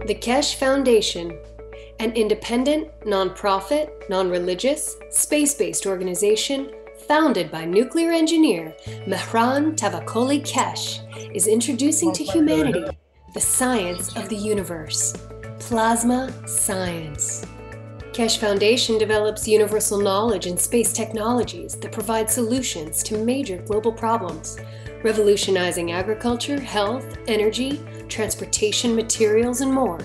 The Keshe Foundation, an independent, non-profit, non-religious, space-based organization founded by nuclear engineer Mehran Tavakoli Keshe, is introducing to humanity the science of the universe, plasma science. Keshe Foundation develops universal knowledge and space technologies that provide solutions to major global problems, revolutionizing agriculture, health, energy, transportation, materials, and more.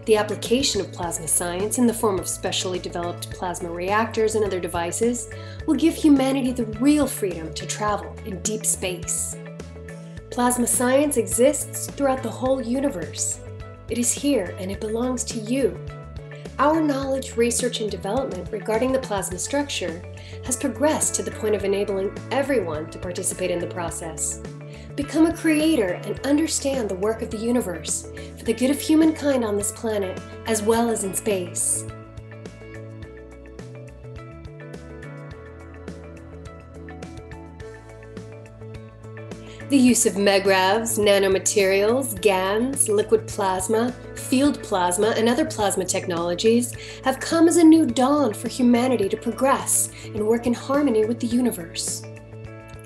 The application of plasma science in the form of specially developed plasma reactors and other devices will give humanity the real freedom to travel in deep space. Plasma science exists throughout the whole universe. It is here and it belongs to you. Our knowledge, research, and development regarding the plasma structure has progressed to the point of enabling everyone to participate in the process. Become a creator and understand the work of the universe for the good of humankind on this planet as well as in space. The use of megravs, nanomaterials, Gans, liquid plasma, field plasma, and other plasma technologies have come as a new dawn for humanity to progress and work in harmony with the universe.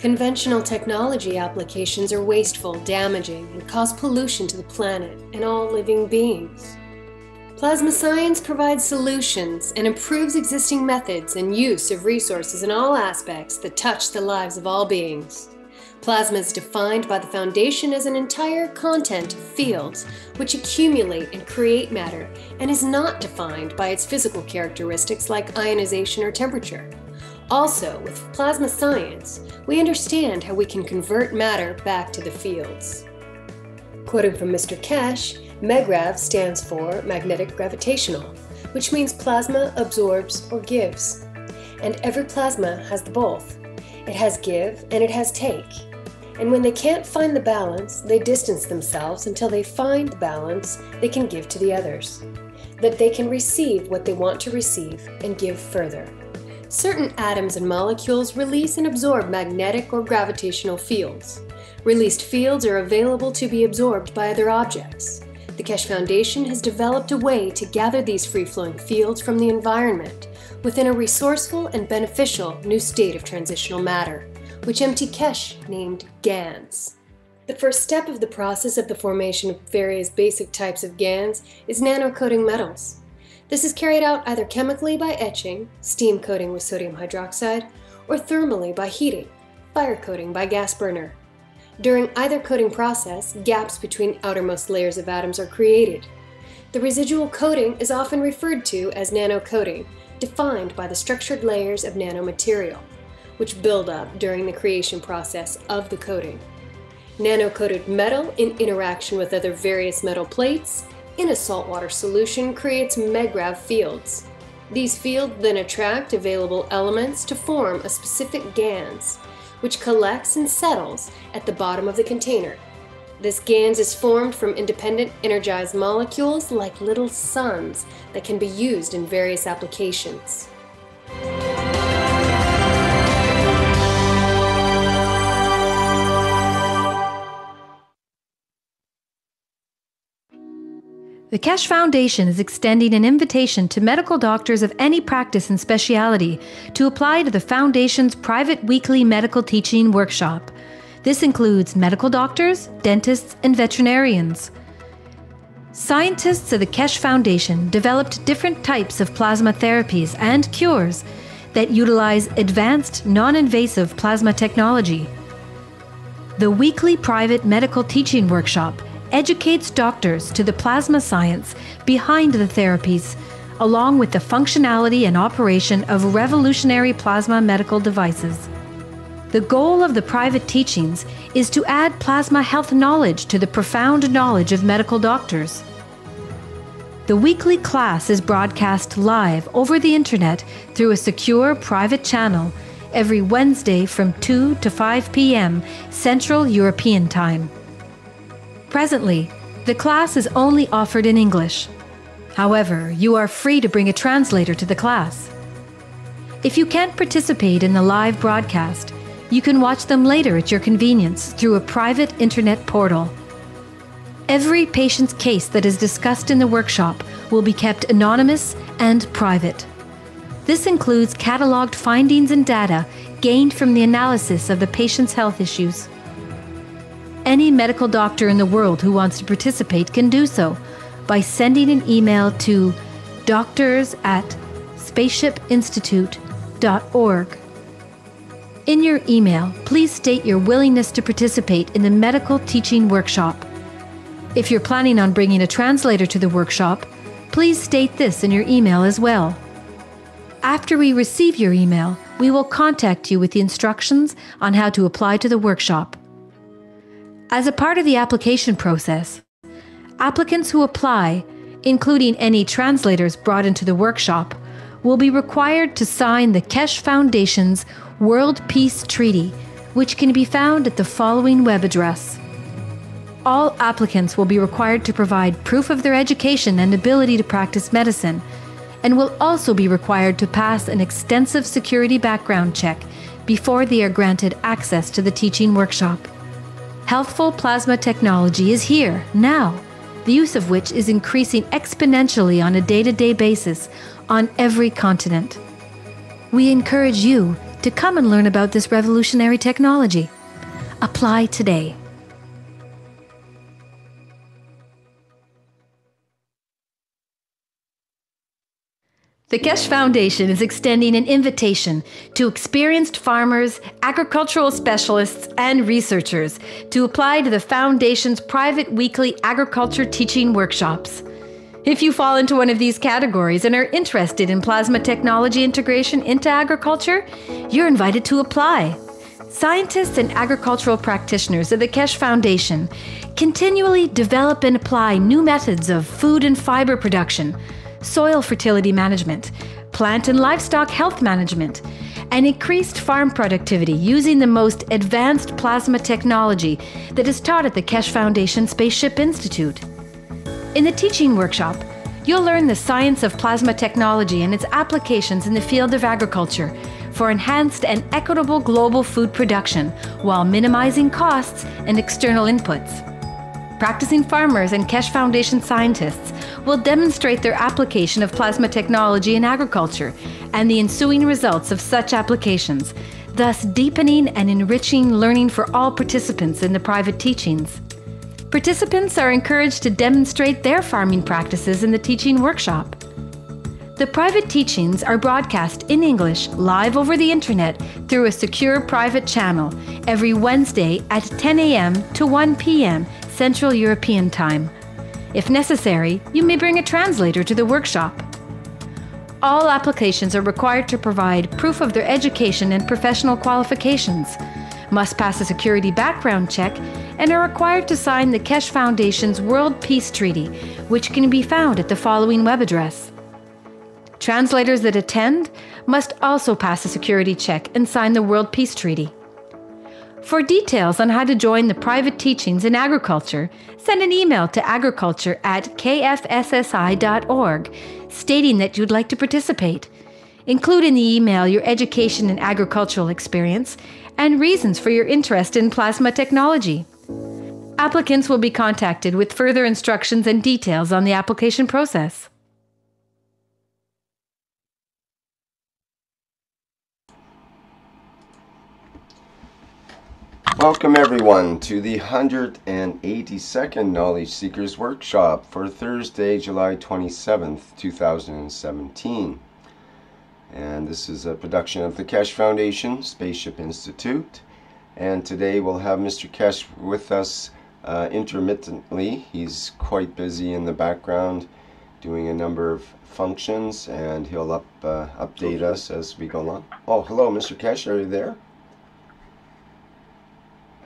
Conventional technology applications are wasteful, damaging, and cause pollution to the planet and all living beings. Plasma science provides solutions and improves existing methods and use of resources in all aspects that touch the lives of all beings. Plasma is defined by the Foundation as an entire content of fields which accumulate and create matter and is not defined by its physical characteristics like ionization or temperature. Also, with plasma science, we understand how we can convert matter back to the fields. Quoting from Mr. Keshe, MGRAV stands for magnetic gravitational, which means plasma absorbs or gives. And every plasma has the both. It has give and it has take. And when they can't find the balance, they distance themselves until they find the balance they can give to the others. That they can receive what they want to receive and give further. Certain atoms and molecules release and absorb magnetic or gravitational fields. Released fields are available to be absorbed by other objects. The Keshe Foundation has developed a way to gather these free-flowing fields from the environment within a resourceful and beneficial new state of transitional matter, which M.T. Keshe named Gans. The first step of the process of the formation of various basic types of Gans is nano-coating metals. This is carried out either chemically by etching, steam coating with sodium hydroxide, or thermally by heating, fire coating by gas burner. During either coating process, gaps between outermost layers of atoms are created. The residual coating is often referred to as nano-coating, defined by the structured layers of nanomaterial, which build up during the creation process of the coating. Nano-coated metal in interaction with other various metal plates in a saltwater solution creates MGRAV fields. These fields then attract available elements to form a specific Gans, which collects and settles at the bottom of the container. This Gans is formed from independent energized molecules like little suns that can be used in various applications. The Keshe Foundation is extending an invitation to medical doctors of any practice and speciality to apply to the Foundation's private weekly medical teaching workshop. This includes medical doctors, dentists, and veterinarians. Scientists of the Keshe Foundation developed different types of plasma therapies and cures that utilize advanced, non-invasive plasma technology. The weekly private medical teaching workshop educates doctors to the plasma science behind the therapies, along with the functionality and operation of revolutionary plasma medical devices. The goal of the private teachings is to add plasma health knowledge to the profound knowledge of medical doctors. The weekly class is broadcast live over the internet through a secure private channel every Wednesday from 2 to 5 p.m. Central European Time. Presently, the class is only offered in English. However, you are free to bring a translator to the class. If you can't participate in the live broadcast, you can watch them later at your convenience through a private internet portal. Every patient's case that is discussed in the workshop will be kept anonymous and private. This includes catalogued findings and data gained from the analysis of the patient's health issues. Any medical doctor in the world who wants to participate can do so by sending an email to doctors@spaceshipinstitute.org. In your email, please state your willingness to participate in the medical teaching workshop. If you're planning on bringing a translator to the workshop, please state this in your email as well. After we receive your email, we will contact you with the instructions on how to apply to the workshop. As a part of the application process, applicants who apply, including any translators brought into the workshop, will be required to sign the Keshe Foundation's World Peace Treaty, which can be found at the following web address. All applicants will be required to provide proof of their education and ability to practice medicine, and will also be required to pass an extensive security background check before they are granted access to the teaching workshop. Healthful plasma technology is here, now, the use of which is increasing exponentially on a day-to-day basis on every continent. We encourage you to come and learn about this revolutionary technology. Apply today. The Keshe Foundation is extending an invitation to experienced farmers, agricultural specialists, and researchers to apply to the Foundation's private weekly agriculture teaching workshops. If you fall into one of these categories and are interested in plasma technology integration into agriculture, you're invited to apply. Scientists and agricultural practitioners of the Keshe Foundation continually develop and apply new methods of food and fiber production, soil fertility management, plant and livestock health management, and increased farm productivity using the most advanced plasma technology that is taught at the Keshe Foundation Spaceship Institute. In the teaching workshop, you'll learn the science of plasma technology and its applications in the field of agriculture for enhanced and equitable global food production while minimizing costs and external inputs. Practicing farmers and Keshe Foundation scientists will demonstrate their application of plasma technology in agriculture and the ensuing results of such applications, thus deepening and enriching learning for all participants in the private teachings. Participants are encouraged to demonstrate their farming practices in the teaching workshop. The private teachings are broadcast in English live over the internet through a secure private channel every Wednesday at 10 a.m. to 1 p.m. Central European Time. If necessary, you may bring a translator to the workshop. All applications are required to provide proof of their education and professional qualifications, must pass a security background check, and are required to sign the Keshe Foundation's World Peace Treaty, which can be found at the following web address. Translators that attend must also pass a security check and sign the World Peace Treaty. For details on how to join the private teachings in agriculture, send an email to agriculture@kfssi.org stating that you'd like to participate. Include in the email your education and agricultural experience and reasons for your interest in plasma technology. Applicants will be contacted with further instructions and details on the application process. Welcome everyone to the 182nd Knowledge Seekers Workshop for Thursday, July 27th, 2017. And this is a production of the Keshe Foundation, Spaceship Institute. And today we'll have Mr. Keshe with us intermittently. He's quite busy in the background doing a number of functions, and he'll update us as we go along. Oh, hello, Mr. Keshe, are you there?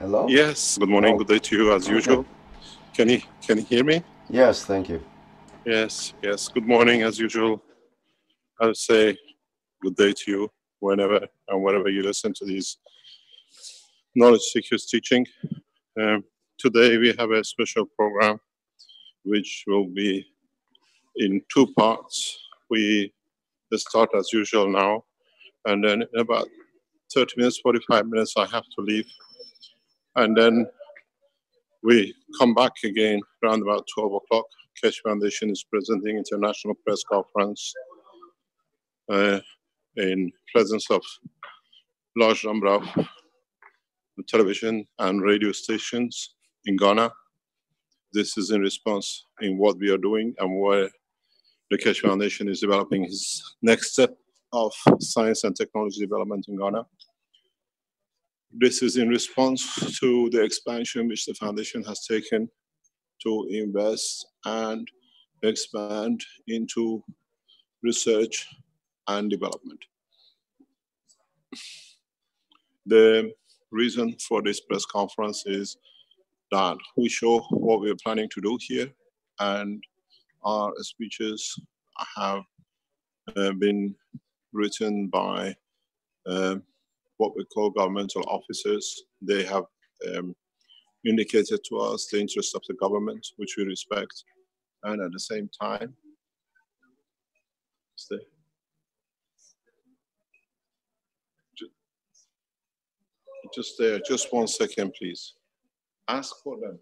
Hello? Yes, good morning, good day to you as usual. Can you hear me? Yes, thank you. Yes, good morning as usual. I would say good day to you whenever and wherever you listen to these Knowledge Seekers teaching. Today we have a special program which will be in two parts. We start as usual now, and then in about 30 minutes, 45 minutes I have to leave. And then We come back again around about 12 o'clock. Keshe Foundation is presenting international press conference in presence of large number of television and radio stations in Ghana. This is in response in what we are doing and where the Keshe Foundation is developing its next step of science and technology development in Ghana. This is in response to the expansion which the foundation has taken to invest and expand into research and development. The reason for this press conference is that we show what we're planning to do here, and our speeches have been written by what we call governmental officers. They have indicated to us the interests of the government, which we respect, and at the same time, just 1 second, please. Ask for them.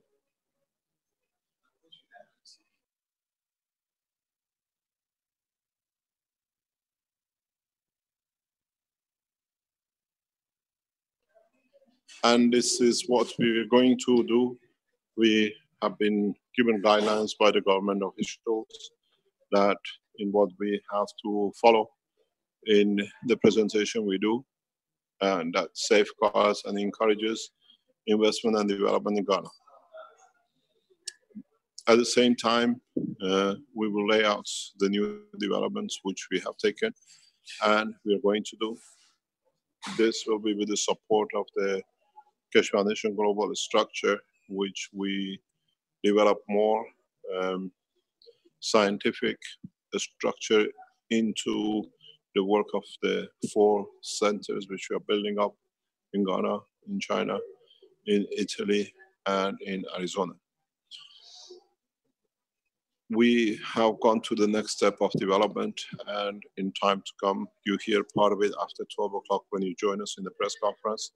And this is what we are going to do. We have been given guidelines by the government officials that in what we have to follow in the presentation we do, and that safeguards and encourages investment and development in Ghana. At the same time, we will lay out the new developments which we have taken and we are going to do. This will be with the support of the Keshe Foundation Global Structure, which we develop more scientific structure into the work of the 4 centers which we are building up in Ghana, in China, in Italy, and in Arizona. We have gone to the next step of development, and in time to come, you hear part of it after 12 o'clock when you join us in the press conference.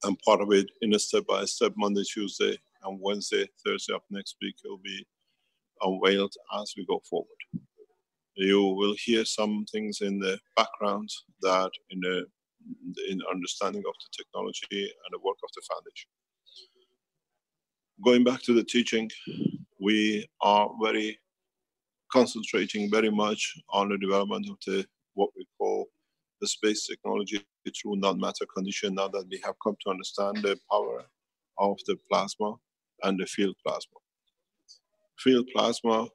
And part of it in a step-by-step Monday, Tuesday, and Wednesday, Thursday of next week will be unveiled as we go forward. You will hear some things in the background that in understanding of the technology and the work of the foundation. Going back to the teaching, we are concentrating very much on the development of what we call the space technology through non-matter condition, now that we have come to understand the power of the plasma and the field plasma. Field plasma,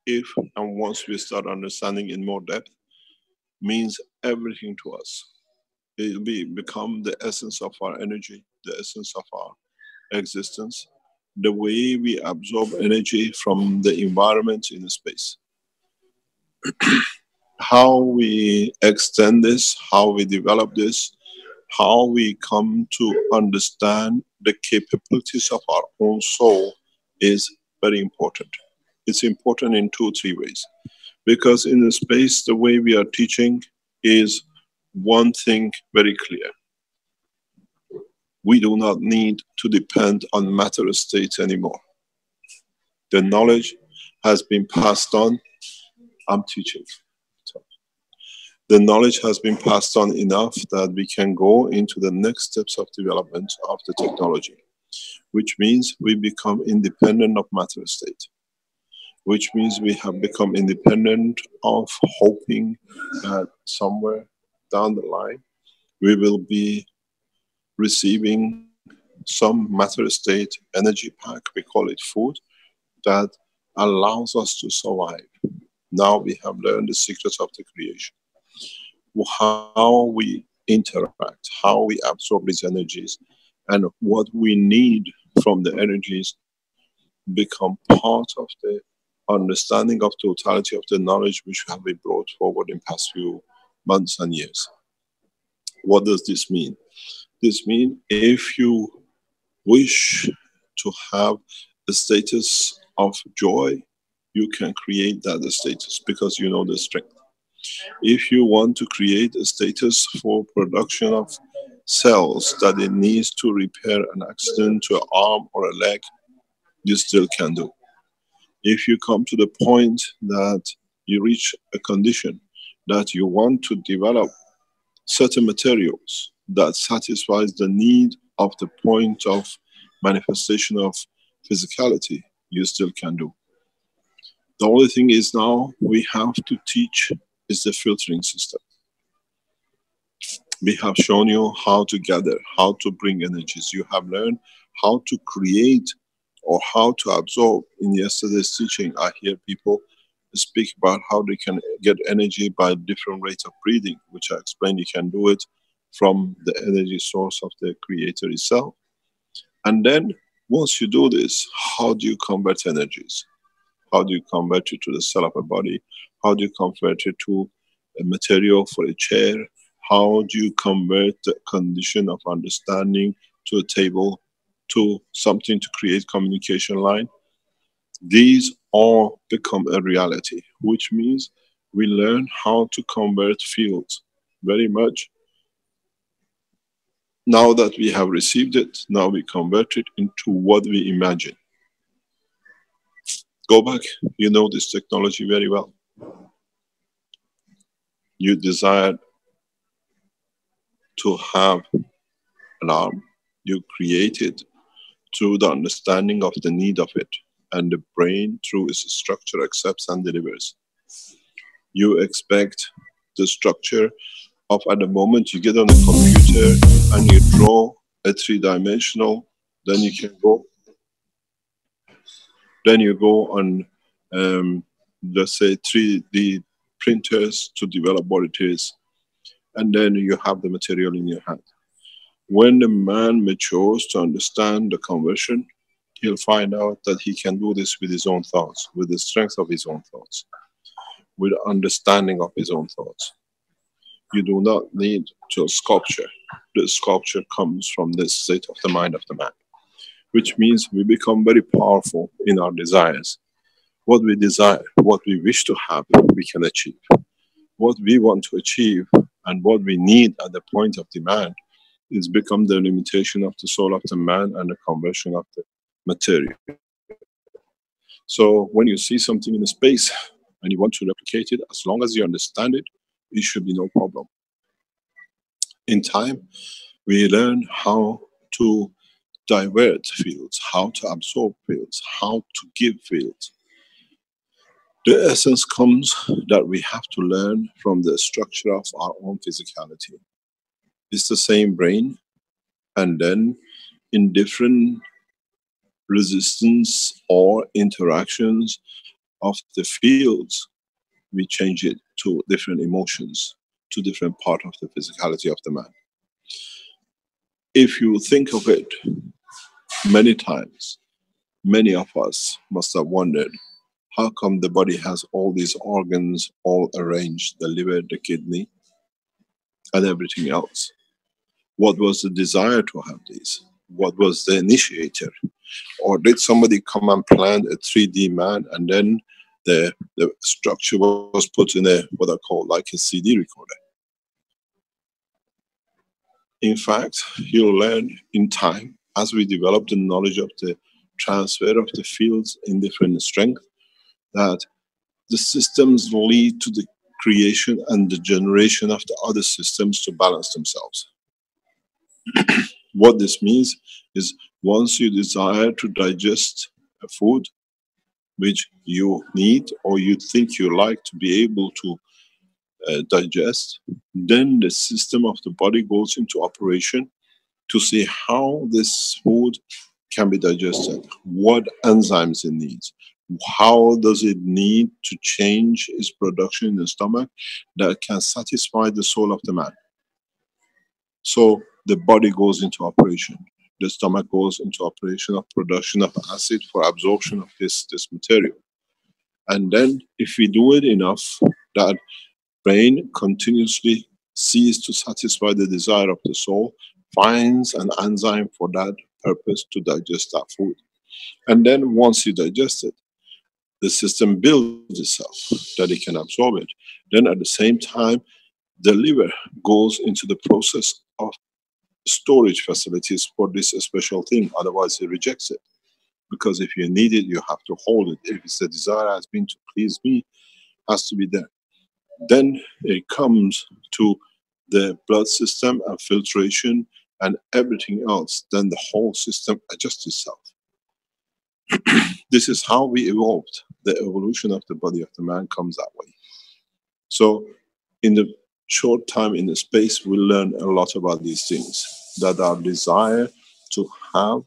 if and once we start understanding in more depth, means everything to us. It will become the essence of our energy, the essence of our existence, the way we absorb energy from the environment in space. How we extend this, how we develop this, how we come to understand the capabilities of our own soul is very important. It's important in 2 or 3 ways. Because in the space, the way we are teaching is one thing very clear. We do not need to depend on matter states anymore. The knowledge has been passed on. I'm teaching. The knowledge has been passed on enough that we can go into the next steps of development of the technology, which means we become independent of matter state, which means we have become independent of hoping that somewhere down the line we will be receiving some matter state energy pack, we call it food, that allows us to survive. Now we have learned the secrets of the creation. How we interact, how we absorb these energies, and what we need from the energies become part of the understanding of totality of the knowledge which have been brought forward in past few months and years. What does this mean? This means if you wish to have a status of joy, you can create that status because you know the strength. If you want to create a status for production of cells that it needs to repair an accident to an arm or a leg, you still can do. If you come to the point that you reach a condition that you want to develop certain materials that satisfies the need of the point of manifestation of physicality, you still can do. The only thing is now we have to teach is the filtering system. We have shown you how to gather, how to bring energies. You have learned how to create or how to absorb. In yesterday's teaching, I hear people speak about how they can get energy by different rates of breathing, which I explained you can do it from the energy source of the creator itself. And then once you do this, how do you convert energies? How do you convert it to the cell of a body? How do you convert it to a material for a chair? How do you convert the condition of understanding to a table, to something to create communication line? These all become a reality, which means we learn how to convert fields very much. Now that we have received it, now we convert it into what we imagine. Go back, you know this technology very well. You desire to have an arm, you create it through the understanding of the need of it, and the brain through its structure accepts and delivers. You expect the structure of, at the moment you get on a computer and you draw a three-dimensional, then you can go, then you go on let's say 3D printers to develop what it is, and then you have the material in your hand. When the man matures to understand the conversion, he'll find out that he can do this with his own thoughts, with the strength of his own thoughts, with understanding of his own thoughts. You do not need to sculpture. The sculpture comes from the state of the mind of the man, which means we become very powerful in our desires. What we desire, what we wish to have, we can achieve. What we want to achieve and what we need at the point of demand is become the limitation of the soul of the man and the conversion of the material. So when you see something in the space and you want to replicate it, as long as you understand it, it should be no problem. In time, we learn how to divert fields, how to absorb fields, how to give fields. The essence comes that we have to learn from the structure of our own physicality. It's the same brain, and then in different resistance or interactions of the fields, we change it to different emotions, to different part of the physicality of the man. If you think of it, many times, many of us must have wondered, how come the body has all these organs all arranged, the liver, the kidney, and everything else? What was the desire to have these? What was the initiator? Or did somebody come and plant a 3D man and then the structure was put in a, what I call like a CD recorder? In fact, you'll learn in time, as we develop the knowledge of the transfer of the fields in different strength, that the systems lead to the creation and the generation of the other systems to balance themselves. What this means is, once you desire to digest a food which you need or you think you like to be able to digest, then the system of the body goes into operation to see how this food can be digested, what enzymes it needs, how does it need to change its production in the stomach that can satisfy the soul of the man. So the body goes into operation. The stomach goes into operation of production of acid for absorption of this material. And then if we do it enough, that brain continuously sees to satisfy the desire of the soul, finds an enzyme for that purpose to digest that food. And then once you digest it, the system builds itself that it can absorb it. Then at the same time, the liver goes into the process of storage facilities for this special thing, otherwise it rejects it. Because if you need it, you have to hold it. If it's a desire has been to please me, has to be there. Then it comes to the blood system and filtration and everything else. Then the whole system adjusts itself. This is how we evolved. The evolution of the body of the man comes that way. So in the short time in the space, we learn a lot about these things. That our desire to have,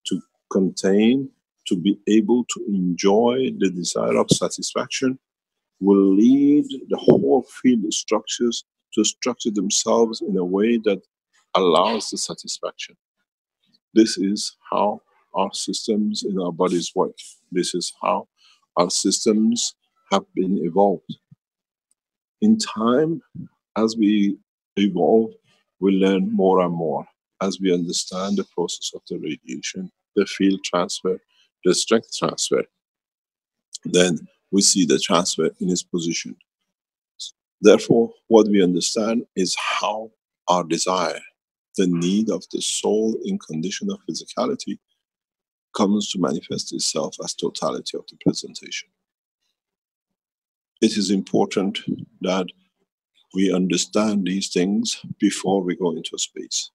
to contain, to be able to enjoy the desire of satisfaction will lead the whole field structures to structure themselves in a way that allows the satisfaction. This is how our systems in our bodies work. This is how our systems have been evolved. In time, as we evolve, we learn more and more. As we understand the process of the radiation, the field transfer, the strength transfer, then we see the transfer in its position. Therefore, what we understand is how our desire, the need of the soul in condition of physicality, comes to manifest itself as totality of the presentation. It is important that we understand these things before we go into space.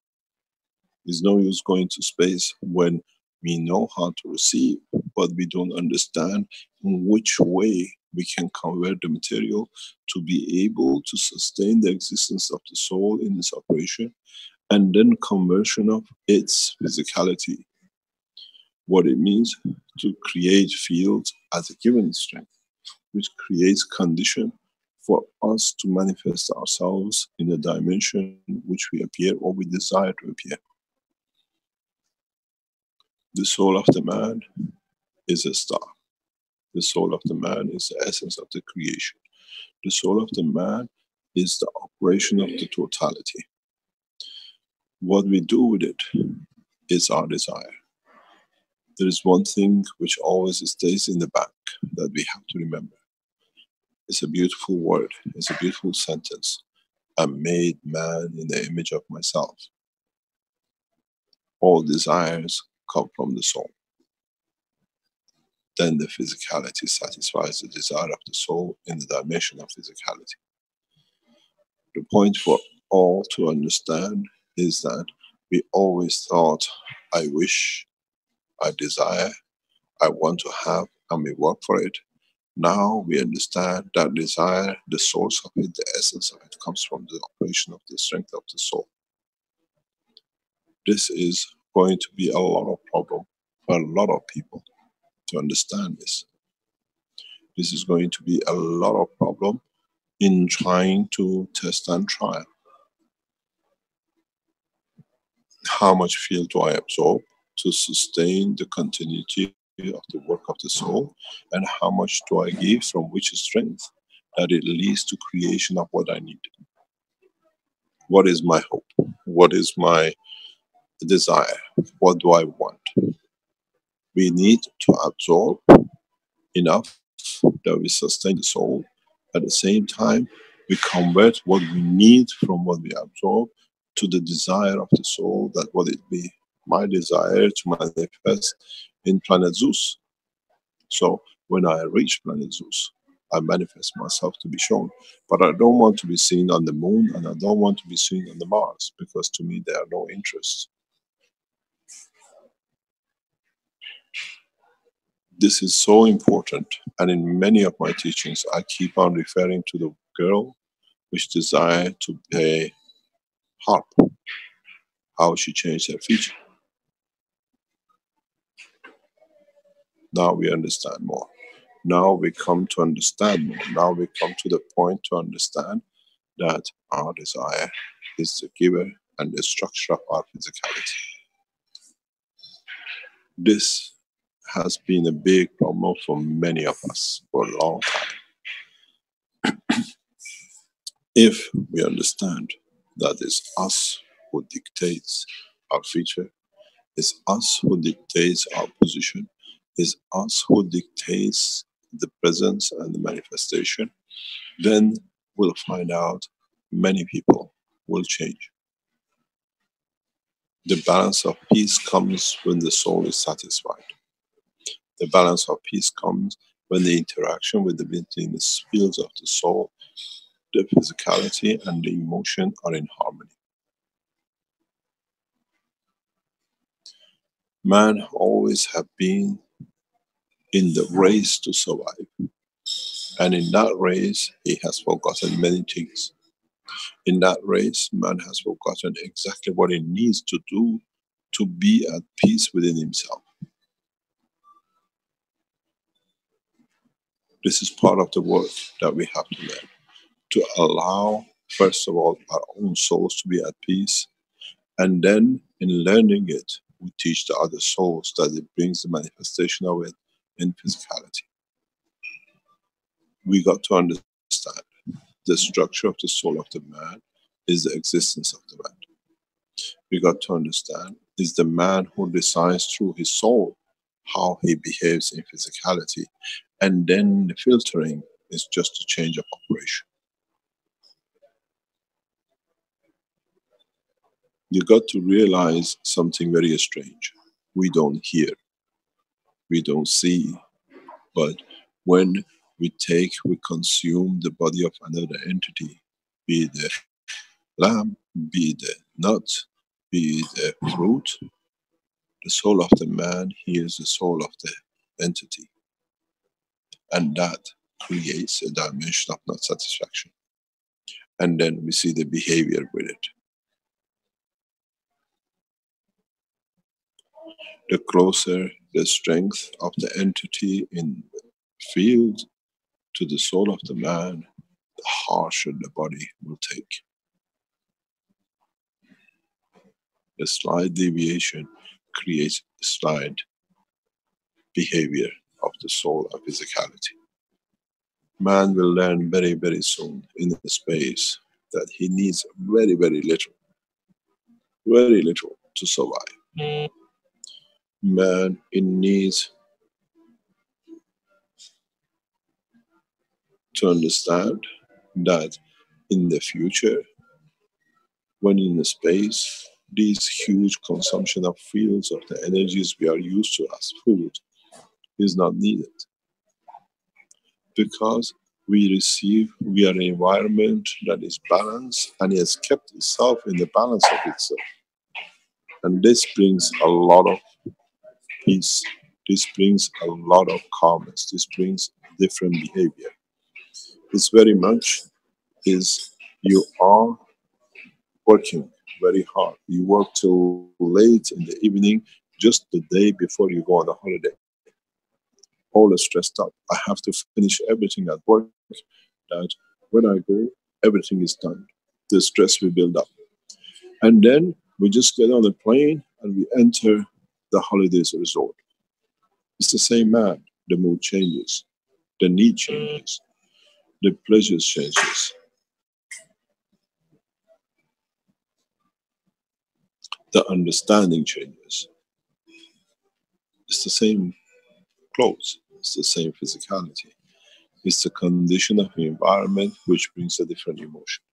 There's no use going to space when we know how to receive, but we don't understand in which way we can convert the material to be able to sustain the existence of the soul in its operation, and then conversion of its physicality. What it means to create fields as a given strength, which creates condition for us to manifest ourselves in a dimension which we appear or we desire to appear. The soul of the man is a star. The soul of the man is the essence of the creation. The soul of the man is the operation of the totality. What we do with it is our desire. There is one thing which always stays in the back that we have to remember. It's a beautiful word, it's a beautiful sentence. I made man in the image of myself. All desires come from the soul. Then the physicality satisfies the desire of the soul in the dimension of physicality. The point for all to understand is that we always thought, I wish, I desire, I want to have, and we work for it. Now we understand that desire, the source of it, the essence of it, comes from the operation of the strength of the soul. This is going to be a lot of problem for a lot of people to understand this. This is going to be a lot of problem in trying to test and trial. How much field do I absorb to sustain the continuity of the work of the soul, and how much do I give from which strength that it leads to creation of what I need. What is my hope? What is my desire? What do I want? We need to absorb enough that we sustain the soul. At the same time, we convert what we need from what we absorb to the desire of the soul, that what it be. My desire to manifest in planet Zeus. So when I reach planet Zeus, I manifest myself to be shown. But I don't want to be seen on the moon, and I don't want to be seen on the Mars, because to me they are no interest. This is so important, and in many of my teachings I keep on referring to the girl which desired to play harp, how she changed her feature. Now we understand more. Now we come to understand more. Now we come to the point to understand that our desire is the giver and the structure of our physicality. This has been a big problem for many of us for a long time. If we understand that it's us who dictates our future, it's us who dictates our position, it's us who dictates the presence and the manifestation, then we'll find out many people will change. The balance of peace comes when the soul is satisfied. The balance of peace comes when the interaction between the fields of the soul, the physicality and the emotion are in harmony. Man always have been in the race to survive. And in that race, he has forgotten many things. In that race, man has forgotten exactly what he needs to do to be at peace within himself. This is part of the work that we have to learn. To allow, first of all, our own souls to be at peace. And then, in learning it, we teach the other souls that it brings the manifestation of it in physicality. We got to understand the structure of the soul of the man is the existence of the man. We got to understand is the man who decides through his soul how he behaves in physicality, and then the filtering is just a change of operation. You got to realize something very strange. We don't hear, we don't see, but when we consume the body of another entity, be it the lamb, be it the nut, be it the fruit, the soul of the man hears the soul of the entity. And that creates a dimension of not satisfaction. And then we see the behavior with it. The closer the strength of the entity in the field to the soul of the man, the harsher the body will take. A slight deviation creates a slight behavior of the soul of physicality. Man will learn very, very soon in the space that he needs very, very little to survive. Man, it needs to understand that in the future, when in the space, these huge consumption of fields of the energies we are used to as food is not needed. Because we are an environment that is balanced and it has kept itself in the balance of itself. And this brings a lot of peace. This brings a lot of calmness. This brings different behavior. It's very much is you are working very hard. You work till late in the evening, just the day before you go on a holiday. All stressed up. I have to finish everything at work, that when I go, everything is done. The stress will build up. And then we just get on the plane and we enter the holidays resort. It's the same man. The mood changes. The need changes. The pleasures changes. The understanding changes. It's the same clothes. It's the same physicality. It's the condition of the environment which brings a different emotion.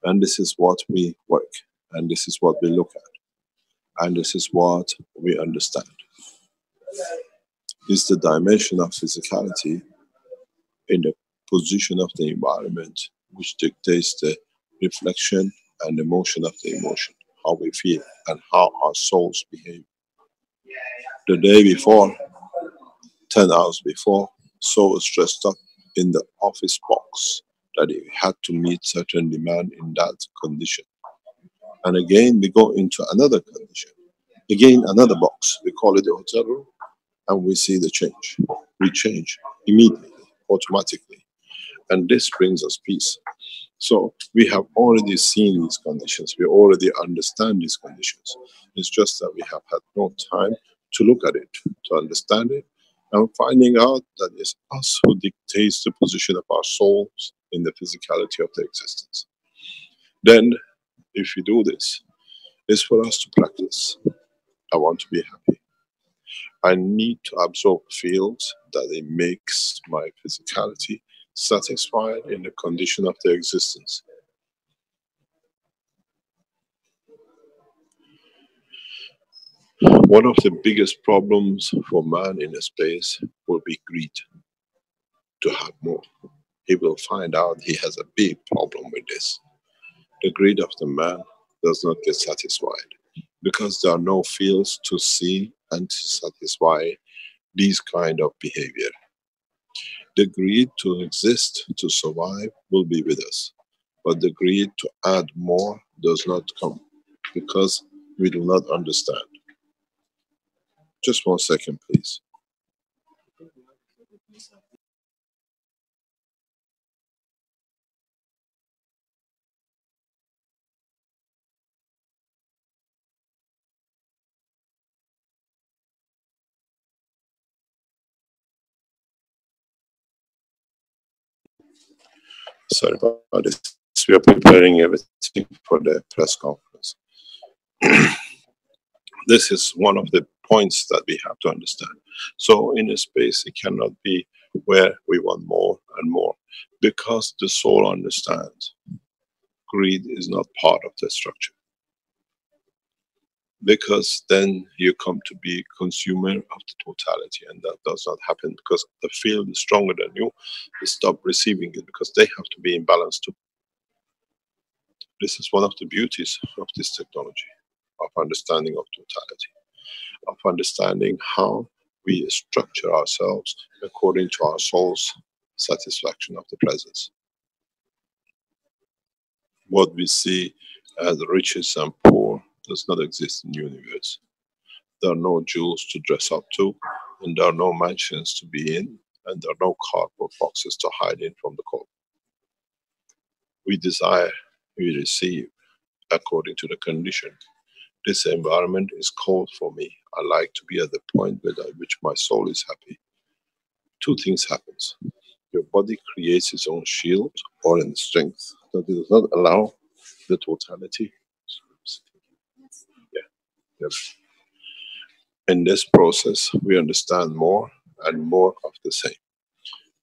And this is what we work. And this is what we look at. And this is what we understand. It's the dimension of physicality in the position of the environment which dictates the reflection and emotion of the emotion, how we feel and how our souls behave. The day before, 10 hours before, so stressed up in the office box that he had to meet certain demand in that condition. And again, we go into another condition. Again, another box. We call it the hotel room, and we see the change. We change immediately, automatically. And this brings us peace. So we have already seen these conditions. We already understand these conditions. It's just that we have had no time to look at it, to understand it, and finding out that it's us who dictates the position of our souls in the physicality of the existence. Then, if we do this, it's for us to practice. I want to be happy. I need to absorb fields that it makes my physicality satisfied in the condition of the existence. One of the biggest problems for man in space will be greed, to have more. He will find out he has a big problem with this. The greed of the man does not get satisfied because there are no fields to see and to satisfy these kind of behavior. The greed to exist, to survive, will be with us. But the greed to add more does not come because we do not understand. Just 1 second, please. Sorry about this. We are preparing everything for the press conference. This is one of the points that we have to understand. So in a space, it cannot be where we want more and more because the soul understands greed is not part of the structure. Because then you come to be consumer of the totality, and that does not happen because the field is stronger than you. They stop receiving it because they have to be in balance too. This is one of the beauties of this technology, of understanding of totality, of understanding how we structure ourselves according to our soul's satisfaction of the presence. What we see as riches and poor does not exist in the universe. There are no jewels to dress up to, and there are no mansions to be in, and there are no cardboard boxes to hide in from the cold. We desire, we receive according to the condition. This environment is cold for me. I like to be at the point at which my soul is happy. Two things happens. Your body creates its own shield or in strength that does not allow the totality. Yeah. In this process, we understand more and more of the same.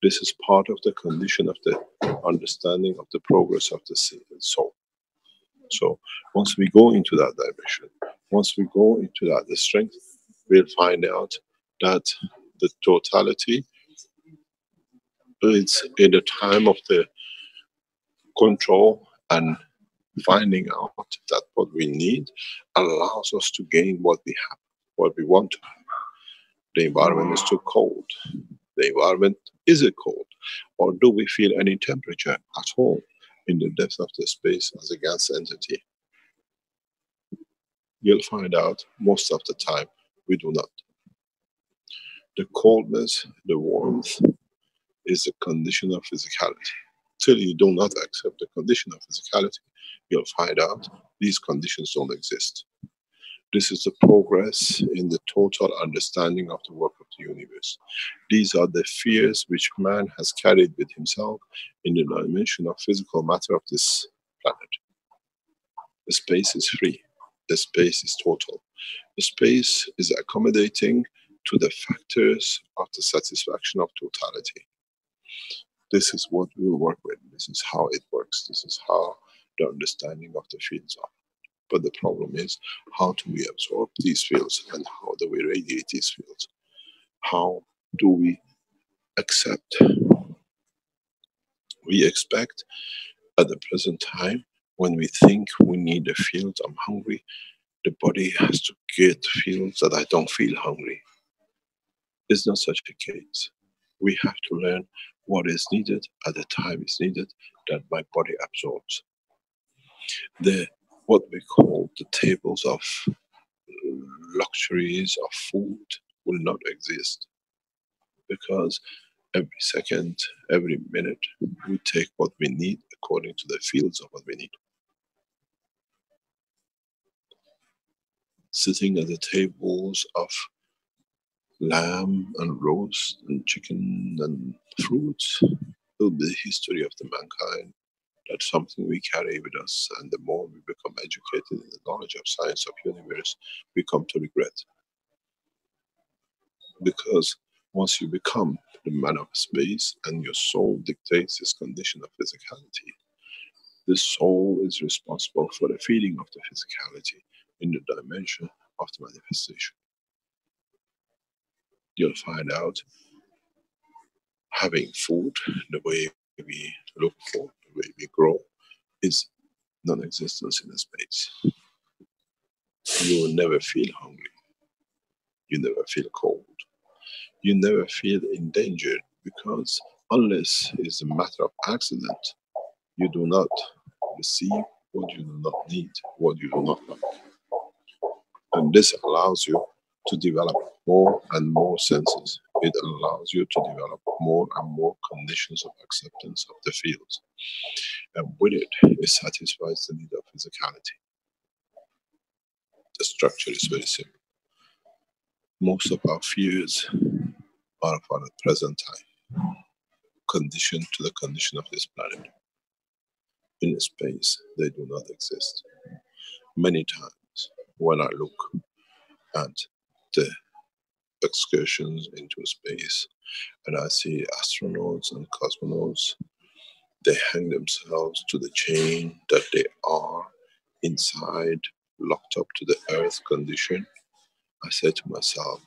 This is part of the condition of the understanding of the progress of the soul. So once we go into that dimension, once we go into that the strength, we'll find out that the totality is in the time of the control and finding out that what we need allows us to gain what we have, what we want to have. The environment is too cold. The environment, is it cold? Or do we feel any temperature at all in the depth of the space as a Gans entity? You'll find out most of the time we do not. The coldness, the warmth is a condition of physicality. Till you do not accept the condition of physicality, you'll find out these conditions don't exist. This is the progress in the total understanding of the work of the universe. These are the fears which man has carried with himself in the dimension of physical matter of this planet. The space is free. The space is total. The space is accommodating to the factors of the satisfaction of totality. This is what we'll work with. This is how it works. This is how the understanding of the fields are. But the problem is, how do we absorb these fields and how do we radiate these fields? How do we accept? We expect at the present time, when we think we need a field, I'm hungry, the body has to get fields that I don't feel hungry. It's not such a case. We have to learn what is needed at the time it's needed that my body absorbs. What we call the tables of luxuries of food will not exist because every second, every minute, we take what we need according to the fields of what we need. Sitting at the tables of lamb and roast and chicken and fruits will be the history of the mankind. That's something we carry with us, and the more we become educated in the knowledge of science of universe, we come to regret. Because once you become the man of space and your soul dictates this condition of physicality, the soul is responsible for the feeding of the physicality in the dimension of the manifestation. You'll find out having food, the way we look for, the way we grow, is non-existence in a space. You will never feel hungry. You never feel cold. You never feel in danger, because unless it's a matter of accident, you do not receive what you do not need, what you do not like. And this allows you to develop more and more senses. It allows you to develop more and more conditions of acceptance of the field. And with it, it satisfies the need of physicality. The structure is very simple. Most of our fears are for the present time, conditioned to the condition of this planet. In space, they do not exist. Many times, when I look at the excursions into space and I see astronauts and cosmonauts, they hang themselves to the chain that they are inside, locked up to the earth condition. I say to myself,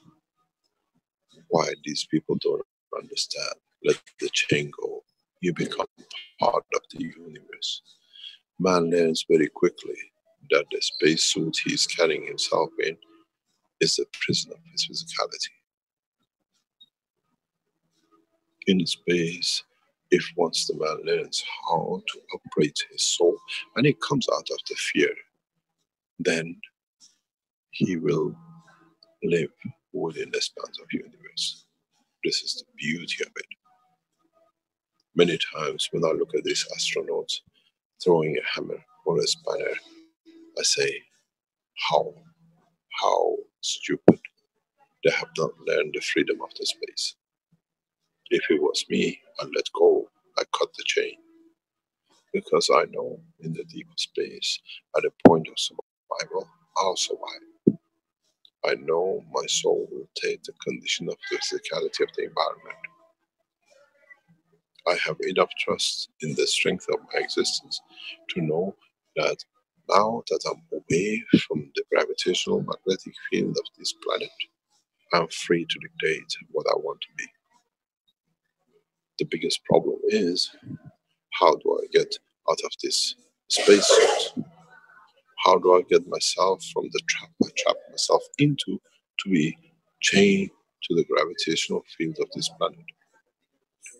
why these people don't understand? Let the chain go. You become part of the universe. Man learns very quickly that the spacesuit he's carrying himself in is a prison of his physicality. In space, if once the man learns how to operate his soul and he comes out of the fear, then he will live within the spans of universe. This is the beauty of it. Many times when I look at these astronauts throwing a hammer or a spanner, I say, how stupid. They have not learned the freedom of the space. If it was me, I'd let go, I cut the chain. Because I know in the deep space, at a point of survival, I'll survive. I know my soul will take the condition of the physicality of the environment. I have enough trust in the strength of my existence to know that now that I'm away from the gravitational magnetic field of this planet, I'm free to dictate what I want to be. The biggest problem is, how do I get out of this spacesuit? How do I get myself from the trap I trap myself into to be chained to the gravitational field of this planet?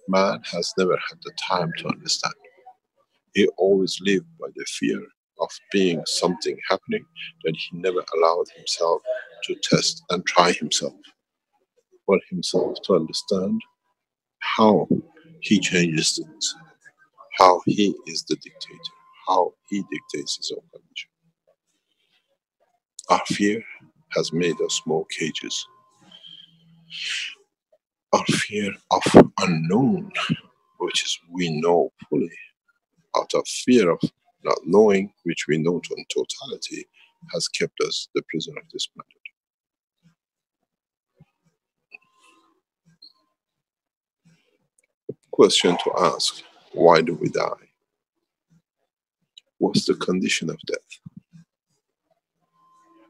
Man has never had the time to understand. He always lived by the fear of being something happening that he never allowed himself to test and try himself. For himself to understand how he changes things, how he is the dictator, how he dictates his own condition. Our fear has made us more cages. Our fear of unknown, which is we know fully, out of fear of not knowing, which we know in totality, has kept us the prisoner of this planet. Question to ask, why do we die? What's the condition of death?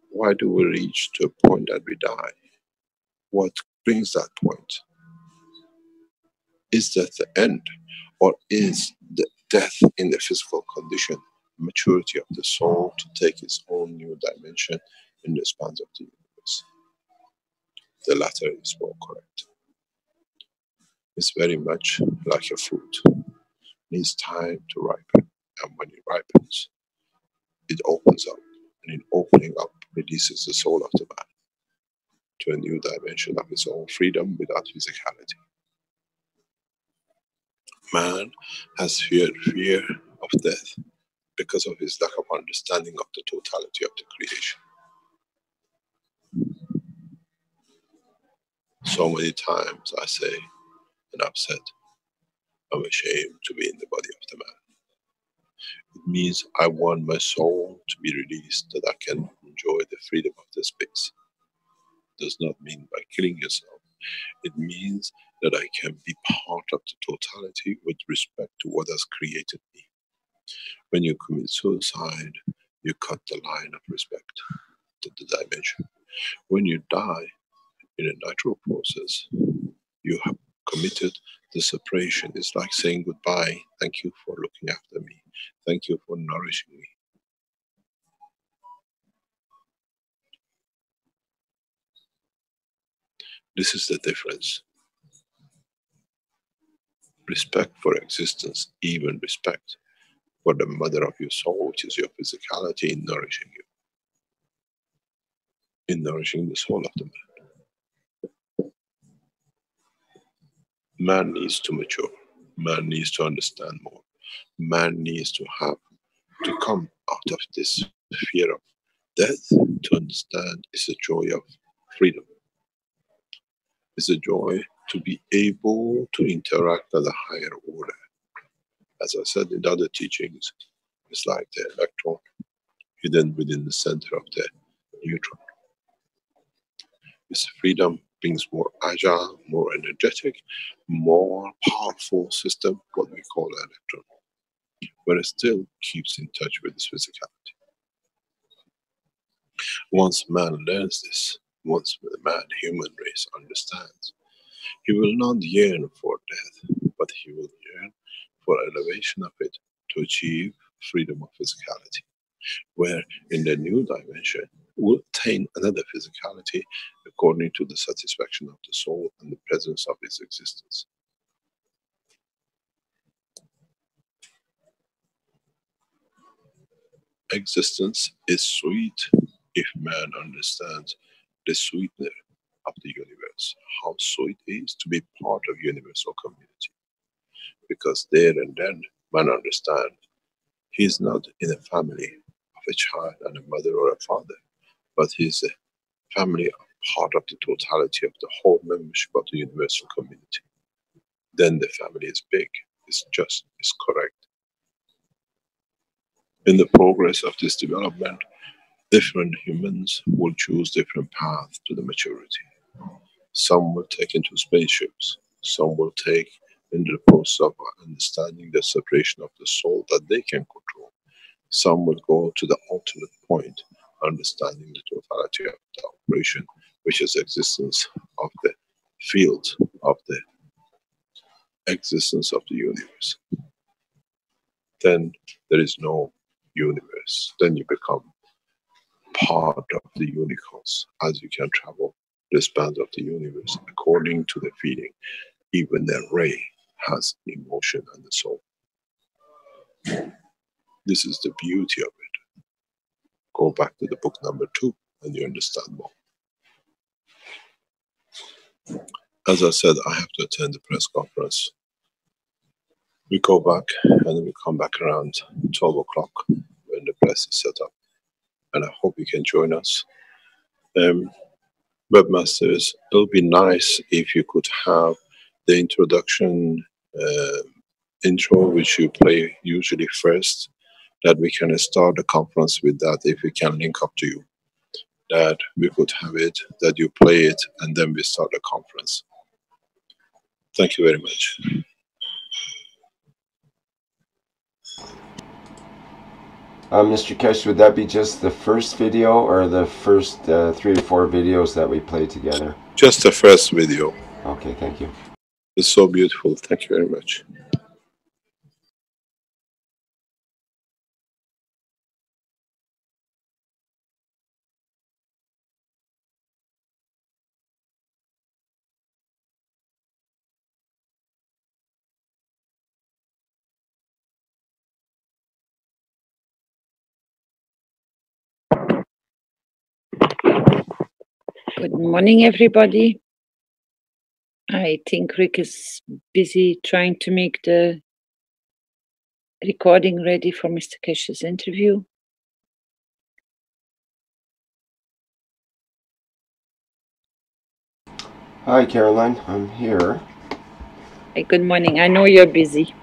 Why do we reach to a point that we die? What brings that point? Is that the end? Or is the death in the physical condition maturity of the soul to take its own new dimension in the spans of the universe? The latter is more correct. It's very much like a fruit. It needs time to ripen. And when it ripens, it opens up. And in opening up, releases the soul of the man to a new dimension of his own freedom without physicality. Man has fear of death because of his lack of understanding of the totality of the creation. So many times I say, and I've said, I'm ashamed to be in the body of the man. It means I want my soul to be released that I can enjoy the freedom of the space. Does not mean by killing yourself. It means that I can be part of the totality with respect to what has created me. When you commit suicide, you cut the line of respect. separated the dimension. When you die in a natural process, you have committed the separation. It's like saying goodbye. Thank you for looking after me. Thank you for nourishing me. This is the difference. Respect for existence, even respect for the mother of your soul, which is your physicality, in nourishing you, in nourishing the soul of the man. Man needs to mature. Man needs to understand more. Man needs to come out of this fear of death to understand it's the joy of freedom. It's a joy to be able to interact at a higher order. As I said in the other teachings, it's like the electron hidden within the center of the neutron. This freedom brings more agile, more energetic, more powerful system, what we call an electron, but it still keeps in touch with its physicality. Once man learns this, once the man, human race understands, he will not yearn for death, but he will yearn for elevation of it to achieve freedom of physicality, where in the new dimension will attain another physicality according to the satisfaction of the soul and the presence of its existence. Existence is sweet if man understands the sweetness of the universe, how sweet it is to be part of universal community. Because there and then man understands he is not in a family of a child and a mother or a father, but he is a family, part of the totality of the whole membership of the universal community. Then the family is big, it's just, it's correct. In the progress of this development, different humans will choose different paths to the maturity. Some will take into spaceships, some will take into the process of understanding the separation of the soul that they can control. Some will go to the ultimate point, understanding the totality of the operation, which is existence of the field, of the existence of the universe. Then there is no universe. Then you become part of the universe as you can travel the spans of the universe according to the feeling. Even the ray has emotion and the soul. This is the beauty of it. Go back to the book number 2 and you understand more. As I said, I have to attend the press conference. We go back and then we come back around 12 o'clock when the press is set up. And I hope you can join us. Webmasters, it'll be nice if you could have the introduction intro, which you play usually first, that we can start the conference with that. If we can link up to you, that we could have it, that you play it, and then we start the conference. Thank you very much. Mr. Kesh, would that be just the first video or the first 3 or 4 videos that we play together? Just the first video. Okay, thank you. It's so beautiful. Thank you very much. Good morning, everybody. I think Rick is busy trying to make the recording ready for Mr. Kesh's interview. Hi, Caroline. I'm here. Hey, good morning. I know you're busy.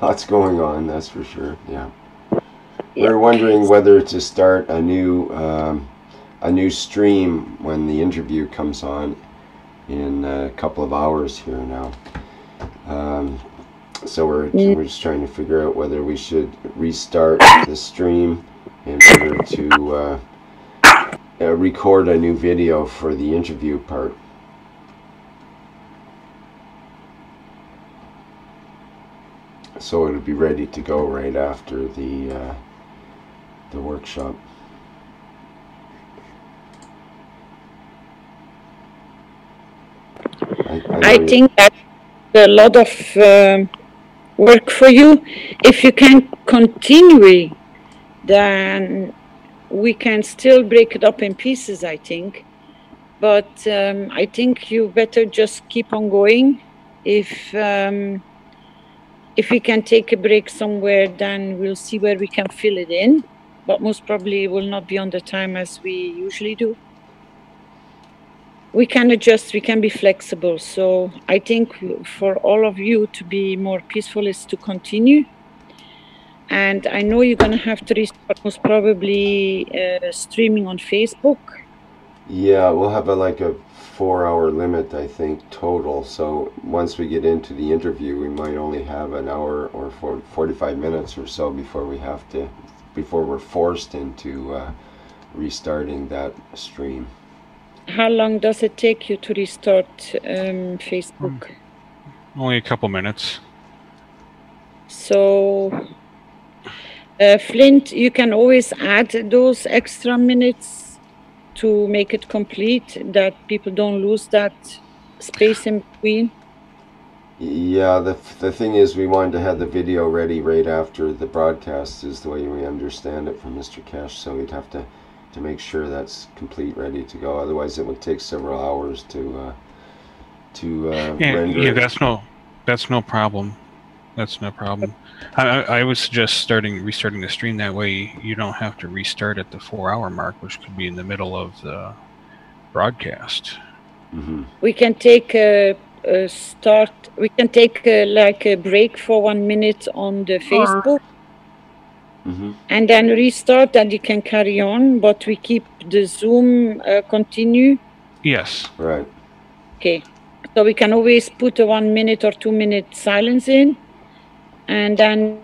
Lots going on, that's for sure. Yeah. We're wondering whether to start a new stream when the interview comes on in a couple of hours here now. So we're just trying to figure out whether we should restart the stream in order to record a new video for the interview part. So it'll be ready to go right after the workshop. I think that's a lot of work for you. If you can continue, then we can still break it up in pieces, I think. But I think you better just keep on going. If we can take a break somewhere, then we'll see where we can fill it in. But most probably it will not be on the time as we usually do. We can adjust, we can be flexible. So I think for all of you to be more peaceful is to continue. And I know you're going to have to restart most probably streaming on Facebook. Yeah, we'll have like a 4-hour limit, I think, total. So once we get into the interview, we might only have an hour or 45 minutes or so before we're forced into restarting that stream. How long does it take you to restart Facebook? Only a couple minutes. So, Flint, you can always add those extra minutes to make it complete, that people don't lose that space in between. Yeah, the thing is, we wanted to have the video ready right after the broadcast, is the way we understand it from Mr. Kesh. So we'd have to make sure that's complete, ready to go. Otherwise, it would take several hours to render. Yeah, that's no problem. That's no problem. I would suggest restarting the stream. That way, you don't have to restart at the 4-hour mark, which could be in the middle of the broadcast. Mm-hmm. We can take a start. We can take like a break for 1 minute on the Facebook. Mm-hmm. And then restart, and you can carry on, but we keep the Zoom continue. Yes. Right. Okay. So we can always put a 1 minute or 2 minute silence in, and then.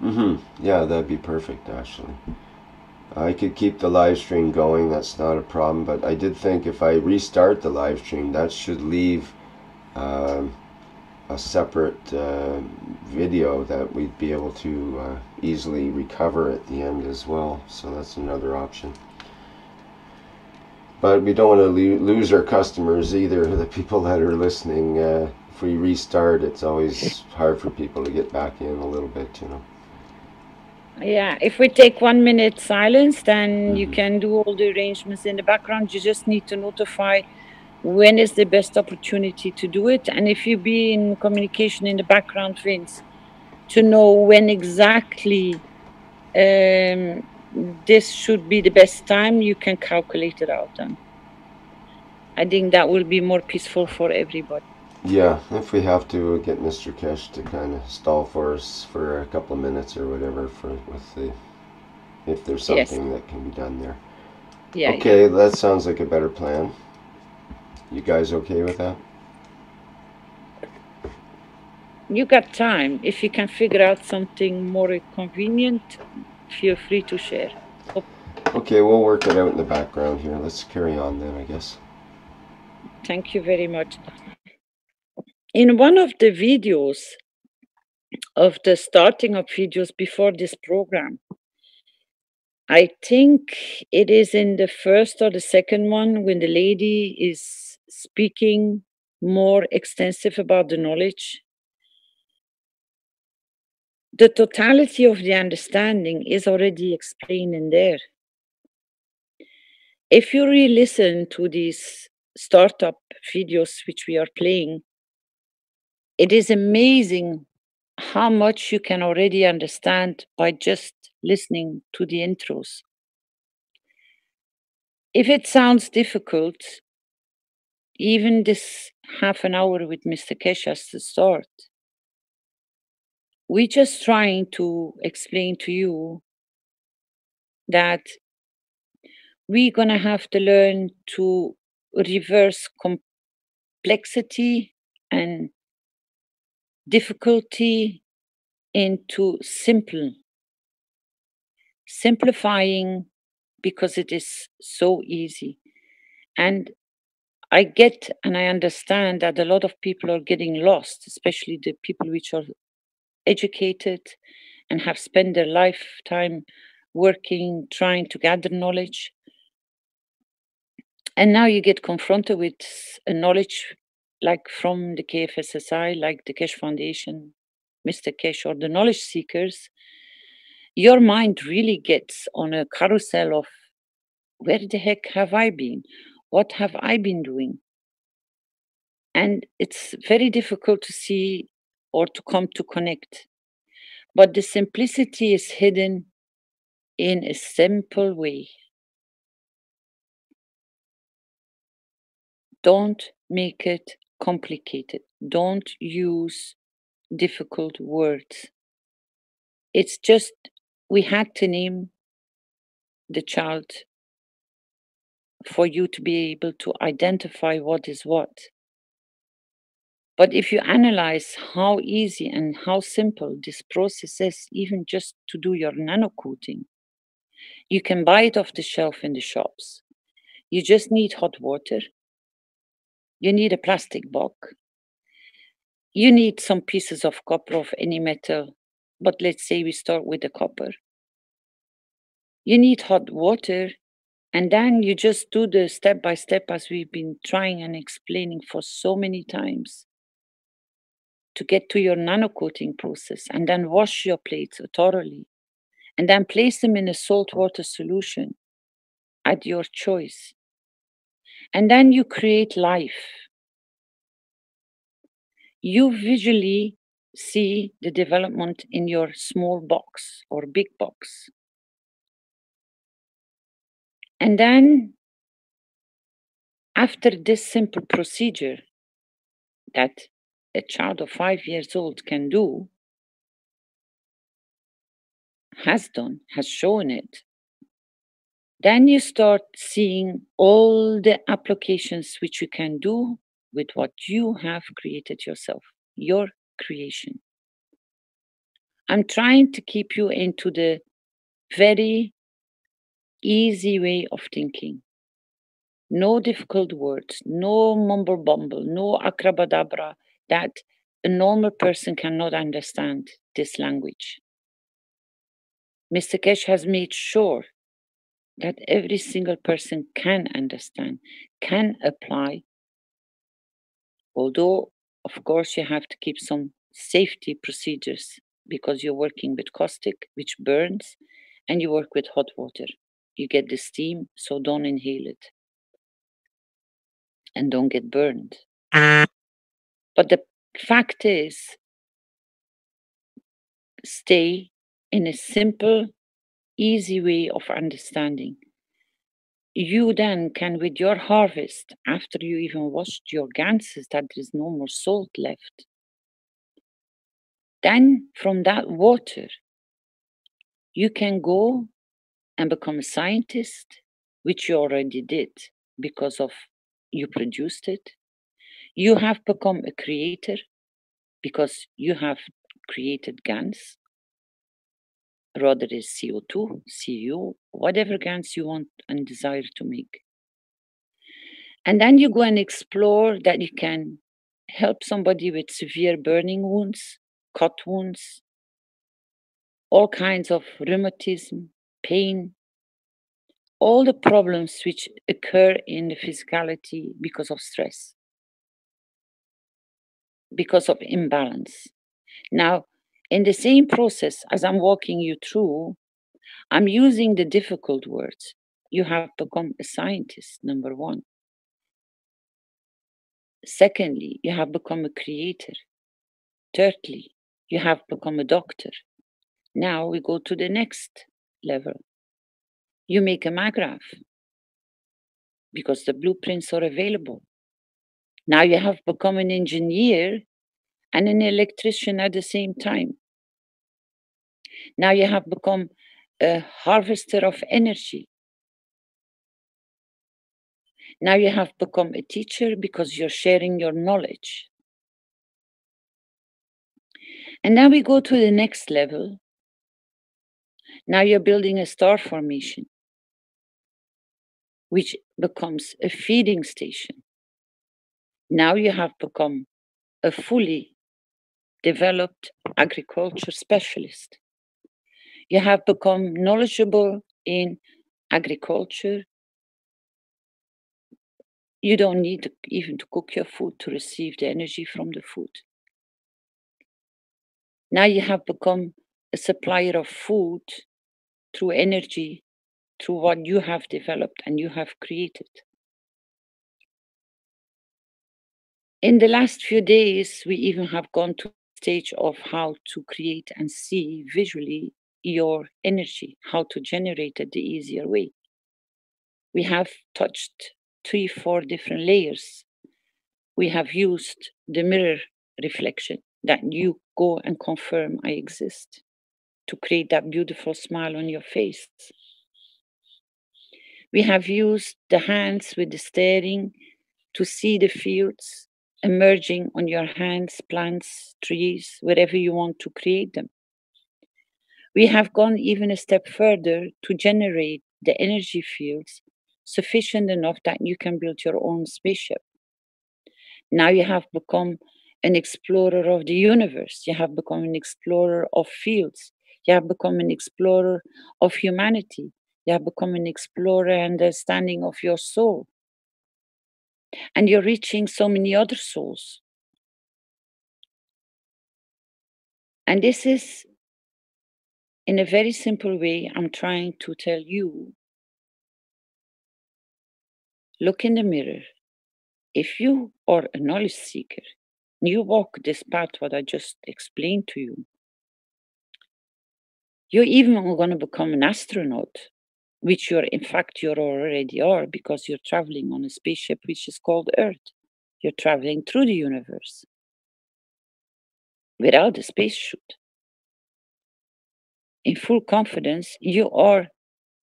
Mm-hmm. Yeah, that'd be perfect, actually. I could keep the live stream going, that's not a problem, but I did think if I restart the live stream, that should leave a separate video that we'd be able to easily recover at the end as well. So that's another option. But we don't want to lose our customers either, the people that are listening. If we restart, it's always hard for people to get back in a little bit, you know. Yeah, if we take 1 minute silence, then you can do all the arrangements in the background. You just need to notify when is the best opportunity to do it. And if you be in communication in the background, Vince, to know when exactly this should be the best time, you can calculate it out then. I think that will be more peaceful for everybody. Yeah, if we have to, we'll get Mr. Kesh to kind of stall for us for a couple of minutes or whatever if there's something that can be done there. Yeah. Okay, that sounds like a better plan. You guys okay with that? You got time. If you can figure out something more convenient, feel free to share. Okay, we'll work it out in the background here. Let's carry on then, I guess. Thank you very much. In one of the videos of the starting of videos before this program, I think it is in the first or the second one when the lady is speaking more extensive about the knowledge. The totality of the understanding is already explained in there. If you re-listen to these startup videos which we are playing, it is amazing how much you can already understand by just listening to the intros. If it sounds difficult, even this half an hour with Mr. Kesh as the start, we're just trying to explain to you that we're going to have to learn to reverse complexity and difficulty into simple, simplifying because it is so easy. And I get and I understand that a lot of people are getting lost, especially the people which are educated and have spent their lifetime working, trying to gather knowledge. And now you get confronted with a knowledge like from the KFSSI, like the Keshe Foundation, Mr. Keshe, or the knowledge seekers. Your mind really gets on a carousel of where the heck have I been? What have I been doing? And it's very difficult to see or to come to connect. But the simplicity is hidden in a simple way. Don't make it complicated. Don't use difficult words. It's just we had to name the child for you to be able to identify what is what. But if you analyze how easy and how simple this process is, even just to do your nano coating, you can buy it off the shelf in the shops. You just need hot water. You need a plastic box. You need some pieces of copper of any metal, but let's say we start with the copper. You need hot water, and then you just do the step by step as we've been trying and explaining for so many times to get to your nano coating process, and then wash your plates thoroughly, and then place them in a salt water solution at your choice. And then you create life. You visually see the development in your small box or big box. And then, after this simple procedure that a child of 5 years old can do, has done, has shown it, then you start seeing all the applications which you can do with what you have created yourself, your creation. I'm trying to keep you into the very easy way of thinking. No difficult words, no mumble bumble, no akrabadabra that a normal person cannot understand this language. Mr. Keshe has made sure that every single person can understand, can apply, although, of course, you have to keep some safety procedures because you're working with caustic, which burns, and you work with hot water. You get the steam, so don't inhale it. And don't get burned. But the fact is, stay in a simple, easy way of understanding. You then can, with your harvest, after you even washed your ganses, that there is no more salt left, then from that water, you can go and become a scientist, which you already did because of you produced it. You have become a creator because you have created Gans, rather is CO2, CU, whatever Gans you want and desire to make. And then you go and explore that you can help somebody with severe burning wounds, cut wounds, all kinds of rheumatism, pain, all the problems which occur in the physicality because of stress, because of imbalance. Now, in the same process as I'm walking you through, I'm using the difficult words. You have become a scientist, number one. Secondly, you have become a creator. Thirdly, you have become a doctor. Now we go to the next level. You make a magraph because the blueprints are available. Now you have become an engineer and an electrician at the same time. Now you have become a harvester of energy. Now you have become a teacher because you're sharing your knowledge. And now we go to the next level. Now you're building a star formation. which becomes a feeding station. Now you have become a fully developed agriculture specialist. You have become knowledgeable in agriculture. You don't need even to cook your food to receive the energy from the food. Now you have become a supplier of food through energy, through what you have developed and you have created. In the last few days, we even have gone to the stage of how to create and see visually your energy, how to generate it the easier way. We have touched 3, 4 different layers. We have used the mirror reflection that you go and confirm I exist to create that beautiful smile on your face. We have used the hands with the staring to see the fields emerging on your hands, plants, trees, wherever you want to create them. We have gone even a step further to generate the energy fields sufficient enough that you can build your own spaceship. Now you have become an explorer of the universe. You have become an explorer of fields. You have become an explorer of humanity. You have become an explorer and understanding of your soul. And you're reaching so many other souls. And this is, in a very simple way, I'm trying to tell you, look in the mirror. If you are a knowledge seeker, you walk this path, what I just explained to you, you're even going to become an astronaut, which you already are, because you're traveling on a spaceship which is called Earth. You're traveling through the universe without a spacesuit. In full confidence, you are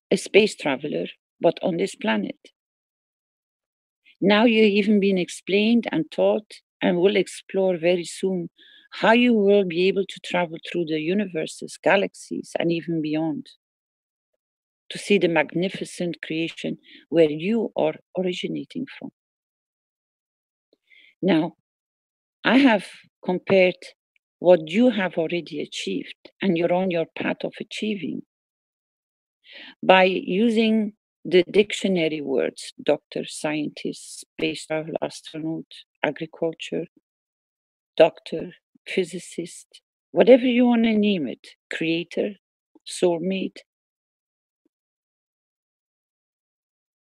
a space traveler, but on this planet. Now you're even being explained and taught, and will explore very soon, how you will be able to travel through the universes, galaxies, and even beyond, to see the magnificent creation where you are originating from. Now, I have compared what you have already achieved, and you're on your path of achieving, by using the dictionary words: doctor, scientist, space travel, astronaut, agriculture, doctor, physicist, whatever you want to name it, creator, soulmate.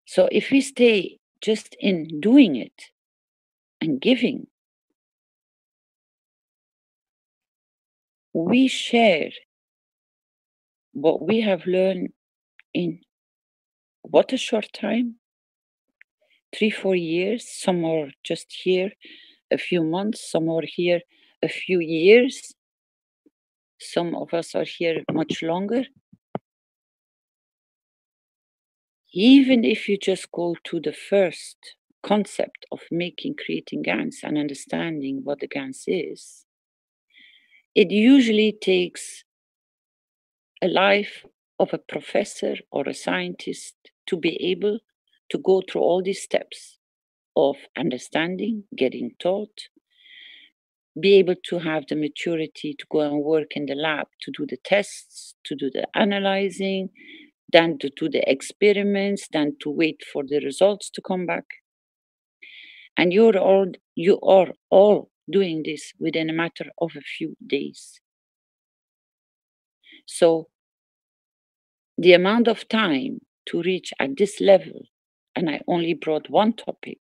So if we stay just in doing it and giving, we share what we have learned in what a short time, 3, 4 years. Some are just here a few months, some are here a few years, some of us are here much longer. Even if you just go to the first concept of creating Gans and understanding what the Gans is, it usually takes a life of a professor or a scientist to be able to go through all these steps of understanding, getting taught, be able to have the maturity to go and work in the lab, to do the tests, to do the analyzing, then to do the experiments, then to wait for the results to come back. And you are all doing this within a matter of a few days. So the amount of time to reach at this level, and I only brought one topic,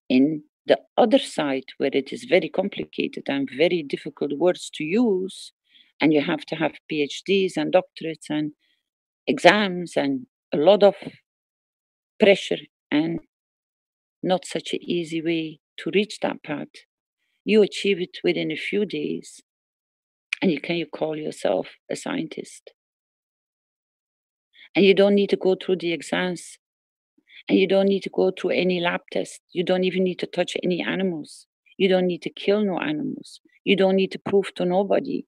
in the other side where it is very complicated and very difficult words to use, and you have to have PhDs and doctorates and exams and a lot of pressure and not such an easy way to reach that path, you achieve it within a few days, and you call yourself a scientist. And you don't need to go through the exams, and you don't need to go through any lab test. You don't even need to touch any animals. You don't need to kill no animals. You don't need to prove to nobody,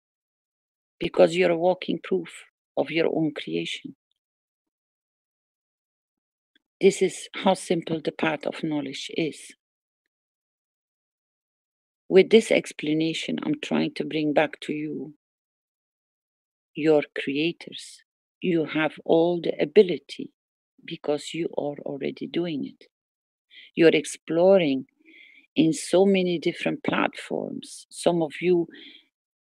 because you're a walking proof of your own creation. This is how simple the path of knowledge is. With this explanation, I'm trying to bring back to you your creators. You have all the ability because you are already doing it. You're exploring in so many different platforms. Some of you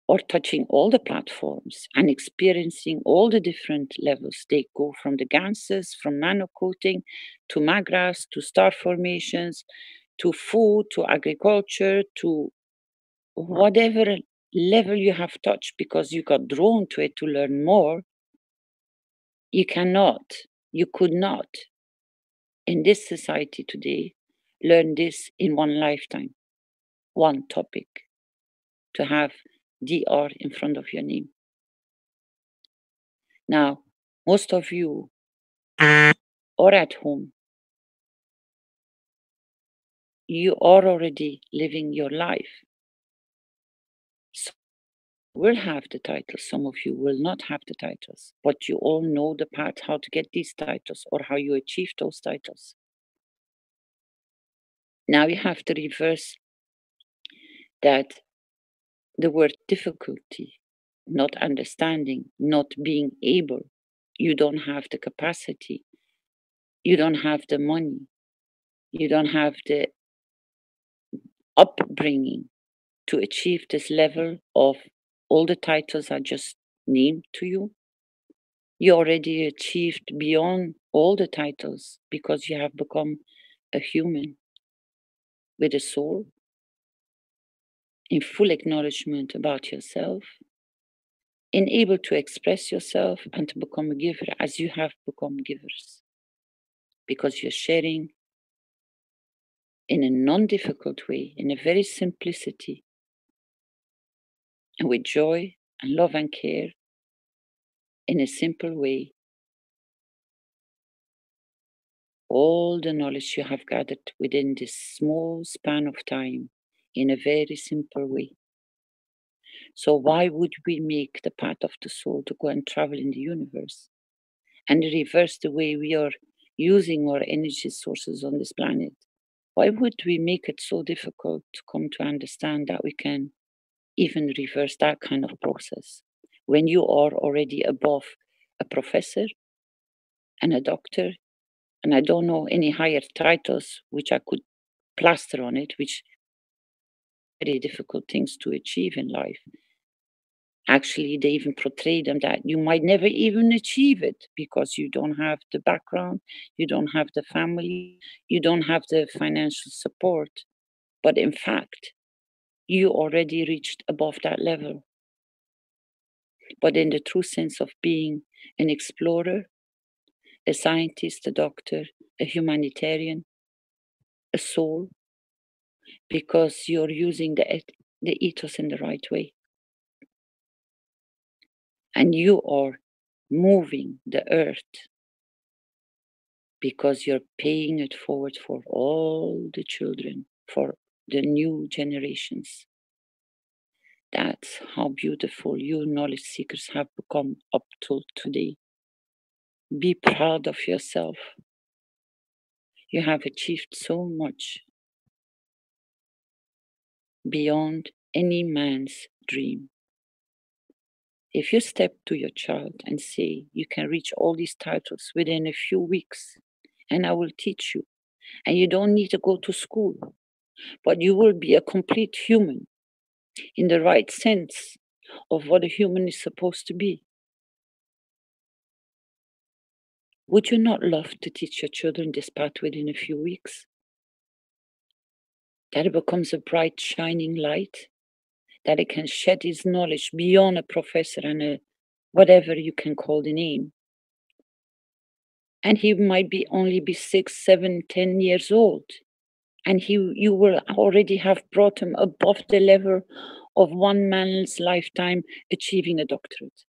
are touching all the platforms and experiencing all the different levels. They go from the Ganses, from nano coating, to magravs, to star formations, to food, to agriculture, to whatever level you have touched because you got drawn to it to learn more. You could not, in this society today, learn this in one lifetime, one topic, to have DR in front of your name. Now, most of you are at home. You are already living your life. Some will have the titles, some of you will not have the titles, but you all know the path how to get these titles or how you achieve those titles. Now you have to reverse that the word difficulty, not understanding, not being able, you don't have the capacity, you don't have the money, you don't have the upbringing to achieve this level of all the titles I just named to you. You already achieved beyond all the titles because you have become a human with a soul, in full acknowledgement about yourself, and able to express yourself and to become a giver as you have become givers. Because you're sharing in a non-difficult way, in a very simplicity, and with joy and love and care, in a simple way, all the knowledge you have gathered within this small span of time in a very simple way. So why would we make the path of the soul to go and travel in the universe and reverse the way we are using our energy sources on this planet? Why would we make it so difficult to come to understand that we can even reverse that kind of process when you are already above a professor and a doctor, and I don't know any higher titles which I could plaster on it, which very difficult things to achieve in life. Actually, they even portray them that you might never even achieve it because you don't have the background, you don't have the family, you don't have the financial support. But in fact, you already reached above that level. But in the true sense of being an explorer, a scientist, a doctor, a humanitarian, a soul, because you're using the ethos in the right way. And you are moving the earth because you're paying it forward for all the children, for the new generations. That's how beautiful you knowledge seekers have become up till today. Be proud of yourself. You have achieved so much beyond any man's dream. If you step to your child and say, you can reach all these titles within a few weeks, and I will teach you, and you don't need to go to school, but you will be a complete human in the right sense of what a human is supposed to be. Would you not love to teach your children this path within a few weeks? That it becomes a bright, shining light, that it can shed its knowledge beyond a professor and a whatever you can call the name. And he might only be 6, 7, 10 years old. And you will already have brought him above the level of one man's lifetime achieving a doctorate.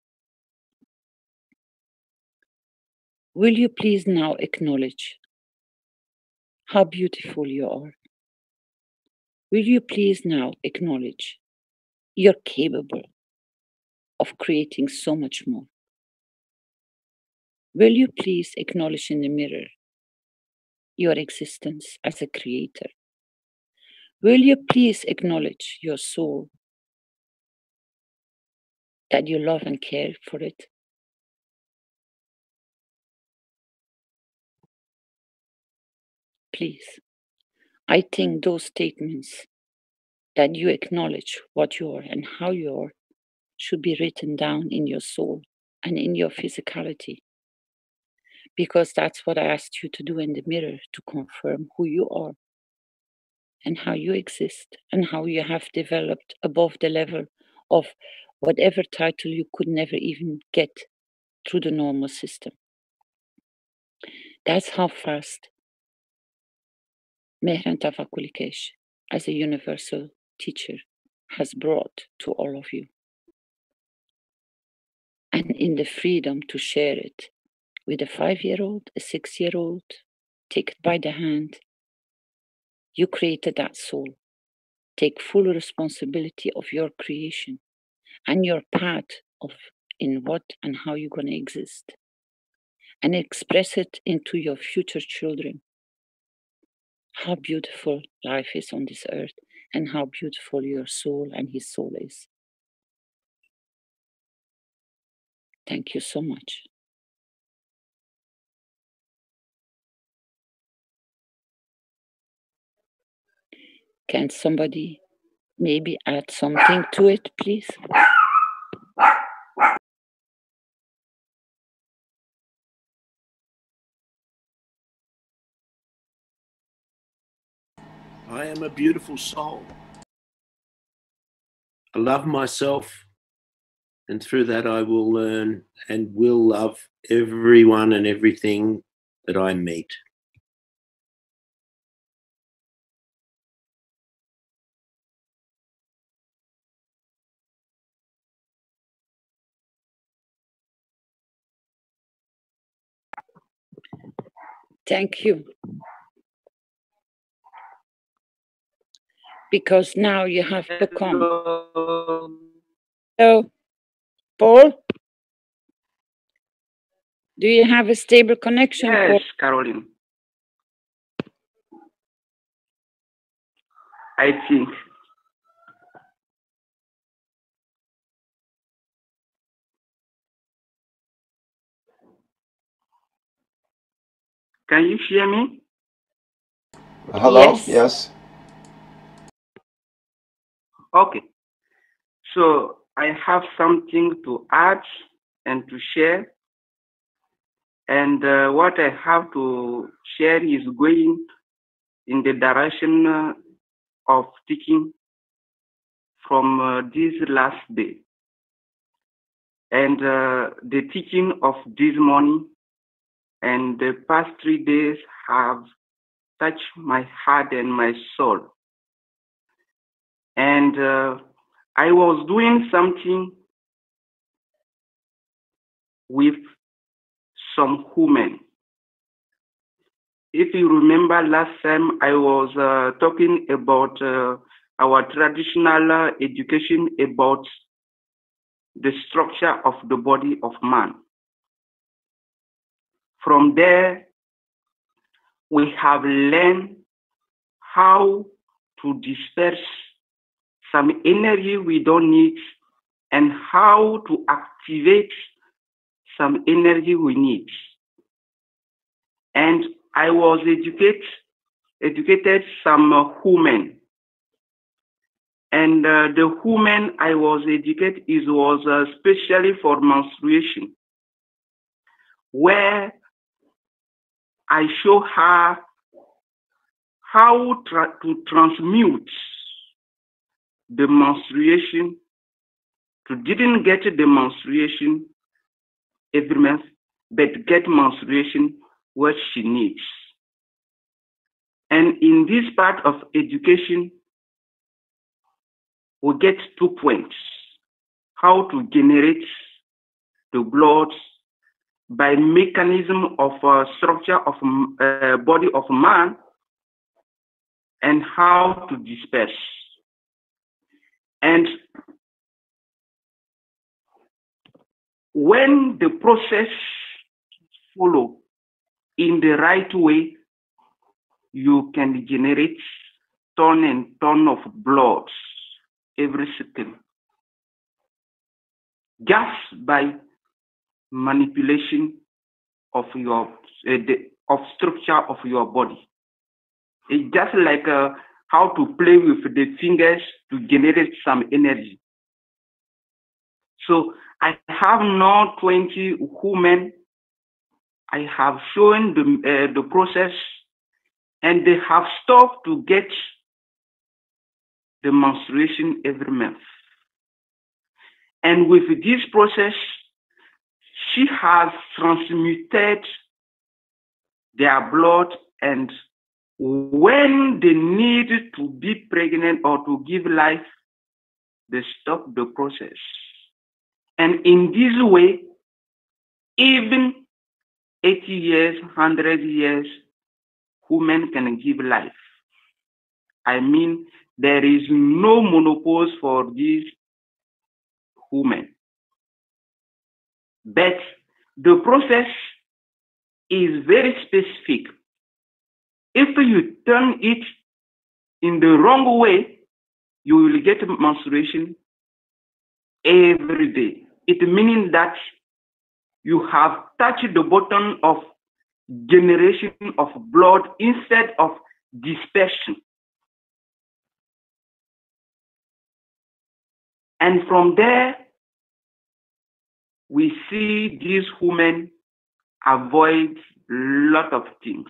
Will you please now acknowledge how beautiful you are? Will you please now acknowledge you're capable of creating so much more? Will you please acknowledge in the mirror your existence as a creator? Will you please acknowledge your soul, that you love and care for it? Please. I think those statements, that you acknowledge what you are and how you are, should be written down in your soul and in your physicality. Because that's what I asked you to do in the mirror, to confirm who you are and how you exist and how you have developed above the level of whatever title you could never even get through the normal system. That's how fast Mehran Tafakulikesh, as a universal teacher, has brought to all of you. And in the freedom to share it with a 5-year-old, a 6-year-old, take it by the hand. You created that soul. Take full responsibility of your creation and your path of in what and how you're going to exist. And express it into your future children. How beautiful life is on this earth and how beautiful your soul and his soul is. Thank you so much. Can somebody maybe add something to it, please? I am a beautiful soul. I love myself, and through that I will learn and will love everyone and everything that I meet. Thank you. Because now you have become. Hello, Paul? Do you have a stable connection? Yes, Paul? Caroline. I think. Can you hear me? Hello? Yes. Yes. Okay. So I have something to add and to share. And what I have to share is going in the direction of teaching from this last day. And the teaching of this morning and the past 3 days have touched my heart and my soul. And I was doing something with some women. If you remember last time, I was talking about our traditional education about the structure of the body of man. From there, we have learned how to disperse some energy we don't need and how to activate some energy we need. And I was educated some women. And the women I was educated was especially for menstruation, where I show her how to transmute the menstruation to didn't get the menstruation every month, but get menstruation what she needs. And in this part of education, we get 2 points: how to generate the blood by mechanism of structure of body of man, and how to disperse. And when the process follow in the right way, you can generate ton and ton of blood every second just by manipulation of your of structure of your body. It's just like how to play with the fingers to generate some energy. So I have now 20 women. I have shown the process, and they have stopped to get the menstruation every month. And with this process, she has transmuted their blood, and when they need to be pregnant or to give life, they stop the process. And in this way, even 80 years, 100 years, women can give life. I mean, there is no menopause for these women. But the process is very specific. If you turn it in the wrong way, you will get menstruation every day. It means that you have touched the button of generation of blood instead of dispersion. And from there, we see these women avoid a lot of things.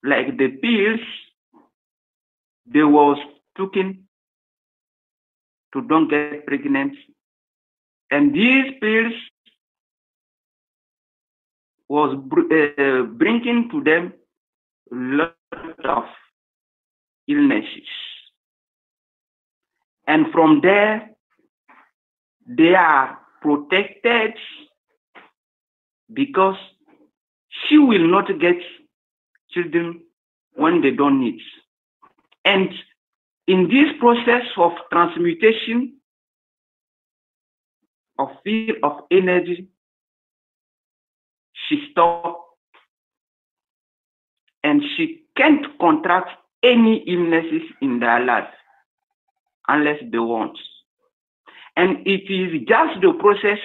Like the pills they was taking to don't get pregnant. And these pills was bringing to them a lot of illnesses. And from there, they are protected because she will not get children when they don't need. And in this process of transmutation of field of energy, she stopped, and she can't contract any illnesses in their life unless they want. And it is just the process,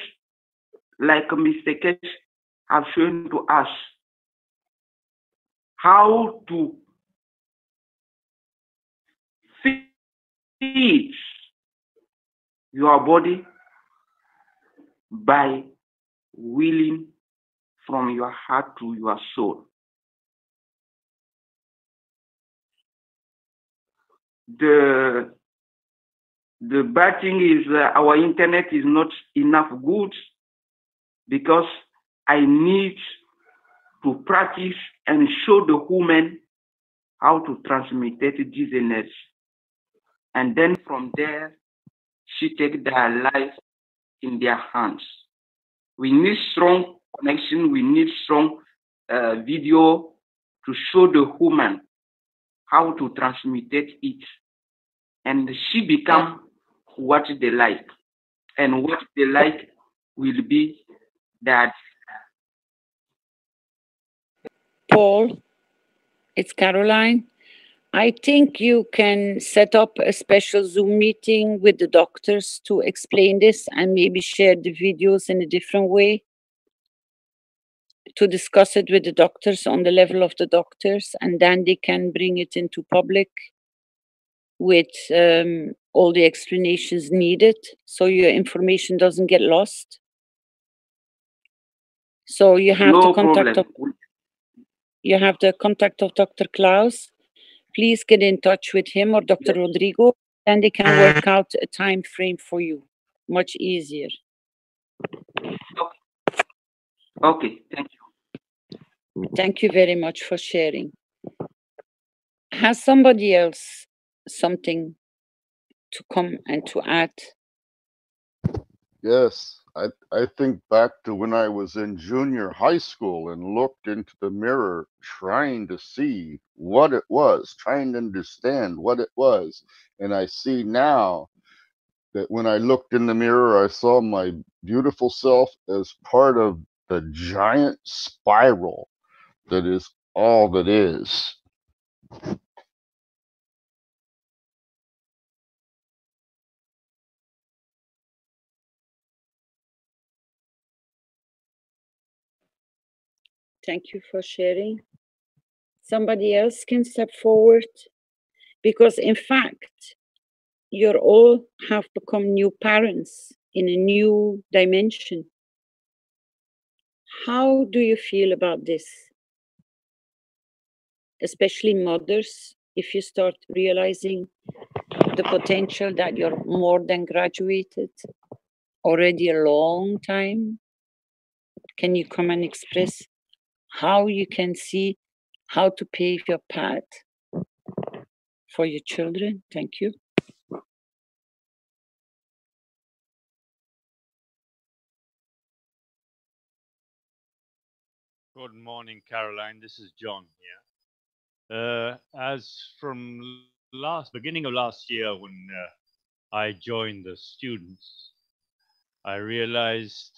like Mr. Ketch have shown to us, how to feed your body by willing from your heart to your soul. The bad thing is our internet is not enough good, because I need to practice and show the woman how to transmit this energy. And then from there, she take their life in their hands. We need strong connection. We need strong video to show the woman how to transmit it. And she become what they like. And what they like will be that. Paul, it's Caroline. I think you can set up a special Zoom meeting with the doctors to explain this and maybe share the videos in a different way to discuss it with the doctors on the level of the doctors, and then they can bring it into public with all the explanations needed so your information doesn't get lost. So you have No the contact problem. you have the contact of Dr. Klaus. Please get in touch with him or Dr. Rodrigo, and they can work out a time frame for you. Much easier. Okay, thank you. Thank you very much for sharing. Has somebody else something to come and to add? Yes, I think back to when I was in junior high school and looked into the mirror trying to see what it was, trying to understand what it was. And I see now that when I looked in the mirror, I saw my beautiful self as part of the giant spiral that is all that is. Thank you for sharing. Somebody else can step forward, because in fact, you all have become new parents in a new dimension. How do you feel about this? Especially mothers, if you start realizing the potential that you're more than graduated already a long time. Can you come and express how you can see how to pave your path for your children? Thank you. Good morning, Caroline. This is John here. As from beginning of last year, when I joined the students, I realized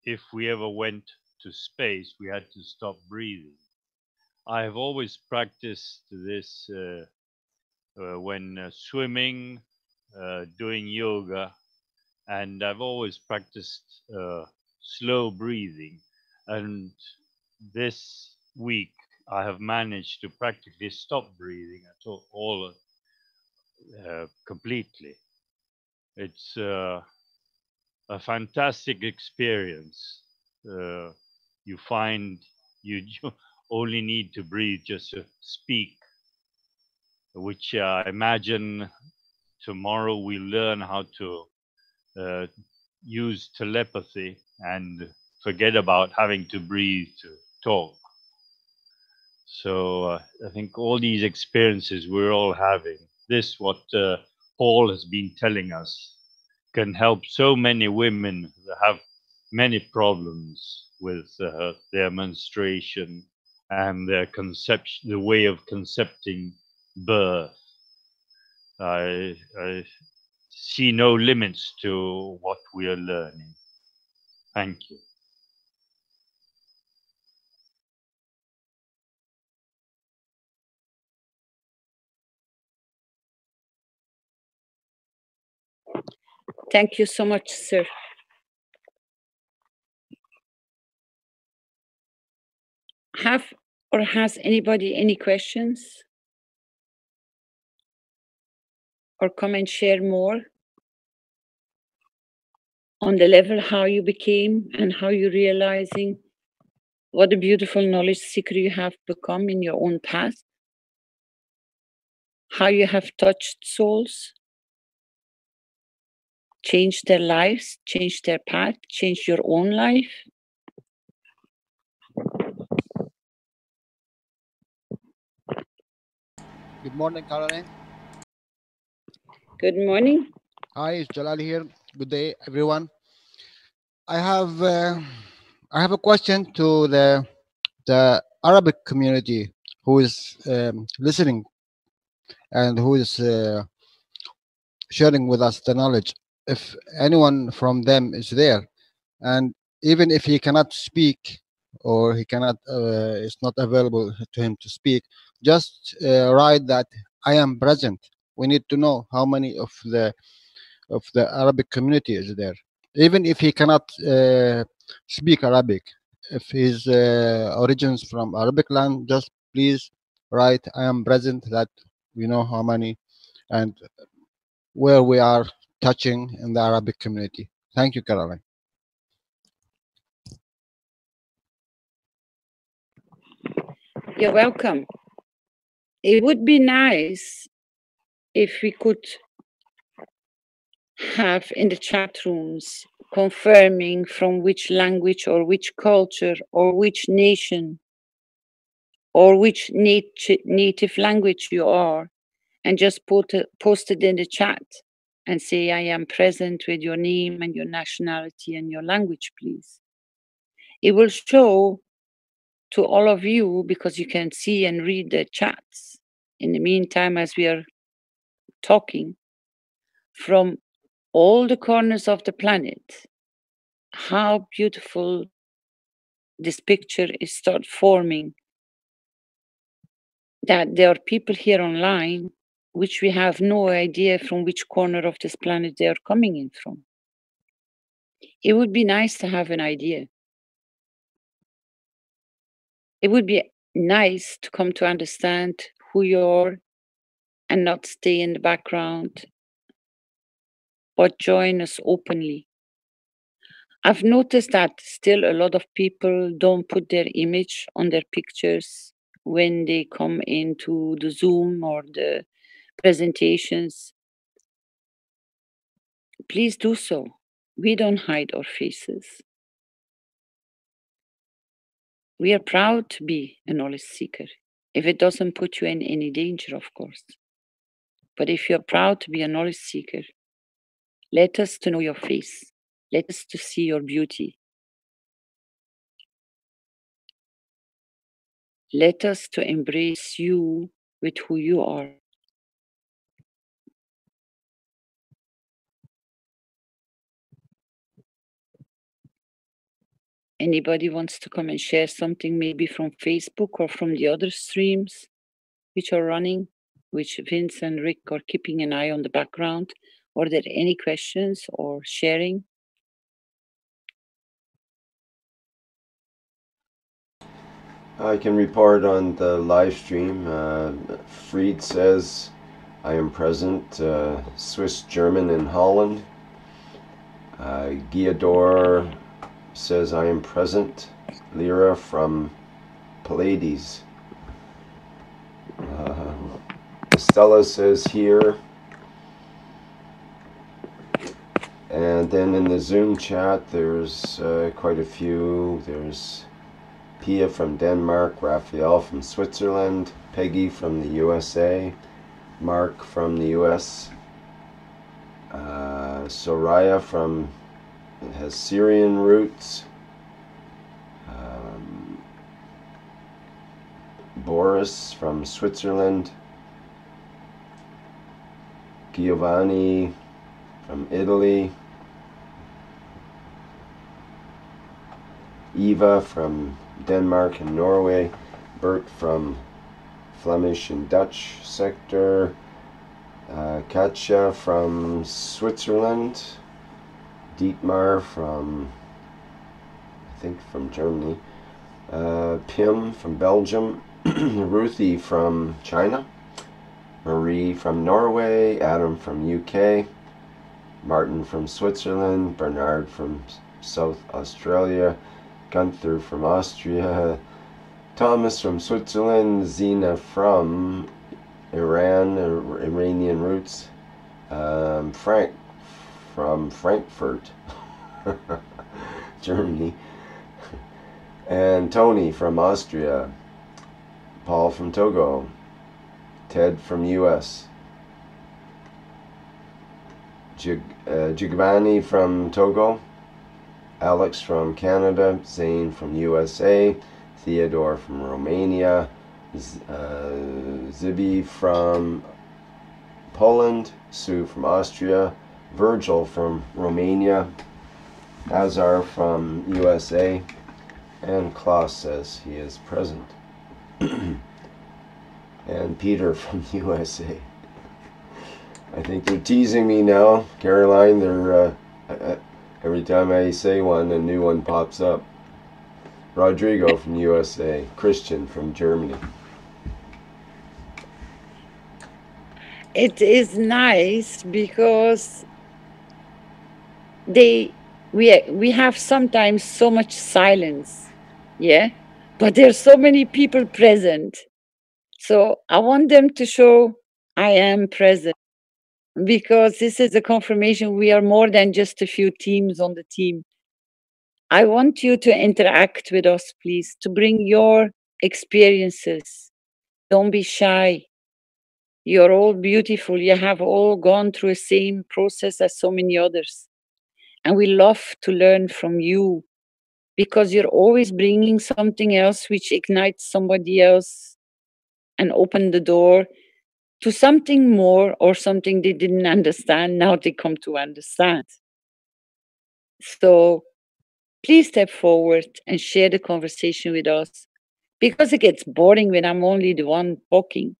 if we ever went to space, we had to stop breathing. I have always practiced this when swimming, doing yoga, and I've always practiced slow breathing. And this week, I have managed to practically stop breathing at all completely. It's a fantastic experience. You find you only need to breathe just to speak, which I imagine tomorrow we learn how to use telepathy and forget about having to breathe to talk. So I think all these experiences we're all having, this what Paul has been telling us, can help so many women that have many problems with their menstruation and their conception, the way of concepting birth. I see no limits to what we are learning. Thank you. Thank you so much, sir. Has anybody any questions? Or come and share more on the level how you became and how you're realizing what a beautiful knowledge seeker you have become in your own path, how you have touched souls, changed their lives, changed their path, changed your own life. Good morning, Caroline. Good morning. Hi, it's Jalal here. Good day, everyone. I have a question to the Arabic community who is listening and who is sharing with us the knowledge. If anyone from them is there, and even if he cannot speak or he cannot it's not available to him to speak, just write that I am present. We need to know how many of the Arabic community is there, even if he cannot speak Arabic. If his origins from Arabic land, just please write I am present, that we know how many and where we are touching in the Arabic community. Thank you, Caroline. You're welcome. It would be nice if we could have in the chat rooms confirming from which language or which culture or which nation or which native language you are, and just post it in the chat and say, I am present with your name and your nationality and your language, please. It will show to all of you, because you can see and read the chats in the meantime as we are talking from all the corners of the planet, how beautiful this picture is start forming that there are people here online which we have no idea from which corner of this planet they are coming in from. It would be nice to have an idea. It would be nice to come to understand who you are and not stay in the background, but join us openly. I've noticed that still a lot of people don't put their image on their pictures when they come into the Zoom or the presentations. Please do so. We don't hide our faces. We are proud to be a knowledge seeker, if it doesn't put you in any danger, of course. But if you're proud to be a knowledge seeker, let us to know your face. Let us to see your beauty. Let us to embrace you with who you are. Anybody wants to come and share something maybe from Facebook or from the other streams which are running, which Vince and Rick are keeping an eye on the background? Are there any questions or sharing? I can report on the live stream. Fried says, I am present. Swiss, German, and Holland. Guiador says, I am present. Lyra from Pallades. Estella says here. And then in the Zoom chat, there's quite a few. There's Pia from Denmark, Raphael from Switzerland, Peggy from the USA, Mark from the US, Soraya from has Syrian roots, Boris from Switzerland, Giovanni from Italy, Eva from Denmark and Norway, Bert from Flemish and Dutch sector, Katja from Switzerland, Dietmar from, I think from Germany, Pim from Belgium, Ruthie from China, Marie from Norway, Adam from UK, Martin from Switzerland, Bernard from South Australia, Gunther from Austria, Thomas from Switzerland, Zina from Iran, Iranian roots, Frank from Frankfurt, Germany, and Tony from Austria, Paul from Togo, Ted from US, Jigbani from Togo, Alex from Canada, Zane from USA, Theodore from Romania, Zibi from Poland, Sue from Austria, Virgil from Romania, Azar from USA, and Klaus says he is present. And Peter from USA. I think they're teasing me now, Caroline. They're every time I say one, a new one pops up. Rodrigo from USA, Christian from Germany. It is nice because we have sometimes so much silence, yeah, but there's so many people present. So I want them to show I am present, because this is a confirmation we are more than just a few teams on the team. I want you to interact with us, please, to bring your experiences. Don't be shy. You're all beautiful. You have all gone through the same process as so many others. And we love to learn from you, because you're always bringing something else which ignites somebody else and open the door to something more, or something they didn't understand. Now they come to understand. So please step forward and share the conversation with us, because it gets boring when I'm only the one talking.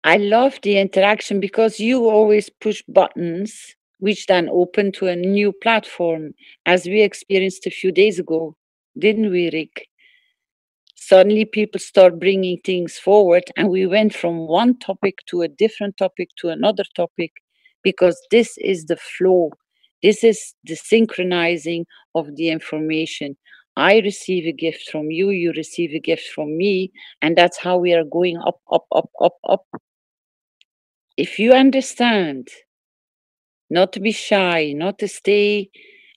I love the interaction because you always push buttons which then open to a new platform, as we experienced a few days ago, didn't we, Rick? Suddenly people start bringing things forward, and we went from one topic to a different topic to another topic, because this is the flow. This is the synchronizing of the information. I receive a gift from you, you receive a gift from me, and that's how we are going up, up, up, up, up. If you understand, not to be shy, not to stay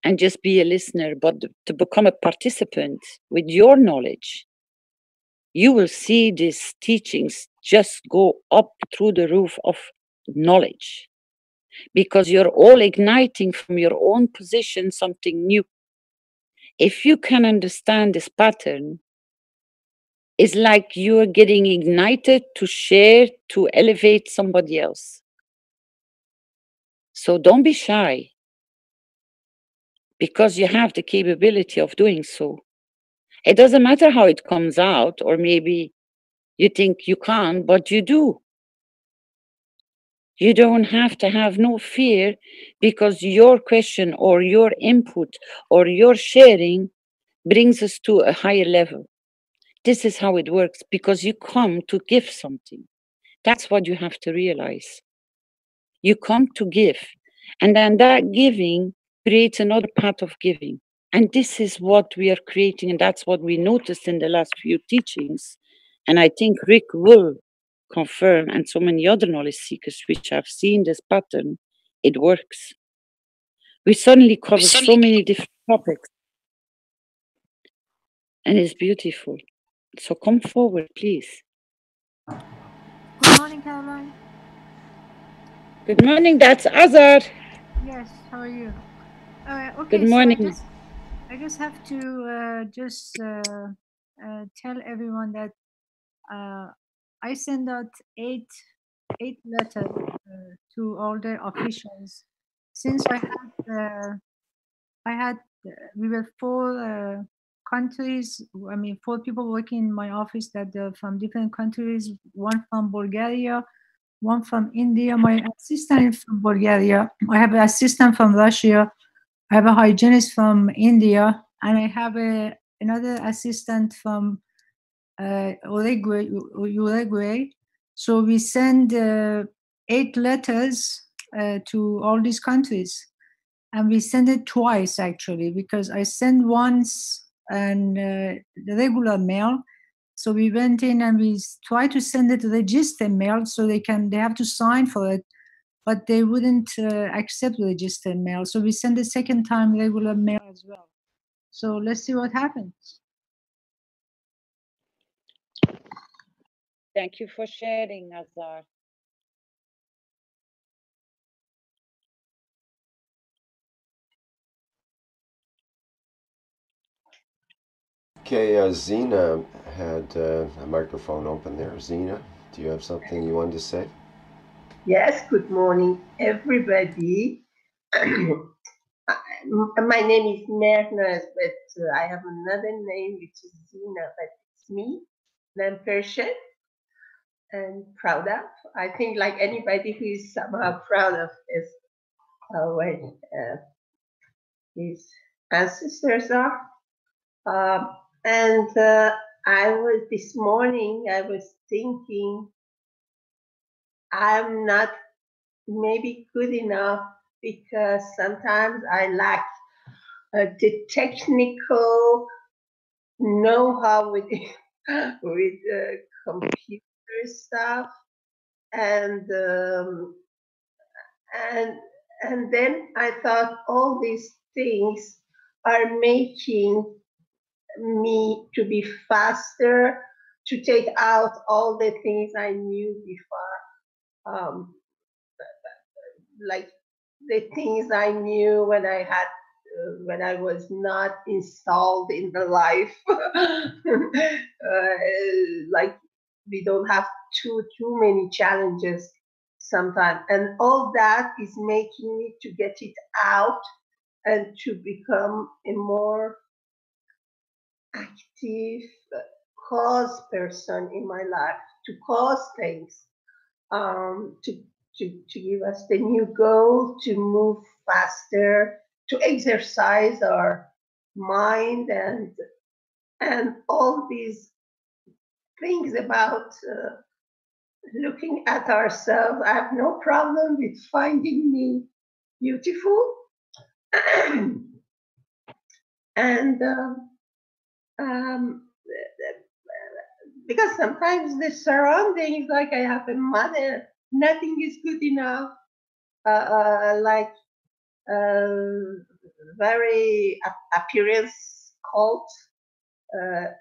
and just be a listener, but to become a participant with your knowledge, you will see these teachings just go up through the roof of knowledge, because you're all igniting from your own position something new. If you can understand this pattern, it's like you're getting ignited to share, to elevate somebody else. So don't be shy, because you have the capability of doing so. It doesn't matter how it comes out, or maybe you think you can't, but you do. You don't have to have no fear, because your question or your input or your sharing brings us to a higher level. This is how it works, because you come to give something. That's what you have to realize. You come to give, and then that giving creates another path of giving. And this is what we are creating, and that's what we noticed in the last few teachings. And I think Rick will confirm, and so many other knowledge seekers which have seen this pattern, it works. We suddenly cover so many different topics, and it's beautiful. So come forward, please. Good morning, Caroline. Good morning, that's Azar. Yes, how are you? Okay, Good morning. So I just have to tell everyone that I send out eight letters to all the officials. Since we were four countries. I mean, four people working in my office that are from different countries. One from Bulgaria, one from India. My assistant is from Bulgaria. I have an assistant from Russia. I have a hygienist from India, and I have another assistant from Uruguay. So we send 8 letters to all these countries, and we send it twice actually, because I send once and the regular mail. So we went in and we tried to send it registered mail, so they have to sign for it, but they wouldn't accept registered mail. So we send the second time regular mail as well. So let's see what happens. Thank you for sharing, Azar. Okay, Zena had a microphone open there. Zena, do you have something you wanted to say? Yes, good morning, everybody. My name is Mernaz, but I have another name, which is Zena, but it's me, and I'm Persian and proud of. I think like anybody who is somehow proud of is when his ancestors are. And this morning, I was thinking, I'm not maybe good enough, because sometimes I lack the technical know-how with computer stuff, and and then I thought all these things are making me to be faster, to take out all the things I knew before, like the things I knew when I had when I was not installed in the life. Like we don't have too many challenges sometimes, and all that is making me to get it out and to become a more active cause person in my life to cause things, to give us the new goal, to move faster, to exercise our mind and all these things about looking at ourselves. I have no problem with finding me beautiful. And because sometimes the surroundings, like I have a mother, nothing is good enough, like very appearance cult,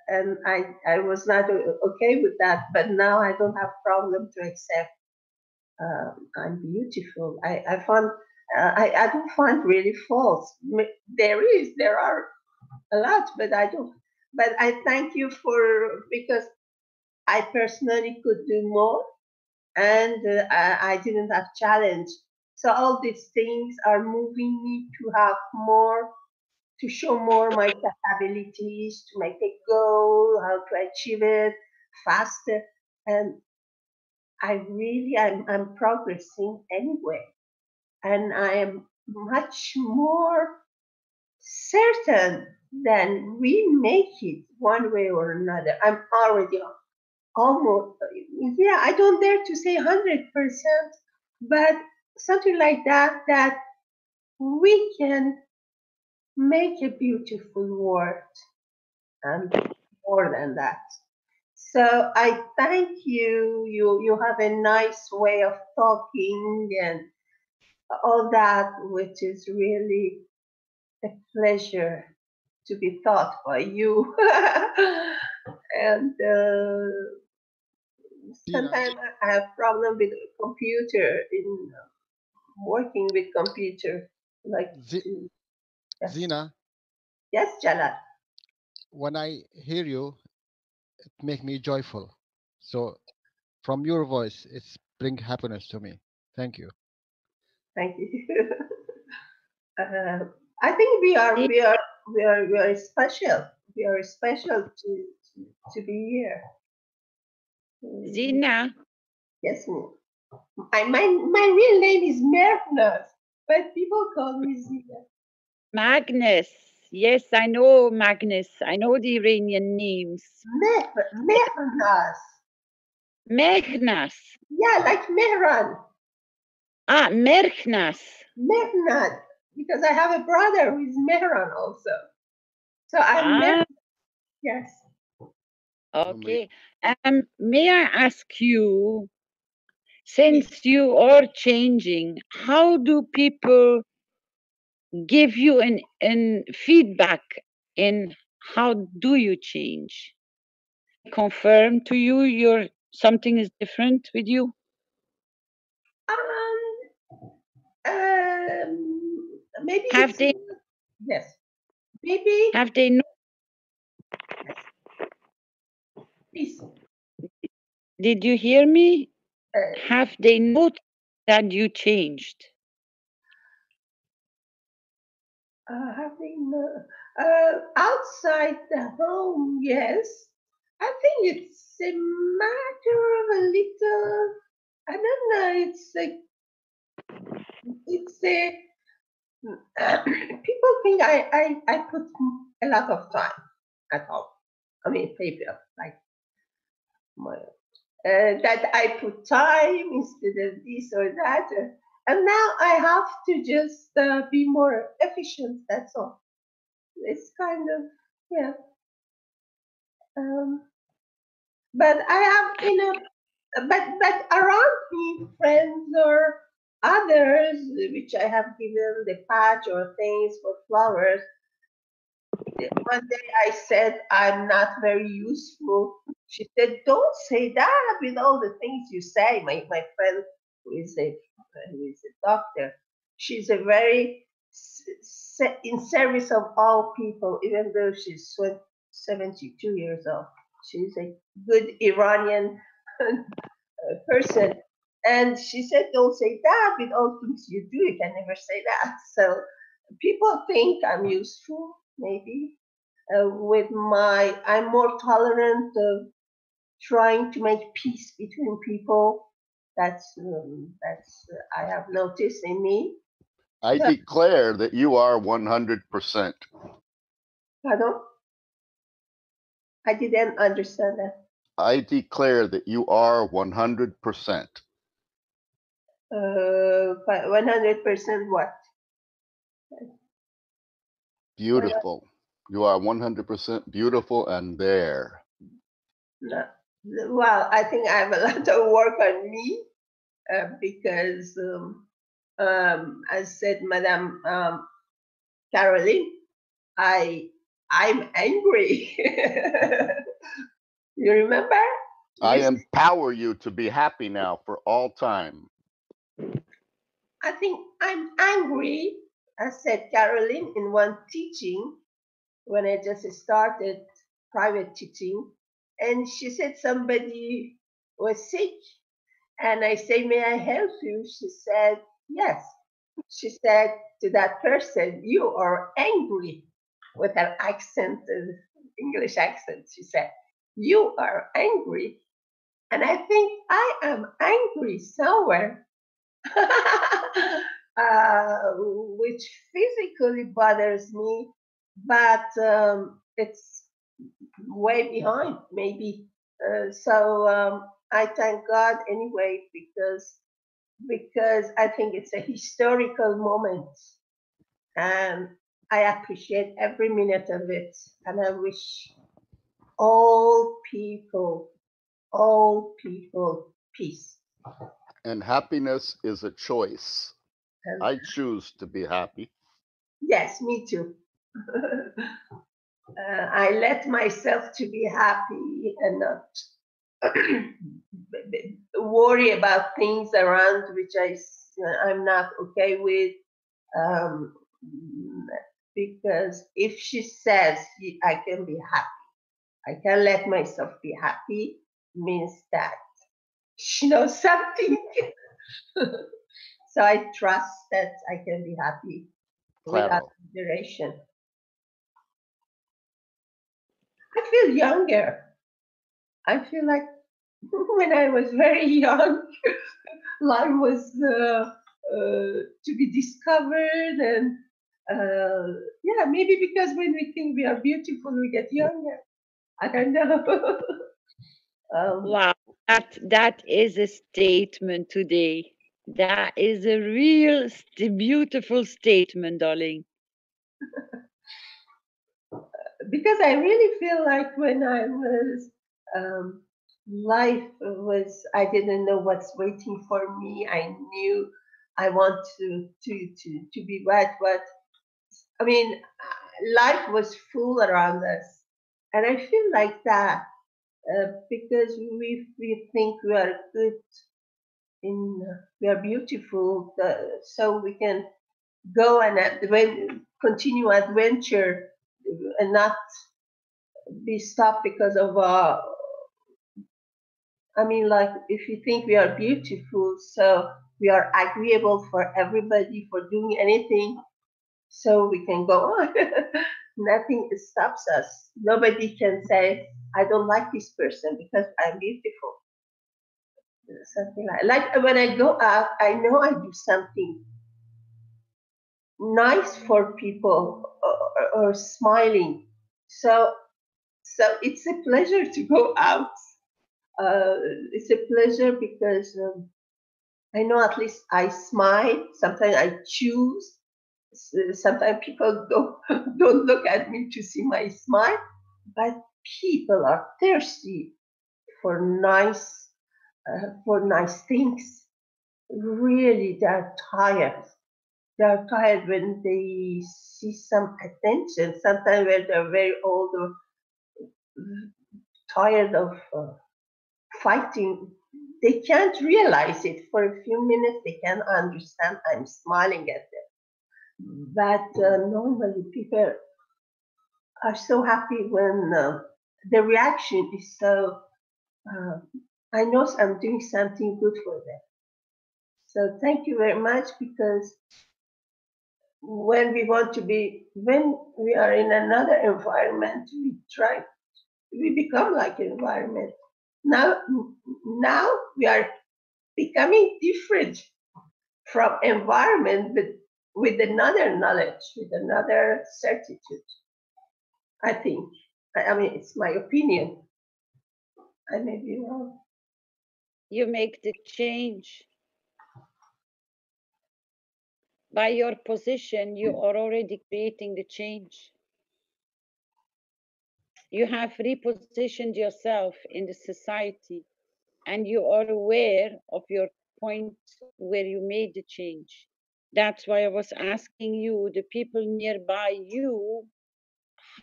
and I was not okay with that, but now I don't have problem to accept I'm beautiful. I found I don't find really faults. There are a lot, but I don't. But I thank you for, because I personally could do more, and I didn't have challenge. So all these things are moving me to have more, to show more my capabilities, to make a goal, how to achieve it faster, and I'm progressing anyway, and I am much more certain than we make it one way or another. I'm already almost, yeah, I don't dare to say 100%, but something like that, that we can make a beautiful world and more than that. So I thank you. You have a nice way of talking and all that, which is really a pleasure to be taught by you. And sometimes I have problem with computer, in working with computer, like yes. Zina, Yes, Jalal. when I hear you, it make me joyful. So from your voice, it's bring happiness to me. Thank you. Thank you. I think we are special. We are special to be here. Zina. Yes, my real name is Mernas, but people call me Zina. Magnus. Yes, I know Magnus. I know the Iranian names. Mehnas. Mehnas. Yeah, like Mehran. Ah, Merchnas. Mehnat, because I have a brother who is Mehran also. So I'm yes. Okay. May I ask you, since you are changing, how do people give you an feedback in how do you change? Confirm to you your something is different with you? Maybe have they yes. Maybe have they please. Did you hear me? Have they noticed that you changed? Have they outside the home? Yes. I think it's a matter of a little. I don't know. It's a. People think I put a lot of time at home. I mean, paper like my, that I put time instead of this or that, and now I have to just be more efficient. That's all. It's kind of yeah. But I have but around me, friends or others, which I have given the patch or things for flowers. One day I said I'm not very useful. She said, "Don't say that with all the things you say." My friend who is a doctor, she's a very in service of all people, even though she's 72 years old. She's a good Iranian person. And she said, "Don't say that with all things you do. You can never say that." So people think I'm useful, maybe. I'm more tolerant of trying to make peace between people. That's I have noticed in me. I So, declare that you are 100%. pardon? I didn't understand that. I declare that you are 100%. 100% what? Beautiful. You are 100% beautiful and there. No. Well, I think I have a lot of work on me because, as said Madam Caroline, I'm angry. You remember? I empower you to be happy now for all time. I think I'm angry, as said Caroline in one teaching when I just started private teaching, and she said somebody was sick, and I say, "May I help you?" She said, "Yes." She said to that person, "You are angry," with her accent, English accent. She said, "You are angry." And I think I am angry somewhere, which physically bothers me, but it's way behind, maybe. I thank God anyway because I think it's a historical moment, and I appreciate every minute of it, and I wish all people peace. And happiness is a choice. And I choose to be happy. yes, me too. I let myself to be happy and not worry about things around which I'm not okay with. Um, because if she says I can be happy, I can let myself be happy, means that she knows something. So I trust that I can be happy without consideration. I feel younger. I feel like when I was very young, life was to be discovered, and yeah, maybe because when we think we are beautiful, we get younger. I don't know. Wow, that is a statement today. That is a real beautiful statement, darling. Because I really feel like when I was life was, I didn't know what's waiting for me. I knew I want to be what I mean, life was full around us, and I feel like that because we think we are good we are beautiful, so we can go and continue adventure and not be stopped because of I mean, like, if you think we are beautiful, so we are agreeable for everybody for doing anything, so we can go on. Nothing stops us. Nobody can say, I don't like this person because I'm beautiful. Something like when I go out, I know I do something nice for people or smiling. So it's a pleasure to go out. It's a pleasure because I know at least I smile. Sometimes I choose. Sometimes people don't look at me to see my smile, but people are thirsty for nice things. Really, they're tired. They're tired when they see some attention. Sometimes when they're very old or tired of fighting, they can't realize it. For a few minutes, they can understand I'm smiling at them. But normally, people are so happy when the reaction is so, I know I'm doing something good for them. So thank you very much, because when we want to be, when we are in another environment, we become like environment. Now, now we are becoming different from environment, but with another knowledge, with another certitude. I think. I mean, it's my opinion. I may be wrong. You make the change. By your position, you are already creating the change. You have repositioned yourself in the society, and you are aware of your point where you made the change. That's why I was asking you, the people nearby you,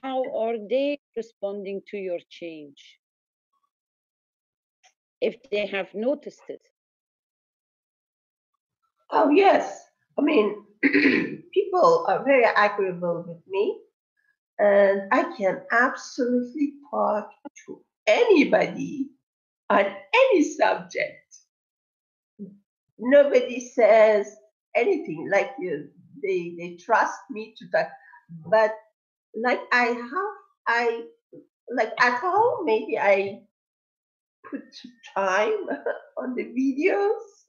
how are they responding to your change? If they have noticed it. Oh, yes. I mean, people are very agreeable with me, and I can absolutely talk to anybody on any subject. Nobody says anything like they trust me to talk. But like I like at home, maybe I put time on the videos.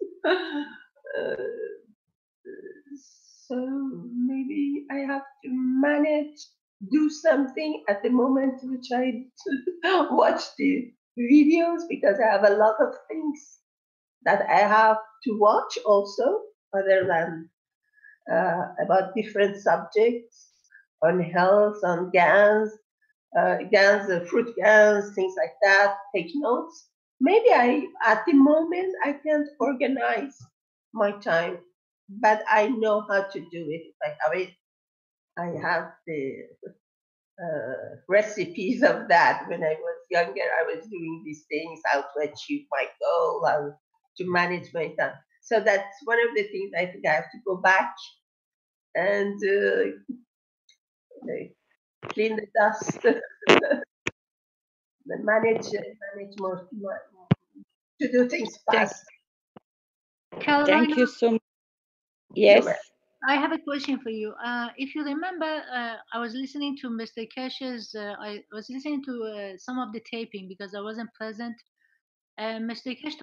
So maybe I have to manage, do something at the moment which I watch the videos, because I have a lot of things that I have to watch also, other than about different subjects on health, on Gans, fruit Gans, things like that, take notes. Maybe at the moment, I can't organize my time, but I know how to do it. If I have it, I have the recipes of that. When I was younger, I was doing these things, how to achieve my goal, how to manage my time. So that's one of the things I think I have to go back and clean the dust, manage more, to do things fast. Carolina, Thank you so much. Yes. I have a question for you. If you remember, I was listening to Mr. Kesh's, I was listening to some of the taping because I wasn't present. And Mr. Kesh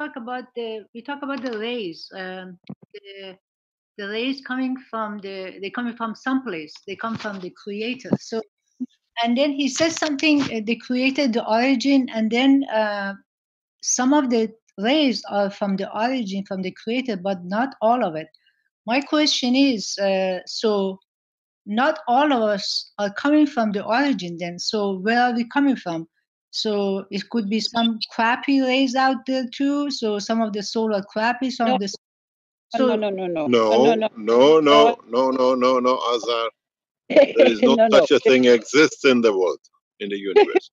we talk about the rays, the rays coming from they coming from someplace. They come from the creator. So, and then he says something, they created the origin, and then some of the rays are from the origin, from the creator, but not all of it. My question is, so not all of us are coming from the origin then. So where are we coming from? So it could be some crappy rays out there too. So some of the soul are crappy, some of the no. No, Azar. There is no such a thing exists in the world, in the universe.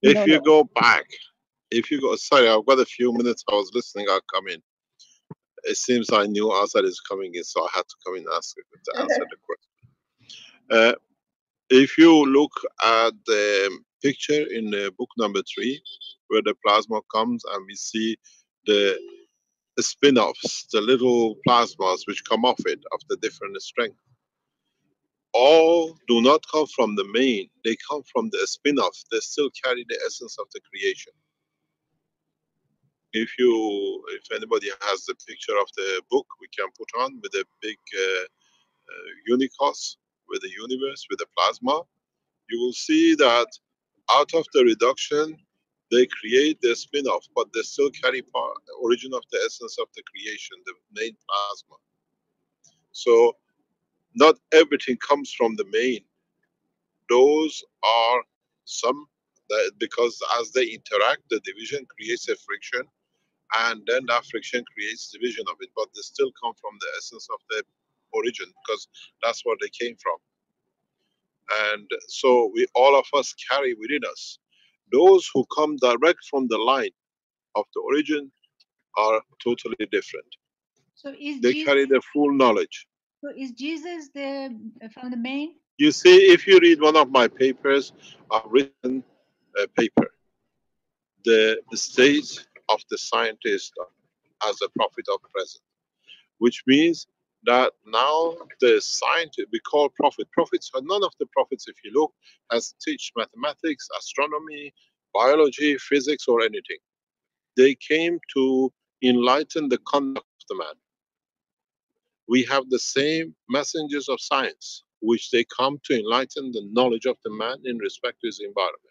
If you go back, sorry, I've got a few minutes. I was listening. I'll come in. It seems I knew Azar is coming in, so I had to come in and to answer the question. If you look at the picture in book number 3, where the plasma comes and we see the spin-offs, the little plasmas which come off it of the different strength, all do not come from the main, they come from the spin-off. They still carry the essence of the creation. If anybody has the picture of the book, we can put on with a big unicos, with the universe, with the plasma, you will see that out of the reduction, they create the spin-off, but they still carry origin of the essence of the creation, the main plasma. So not everything comes from the main. Those are some that, because as they interact, the division creates a friction, and then that friction creates division of it, but they still come from the essence of the origin, because that's where they came from. And so all of us carry within us. Those who come direct from the line of the origin are totally different. So they carry the full knowledge. So is Jesus from the main? You see, if you read one of my papers, I've written a paper, the state of the scientist as a prophet of present, which means that now the scientists, we call prophets, are none of the prophets, if you look, has teach mathematics, astronomy, biology, physics, or anything. They came to enlighten the conduct of the man. We have the same messengers of science, which they come to enlighten the knowledge of the man in respect to his environment.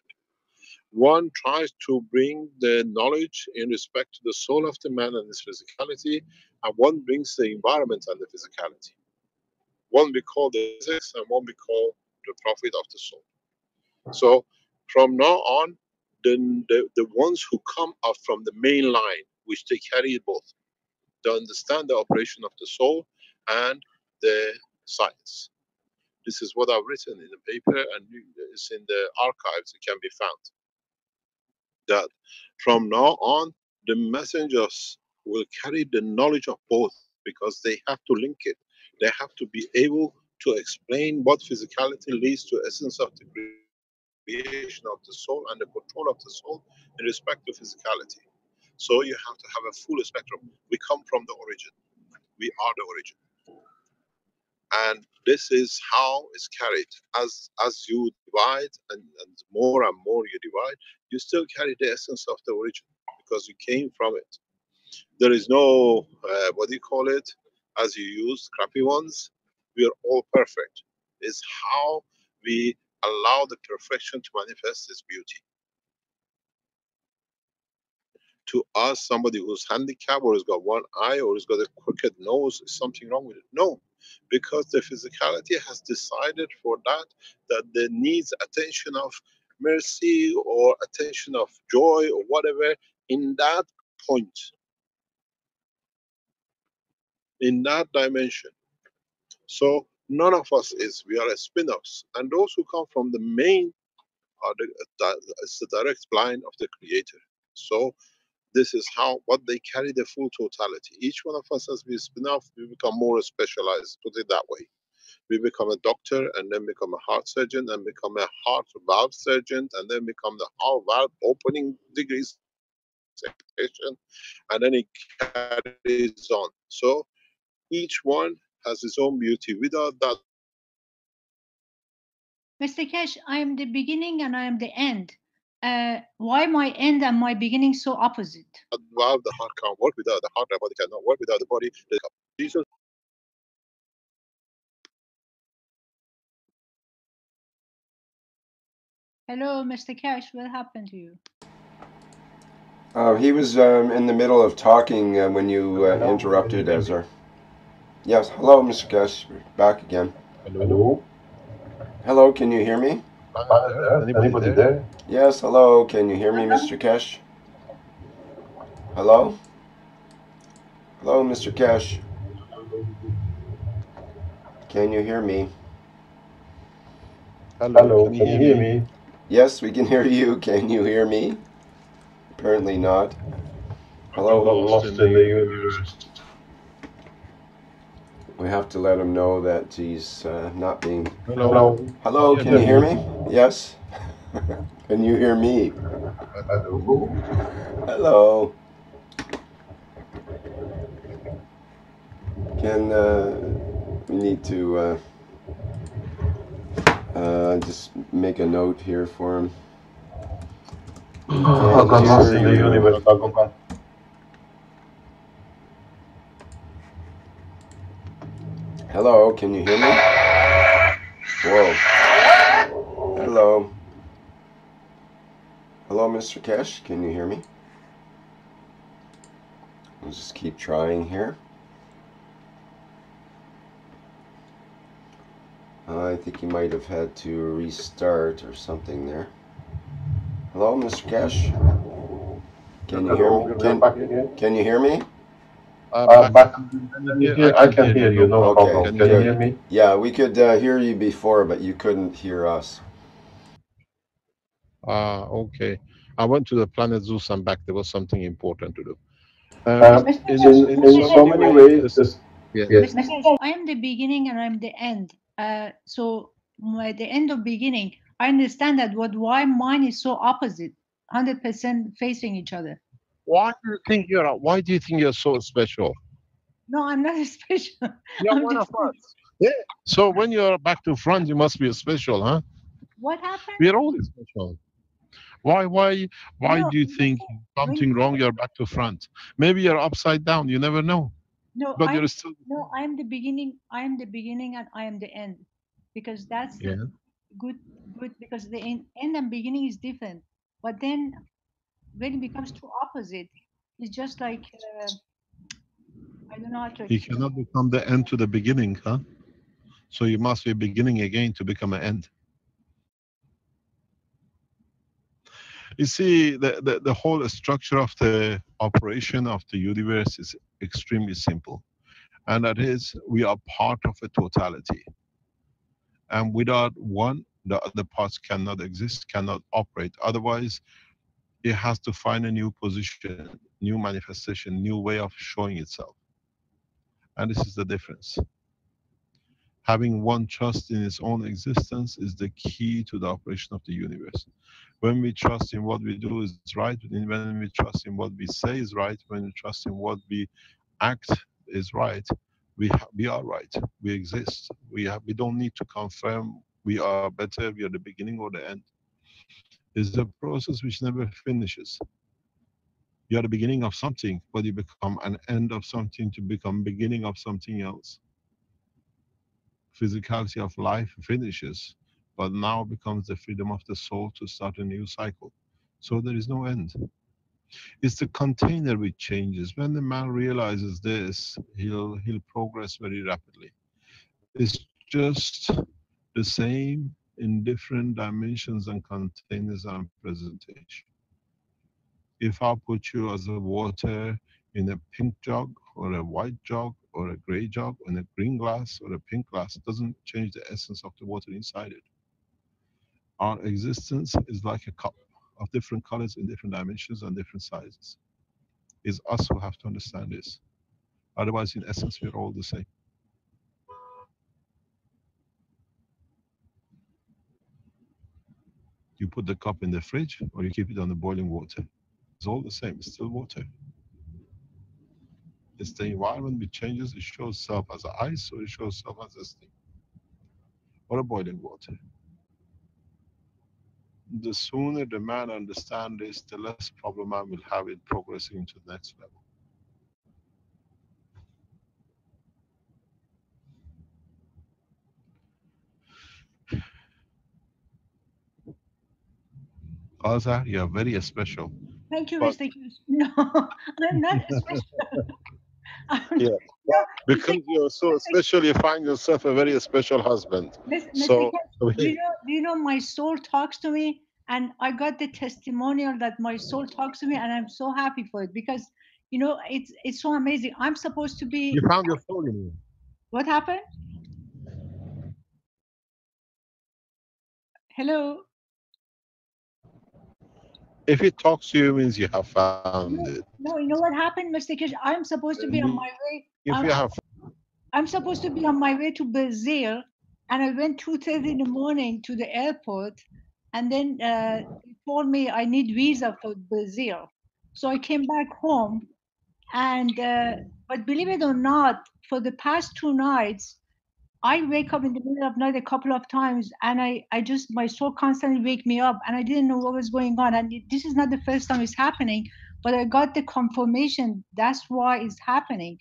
One tries to bring the knowledge in respect to the soul of the man and his physicality, and one brings the environment and the physicality. One we call the physics, and one we call the prophet of the soul. So from now on, the ones who come up from the main line, which they carry both, they understand the operation of the soul and the science. This is what I've written in the paper, and it's in the archives, it can be found. That from now on, the messengers will carry the knowledge of both, because they have to link it. They have to be able to explain what physicality leads to essence of the creation of the soul and the control of the soul in respect to physicality. So you have to have a full spectrum. We come from the origin. We are the origin. And this is how it's carried. As you divide and more you divide, you still carry the essence of the origin, because you came from it. There is no, what do you call it, as you use crappy ones. We are all perfect. It's how we allow the perfection to manifest its beauty. To us, somebody who's handicapped or has got one eye or has got a crooked nose, is something wrong with it? No, because the physicality has decided for that there needs attention of mercy or attention of joy or whatever in that point, in that dimension. So none of us is, we are spin-offs, and those who come from the main are it's the direct line of the creator. So this is how, what they carry, the full totality. Each one of us, as we spin off, we become more specialized, put it that way. We become a doctor, and then become a heart surgeon, and become a heart valve surgeon, and then become the heart valve opening degrees, and then it carries on. So each one has its own beauty. Without that, Mr. Cash, I am the beginning and I am the end. Why my end and my beginning so opposite? valve, the heart can't work. Without the heart, the body cannot work. Without the body, Jesus. Hello, Mr. Cash, what happened to you? He was in the middle of talking when you interrupted, Ezra. Yes, hello, Mr. Cash. Back again. Hello. Hello, can you hear me? Anybody there? Yes, hello, can you hear me, Mr. Cash? Hello? Hello, Mr. Cash. Can you hear me? Hello, can you hear me? Yes, we can hear you. Can you hear me? Apparently not. Hello? Lost in the universe. We have to let him know that he's not being... Hello. Hello, can you hear me? Yes? Can you hear me? Hello. Hello. Can we need to just make a note here for him. Lost in the universe. Hello, can you hear me? Whoa. Hello. Hello, Mr. Kesh, can you hear me? We'll just keep trying here. I think he might have had to restart or something there. Hello, Mr. Kesh? Can you hear me? Can you hear me? But I can hear you, no problem. Can you hear me? Yeah, we could hear you before, but you couldn't hear us. Okay. I went to the planet Zeus and back. There was something important to do. In so many ways, yes. I am the beginning and I'm the end. So the end of beginning, I understand that why mine is so opposite, 100% facing each other. Why do you think you're so special? No, I'm not special. You're I'm one of different. us. Yeah. So when you're back to front, you must be special, huh? What happened? We are all special. Why, why, why No, do you think when something wrong? You're back to front. Maybe you're upside down. You never know. no, But you're still. I am the beginning. I am the beginning, and I am the end, because that's the Yeah. good because the end and beginning is different. But then when it becomes too opposite, it's just like I don't know how to You explain. cannot become the end to the beginning, huh? So you must be beginning again to become an end. You see, the whole structure of the operation of the universe is extremely simple. And that is, we are part of a totality. And without one, the other parts cannot exist, cannot operate. Otherwise, it has to find a new position, new manifestation, new way of showing itself. And this is the difference. Having one trust in its own existence is the key to the operation of the universe. When we trust in what we do is right, and when we trust in what we say is right, when we trust in what we act is right, we are right. We exist. We don't need to confirm we are better, we are the beginning or the end. It's a process which never finishes. You are the beginning of something, but you become an end of something to become beginning of something else. Physicality of life finishes, but now becomes the freedom of the soul to start a new cycle. So there is no end. It's the container which changes. When the man realizes this, he'll progress very rapidly. It's just the same in different dimensions and containers and presentation. If I put you as a water in a pink jug or a white jug or a gray jug in a green glass or a pink glass, it doesn't change the essence of the water inside it. Our existence is like a cup of different colors in different dimensions and different sizes. It's us who have to understand this. Otherwise, in essence, we're all the same. You put the cup in the fridge or you keep it on the boiling water. It's all the same. It's still water. It's the environment which changes. It shows itself as ice or it shows itself as a steam or a boiling water. The sooner the man understands this, the less problem man will have in progressing into the next level. Azar, you are very special. Thank you, But Mr. Hughes. No, I'm not special. yeah, No, Mr. because you're so special, you find yourself a very special husband. Mr. So, Do you know my soul talks to me, and I got the testimonial that my soul talks to me, and I'm so happy for it because it's so amazing. I'm supposed to you be. found your soul in you. What happened? Hello. If it talks to you, means you have found it. No, you know what happened, Mr. Kish? I'm supposed to be on my way. If you have, I'm supposed to be on my way to Brazil, and I went 2:30 in the morning to the airport, and then they told me I need visa for Brazil. So I came back home, and but believe it or not, for the past 2 nights, I wake up in the middle of night a couple of times, and I just my soul constantly wake me up, and I didn't know what was going on. And this is not the first time it's happening, but I got the confirmation that's why it's happening.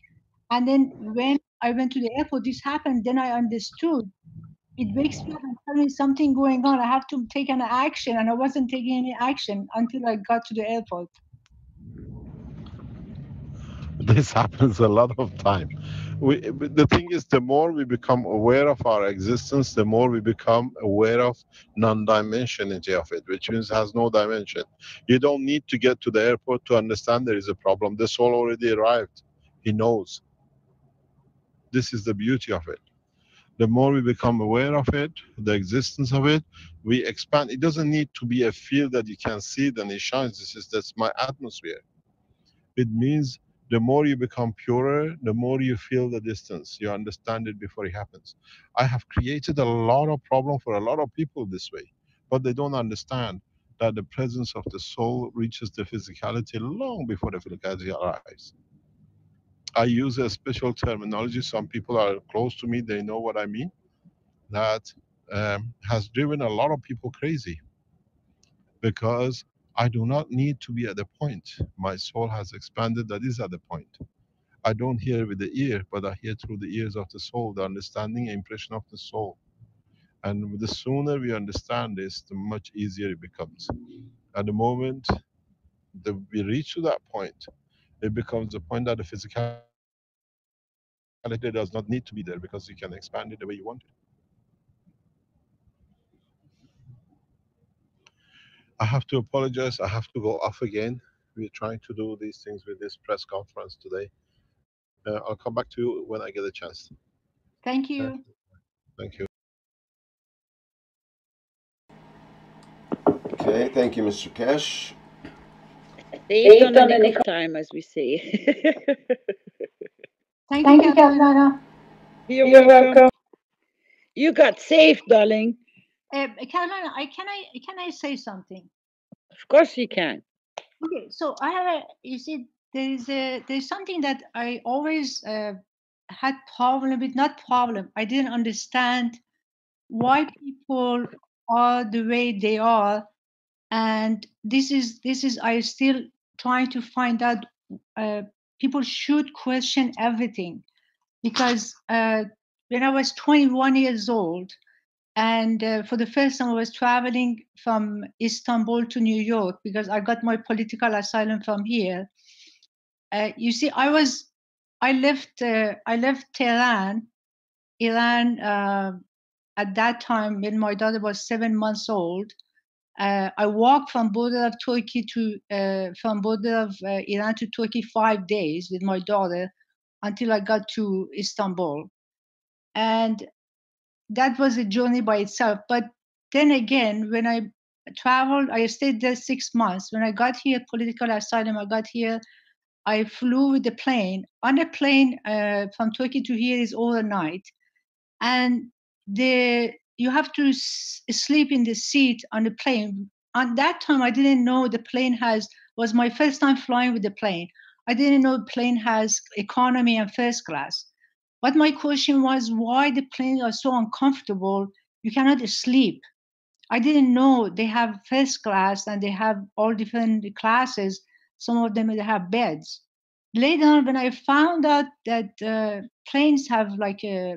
And then when I went to the airport, this happened. Then I understood. It wakes me up and tells me something going on. I have to take an action, and I wasn't taking any action until I got to the airport. this happens a lot of time. The thing is, the more we become aware of our existence, the more we become aware of non-dimensionality of it, which means it has no dimension. You don't need to get to the airport to understand there is a problem. The soul already arrived. He knows. This is the beauty of it. The more we become aware of it, the existence of it, we expand. It doesn't need to be a field that you can see it and it shines. That's my atmosphere. It means the more you become purer, the more you feel the distance. You understand it before it happens. I have created a lot of problem for a lot of people this way, but they don't understand that the presence of the soul reaches the physicality long before the physicality arrives. I use a special terminology. Some people are close to me, they know what I mean. That has driven a lot of people crazy, because I do not need to be at the point. My soul has expanded, that is at the point. I don't hear with the ear, but I hear through the ears of the soul, the understanding, impression of the soul. And the sooner we understand this, the much easier it becomes. At the moment that we reach to that point, it becomes a point that the physicality does not need to be there, because you can expand it the way you want it. I have to apologize. I have to go off again. We're trying to do these things with this press conference today. I'll come back to you when I get a chance. Thank you. Thank you. Okay, thank you, Mr. Kesh. Saved on the nick of time, as we say. Thank you, Carolina. You're welcome. You got saved, darling. Carolina, can I say something? Of course you can. Okay, so I have a, you see, there's something that I always had problem with, not problem. I didn't understand why people are the way they are, and this is I still trying to find out. People should question everything, because when I was 21 years old, and for the first time I was traveling from Istanbul to New York, because I got my political asylum from here. You see, I left Tehran, Iran, at that time when my daughter was 7 months old. I walked from border of Turkey to from border of Iran to Turkey 5 days with my daughter until I got to Istanbul, and that was a journey by itself. But then again, when I traveled, I stayed there 6 months. When I got here, political asylum, I got here, I flew with the plane. On a plane from Turkey to here is overnight, and you have to sleep in the seat on the plane. At that time, I didn't know the plane was my first time flying with the plane. I didn't know the plane has economy and first class. But my question was, why the planes are so uncomfortable? You cannot sleep. I didn't know they have first class and they have all different classes. Some of them they have beds. Later on, when I found out that planes have like a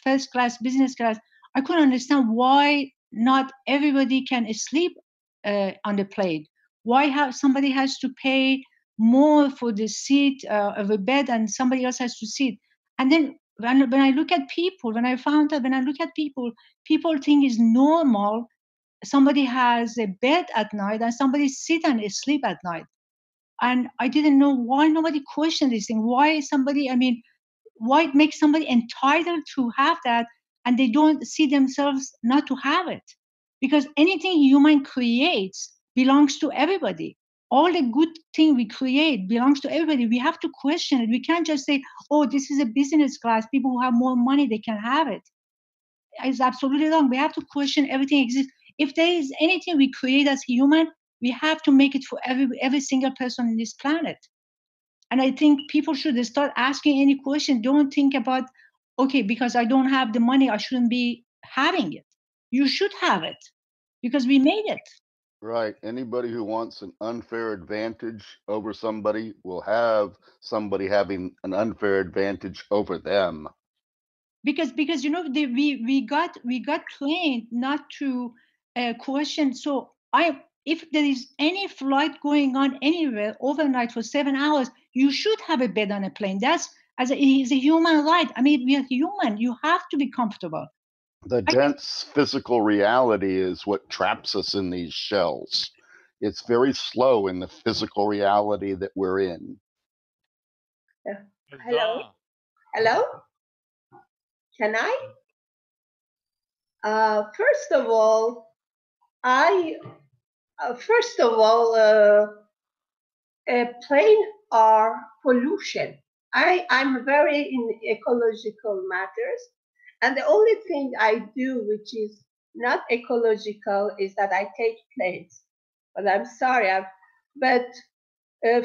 first class, business class, I couldn't understand why not everybody can sleep on the plane. Why somebody has to pay more for the seat of a bed and somebody else has to sit? And then when I look at people, when I look at people, people think it's normal. Somebody has a bed at night and somebody sit and sleep at night. And I didn't know why nobody questioned this thing. Why make somebody entitled to have that and they don't see themselves not to have it? Because anything human creates belongs to everybody. All the good thing we create belongs to everybody. We have to question it. We can't just say, oh, this is a business class. People who have more money, they can have it. It's absolutely wrong. We have to question everything exists. If there is anything we create as human, we have to make it for every single person on this planet. And I think people should start asking any question. Don't think about, okay, because I don't have the money, I shouldn't be having it. You should have it because we made it. Right. Anybody who wants an unfair advantage over somebody will have somebody having an unfair advantage over them. Because we got trained not to question. So if there is any flight going on anywhere overnight for 7 hours, you should have a bed on a plane. It is a human right. I mean, we are human. You have to be comfortable. The dense physical reality is what traps us in these shells. It's very slow in the physical reality that we're in. Hello? Hello? Can I? First of all, plane are pollution. I'm very in ecological matters, and the only thing I do which is not ecological is that I take planes. But I'm sorry, but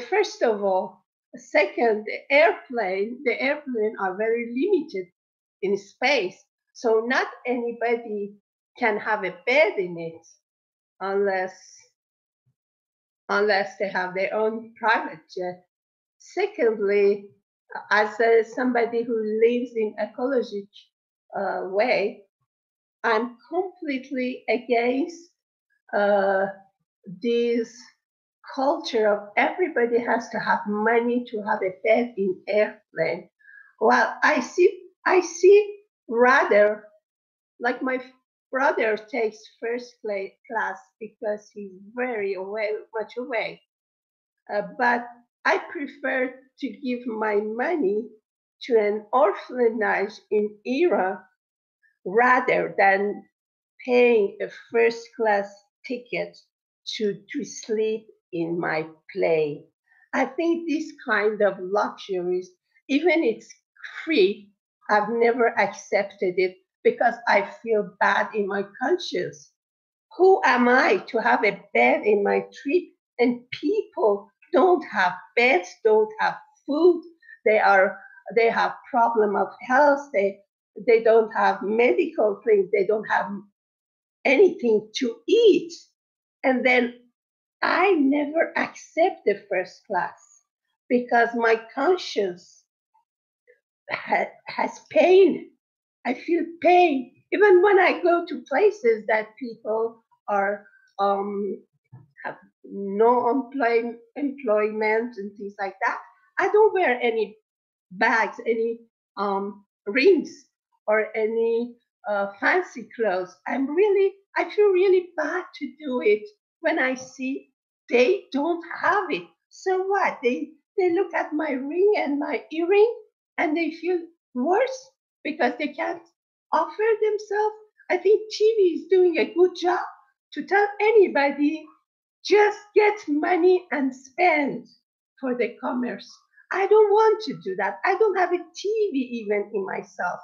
first of all, Second, the airplane are very limited in space. So not anybody can have a bed in it unless they have their own private jet. Secondly, as somebody who lives in ecologic way, I'm completely against this culture of everybody has to have money to have a bed in airplane. Well, I see rather like my brother takes first class because he's much away. But I prefer to give my money to an orphanage in Iran rather than paying a first class ticket to sleep in my plane. I think this kind of luxuries, even it's free, I've never accepted it because I feel bad in my conscience. Who am I to have a bed in my trip? And people don't have beds, don't have food. They have problem of health. They don't have medical things. They don't have anything to eat. And then I never accept the first class because my conscience has pain. I feel pain. Even when I go to places that people are have no employment and things like that, I don't wear any bags, any rings, or any fancy clothes. I feel really bad to do it when I see they don't have it. So what? They look at my ring and my earring and they feel worse because they can't offer themselves. I think TV is doing a good job to tell anybody just get money and spend for the commerce. I don't want to do that. I don't have a TV even in myself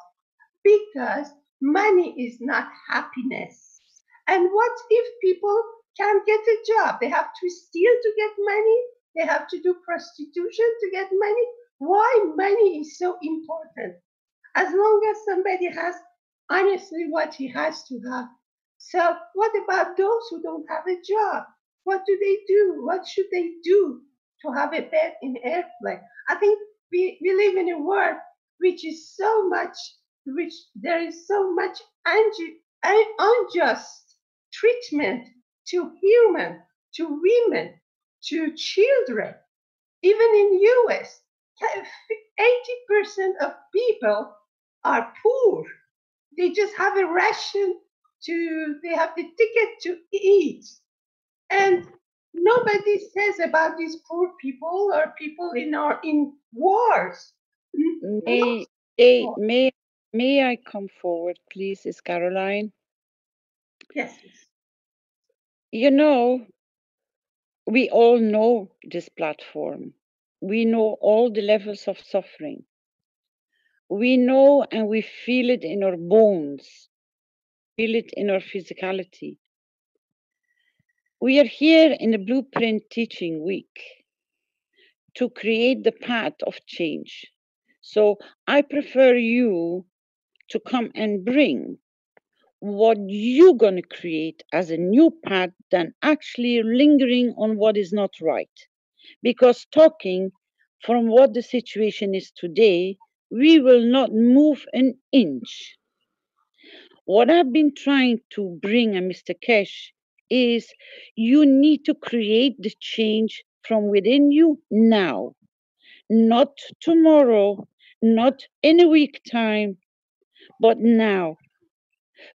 because money is not happiness. And what if people can't get a job? They have to steal to get money. They have to do prostitution to get money. Why money is so important? As long as somebody has honestly what he has to have. So what about those who don't have a job? What do they do? What should they do to have a bed in airplane? I think we live in a world which is so much, which there is so much unjust treatment to human, to women, to children. Even in US, 80% of people are poor. They just have a ration they have the ticket to eat. And nobody says about these poor people or people in wars. May I come forward, please? Is Caroline? Yes. You know, we all know this platform. We know all the levels of suffering. We know and we feel it in our bones, feel it in our physicality. We are here in the Blueprint Teaching Week to create the path of change. So I prefer you to come and bring what you're going to create as a new path than actually lingering on what is not right. Because talking from what the situation is today, we will not move an inch. What I've been trying to bring, Mr. Kesh, is you need to create the change from within you now, not tomorrow, not in a week time, but now.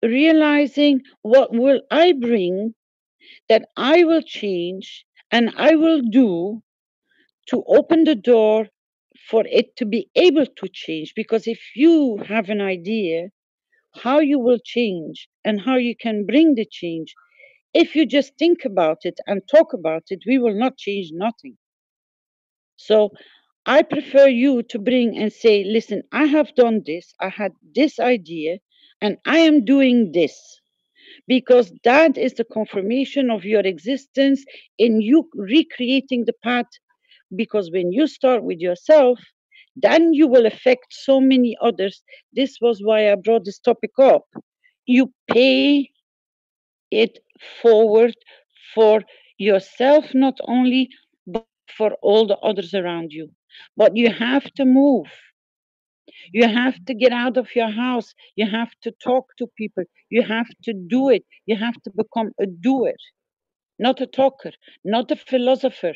Realizing what will I bring that I will change and I will do to open the door for it to be able to change. Because if you have an idea how you will change and how you can bring the change, if you just think about it and talk about it, we will not change nothing. So I prefer you to bring and say, listen, I have done this, I had this idea, and I am doing this. Because that is the confirmation of your existence in you recreating the path because when you start with yourself, then you will affect so many others. This was why I brought this topic up. You pay it forward for yourself, not only, but for all the others around you. But you have to move. You have to get out of your house. You have to talk to people. You have to do it. You have to become a doer, not a talker, not a philosopher.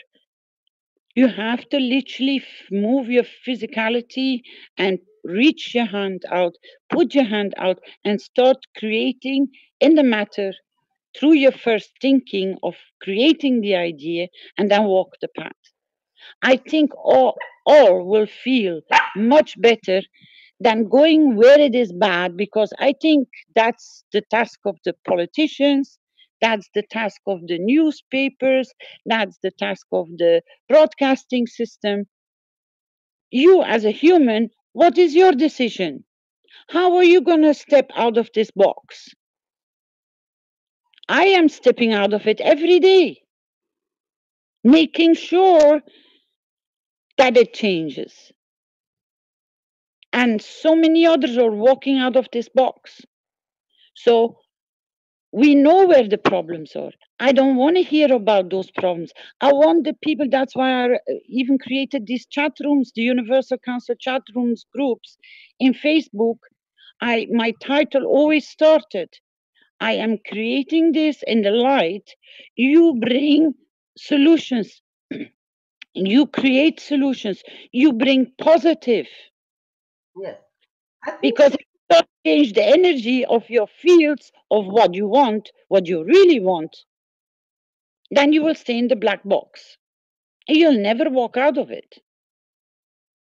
You have to literally move your physicality and reach your hand out, put your hand out, and start creating in the matter through your first thinking of creating the idea, and then walk the path. I think all will feel much better than going where it is bad, because I think that's the task of the politicians, that's the task of the newspapers, that's the task of the broadcasting system. You, as a human, what is your decision? How are you going to step out of this box? I am stepping out of it every day, making sure that it changes. And so many others are walking out of this box. So we know where the problems are. I don't want to hear about those problems. I want the people, that's why I even created these chat rooms, the Universal Council chat rooms groups in Facebook. My title always started, I am creating this in the light. You bring solutions. You create solutions. You bring positive. Yes. Because if you don't change the energy of your fields of what you want, what you really want, then you will stay in the black box. You'll never walk out of it.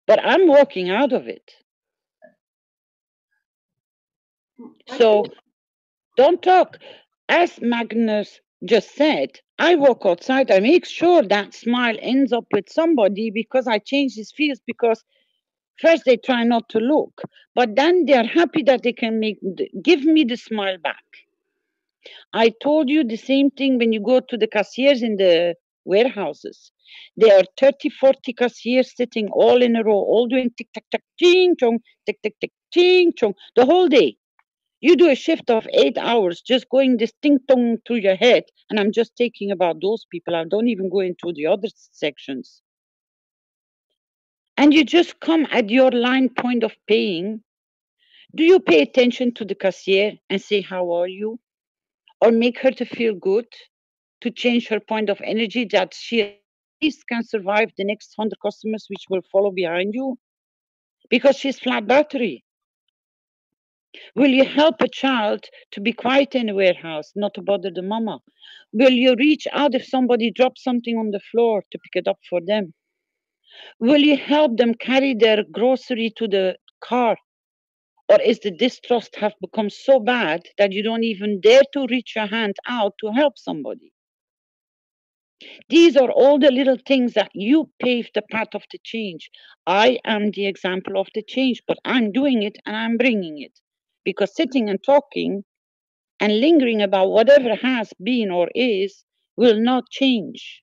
But I'm walking out of it. So don't talk. As Magnus just said, I walk outside, I make sure that smile ends up with somebody, because I change his fields, because first they try not to look, but then they are happy that they can give me the smile back. I told you the same thing when you go to the cashiers in the warehouses. There are 30, 40 cashiers sitting all in a row, all doing tick, tack, tack, ching, chong, tick, tick, tick, ching, chong, the whole day. You do a shift of 8 hours just going this ting tong through your head, and I'm just taking about those people. I don't even go into the other sections. And you just come at your line point of paying. Do you pay attention to the cashier and say, how are you? Or make her to feel good, to change her point of energy, that she at least can survive the next 100 customers which will follow behind you? Because she's flat battery. Will you help a child to be quiet in a warehouse, not to bother the mama? Will you reach out if somebody drops something on the floor to pick it up for them? Will you help them carry their grocery to the car? Or is the distrust have become so bad that you don't even dare to reach your hand out to help somebody? These are all the little things that you pave the path of the change. I am the example of the change, but I'm doing it and I'm bringing it. Because sitting and talking and lingering about whatever has been or is will not change.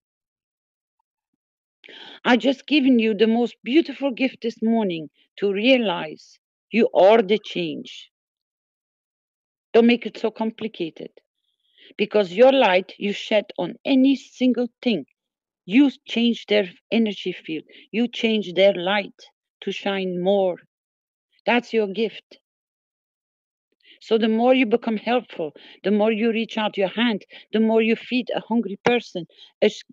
I just given you the most beautiful gift this morning, to realize you are the change. Don't make it so complicated. Because your light you shed on any single thing, you change their energy field. You change their light to shine more. That's your gift. So the more you become helpful, the more you reach out your hand, the more you feed a hungry person,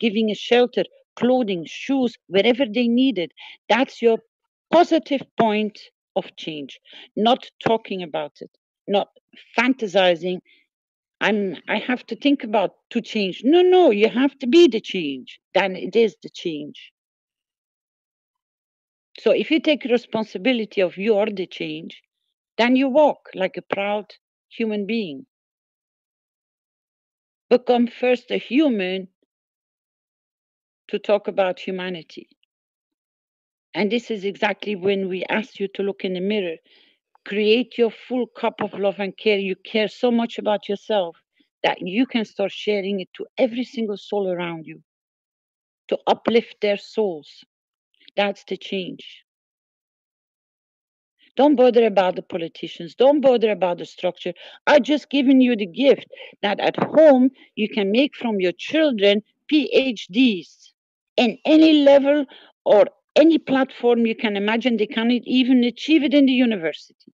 giving a shelter, clothing, shoes, wherever they need it. That's your positive point of change. Not talking about it, not fantasizing. I have to think about to change. No, you have to be the change. Then it is the change. So if you take responsibility of you are the change, then you walk like a proud human being. Become first a human to talk about humanity. And this is exactly when we ask you to look in the mirror. Create your full cup of love and care. You care so much about yourself that you can start sharing it to every single soul around you. to uplift their souls. That's the change. Don't bother about the politicians. Don't bother about the structure. I've just given you the gift that at home you can make from your children PhDs in any level or any platform you can imagine. They cannot even achieve it in the university.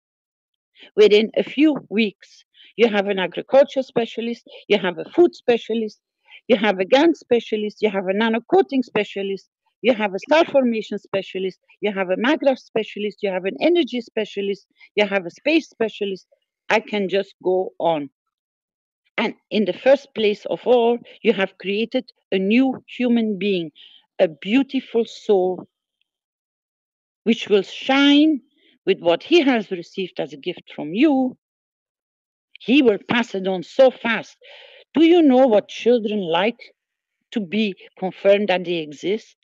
Within a few weeks, you have an agriculture specialist, you have a food specialist, you have a Gans specialist, you have a nano-coating specialist, you have a star formation specialist, you have a maggraph specialist, you have an energy specialist, you have a space specialist. I can just go on. And in the first place of all, you have created a new human being, a beautiful soul, which will shine with what he has received as a gift from you. He will pass it on so fast. Do you know what children like to be confirmed that they exist?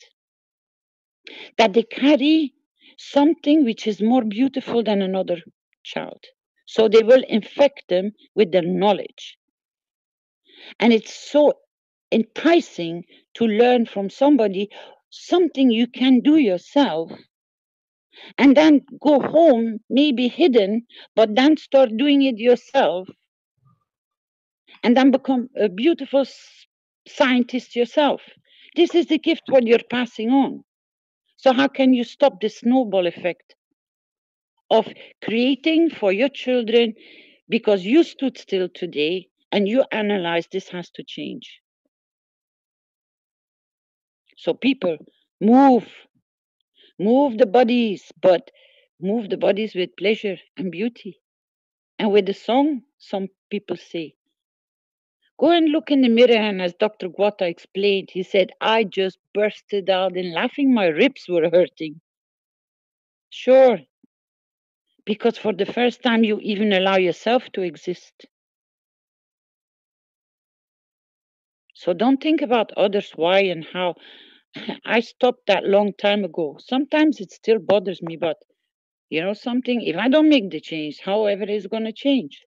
That they carry something which is more beautiful than another child. So they will infect them with their knowledge. And it's so enticing to learn from somebody something you can do yourself and then go home, maybe hidden, but then start doing it yourself and then become a beautiful scientist yourself. This is the gift what you're passing on. So how can you stop the snowball effect of creating for your children because you stood still today and you analyzed this has to change? So people, move the bodies, but move the bodies with pleasure and beauty. And with the song, some people say, go and look in the mirror, and as Dr. Guata explained, he said, I just bursted out in laughing. My ribs were hurting. Sure, because for the first time you even allow yourself to exist. So don't think about others, why and how. I stopped that long time ago. Sometimes it still bothers me, but you know something, if I don't make the change, however it's going to change,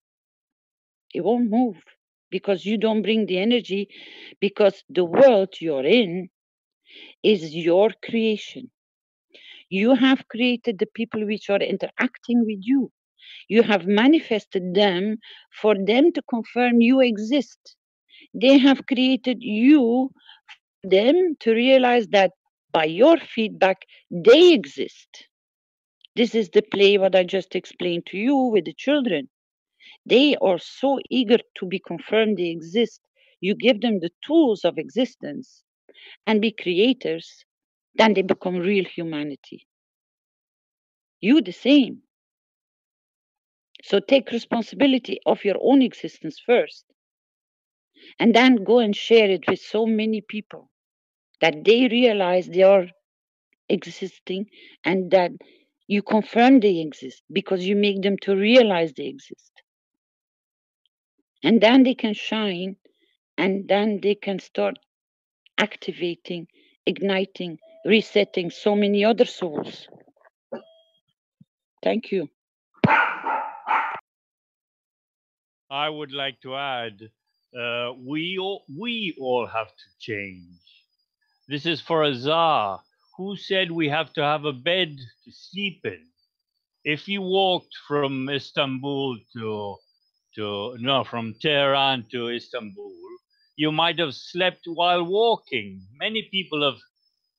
it won't move because you don't bring the energy, because the world you're in is your creation. You have created the people which are interacting with you. You have manifested them for them to confirm you exist. They have created you for them to realize that by your feedback, they exist. This is the play what I just explained to you with the children. They are so eager to be confirmed they exist. You give them the tools of existence and be creators, then they become real humanity. You the same. So take responsibility of your own existence first. And then go and share it with so many people that they realize they are existing and that you confirm they exist because you make them to realize they exist. And then they can shine and then they can start activating, igniting, resetting so many other souls. Thank you. I would like to add, we all have to change. This is for Azar, who said we have to have a bed to sleep in. If you walked from Istanbul from Tehran to Istanbul, you might have slept while walking. Many people have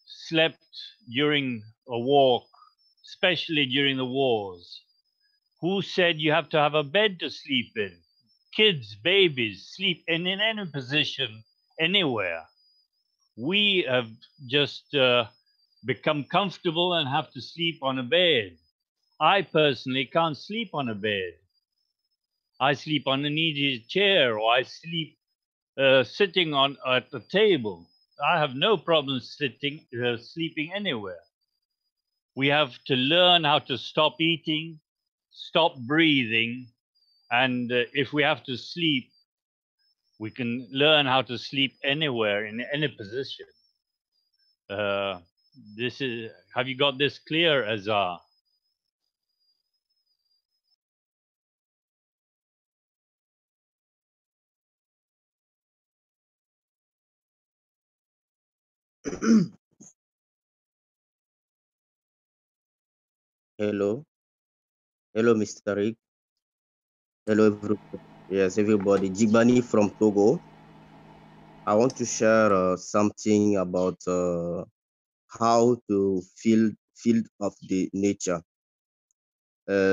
slept during a walk, especially during the wars. Who said you have to have a bed to sleep in? Kids, babies, sleep in any position, anywhere. We have just become comfortable and have to sleep on a bed. I personally can't sleep on a bed. I sleep on an easy chair, or I sleep sitting at the table. I have no problem sleeping anywhere. We have to learn how to stop eating, stop breathing, and if we have to sleep, we can learn how to sleep anywhere in any position. Have you got this clear, Azar? Hello, hello, Mr. Rick. Hello, everybody. Yes, everybody. Jigbani from Togo. I want to share something about how to feel of the nature.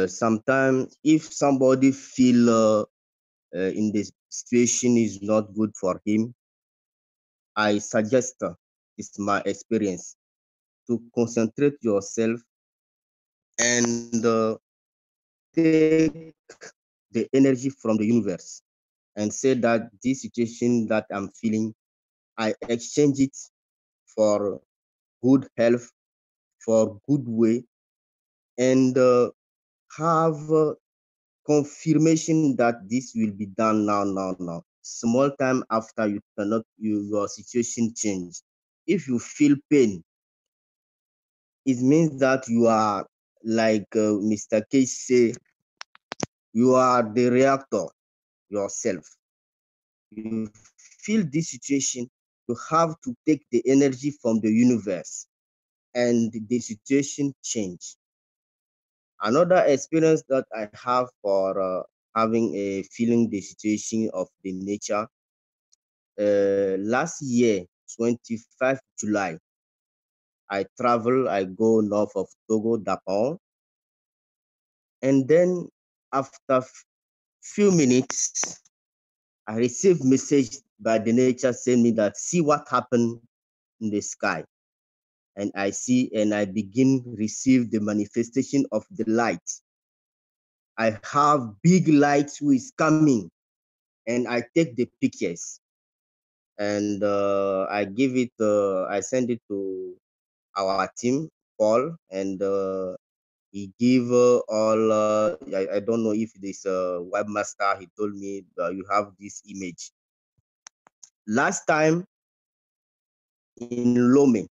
Sometimes, if somebody feel in this situation is not good for him, I suggest it's my experience to concentrate yourself and take the energy from the universe and say that this situation that I'm feeling, I exchange it for good health, for good way, and have confirmation that this will be done now. Small time after you cannot, your situation change. If you feel pain, it means that you are like Mr. Case say, you are the reactor yourself. You feel this situation, you have to take the energy from the universe and the situation change. Another experience that I have for having a feeling the situation of the nature, last year, 25 July, I travel, I go north of Togo, Dakar, and then after few minutes, I received message by the nature saying me that see what happened in the sky. And I see and I begin receive the manifestation of the light. I have big light who is coming and I take the pictures and I give it, I send it to our team, Paul, and he give all, I don't know if this webmaster, he told me you have this image. Last time in Lome,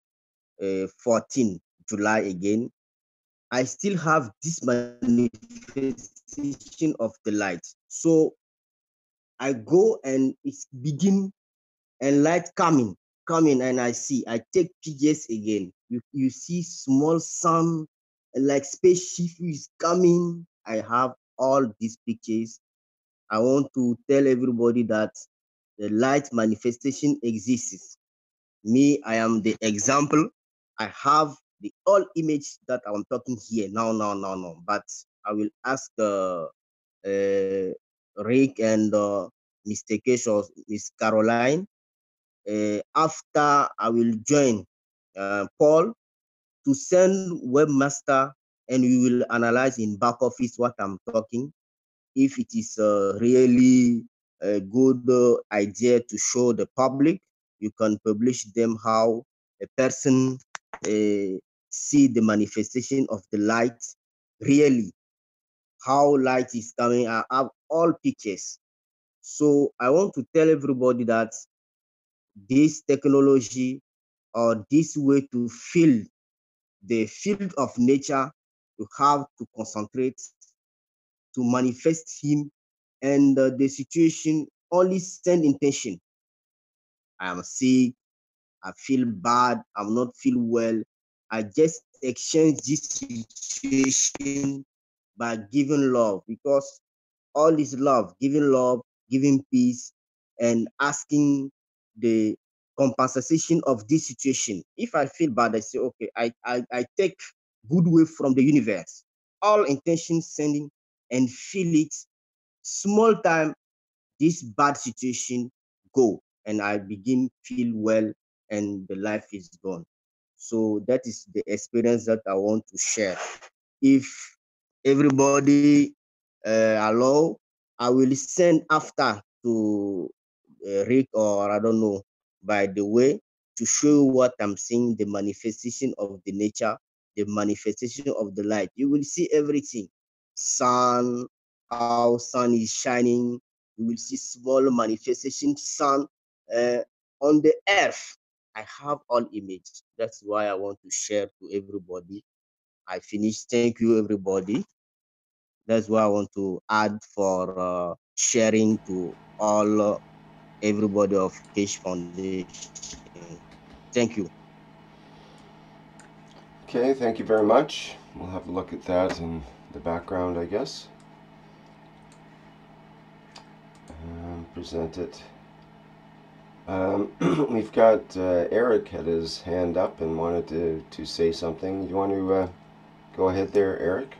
14 July again, I still have this manifestation of the light. So I go and it's begin and light coming, and I take pictures again. You see small sun like spaceship is coming. I have all these pictures. I want to tell everybody that the light manifestation exists. Me, I am the example. I have the all image that I'm talking here now. But I will ask Rick and Mr. Kesh or Miss Caroline. After I will join Paul to send webmaster and we will analyze in back office what I'm talking. If it is really a good idea to show the public, you can publish them how a person see the manifestation of the light really, how light is coming. I have all pictures. So I want to tell everybody that this technology or this way to feel the field of nature, you have to concentrate to manifest him and the situation only send intention. I am sick, I feel bad, I'm not feel well. I just exchange this situation by giving love because all is love, giving peace, and asking the compensation of this situation. If I feel bad, I say, okay, I take good way from the universe. All intention sending and feel it. Small time, this bad situation go, and I begin feel well, and the life is gone. So that is the experience that I want to share. If everybody allow, I will send after to Rick or I don't know, by the way, to show what I'm seeing, the manifestation of the nature, the manifestation of the light. You will see everything. Sun, how sun is shining. You will see small manifestation sun on the earth. I have all images. That's why I want to share to everybody. I finished. Thank you, everybody. That's why I want to add for sharing to all everybody of Cash Foundation. Thank you. Okay, thank you very much. We'll have a look at that in the background, I guess. Present it. We've got Eric had his hand up and wanted to say something. You want to go ahead there, Eric?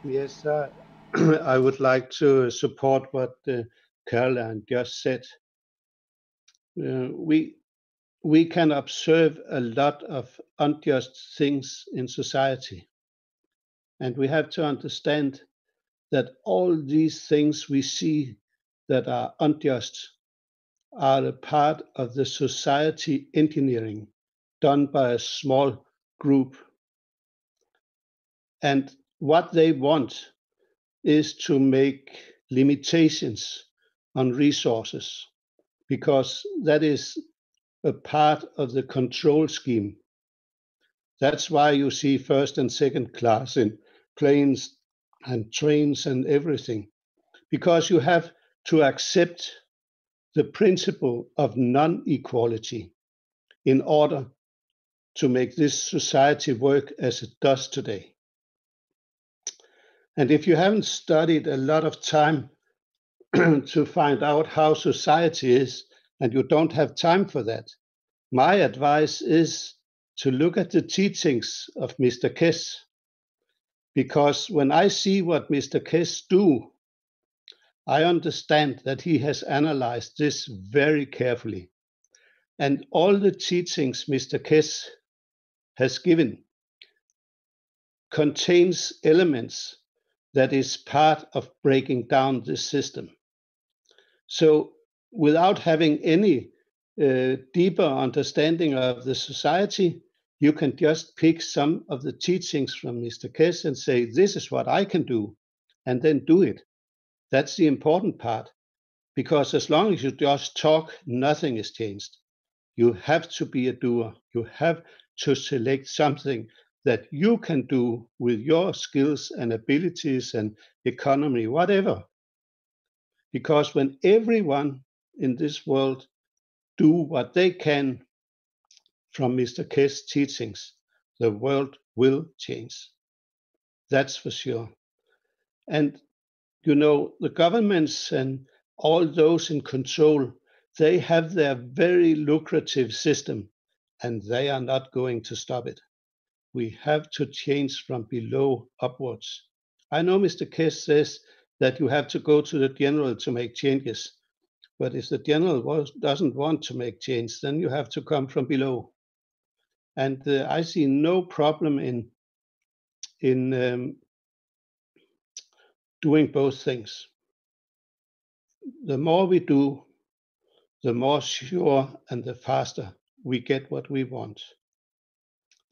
Yes, I would like to support what Caroline just said. We can observe a lot of unjust things in society, and we have to understand that all these things we see that are unjust are a part of the society engineering done by a small group. And what they want is to make limitations on resources, because that is a part of the control scheme. That's why you see first and second class in planes and trains and everything, because you have to accept the principle of non-equality in order to make this society work as it does today. And if you haven't studied a lot of time to find out how society is, and you don't have time for that, my advice is to look at the teachings of Mr. Kess. Because when I see what Mr. Kess do, I understand that he has analyzed this very carefully. And all the teachings Mr. Kess has given contains elements that is part of breaking down this system. So without having any deeper understanding of the society, you can just pick some of the teachings from Mr. Kess and say, this is what I can do, and then do it. That's the important part, because as long as you just talk, nothing is changed. You have to be a doer. You have to select something that you can do with your skills and abilities and economy, whatever. Because when everyone in this world do what they can from Mr. Kess' teachings, the world will change. That's for sure. And you know, the governments and all those in control, they have their very lucrative system, and they are not going to stop it. We have to change from below upwards. I know Mr. Kess says that you have to go to the general to make changes, but if the general doesn't want to make change, then you have to come from below. And I see no problem in doing both things. The more we do, the more sure and the faster we get what we want.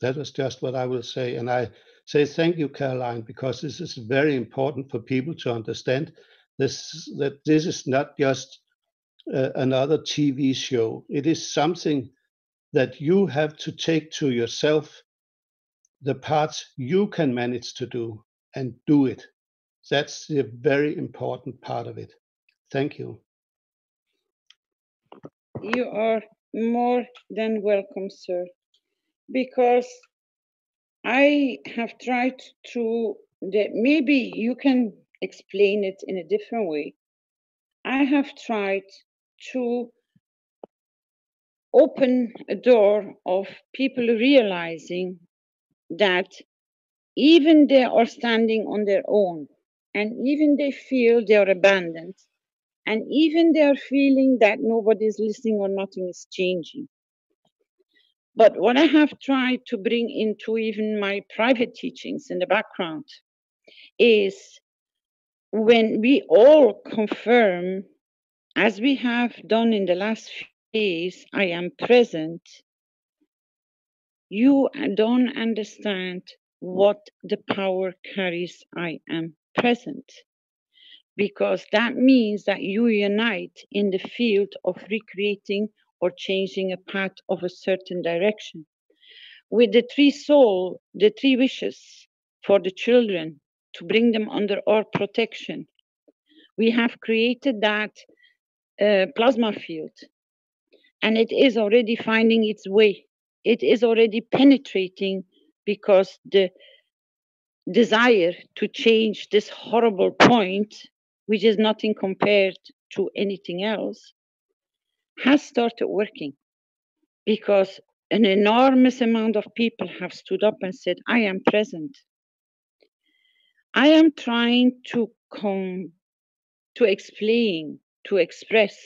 That was just what I will say. And I say thank you, Caroline, because this is very important for people to understand that this is not just another TV show. It is something that you have to take to yourself, the parts you can manage to do, and do it. That's the very important part of it. Thank you. You are more than welcome, sir, because I have tried to, maybe you can explain it in a different way. I have tried to open a door of people realizing that even they are standing on their own, and even they feel they are abandoned, and even they are feeling that nobody is listening or nothing is changing. But what I have tried to bring into even my private teachings in the background is when we all confirm, as we have done in the last few days, I am present, you don't understand what the power carries, I am present. Because that means that you unite in the field of recreating or changing a path of a certain direction. With the three soul, the three wishes for the children to bring them under our protection, we have created that plasma field, and it is already finding its way it is already penetrating, because the desire to change this horrible point, which is nothing compared to anything else, has started working, because an enormous amount of people have stood up and said, I am present. I am trying to explain, to express,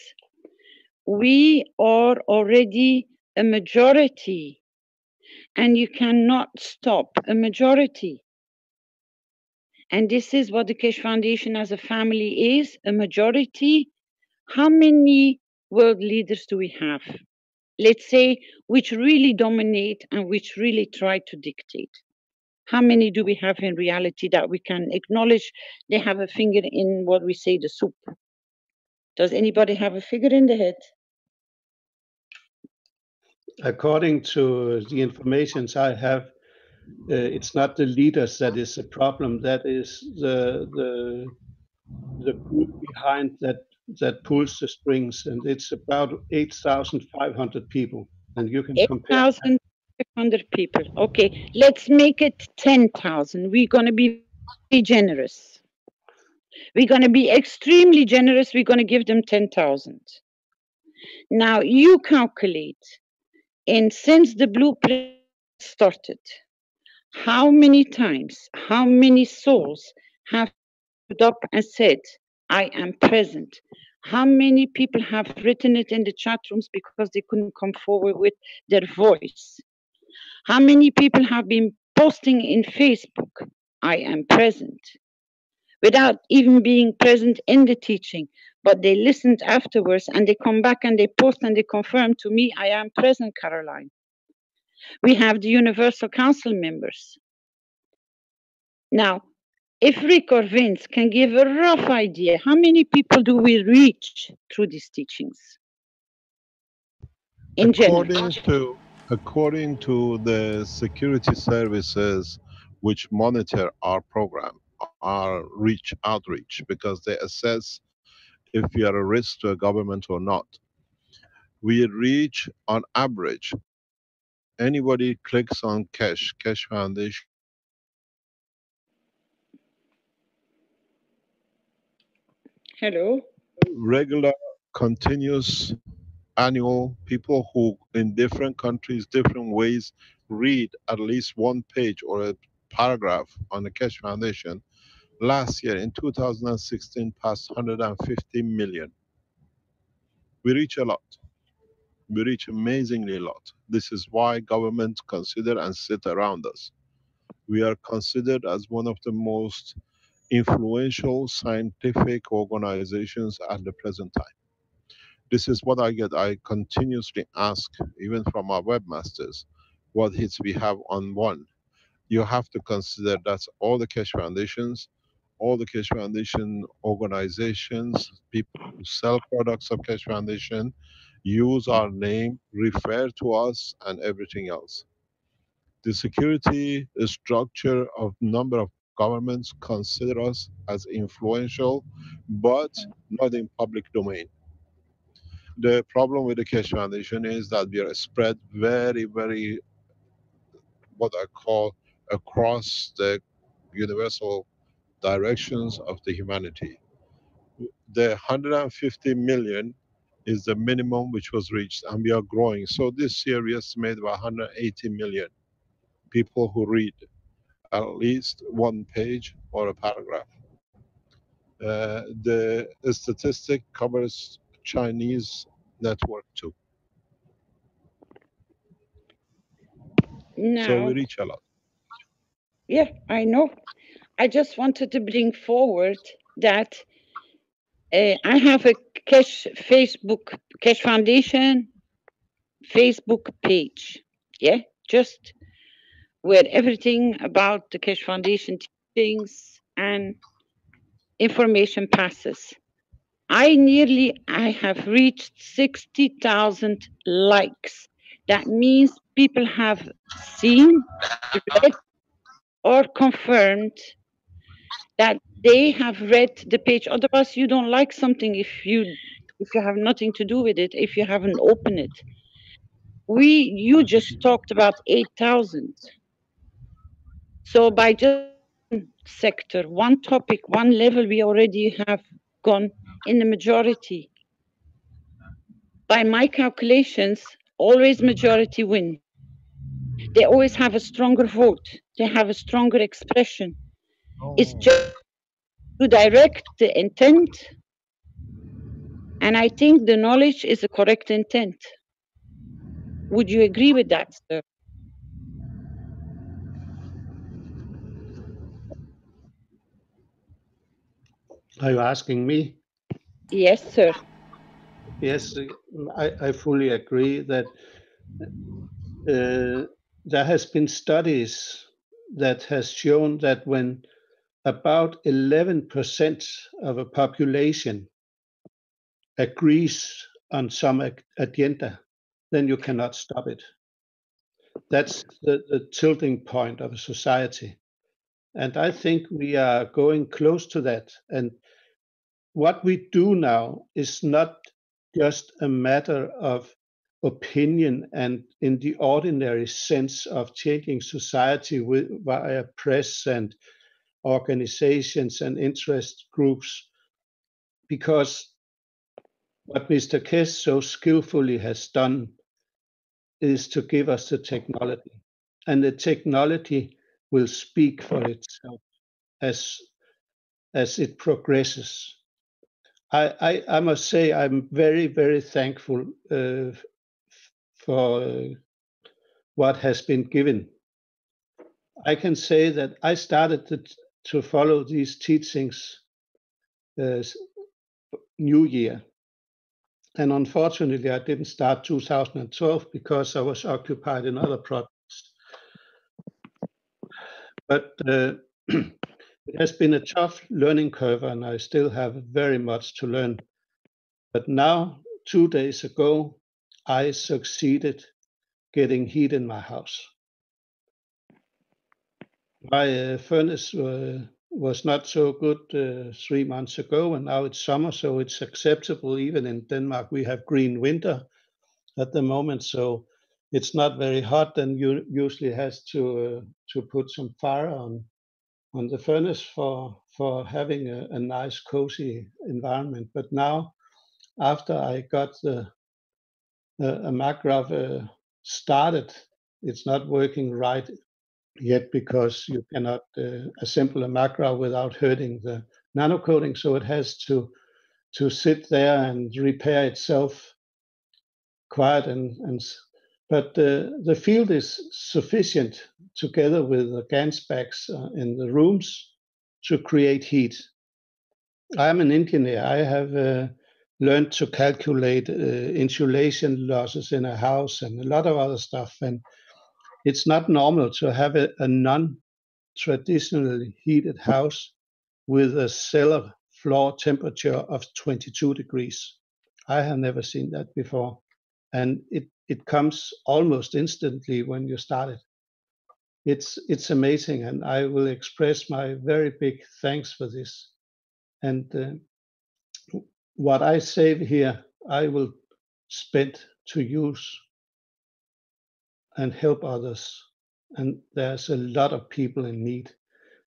we are already a majority, and you cannot stop a majority. And this is what the Keshe Foundation as a family is, a majority. How many world leaders do we have? Let's say, which really dominate and which really try to dictate. How many do we have in reality that we can acknowledge they have a finger in what we say, the soup? Does anybody have a figure in the head? According to the information I have, it's not the leaders that is the problem. That is the group behind that pulls the strings, and it's about 8,500 people. And you can compare 8,500 people. Okay, let's make it 10,000. We're going to be very generous. We're going to be extremely generous. We're going to give them 10,000. Now you calculate, and since the blueprint started, how many times, how many souls have stood up and said, I am present? How many people have written it in the chat rooms because they couldn't come forward with their voice? How many people have been posting in Facebook, I am present, without even being present in the teaching, but they listened afterwards and they come back and they post and they confirm to me, I am present, Caroline. We have the Universal Council members. Now, if Rick or Vince can give a rough idea, how many people do we reach through these teachings? In general. According to the security services which monitor our program, our outreach, because they assess if we are a risk to a government or not. We reach on average, anybody clicks on Keshe Foundation. Hello? Regular, continuous, annual people who in different countries, different ways, read at least one page or a paragraph on the Keshe Foundation. Last year in 2016 passed 150 million. We reach a lot. We reach amazingly a lot. This is why governments consider and sit around us. We are considered as one of the most influential scientific organizations at the present time. This is what I get. I continuously ask, even from our webmasters, what hits we have on one. You have to consider that's all the Keshe Foundations, all the Keshe Foundation organizations, people who sell products of Keshe Foundation, use our name, refer to us, and everything else. The security structure of number of governments consider us as influential, but not in public domain. The problem with the Keshe Foundation is that we are spread very, very, what I call, across the universal directions of the humanity. The 150 million is the minimum which was reached, and we are growing. So this year we estimate about 180 million people who read at least one page or a paragraph. The statistic covers Chinese network too. Now, so we reach a lot. Yeah, I know. I just wanted to bring forward that I have a Keshe Foundation Facebook page. Yeah, just where everything about the Keshe Foundation teachings and information passes. I have reached 60,000 likes. That means people have seen, read, or confirmed that they have read the page. Otherwise, you don't like something if you have nothing to do with it, if you haven't opened it. you just talked about 8,000. So by just one sector, one topic, one level, we already have gone in the majority. By my calculations, always majority win. They always have a stronger vote. They have a stronger expression. It's just to direct the intent. And I think the knowledge is a correct intent. Would you agree with that, sir? Are you asking me? Yes, sir. Yes, I fully agree that there has been studies that has shown that when about 11% of a population agrees on some agenda, then you cannot stop it. That's the tilting point of a society. And I think we are going close to that. And what we do now is not just a matter of opinion and in the ordinary sense of changing society via press and organizations and interest groups, because what Mr. Kess so skillfully has done is to give us the technology, and the technology will speak for itself as it progresses. I must say I'm very, very thankful for what has been given. I can say that I started to follow these teachings New Year. And unfortunately, I didn't start 2012 because I was occupied in other projects. But it has been a tough learning curve, and I still have very much to learn. But now, 2 days ago, I succeeded getting heat in my house. My furnace was not so good 3 months ago, and now it's summer, so it's acceptable. Even in Denmark, we have green winter at the moment, so it's not very hot, and you usually has to put some fire on the furnace for having a nice cozy environment. But now, after I got a Magrav started, it's not working right yet because you cannot assemble a Magrav without hurting the nano coating, so it has to sit there and repair itself quiet but the field is sufficient together with the Gans bags in the rooms to create heat. I'm an engineer. I have learned to calculate insulation losses in a house and a lot of other stuff. And it's not normal to have a non-traditionally heated house with a cellar floor temperature of 22 degrees. I have never seen that before. And it comes almost instantly when you start it. It's amazing, and I will express my very big thanks for this. And what I save here, I will spend to use and help others. And there's a lot of people in need.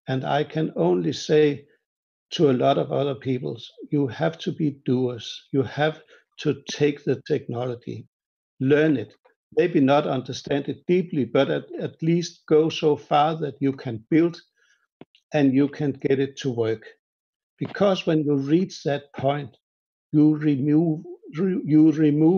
And I can only say to a lot of other people, you have to be doers. You have to take the technology, learn it, maybe not understand it deeply, but at least go so far that you can build and you can get it to work. Because when you reach that point, you remove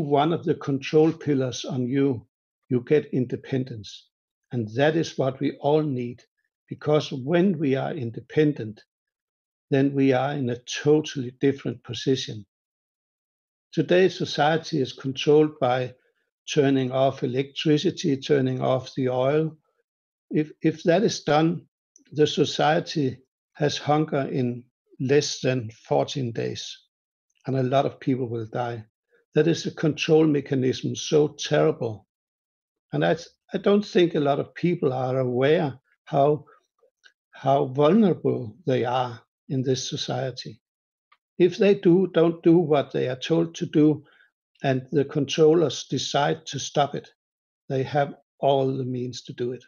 one of the control pillars on you. You get independence. And that is what we all need. Because when we are independent, then we are in a totally different position. Today's society is controlled by turning off electricity, turning off the oil. If that is done, the society has hunger in less than 14 days, and a lot of people will die. That is a control mechanism so terrible. And I don't think a lot of people are aware how vulnerable they are in this society. If they don't do what they are told to do, and the controllers decide to stop it, They have all the means to do it.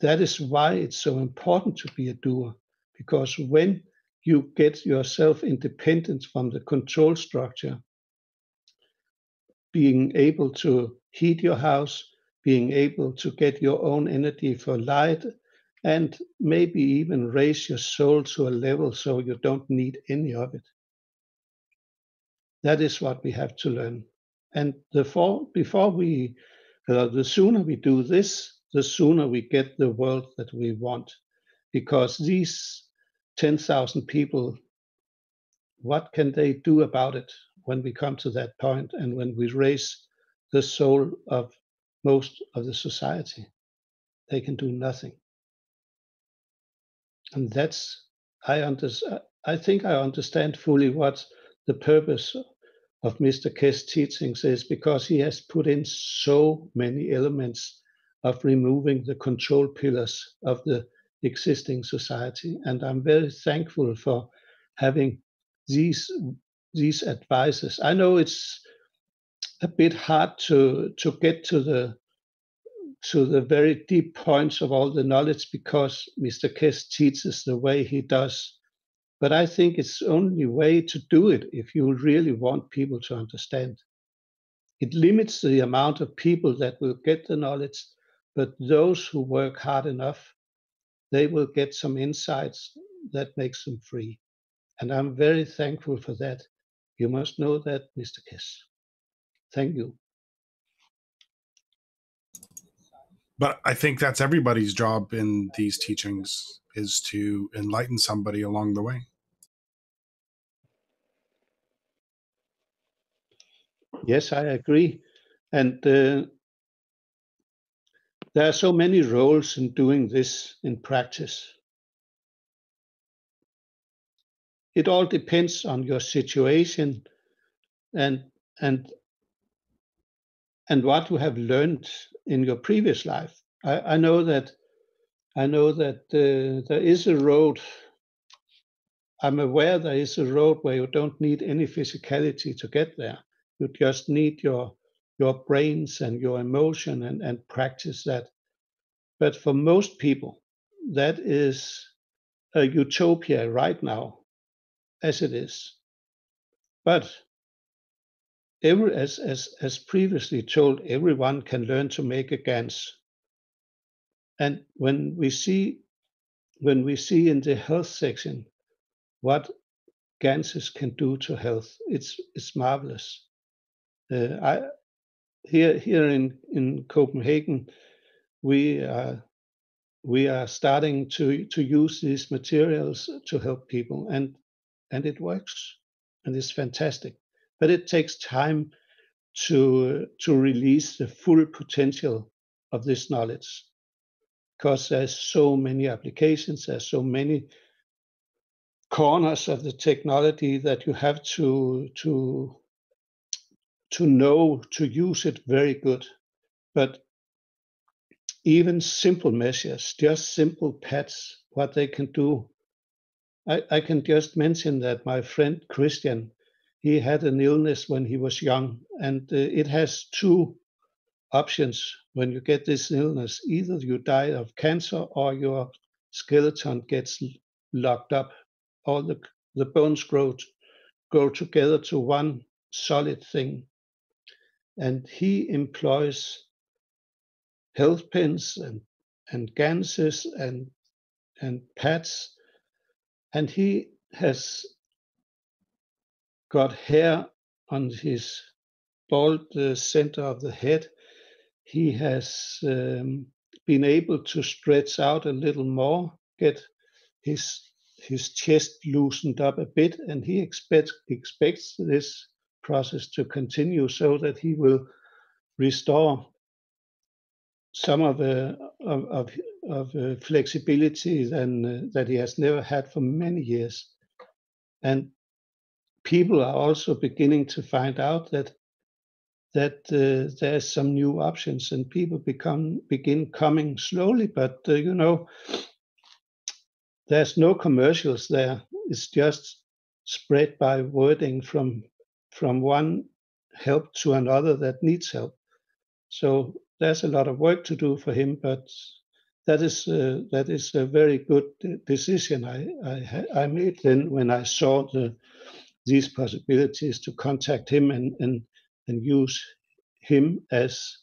That is why it's so important to be a doer, because when you get yourself independent from the control structure, being able to heat your house, being able to get your own energy for light, and maybe even raise your soul to a level so you don't need any of it. That is what we have to learn. And the sooner we do this, the sooner we get the world that we want. Because these 10,000 people, what can they do about it when we come to that point and when we raise the soul of most of the society? They can do nothing. And that's, I think I understand fully what the purpose of Mr. Kest's teachings is, because he has put in so many elements of removing the control pillars of the existing society. And I'm very thankful for having these advices. I know it's a bit hard to get to the very deep points of all the knowledge, because Mr. Kest teaches the way he does. But I think it's the only way to do it if you really want people to understand. It limits the amount of people that will get the knowledge, but those who work hard enough, they will get some insights that makes them free. And I'm very thankful for that. You must know that, Mr. Kest. Thank you. But I think that's everybody's job in these teachings, is to enlighten somebody along the way. Yes, I agree. And there are so many roles in doing this in practice. It all depends on your situation and what you have learned in your previous life. I know that there is a road. I'm aware there is a road where you don't need any physicality to get there. You just need your brains and your emotion and practice that. But for most people, that is a utopia right now, as it is. But as previously told, everyone can learn to make a Gans. And when we see in the health section what Ganses can do to health, it's marvelous. Here in Copenhagen, we are starting to use these materials to help people, and it works, and it's fantastic. But it takes time to release the full potential of this knowledge, because there's so many applications, there's so many corners of the technology that you have to know to use it very good. But even simple measures, just simple pads, what they can do. I can just mention that my friend Christian, he had an illness when he was young, and it has two options when you get this illness. Either you die of cancer or your skeleton gets locked up. All the bones grow together to one solid thing. And he employs health pins and Ganses and pads, and he has got hair on his bald center of the head. He has been able to stretch out a little more, get his chest loosened up a bit, and he expects this process to continue so that he will restore some of flexibility that he has never had for many years. And people are also beginning to find out that there's some new options, and people begin coming slowly, but there's no commercials there. It's just spread by wording from one help to another that needs help. So there's a lot of work to do for him, but that is a very good decision I made then when I saw these possibilities to contact him and use him as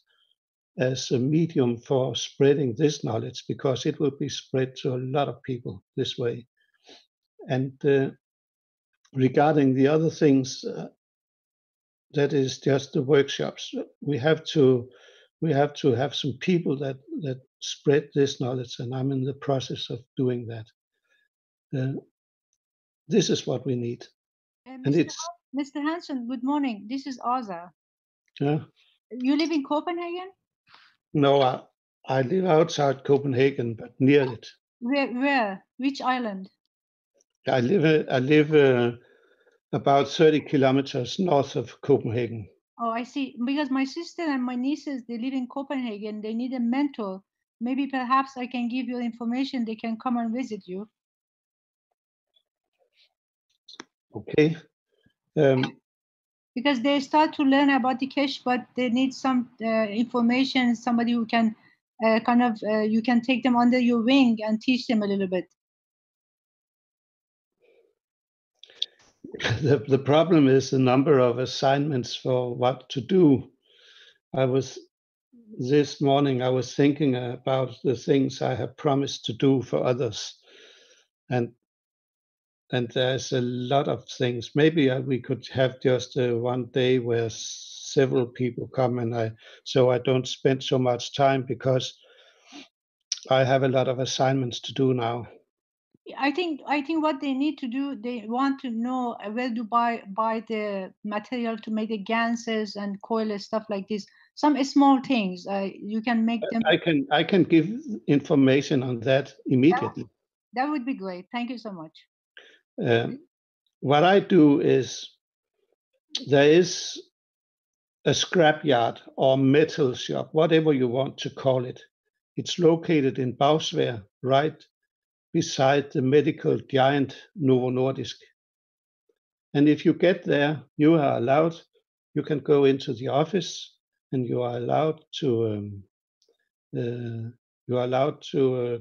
a medium for spreading this knowledge, because it will be spread to a lot of people this way. And regarding the other things, that is just the workshops. We have to have some people that spread this knowledge, and I'm in the process of doing that. This is what we need. And it's Mr. Hansen, good morning. This is Aza. yeah. You live in Copenhagen? No, I live outside Copenhagen, but near it. Where? Which island? I live about 30 kilometers north of Copenhagen. Oh, I see. Because my sister and my nieces, they live in Copenhagen. They need a mentor. Maybe perhaps I can give you information. They can come and visit you. Okay. Because they start to learn about the cash, but they need some information, somebody who can you can take them under your wing and teach them a little bit. The problem is the number of assignments for what to do. This morning I was thinking about the things I have promised to do for others, and there's a lot of things. Maybe we could have just one day where several people come, and so I don't spend so much time, because I have a lot of assignments to do now. I think what they need to do, they want to know where to buy the material to make the ganses and coils, stuff like this. Some small things you can make them. I can give information on that immediately. That would be great. Thank you so much. What I do is, there is a scrapyard or metal shop, whatever you want to call it. It's located in Bagsvær, right beside the medical giant Novo Nordisk. And if you get there, you are allowed, you can go into the office, and you are allowed to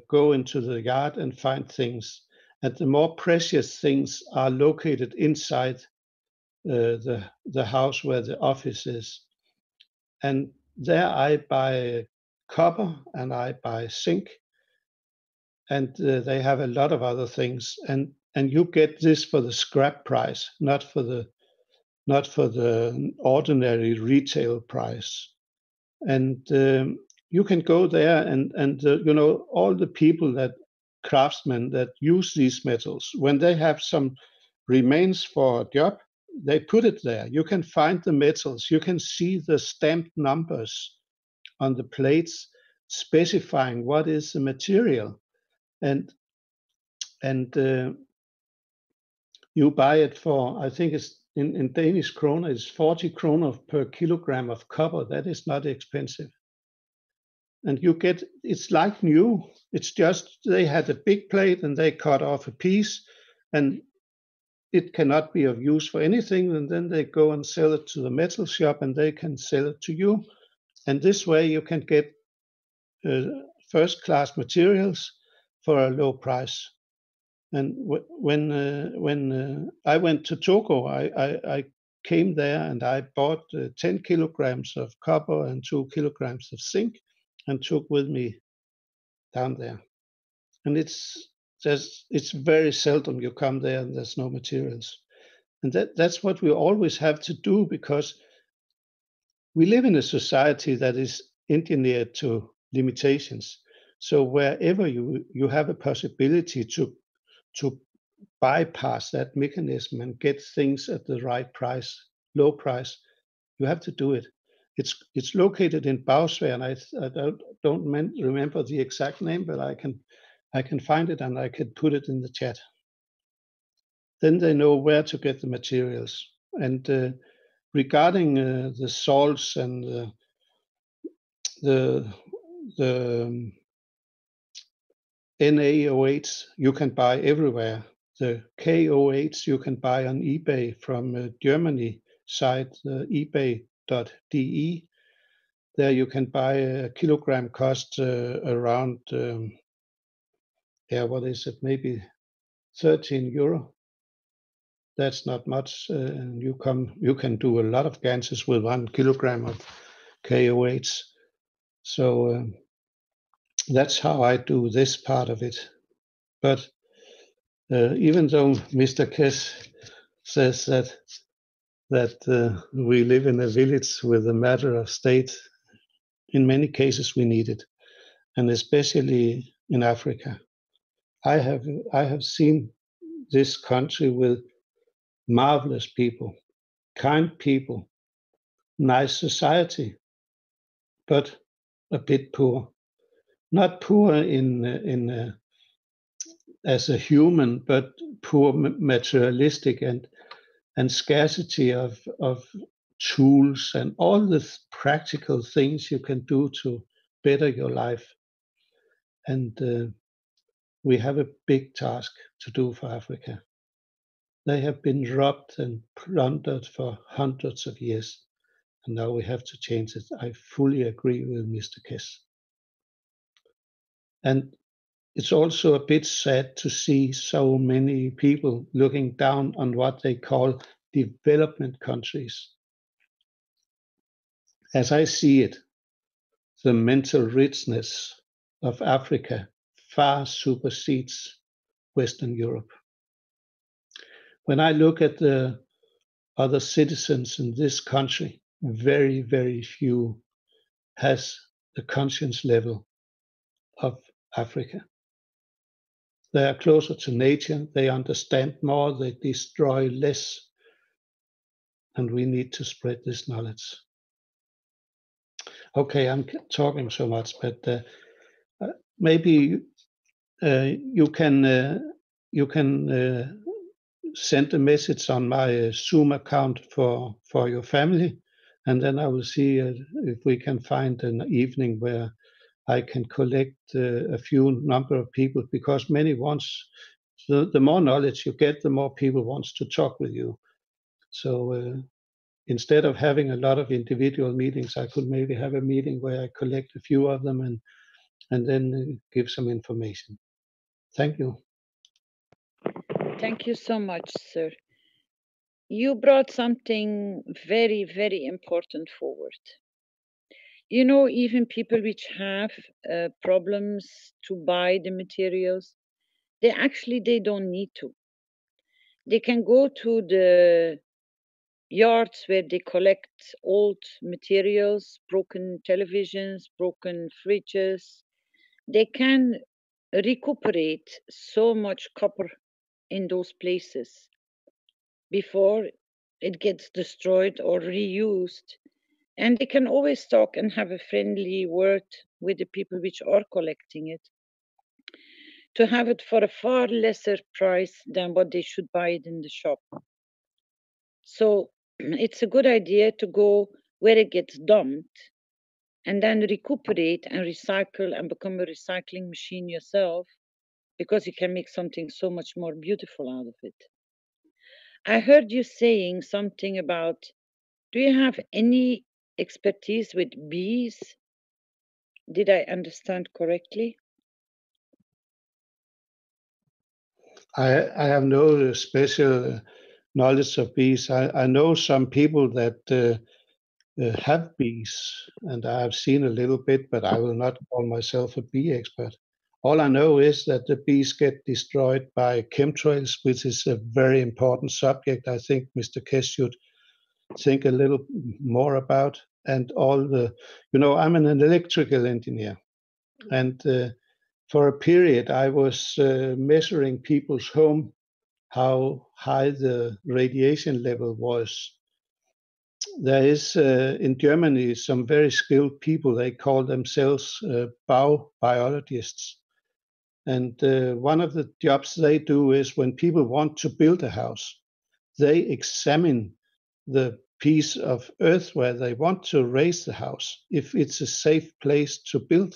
go into the yard and find things. And the more precious things are located inside the house where the office is. And there I buy copper and I buy zinc, and they have a lot of other things. And you get this for the scrap price, not for the ordinary retail price. And you can go there and all the people craftsmen that use these metals, when they have some remains for a job, they put it there. You can find the metals. You can see the stamped numbers on the plates specifying what is the material, and you buy it for, I think it's in Danish kroner, it's 40 kroner per kilogram of copper. That is not expensive. And you get, it's like new. It's just they had a big plate and they cut off a piece, and it cannot be of use for anything, and then they go and sell it to the metal shop, and they can sell it to you. And this way you can get first-class materials for a low price. And when I went to Togo, I came there and I bought 10 kilograms of copper and 2 kilograms of zinc, and took with me down there. And it's very seldom you come there and there's no materials. And that's what we always have to do, because we live in a society that is engineered to limitations. So wherever you have a possibility to bypass that mechanism and get things at the right price, low price, you have to do it. It's located in Bagsvær, and I don't remember the exact name, but I can find it and I can put it in the chat. Then they know where to get the materials. And regarding the salts and the NaOH, you can buy everywhere. The KOH you can buy on eBay from Germany site, ebay.de. There you can buy a kilogram cost around, what is it, maybe 13 euro. That's not much. And you can do a lot of Ganses with 1 kilogram of KOH. So that's how I do this part of it. But even though Mr. Kess says that we live in a village with a matter of state, in many cases we need it, and especially in Africa. I have seen this country with marvelous people, kind people, nice society, but a bit poor. Not poor in as a human, but poor materialistic and scarcity of tools and all the practical things you can do to better your life. And we have a big task to do for Africa. They have been robbed and plundered for hundreds of years, and now we have to change it. I fully agree with Mr. Kess. And it's also a bit sad to see so many people looking down on what they call development countries. As I see it, the mental richness of Africa far supersedes Western Europe. When I look at the other citizens in this country, very, very few has the conscience level of Africa. They are closer to nature, they understand more, they destroy less, and we need to spread this knowledge. Okay, I'm talking so much, but maybe you can send a message on my Zoom account for your family, and then I will see if we can find an evening where I can collect a few number of people, because many wants, the more knowledge you get, the more people wants to talk with you. So instead of having a lot of individual meetings, I could maybe have a meeting where I collect a few of them and then give some information. Thank you. Thank you so much, sir. You brought something very, very important forward. You know, even people which have problems to buy the materials, they don't need to. They can go to the yards where they collect old materials, broken televisions, broken fridges. They can recuperate so much copper in those places before it gets destroyed or reused. And they can always talk and have a friendly word with the people which are collecting it, to have it for a far lesser price than what they should buy it in the shop. So it's a good idea to go where it gets dumped and then recuperate and recycle and become a recycling machine yourself, because you can make something so much more beautiful out of it. I heard you saying something about, do you have any expertise with bees? Did I understand correctly? I have no special knowledge of bees. I know some people that have bees, and I have seen a little bit, but I will not call myself a bee expert. All I know is that the bees get destroyed by chemtrails, which is a very important subject. I think Mr. Kess should think a little more about. And all the, I'm an electrical engineer, and for a period I was measuring people's home, how high the radiation level was. There is in Germany some very skilled people. They call themselves biologists. And one of the jobs they do is, when people want to build a house, they examine the piece of earth where they want to raise the house, if it's a safe place to build.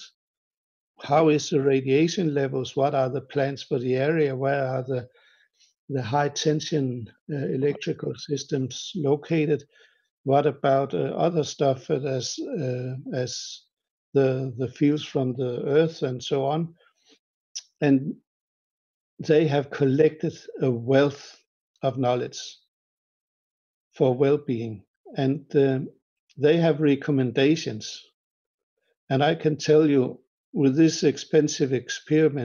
How is the radiation levels? What are the plans for the area? Where are the high tension electrical systems located? What about other stuff as the fields from the earth and so on? And they have collected a wealth of knowledge for well-being, and they have recommendations. And I can tell you, with this expensive expensive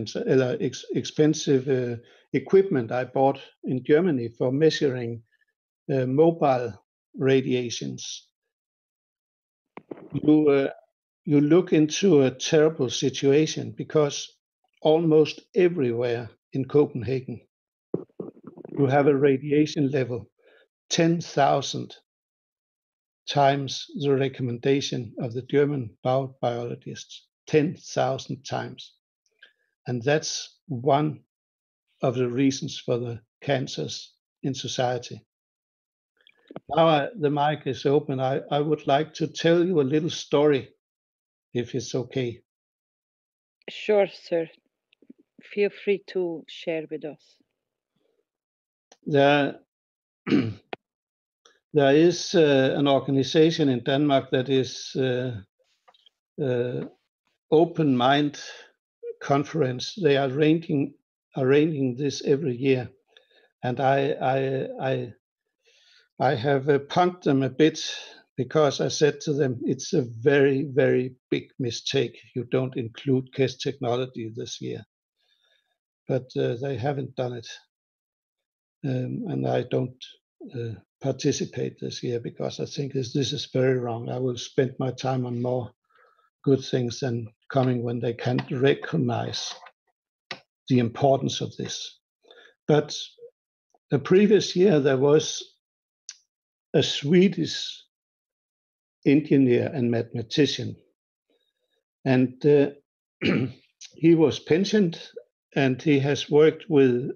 equipment I bought in Germany for measuring mobile radiations, you look into a terrible situation, because almost everywhere in Copenhagen you have a radiation level 10,000 times the recommendation of the German biologists, 10,000 times. And that's one of the reasons for the cancers in society. Now the mic is open. I would like to tell you a little story, if it's okay. Sure, sir. Feel free to share with us. There is an organization in Denmark that is Open Mind Conference. They are arranging this every year, and I have punked them a bit, because I said to them, it's a very, very big mistake you don't include KES technology this year. But they haven't done it. And I don't participate this year, because I think this is very wrong. I will spend my time on more good things than coming when they can't recognize the importance of this. But the previous year, there was a Swedish engineer and mathematician, and he was pensioned, and he has worked with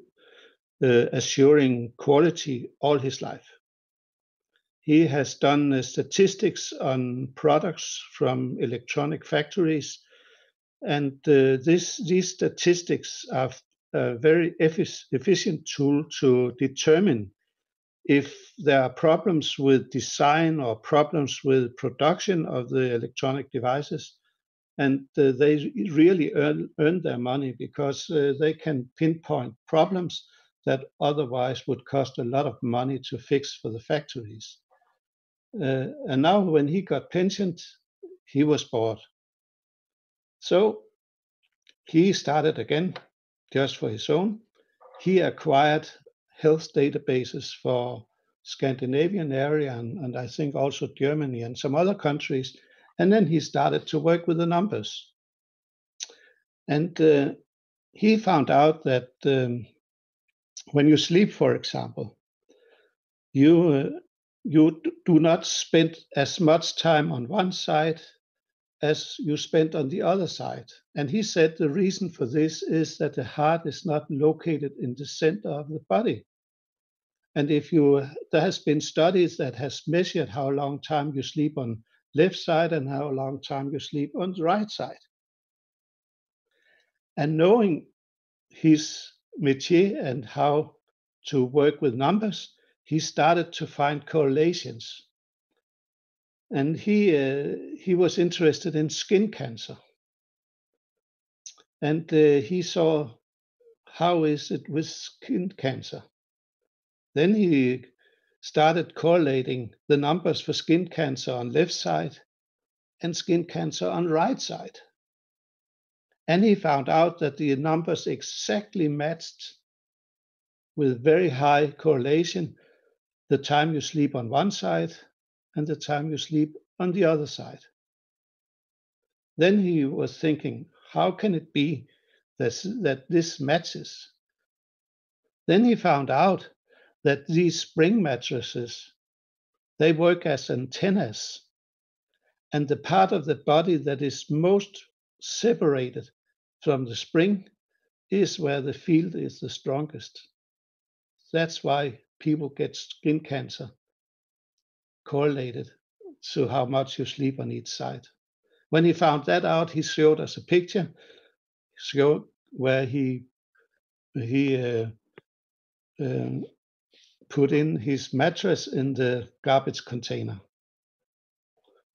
assuring quality all his life. He has done statistics on products from electronic factories, and these statistics are a very efficient tool to determine if there are problems with design or problems with production of the electronic devices. And they really earn their money, because they can pinpoint problems that otherwise would cost a lot of money to fix for the factories. And now when he got pensioned, he was bored. So he started again, just for his own. He acquired health databases for Scandinavian area, and I think also Germany and some other countries. And then he started to work with the numbers. And he found out that when you sleep, for example, you do not spend as much time on one side as you spend on the other side. And he said the reason for this is that the heart is not located in the center of the body. And there has been studies that has measured how long time you sleep on left side and how long time you sleep on the right side. And knowing his métier and how to work with numbers, he started to find correlations. And he was interested in skin cancer. And he saw, how is it with skin cancer? Then he started correlating the numbers for skin cancer on left side and skin cancer on right side. And he found out that the numbers exactly matched, with very high correlation, the time you sleep on one side and the time you sleep on the other side. Then he was thinking, how can it be that this matches? Then he found out that these spring mattresses, they work as antennas, and the part of the body that is most separated from the spring is where the field is the strongest. That's why people get skin cancer correlated to how much you sleep on each side. When he found that out, he showed us a picture, showed where he put in his mattress in the garbage container.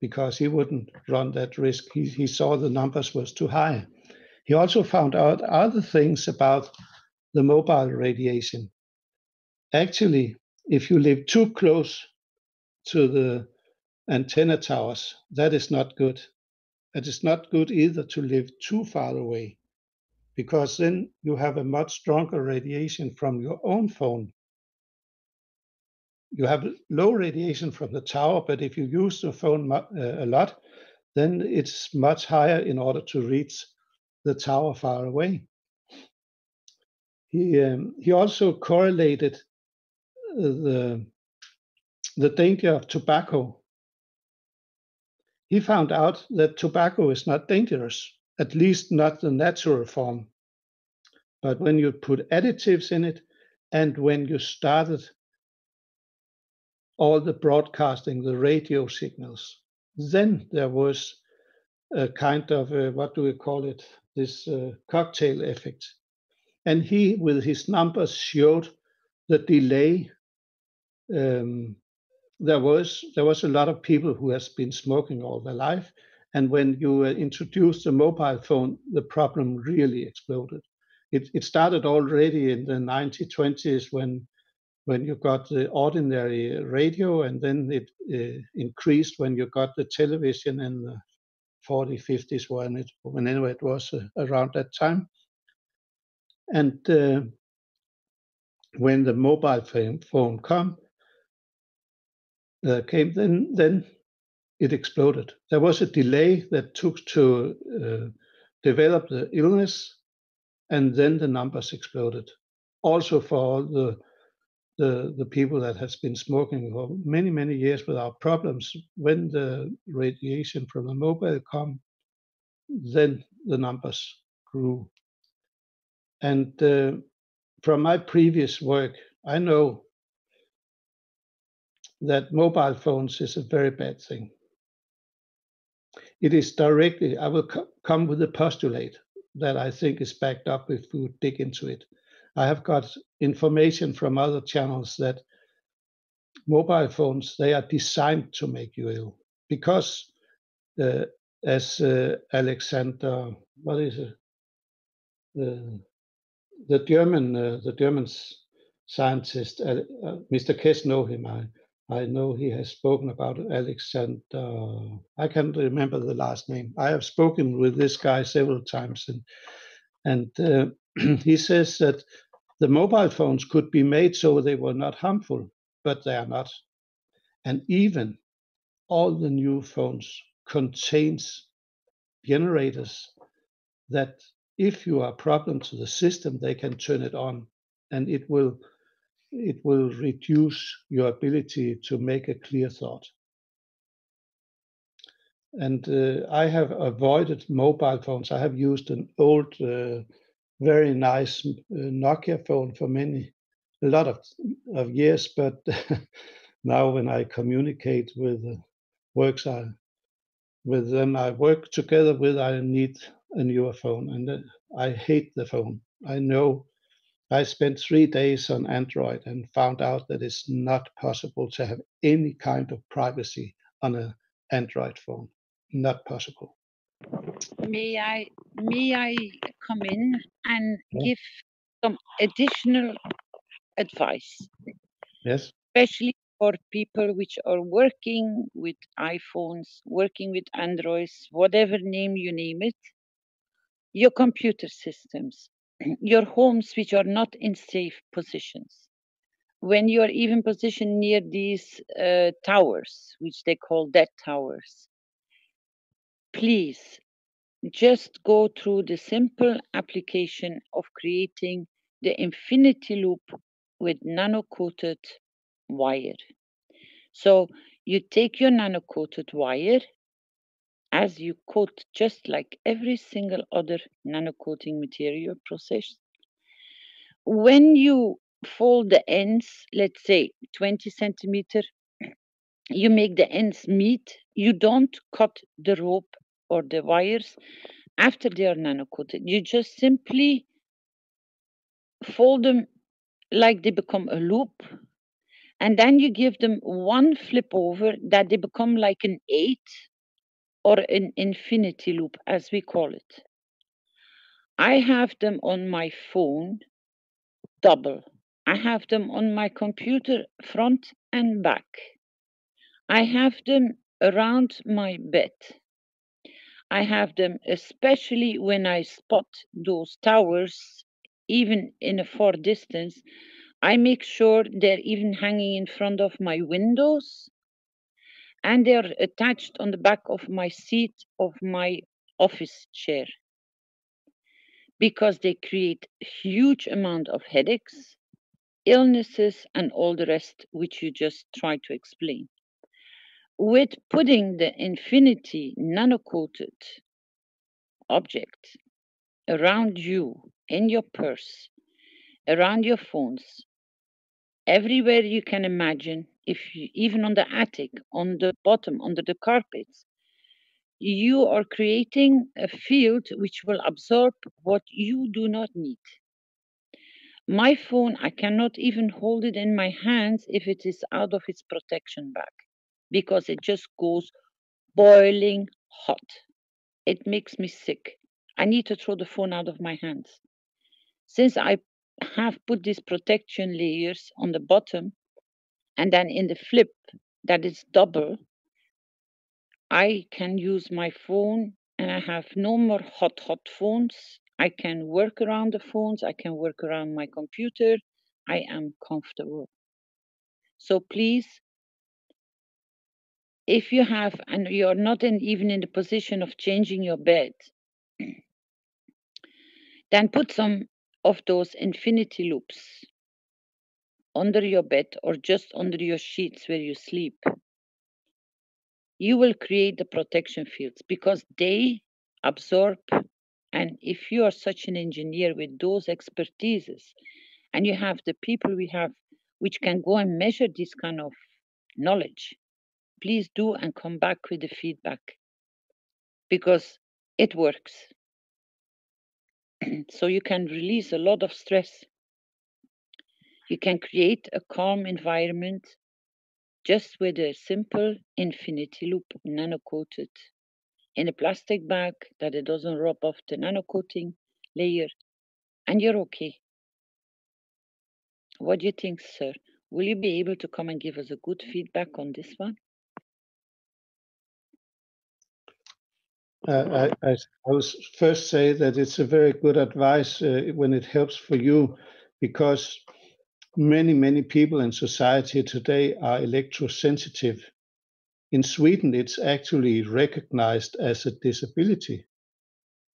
because he wouldn't run that risk. He saw the numbers was too high. He also found out other things about the mobile radiation. Actually, if you live too close to the antenna towers, that is not good. It is not good either to live too far away, because then you have a much stronger radiation from your own phone. You have low radiation from the tower, but if you use the phone a lot, then it's much higher in order to reach the tower far away. He also correlated the danger of tobacco. He found out that tobacco is not dangerous, at least not the natural form. But when you put additives in it, and when you started all the broadcasting, the radio signals, then there was a kind of, what do we call it, this cocktail effect. And he, with his numbers, showed the delay. There was a lot of people who has been smoking all their life, and when you introduced the mobile phone, the problem really exploded. It started already in the 1920s when you got the ordinary radio, and then it increased when you got the television in the 40s, 50s, whenever it was around that time. And when the mobile phone came, then it exploded. There was a delay that took to develop the illness, and then the numbers exploded. Also for all the people that has been smoking for many, many years without problems, when the radiation from the mobile come, then the numbers grew. And from my previous work, I know that mobile phones is a very bad thing. It is directly, I will come with a postulate that I think is backed up if we dig into it. I have got information from other channels that mobile phones, they are designed to make you ill, because as Alexander, what is it? The German scientist, Mr. Kess, know him. I know he has spoken about Alexander. I can't remember the last name. I have spoken with this guy several times, and he says that the mobile phones could be made so they were not harmful, but they are not. And even all the new phones contains generators that if you are a problem to the system, they can turn it on, and it will reduce your ability to make a clear thought. And I have avoided mobile phones. I have used an old, very nice Nokia phone for a lot of years, but now when I communicate with with them I work together with, I need a newer phone, and I hate the phone. I know I spent 3 days on Android and found out that it's not possible to have any kind of privacy on an Android phone. Not possible. May I come in and give some additional advice? Yes. Especially for people which are working with iPhones, working with Androids, whatever name you name it, your computer systems, your homes which are not in safe positions. When you are even positioned near these towers, which they call dead towers, please just go through the simple application of creating the infinity loop with nano-coated wire. So you take your nano-coated wire, as you coat just like every single other nano-coating material process. When you fold the ends, let's say 20 centimeter, you make the ends meet. You don't cut the rope or the wires after they are nano-coated. You just simply fold them like they become a loop, And then you give them one flip over that they become like an 8 or an infinity loop, as we call it. I have them on my phone, double. I have them on my computer, front and back. I have them around my bed. I have them especially when I spot those towers, even in a far distance. I make sure they're even hanging in front of my windows, and they're attached on the back of my seat of my office chair, because they create huge amount of headaches, illnesses, and all the rest, which you just tried to explain. With putting the infinity nano-coated object around you, in your purse, around your phones, everywhere you can imagine, if you, even on the attic, on the bottom, under the carpets, you are creating a field which will absorb what you do not need. My phone, I cannot even hold it in my hands if it is out of its protection bag, because it just goes boiling hot. It makes me sick. I need to throw the phone out of my hands. Since I have put these protection layers on the bottom, and then in the flip that is double, I can use my phone, and I have no more hot phones. I can work around the phones. I can work around my computer. I am comfortable. So please, if you have, and you're not even in the position of changing your bed, then put some of those infinity loops under your bed or just under your sheets where you sleep. You will create the protection fields because they absorb. And if you are such an engineer with those expertises, and you have the people we have which can go and measure this kind of knowledge, please do and come back with the feedback, because it works. So you can release a lot of stress. You can create a calm environment just with a simple infinity loop nano-coated in a plastic bag that it doesn't rub off the nano-coating layer, and you're okay. What do you think, sir? Will you be able to come and give us a good feedback on this one? I will first say that it's a very good advice when it helps for you, because many people in society today are electrosensitive. In Sweden, it's actually recognized as a disability.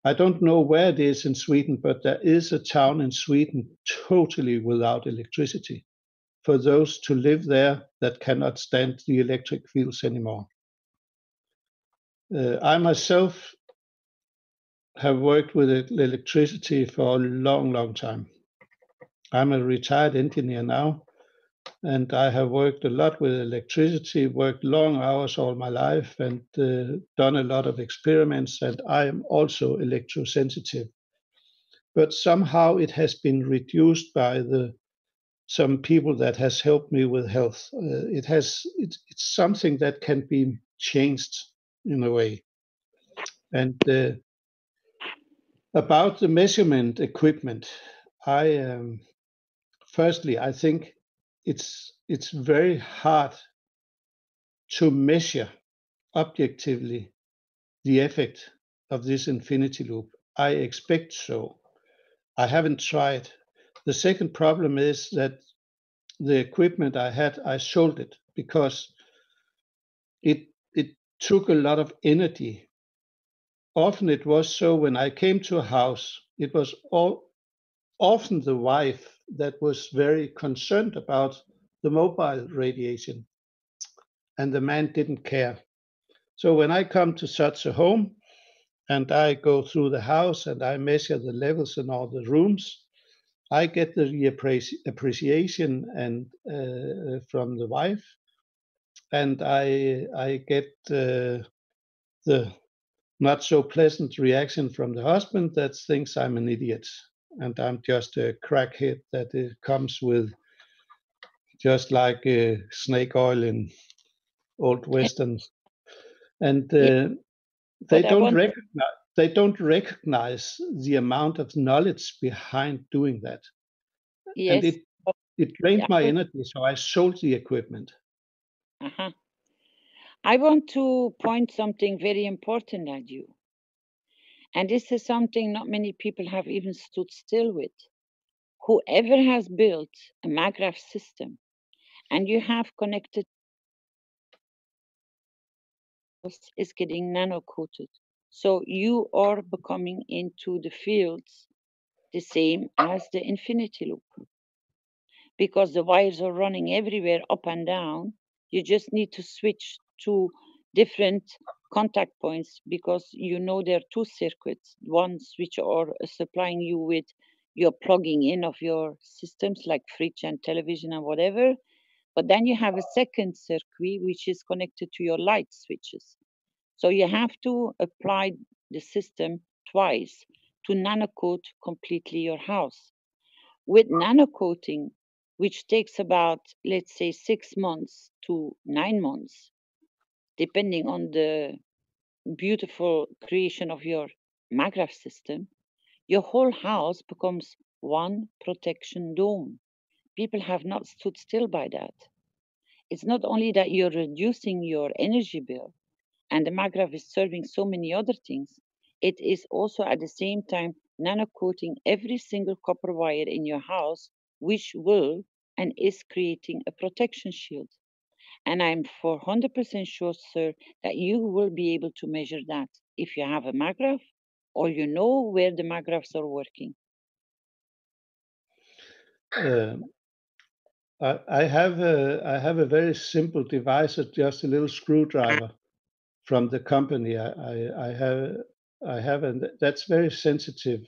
I don't know where it is in Sweden, but there is a town in Sweden totally without electricity for those to live there that cannot stand the electric fields anymore. I myself have worked with electricity for a long time. I'm a retired engineer now, and I have worked a lot with electricity, worked long hours all my life, and done a lot of experiments, and I am also electrosensitive. But somehow it has been reduced by some people that has helped me with health. It's something that can be changed in a way. And about the measurement equipment, firstly, I think it's very hard to measure objectively the effect of this infinity loop. I expect so. I haven't tried. The second problem is that the equipment I had, I sold it because it took a lot of energy. Often it was so when I came to a house, it was often the wife that was very concerned about the mobile radiation, and the man didn't care. So when I come to such a home and I go through the house and I measure the levels in all the rooms, I get the appreciation and from the wife, and I get the not so pleasant reaction from the husband that thinks I'm an idiot and I'm just a crackhead that comes with just like snake oil in old westerns, and But I want they don't recognize the amount of knowledge behind doing that. And yes. it drained my energy, so I sold the equipment. Uh-huh. I want to point something very important at you. And this is something not many people have even stood still with. Whoever has built a MAGRAF system and you have connected is getting nano-coated. So you are becoming into the fields the same as the infinity loop. Because the wires are running everywhere up and down, you just need to switch to different contact points because you know there are two circuits, ones which are supplying you with your plugging in of your systems like fridge and television and whatever. But then you have a second circuit which is connected to your light switches. So you have to apply the system twice to nano-coat completely your house. With nano-coating, which takes about, let's say, 6 months to 9 months, depending on the beautiful creation of your MAGRAF system, your whole house becomes one protection dome. People have not stood still by that. It's not only that you're reducing your energy bill, and the MAGRAF is serving so many other things, it is also at the same time nano-coating every single copper wire in your house, which will and is creating a protection shield. And I'm 400% sure, sir, that you will be able to measure that if you have a MAGRAF or you know where the MAGRAFs are working. I have a very simple device, just a little screwdriver from the company I have, and that's very sensitive.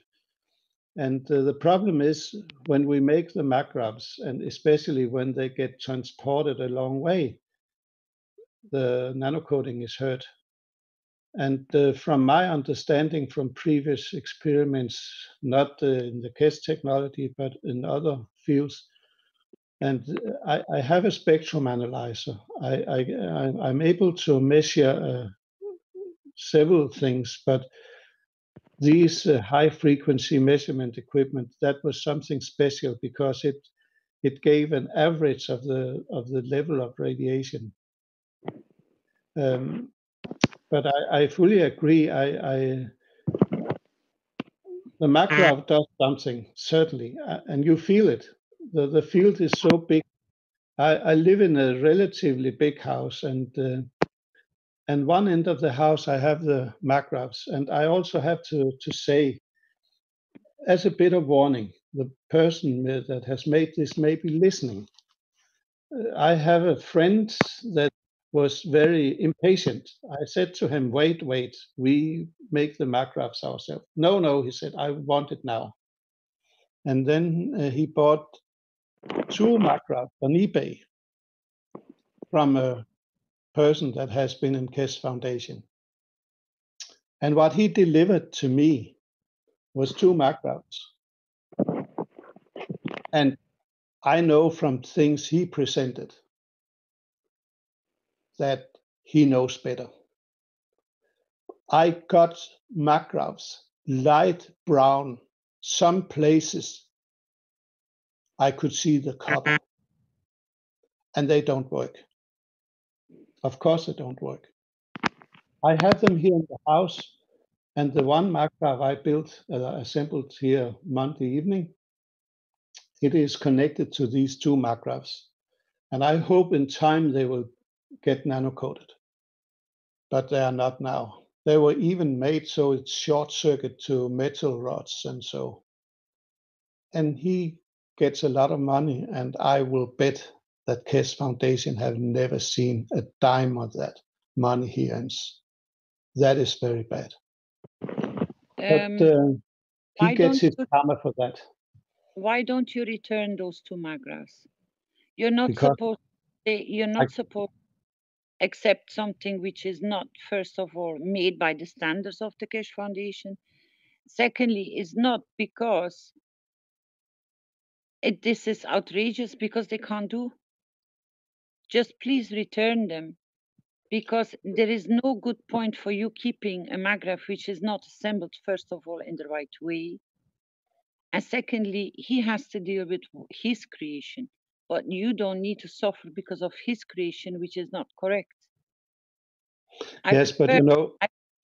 And the problem is when we make the MAGRAFs, and especially when they get transported a long way, the nano-coating is hurt. And from my understanding from previous experiments, not in the KES technology, but in other fields, and I have a spectrum analyzer. I'm able to measure several things, but these high frequency measurement equipment, that was something special because it gave an average of the level of radiation. But I fully agree. The MAGRAF does something, certainly, and you feel it. The field is so big. I live in a relatively big house, and one end of the house I have the MAGRAFs, and I also have to say, as a bit of warning, the person that has made this may be listening. I have a friend that was very impatient. I said to him, wait, we make the MAGRAFs ourselves. No, he said, I want it now. And then he bought 2 MAGRAFs on eBay from a person that has been in KES Foundation. And what he delivered to me was 2 MAGRAFs. And I know from things he presented that he knows better. I got MAGRAFs, light brown. Some places I could see the copper, and they don't work. Of course they don't work. I have them here in the house, and the one MAGRAF I built, assembled here Monday evening, it is connected to these 2 MAGRAFs. And I hope in time they will get nano-coated. But they are not now. They were even made so it's short circuit to metal rods and so. And he gets a lot of money, and I will bet that KES Foundation have never seen a dime of that money he earns. That is very bad. But he gets his karma for that. Why don't you return those 2 MAGRAFs? You're not supposed to accept something which is not, first of all, made by the standards of the KES Foundation. Secondly, it's not because this is outrageous, because they can't do. just please return them, because there is no good point for you keeping a maggraph which is not assembled, first of all, in the right way. And secondly, he has to deal with his creation, but you don't need to suffer because of his creation, which is not correct. Yes, but you know,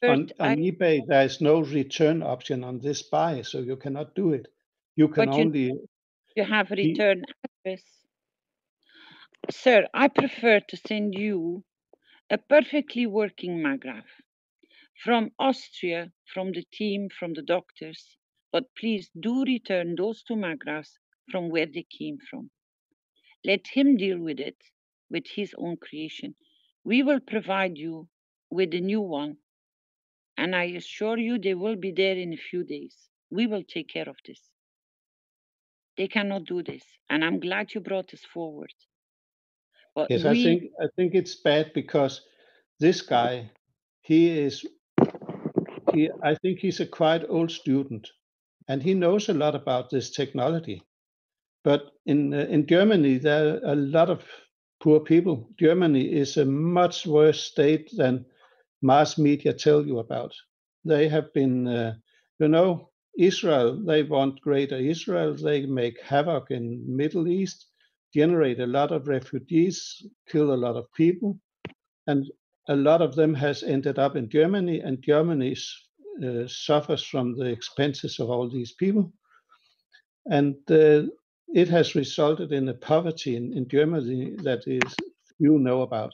on eBay, there is no return option on this buy, so you cannot do it. You can only... You have a return address. Sir, I prefer to send you a perfectly working maggraph from Austria, from the team, from the doctors, but please do return those two maggraphs from where they came from. Let him deal with it, with his own creation. We will provide you with a new one, and I assure you they will be there in a few days. We will take care of this. They cannot do this, and I'm glad you brought this forward. But yes, I think it's bad because this guy, I think he's a quite old student, and he knows a lot about this technology. But in Germany, there are a lot of poor people. Germany is a much worse state than mass media tell you about. They have been, you know, Israel, they want greater Israel. They make havoc in Middle East, generate a lot of refugees, kill a lot of people. And a lot of them has ended up in Germany, and Germany suffers from the expenses of all these people. And it has resulted in a poverty in Germany that is few know about.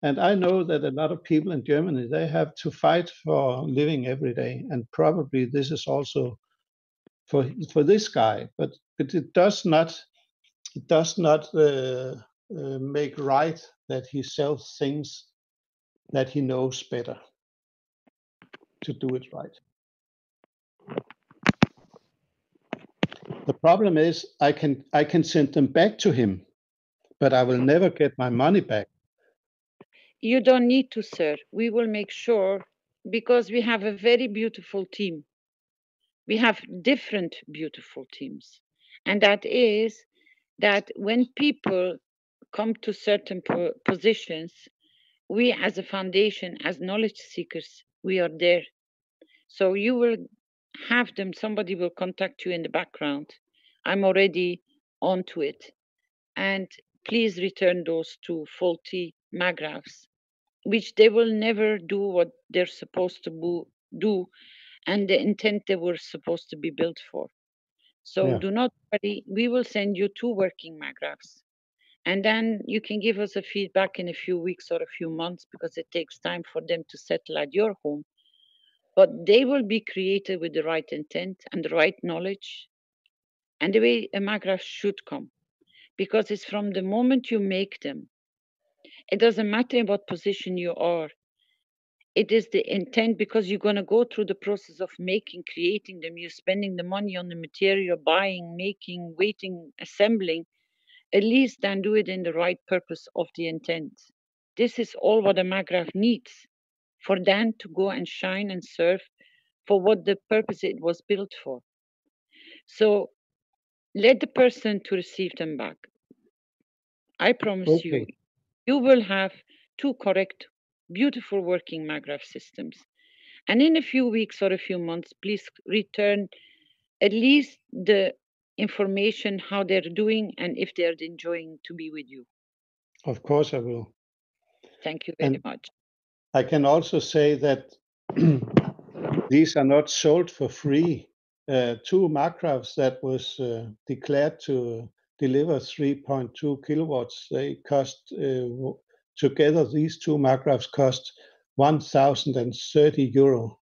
And I know that a lot of people in Germany, they have to fight for living every day. And probably this is also for this guy, but it does not make right that he sells things that he knows better to do it right. The problem is I can send them back to him, but I will never get my money back. You don't need to, sir. We will make sure, because we have a very beautiful team. We have different beautiful teams. And that is that when people come to certain positions, we as a foundation, as knowledge seekers, we are there. So you will have them, somebody will contact you in the background. I'm already onto it. And please return those two faulty maggraphs, which they will never do what they're supposed to do and the intent they were supposed to be built for. So do not worry, we will send you two working maggraphs. And then you can give us a feedback in a few weeks or a few months, because it takes time for them to settle at your home. But they will be created with the right intent and the right knowledge and the way a maggraph should come. Because it's from the moment you make them. It doesn't matter in what position you are. It is the intent, because you're going to go through the process of making, creating them. You're spending the money on the material, buying, making, waiting, assembling. At least then do it in the right purpose of the intent. This is all what a maggraph needs for then to go and shine and serve for what the purpose it was built for. So let the person to receive them back. I promise you, you will have two correct, beautiful working maggraph systems. And in a few weeks or a few months, please return at least the information, how they're doing, and if they're enjoying to be with you. Of course I will. Thank you very much. I can also say that these are not sold for free. Two maggraphs that was declared to deliver 3.2 kilowatts, they cost, together these two maggraphs cost 1,030 euro.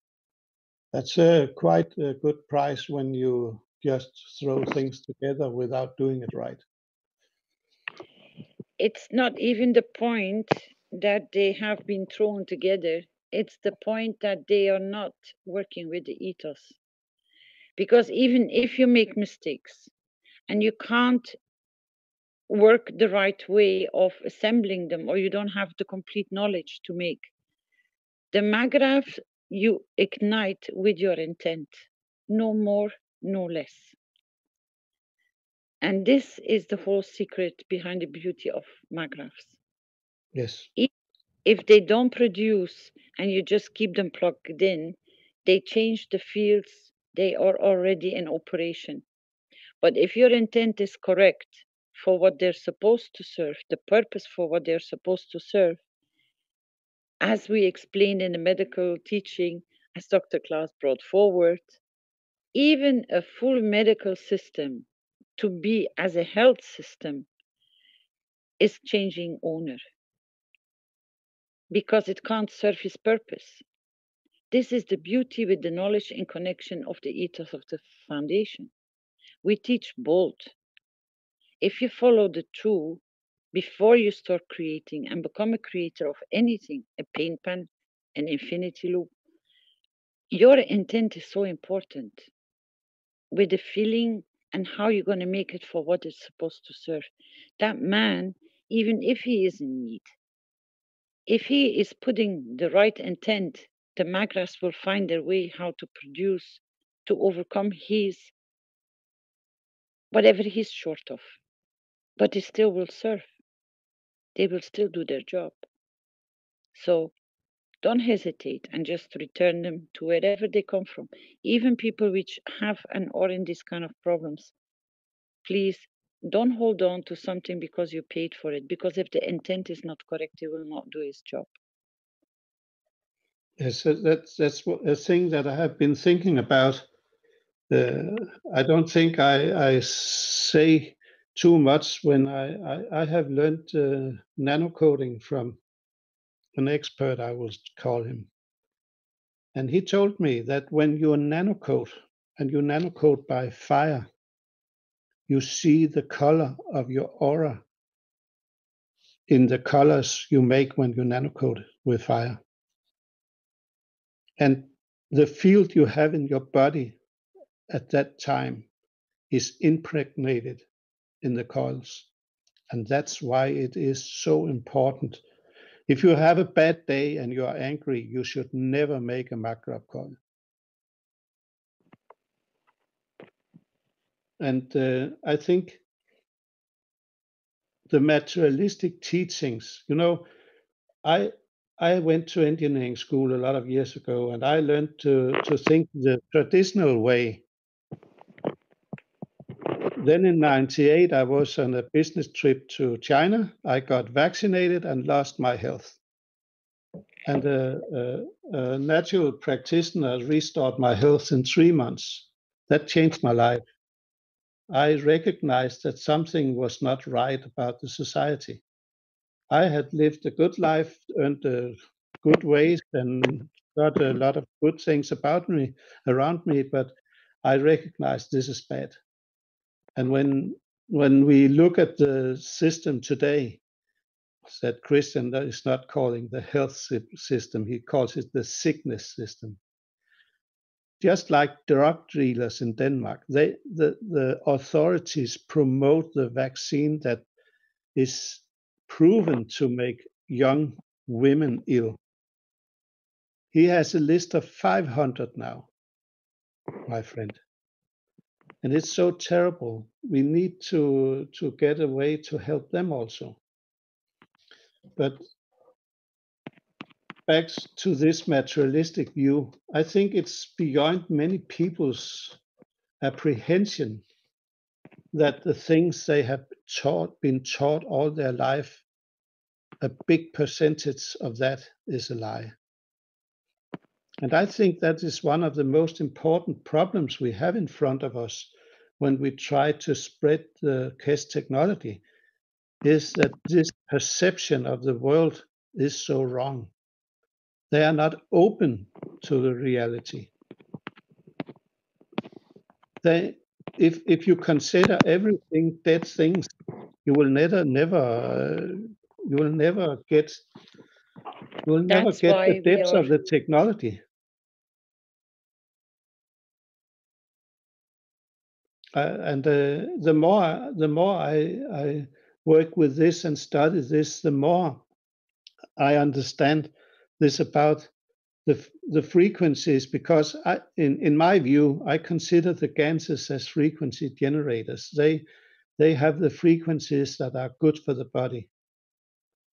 That's quite a good price when you just throw things together without doing it right. It's not even the point that they have been thrown together. It's the point that they are not working with the ethos. Because even if you make mistakes and you can't work the right way of assembling them, or you don't have the complete knowledge to make, the maggraph you ignite with your intent, no more, no less. And this is the whole secret behind the beauty of maggraphs. Yes. If they don't produce and you just keep them plugged in, they change the fields they are already in operation. But if your intent is correct for what they're supposed to serve, the purpose for what they're supposed to serve, as we explained in the medical teaching, as Dr. Klaas brought forward, even a full medical system to be as a health system is changing owner because it can't serve his purpose. This is the beauty with the knowledge and connection of the ethos of the foundation. We teach bold. If you follow the truth before you start creating and become a creator of anything, a paint pen, an infinity loop, your intent is so important with the feeling and how you're going to make it for what it's supposed to serve. That man, even if he is in need, if he is putting the right intent, the magras will find their way how to produce to overcome his whatever he's short of. But they still will serve. They will still do their job. So don't hesitate and just return them to wherever they come from. Even people which have and are in these kind of problems, please don't hold on to something because you paid for it. Because if the intent is not correct, he will not do his job. Yes, that's a thing that I have been thinking about. I don't think I say too much when I have learned nanocoding from an expert, I will call him. And he told me that when you nanocode, and you nanocode by fire, you see the color of your aura in the colors you make when you nanocode with fire. And the field you have in your body at that time is impregnated in the coils. And that's why it is so important. If you have a bad day and you are angry, you should never make a magrab coil. And I think the materialistic teachings, I went to engineering school a lot of years ago, and I learned to think the traditional way. Then in '98, I was on a business trip to China. I got vaccinated and lost my health. And a natural practitioner restored my health in 3 months. That changed my life. I recognized that something was not right about the society. I had lived a good life, earned good ways, and got a lot of good things about me, around me, but I recognized this is bad. And when we look at the system today, that Christian is not calling the health system, he calls it the sickness system. Just like drug dealers in Denmark, the authorities promote the vaccine that is proven to make young women ill. He has a list of 500 now, my friend. And it's so terrible. We need to get a way to help them also. But back to this materialistic view, I think it's beyond many people's apprehension that the things they have been taught all their life, a big percentage of that is a lie. And I think that is one of the most important problems we have in front of us when we try to spread the KES technology, is that this perception of the world is so wrong. They are not open to the reality. If you consider everything dead things, you will never get the depths of the technology. And the more I work with this and study this, the more I understand this about the frequencies, because in my view, I consider the Ganses as frequency generators. They have the frequencies that are good for the body.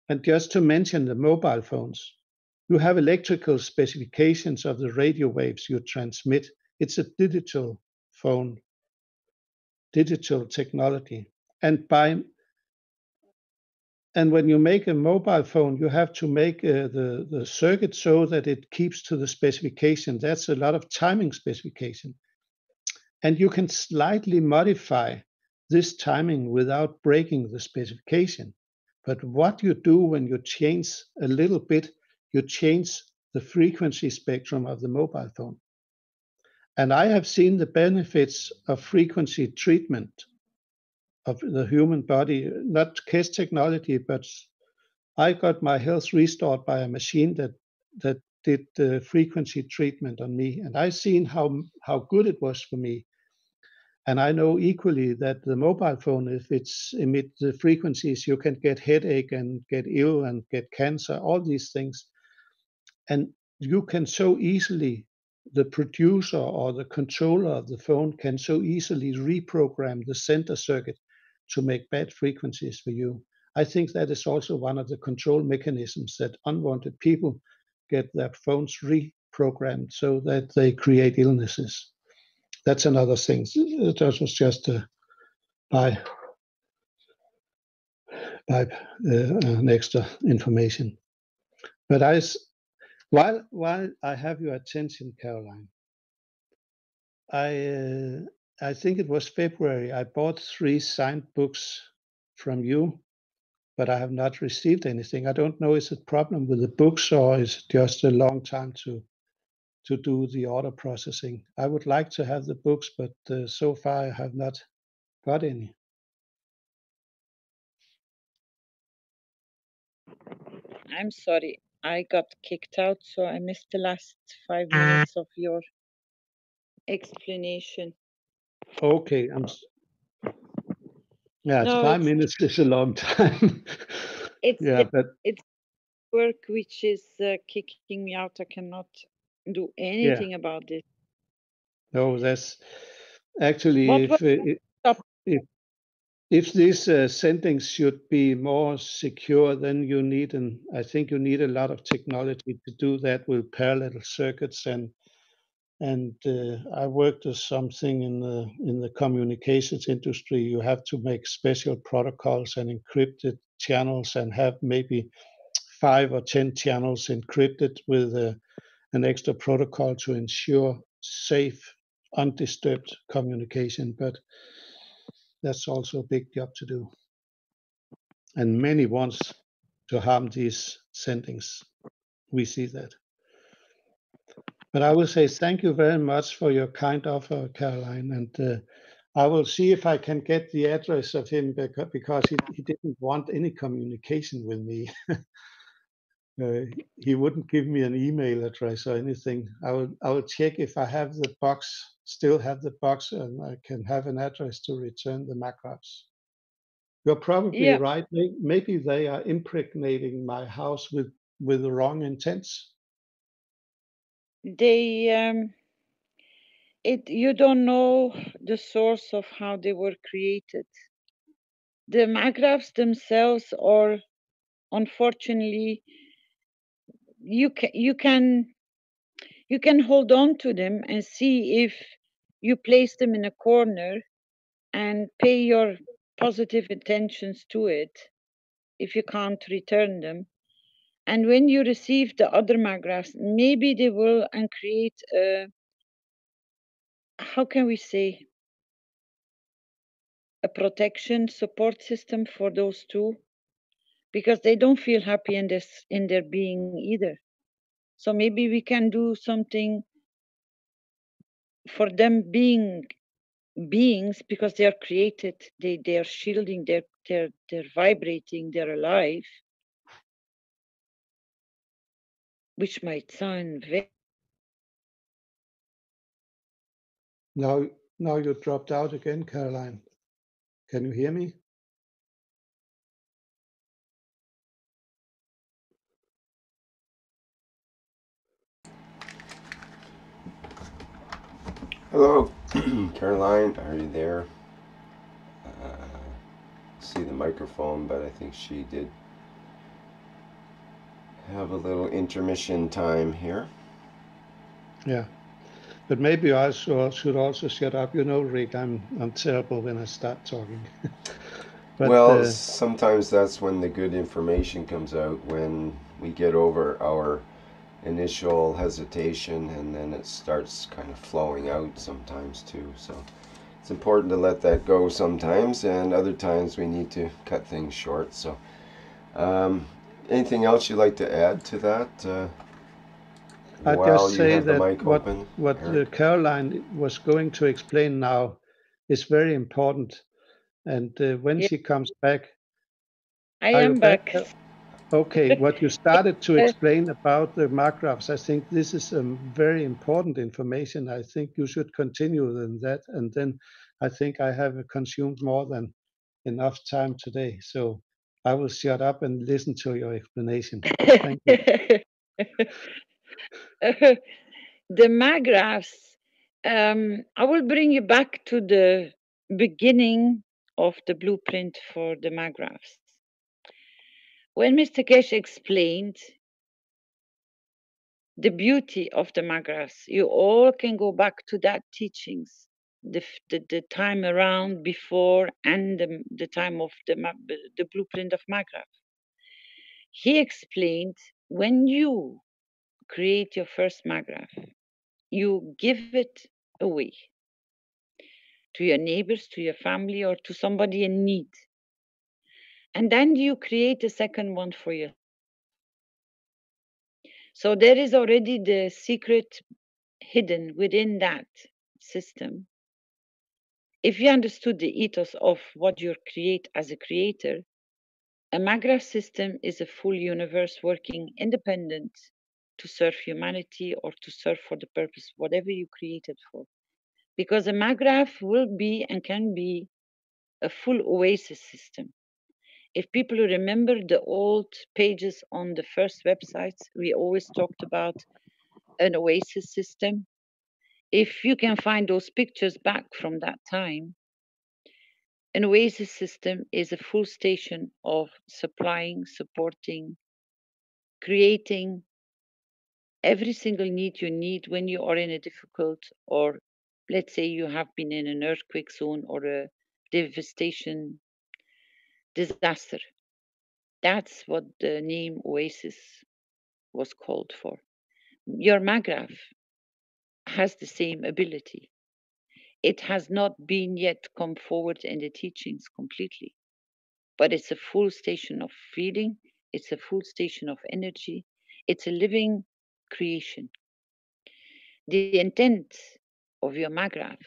And just to mention the mobile phones, you have electrical specifications of the radio waves you transmit. It's a digital phone, digital technology. And when you make a mobile phone, you have to make the circuit so that it keeps to the specification. That's a lot of timing specification. And you can slightly modify this timing without breaking the specification. But what you do when you change a little bit, you change the frequency spectrum of the mobile phone. And I have seen the benefits of frequency treatment of the human body, not CASE technology, but I got my health restored by a machine that did the frequency treatment on me. And I've seen how good it was for me. And I know equally that the mobile phone, if it's emit the frequencies, you can get headache and get ill and get cancer, all these things. And you can so easily, the producer or the controller of the phone can so easily reprogram the center circuit to make bad frequencies for you. I think that is also one of the control mechanisms that unwanted people get their phones reprogrammed so that they create illnesses. That's another thing. That was just by an extra information. But while I have your attention, Caroline, I think it was February. I bought 3 signed books from you, but I have not received anything. I don't know, is it a problem with the books or is it just a long time to do the order processing? I would like to have the books, but so far I have not got any. I'm sorry, I got kicked out, so I missed the last 5 minutes of your explanation. Okay, yeah, No, 5 minutes is a long time. Yeah, but it's work which is kicking me out. I cannot do anything about this. no, that's actually What if these sendings should be more secure, then you need I think you need a lot of technology to do that with parallel circuits and I worked with something in the communications industry. You have to make special protocols and encrypted channels and have maybe 5 or 10 channels encrypted with an extra protocol to ensure safe, undisturbed communication. But that's also a big job to do. And many wants to harm these sendings. We see that. But I will say thank you very much for your kind offer, Caroline. And I will see if I can get the address of him because he didn't want any communication with me. He wouldn't give me an email address or anything. I will check if I have the box, still have the box, and I can have an address to return the magraphs. You're probably right. Maybe they are impregnating my house with the wrong intents. They you don't know the source of how they were created. The magraphs themselves are, unfortunately, you can hold on to them and see if you place them in a corner and pay your positive intentions to it if you can't return them. And when you receive the other magraphs, maybe they will and create how can we say, a protection support system for those two, because they don't feel happy in their being either. So maybe we can do something for them being beings, because they are created, they are shielding, they're vibrating, they're alive, which might sound very. Now you dropped out again, Caroline. Can you hear me? Hello, Caroline, are you there? See the microphone, but I think she did have a little intermission time here. Yeah. But maybe I should also shut up. You know, Rick, I'm terrible when I start talking. But well, sometimes that's when the good information comes out, when we get over our initial hesitation and then it starts kind of flowing out sometimes too. So it's important to let that go sometimes, and other times we need to cut things short. So anything else you'd like to add to that? I While just you say have the that mic open, what Eric? Caroline was going to explain now is very important. And when Yeah, she comes back, I are you am back? back. Okay, what you started to explain about the margraphs, I think this is very important information. I think you should continue in that. And then I think I have consumed more than enough time today. So I will shut up and listen to your explanation. Thank you. The magraphs, I will bring you back to the beginning of the blueprint for the magraphs. When Mr. Kesh explained the beauty of the magraphs, you all can go back to that teachings, the time around before and the time of the blueprint of magraph. He explained when you create your first magraph, you give it away to your neighbors, to your family, or to somebody in need. And then you create a second one for yourself. So there is already the secret hidden within that system. If you understood the ethos of what you create as a creator, a magraph system is a full universe working independent to serve humanity or to serve for the purpose, whatever you created for. Because a magraph will be and can be a full oasis system. If people remember the old pages on the first websites, we always talked about an oasis system. If you can find those pictures back from that time, an oasis system is a full station of supplying, supporting, creating every single need you need when you are in a difficult, or let's say you have been in an earthquake zone or a devastation disaster. That's what the name oasis was called for. Your magraph has the same ability. It has not been yet come forward in the teachings completely, but it's a full station of feeling, it's a full station of energy, it's a living creation. The intent of your magraph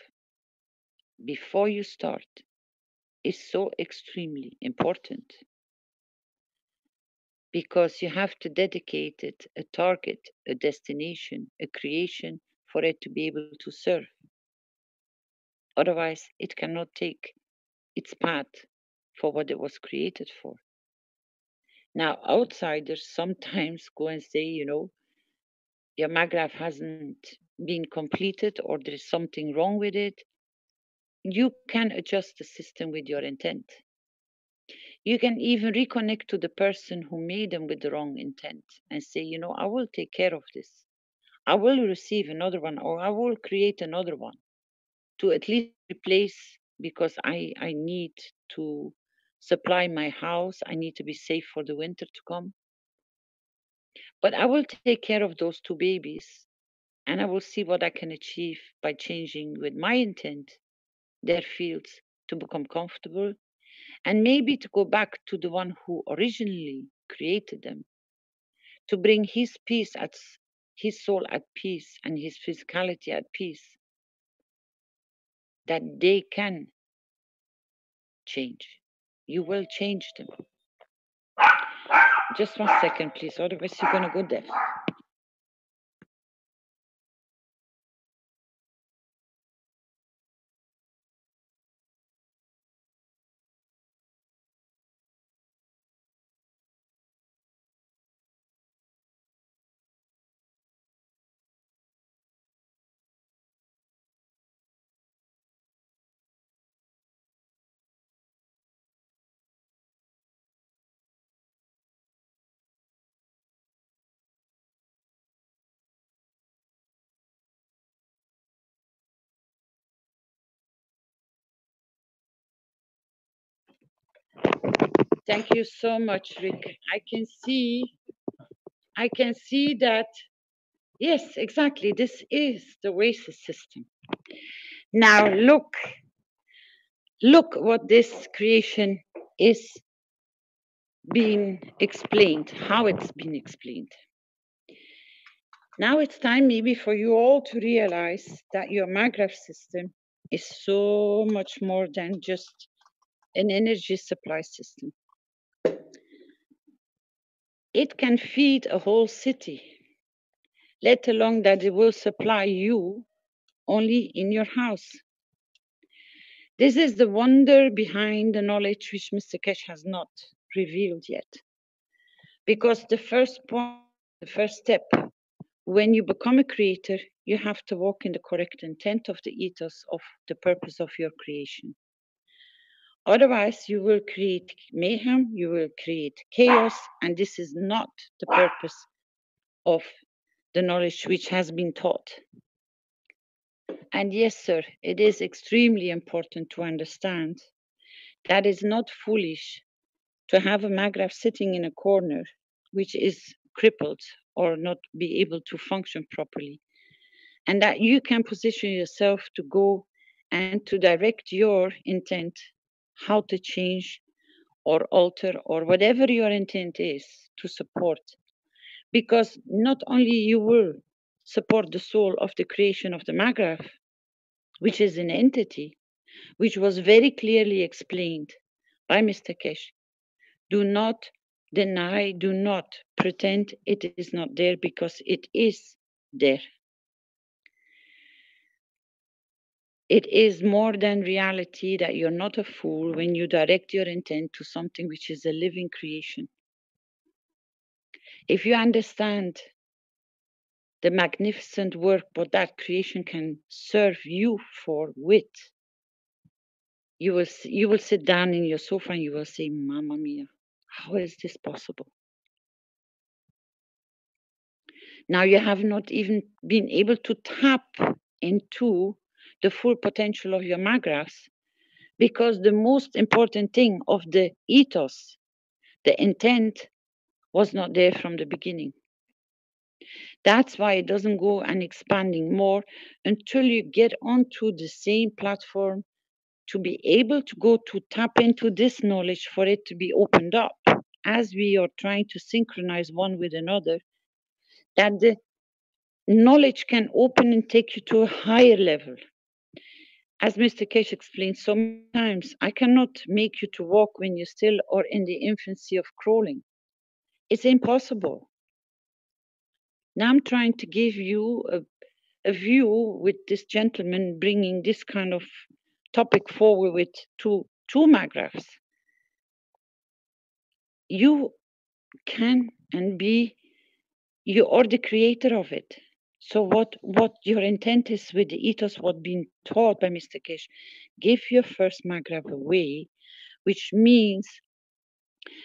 before you start is so extremely important because you have to dedicate it a target, a destination, a creation for it to be able to serve. Otherwise, it cannot take its path for what it was created for. Now, outsiders sometimes go and say, your magraph hasn't been completed or there is something wrong with it. You can adjust the system with your intent. You can even reconnect to the person who made them with the wrong intent and say, I will take care of this. I will receive another one or I will create another one to at least replace because I need to supply my house. I need to be safe for the winter to come. But I will take care of those two babies and I will see what I can achieve by changing with my intent their fields to become comfortable and maybe to go back to the one who originally created them, to bring his peace at his soul at peace and his physicality at peace, that they can change. You will change them. Just 1 second, please, otherwise you're gonna go deaf. Thank you so much, Rick. I can see that, yes, exactly, this is the oasis system. Now look what this creation is being explained, how it's been explained. Now it's time maybe for you all to realize that your MAGRAPH system is so much more than just an energy supply system. It can feed a whole city, let alone that it will supply you only in your house. This is the wonder behind the knowledge which Mr. Kesh has not revealed yet. Because the first point, the first step, when you become a creator, you have to walk in the correct intent of the ethos of the purpose of your creation. Otherwise, you will create mayhem, you will create chaos, and this is not the purpose of the knowledge which has been taught. And yes, sir, it is extremely important to understand that it's not foolish to have a MAGRAPH sitting in a corner which is crippled or not be able to function properly, and that you can position yourself to go and to direct your intent, how to change or alter or whatever your intent is to support. Because not only you will support the soul of the creation of the MAGRAPH, which is an entity, which was very clearly explained by Mr. Kesh. Do not deny, do not pretend it is not there, because it is there. It is more than reality that you're not a fool when you direct your intent to something which is a living creation. If you understand the magnificent work what that creation can serve you for with, you will sit down in your sofa and you will say, Mamma mia, how is this possible? Now you have not even been able to tap into the full potential of your MAGRAPHs, because the most important thing of the ethos, the intent, was not there from the beginning. That's why it doesn't go and expanding more until you get onto the same platform to be able to go to tap into this knowledge for it to be opened up as we are trying to synchronize one with another, that the knowledge can open and take you to a higher level. As Mr. Kesh explained so many times, I cannot make you to walk when you still are in the infancy of crawling. It's impossible. Now I'm trying to give you a view with this gentleman bringing this kind of topic forward with two MAGRAPHs. You can and be, you are the creator of it. So what your intent is with the ethos, what being taught by Mr. Kesh, give your first MAGRAPH away, which means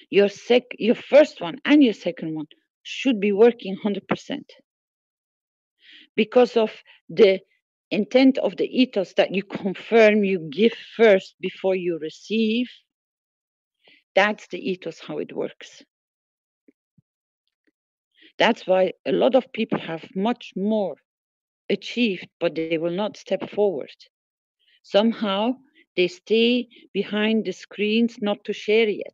your first one and your second one should be working 100%. Because of the intent of the ethos that you confirm, you give first before you receive. That's the ethos, how it works. That's why a lot of people have much more achieved, but they will not step forward. Somehow they stay behind the screens not to share yet.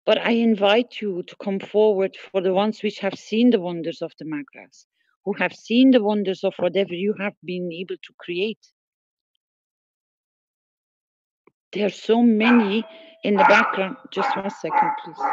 But I invite you to come forward for the ones which have seen the wonders of the MAGRAPHs, who have seen the wonders of whatever you have been able to create. There are so many in the background. Just 1 second, please.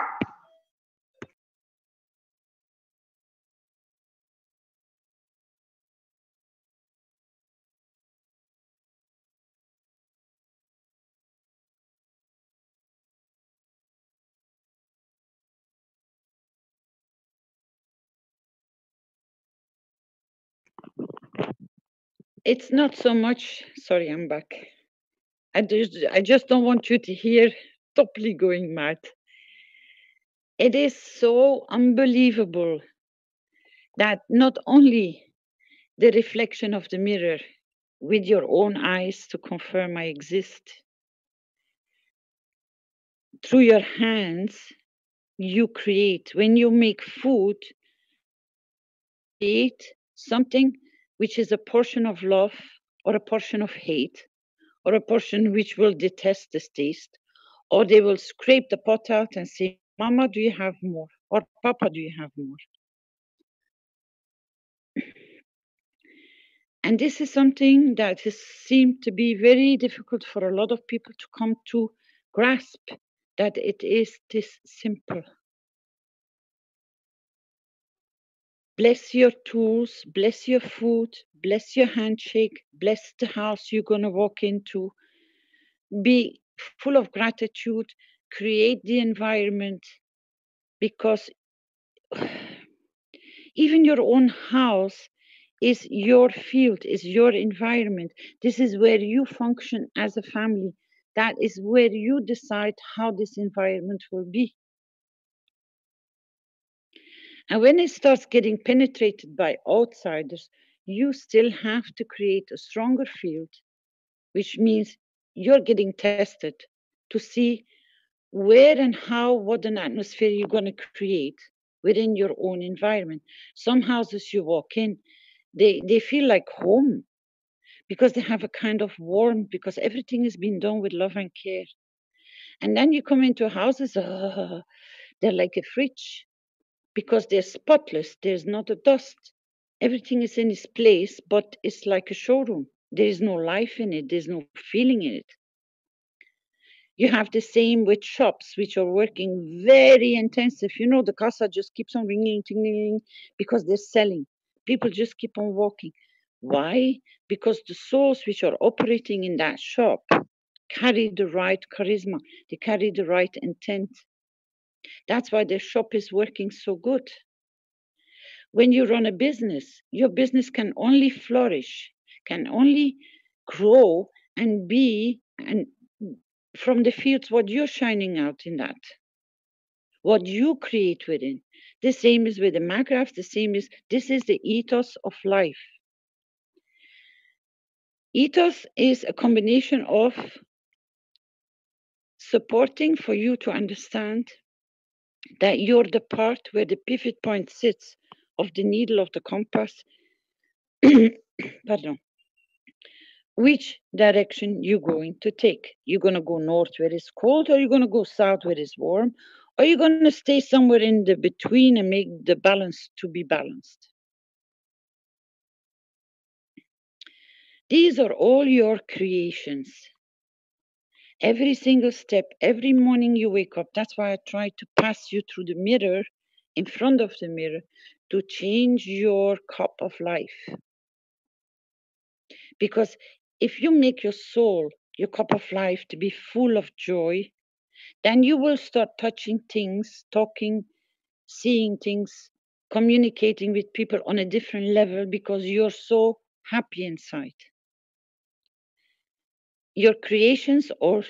It's not so much, sorry, I'm back. I just don't want you to hear totally going mad. It is so unbelievable that not only the reflection of the mirror with your own eyes to confirm I exist, through your hands, you create. When you make food, create something which is a portion of love or a portion of hate or a portion which will detest this taste, or they will scrape the pot out and say, Mama, do you have more? Or Papa, do you have more? And this is something that has seemed to be very difficult for a lot of people to come to grasp, that it is this simple. Bless your tools, bless your food, bless your handshake, bless the house you're going to walk into. Be full of gratitude, create the environment, because even your own house is your field, is your environment. This is where you function as a family. That is where you decide how this environment will be. And when it starts getting penetrated by outsiders, you still have to create a stronger field, which means you're getting tested to see where and how, what an atmosphere you're going to create within your own environment. Some houses you walk in, they feel like home because they have a kind of warmth, because everything is being done with love and care. And then you come into houses, they're like a fridge because they're spotless. There's not a dust. Everything is in its place, but it's like a showroom. There is no life in it. There's no feeling in it. You have the same with shops, which are working very intensive. You know, the casa just keeps on ringing, tingling, because they're selling. People just keep on walking. Why? Because the souls which are operating in that shop carry the right charisma. They carry the right intent. That's why their shop is working so good. When you run a business, your business can only flourish, can only grow and be, and from the fields, what you're shining out in that, what you create within. The same is with the magraphs, the same is, this is the ethos of life. Ethos is a combination of supporting for you to understand that you're the part where the pivot point sits of the needle of the compass. Pardon. Which direction you're going to take. You're going to go north where it's cold, or you're going to go south where it's warm, or you're going to stay somewhere in the between and make the balance to be balanced. These are all your creations. Every single step, every morning you wake up, that's why I try to pass you through the mirror, in front of the mirror, to change your cup of life. Because if you make your soul, your cup of life, to be full of joy, then you will start touching things, talking, seeing things, communicating with people on a different level because you're so happy inside. Your creations are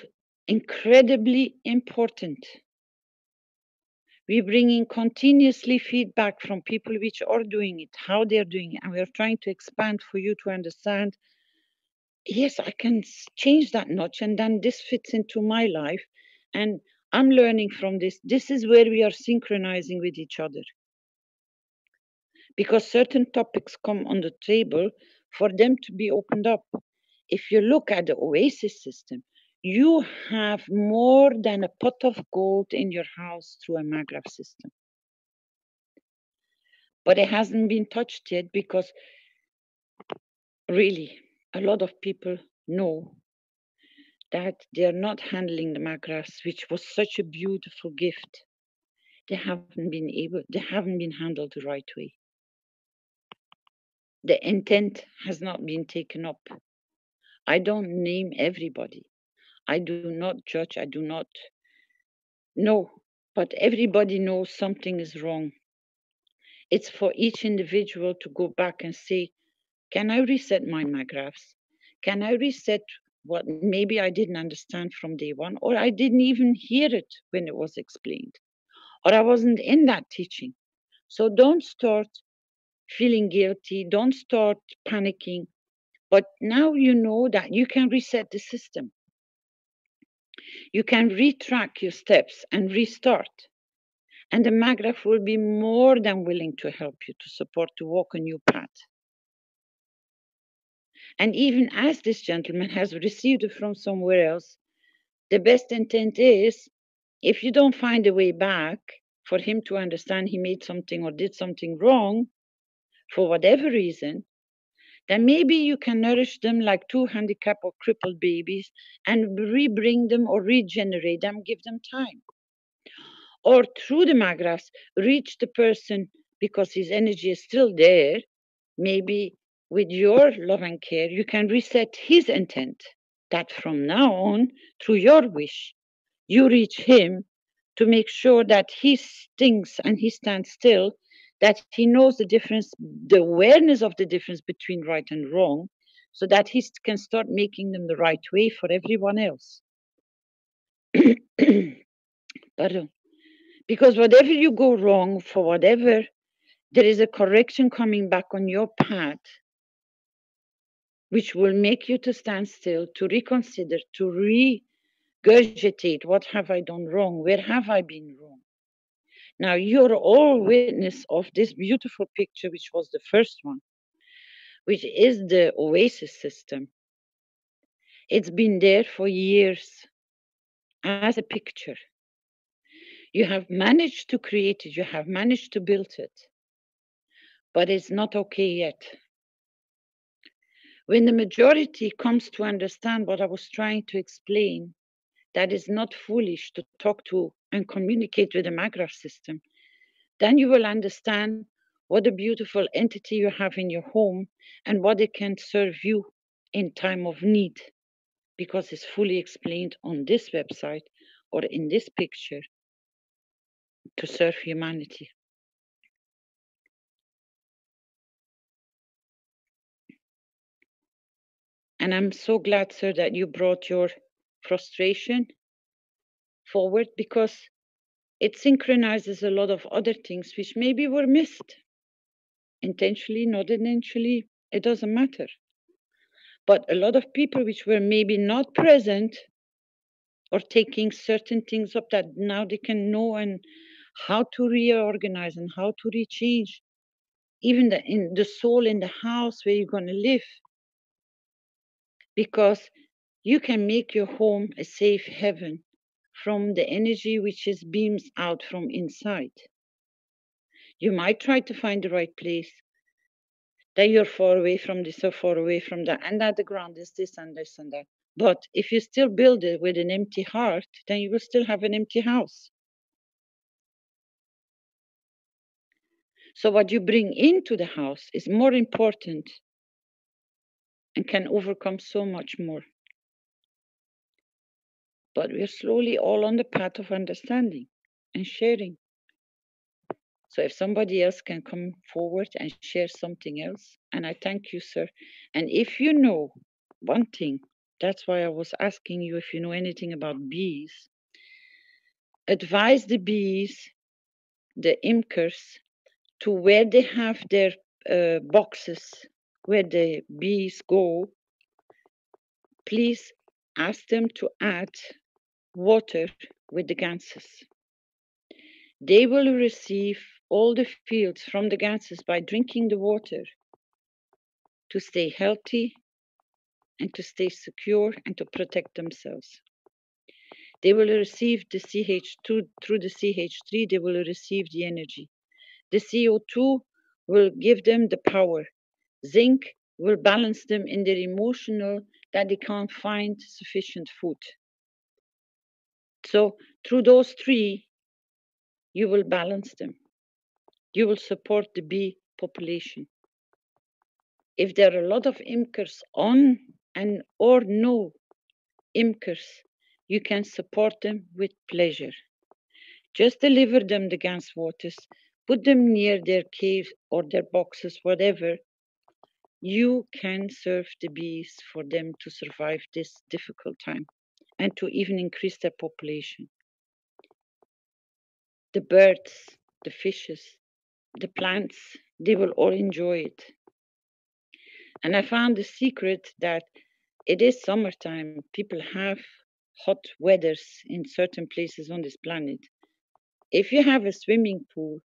incredibly important. We're bringing continuously feedback from people which are doing it, how they're doing it, and we're trying to expand for you to understand, yes, I can change that notch, and then this fits into my life, and I'm learning from this. This is where we are synchronizing with each other. Because certain topics come on the table for them to be opened up. If you look at the oasis system, you have more than a pot of gold in your house through a magraph system. But it hasn't been touched yet because really a lot of people know that they're not handling the magraphs, which was such a beautiful gift. They haven't been handled the right way. The intent has not been taken up. I don't name everybody. I do not judge. I do not know. But everybody knows something is wrong. It's for each individual to go back and say, can I reset my magraphs? Can I reset what maybe I didn't understand from day one, or I didn't even hear it when it was explained, or I wasn't in that teaching? So don't start feeling guilty. Don't start panicking. But now you know that you can reset the system. You can retrack your steps and restart. And the Magraph will be more than willing to help you, to support, to walk a new path. And even as this gentleman has received it from somewhere else, the best intent is, if you don't find a way back for him to understand he made something or did something wrong, for whatever reason, then maybe you can nourish them like 2 handicapped or crippled babies and rebring them or regenerate them, give them time. Or through the Magraphs, reach the person because his energy is still there. Maybe with your love and care, you can reset his intent that from now on, through your wish, you reach him to make sure that he thinks and he stands still, that he knows the difference, the awareness of the difference between right and wrong, so that he can start making them the right way for everyone else. Pardon. Because whatever you go wrong for whatever, there is a correction coming back on your path, which will make you to stand still, to reconsider, to regurgitate, what have I done wrong? Where have I been wrong? Now, you're all witness of this beautiful picture, which was the first one, which is the oasis system. It's been there for years as a picture. You have managed to create it, you have managed to build it, but it's not okay yet. When the majority comes to understand what I was trying to explain, that is not foolish to talk to and communicate with the Magraph system, then you will understand what a beautiful entity you have in your home and what it can serve you in time of need, because it's fully explained on this website or in this picture to serve humanity. And I'm so glad, sir, that you brought your frustration forward, because it synchronizes a lot of other things which maybe were missed. Intentionally, not intentionally, it doesn't matter. But a lot of people which were maybe not present or taking certain things up, that now they can know and how to reorganize and how to rechange. Even in the soul in the house where you're going to live. Because you can make your home a safe heaven from the energy which is beams out from inside. You might try to find the right place, that you're far away from this or far away from that, and that the ground is this and this and that. But if you still build it with an empty heart, then you will still have an empty house. So what you bring into the house is more important and can overcome so much more. But we're slowly all on the path of understanding and sharing. So if somebody else can come forward and share something else, and I thank you, sir. And if you know one thing, that's why I was asking you if you know anything about bees. Advise the bees, the imkers, to where they have their boxes, where the bees go, please ask them to add water with the ganses. They will receive all the fields from the ganses by drinking the water to stay healthy and to stay secure and to protect themselves. They will receive the CH2 through the CH3, they will receive the energy. The CO2 will give them the power. Zinc will balance them in their emotional, that they can't find sufficient food. So through those three, you will balance them. You will support the bee population. If there are a lot of imkers on and or no imkers, you can support them with pleasure. Just deliver them the Gans waters, put them near their cave or their boxes, whatever. You can serve the bees for them to survive this difficult time and to even increase their population. The birds, the fishes, the plants, they will all enjoy it. And I found the secret that it is summertime. People have hot weathers in certain places on this planet. If you have a swimming pool,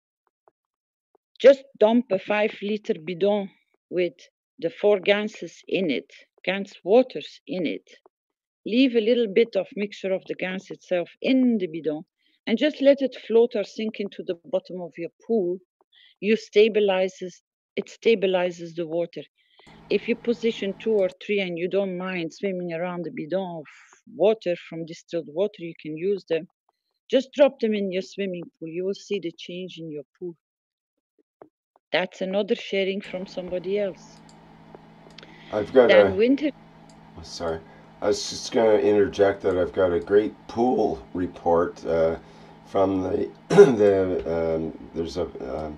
just dump a 5-liter bidon with the 4 ganses in it, Gans waters in it. Leave a little bit of mixture of the Gans itself in the bidon and just let it float or sink into the bottom of your pool. It stabilizes the water. If you position 2 or 3 and you don't mind swimming around the bidon of water from distilled water, you can use them. Just drop them in your swimming pool. You will see the change in your pool. That's another sharing from somebody else. I've got Dan Winter. Sorry. I was just going to interject that I've got a great pool report from there's a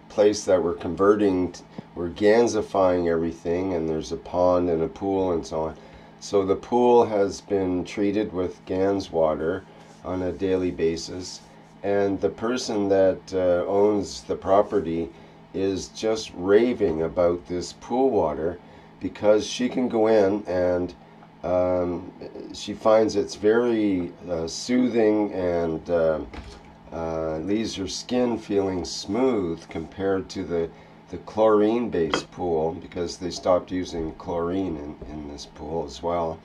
place that we're converting, we're Gansifying everything, and there's a pond and a pool and so on. So the pool has been treated with Gans water on a daily basis, and the person that owns the property is just raving about this pool water because she can go in and she finds it's very soothing and leaves her skin feeling smooth compared to the chlorine-based pool, because they stopped using chlorine in this pool as well.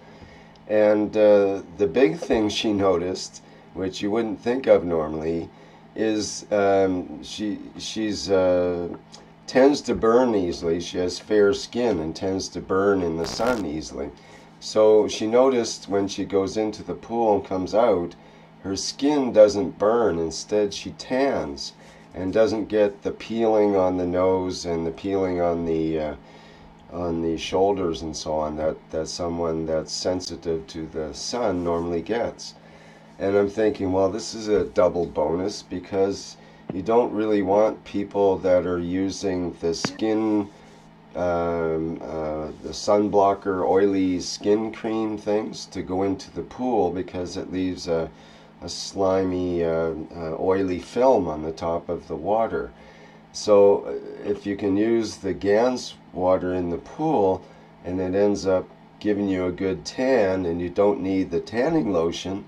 And the big thing she noticed, which you wouldn't think of normally, is she's tends to burn easily. She has fair skin and tends to burn in the sun easily. So she noticed when she goes into the pool and comes out, her skin doesn't burn. Instead, she tans and doesn't get the peeling on the nose and the peeling on the shoulders and so on that someone that's sensitive to the sun normally gets. And I'm thinking, well, this is a double bonus, because you don't really want people that are using the skin, the sunblocker, oily skin cream things to go into the pool, because it leaves a slimy, oily film on the top of the water. So if you can use the Gans water in the pool and it ends up giving you a good tan and you don't need the tanning lotion,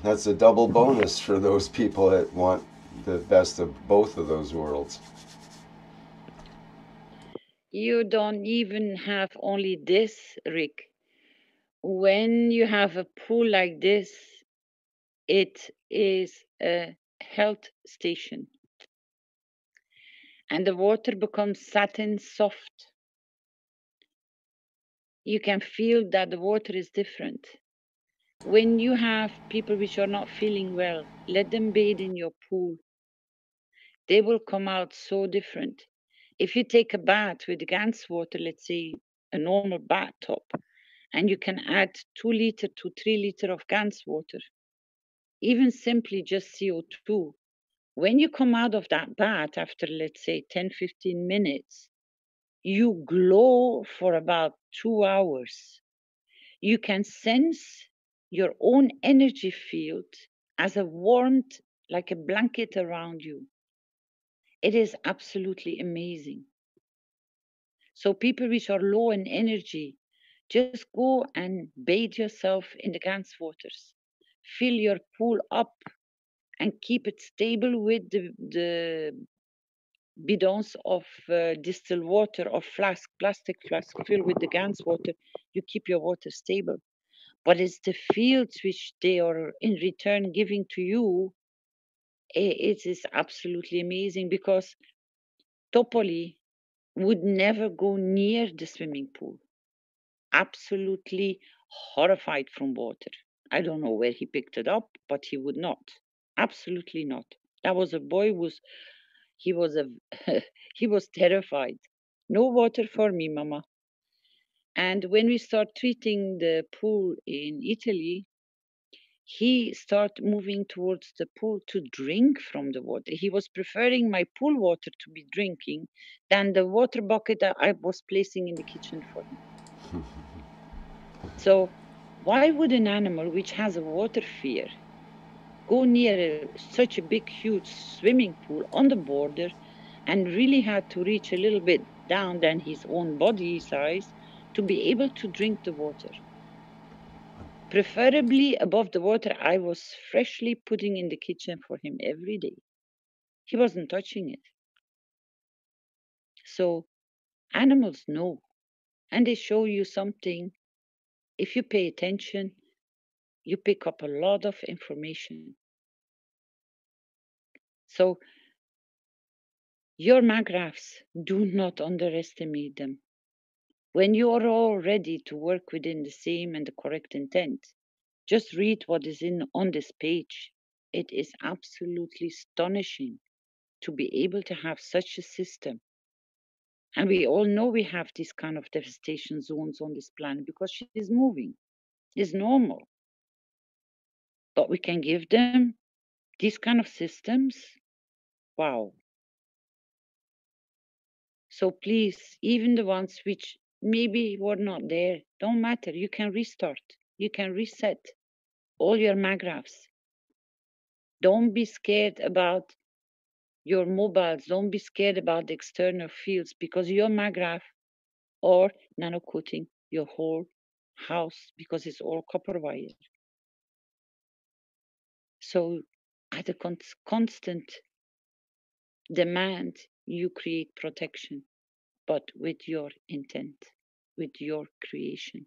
that's a double bonus for those people that want the best of both of those worlds. You don't even have only this, Rick. When you have a pool like this, it is a health station. And the water becomes satin soft. You can feel that the water is different. When you have people which are not feeling well, let them bathe in your pool. They will come out so different. If you take a bath with Gans water, let's say a normal bathtub, and you can add 2 liter to 3 liter of Gans water, even simply just CO2, when you come out of that bath after, let's say, 10-15 minutes, you glow for about 2 hours. You can sense your own energy field as a warmth, like a blanket around you. It is absolutely amazing. So people which are low in energy, just go and bathe yourself in the Gans waters. Fill your pool up and keep it stable with the bidons of distilled water or plastic flask filled with the Gans water. You keep your water stable. But it's the fields which they are in return giving to you. It is absolutely amazing, because Topoli would never go near the swimming pool. Absolutely horrified from water. I don't know where he picked it up, but he would not. Absolutely not. That was a boy he was terrified. No water for me, Mama. And when we start treating the pool in Italy, he started moving towards the pool to drink from the water. He was preferring my pool water to be drinking than the water bucket that I was placing in the kitchen for him. So why would an animal which has a water fear go near such a big, huge swimming pool on the border, and really had to reach a little bit down than his own body size to be able to drink the water? Preferably above the water I was freshly putting in the kitchen for him every day. He wasn't touching it. So animals know, and they show you something. If you pay attention, you pick up a lot of information. So your magraphs, do not underestimate them. When you are all ready to work within the same and the correct intent, just read what is on this page. It is absolutely astonishing to be able to have such a system. And we all know we have these kind of devastation zones on this planet because she is moving. It's normal. But we can give them these kind of systems. Wow. So please, even the ones which maybe were not there, don't matter. You can restart. You can reset all your magraphs. Don't be scared about your mobiles. Don't be scared about the external fields because your magraph or nano coating your whole house because it's all copper wire. So at a constant demand, you create protection, but with your intent, with your creation.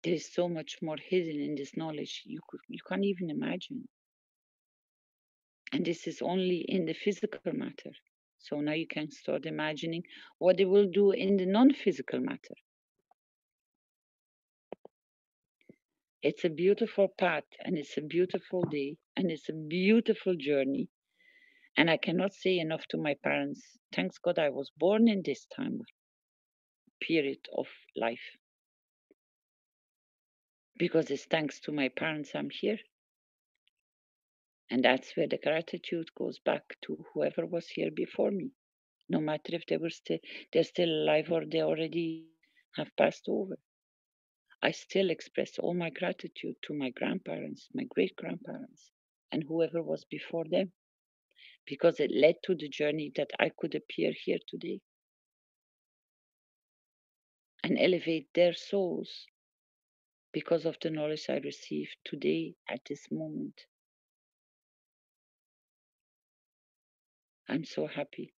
There is so much more hidden in this knowledge you can't even imagine. And this is only in the physical matter. So now you can start imagining what it will do in the non-physical matter. It's a beautiful path and it's a beautiful day and it's a beautiful journey. And I cannot say enough to my parents. Thanks God I was born in this time period of life. Because it's thanks to my parents I'm here. And that's where the gratitude goes back to whoever was here before me. No matter if they're still alive or they already have passed over. I still express all my gratitude to my grandparents, my great-grandparents, and whoever was before them. Because it led to the journey that I could appear here today and elevate their souls because of the knowledge I received today at this moment. I'm so happy.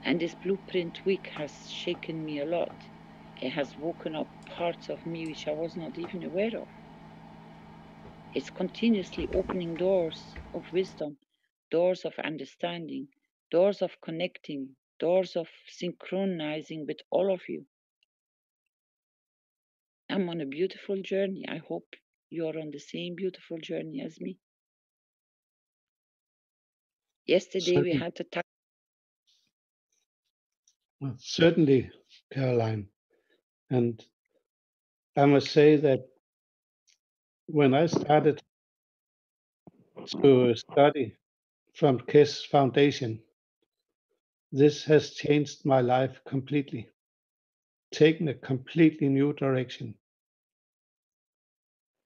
And this blueprint week has shaken me a lot. It has woken up parts of me which I was not even aware of. It's continuously opening doors of wisdom, doors of understanding, doors of connecting, doors of synchronizing with all of you. I'm on a beautiful journey. I hope you're on the same beautiful journey as me. Yesterday we had to talk. Well, certainly, Caroline. And I must say that when I started to study from KISS Foundation, this has changed my life completely, taken a completely new direction.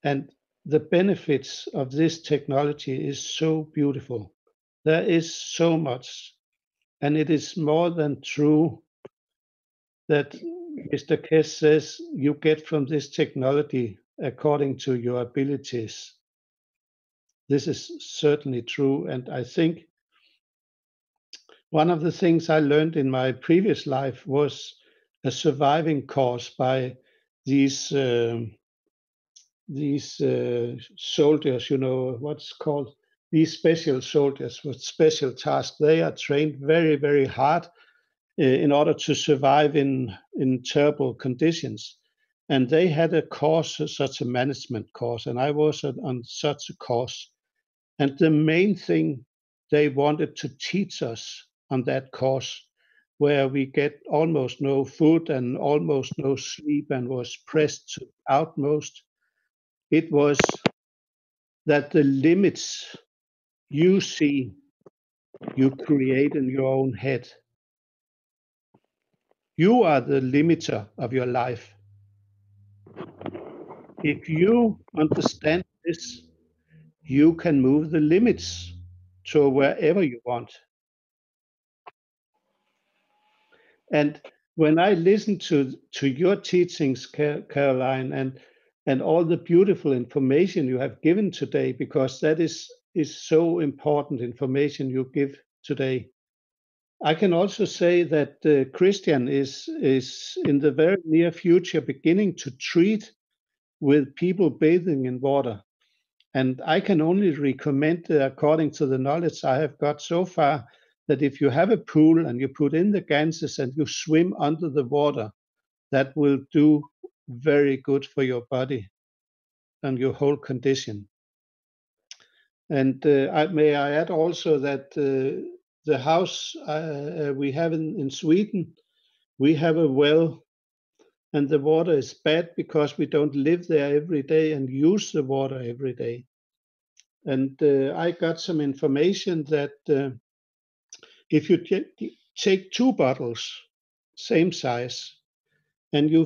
And the benefits of this technology is so beautiful. There is so much, and it is more than true that Mr. Kess says you get from this technology according to your abilities. This is certainly true, and I think one of the things I learned in my previous life was a surviving course by these soldiers, you know, what's called these special soldiers with special tasks. They are trained very, very hard in order to survive in terrible conditions. And they had a course, such a management course, and I was on such a course. And the main thing they wanted to teach us on that course, where we get almost no food and almost no sleep and was pressed to outmost, it was that the limits you see, you create in your own head. You are the limiter of your life. If you understand this, you can move the limits to wherever you want. And when I listen to your teachings, Caroline, and all the beautiful information you have given today, because that is so important information you give today. I can also say that Christian is in the very near future beginning to treat with people bathing in water. And I can only recommend, according to the knowledge I have got so far, that if you have a pool and you put in the Ganses and you swim under the water, that will do very good for your body and your whole condition. And may I add also that the house we have in Sweden, we have a well, and the water is bad because we don't live there every day and use the water every day. And I got some information that if you take 2 bottles, same size, and you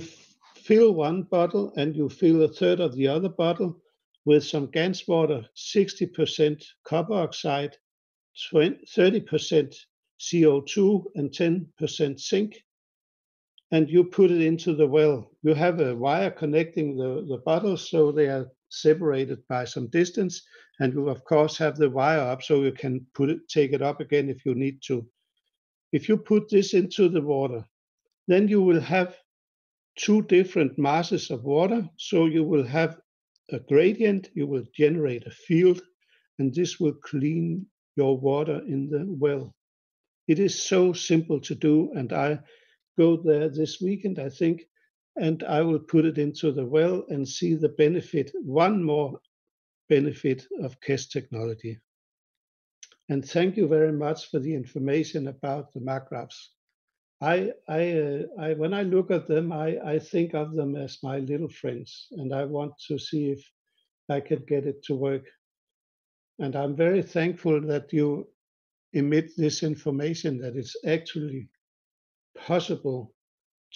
fill one bottle and you fill a third of the other bottle with some Gans water, 60% copper oxide, 30% CO2 and 10% zinc, and you put it into the well. You have a wire connecting the bottles so they are separated by some distance, and you of course have the wire up so you can take it up again if you need to. If you put this into the water, then you will have 2 different masses of water, so you will have a gradient, you will generate a field, and this will clean your water in the well. It is so simple to do, and I go there this weekend, I think, and I will put it into the well and see the benefit, one more benefit of KES technology. And thank you very much for the information about the magraphs. When I look at them, I think of them as my little friends, and I want to see if I can get it to work. And I'm very thankful that you emit this information, that it's actually possible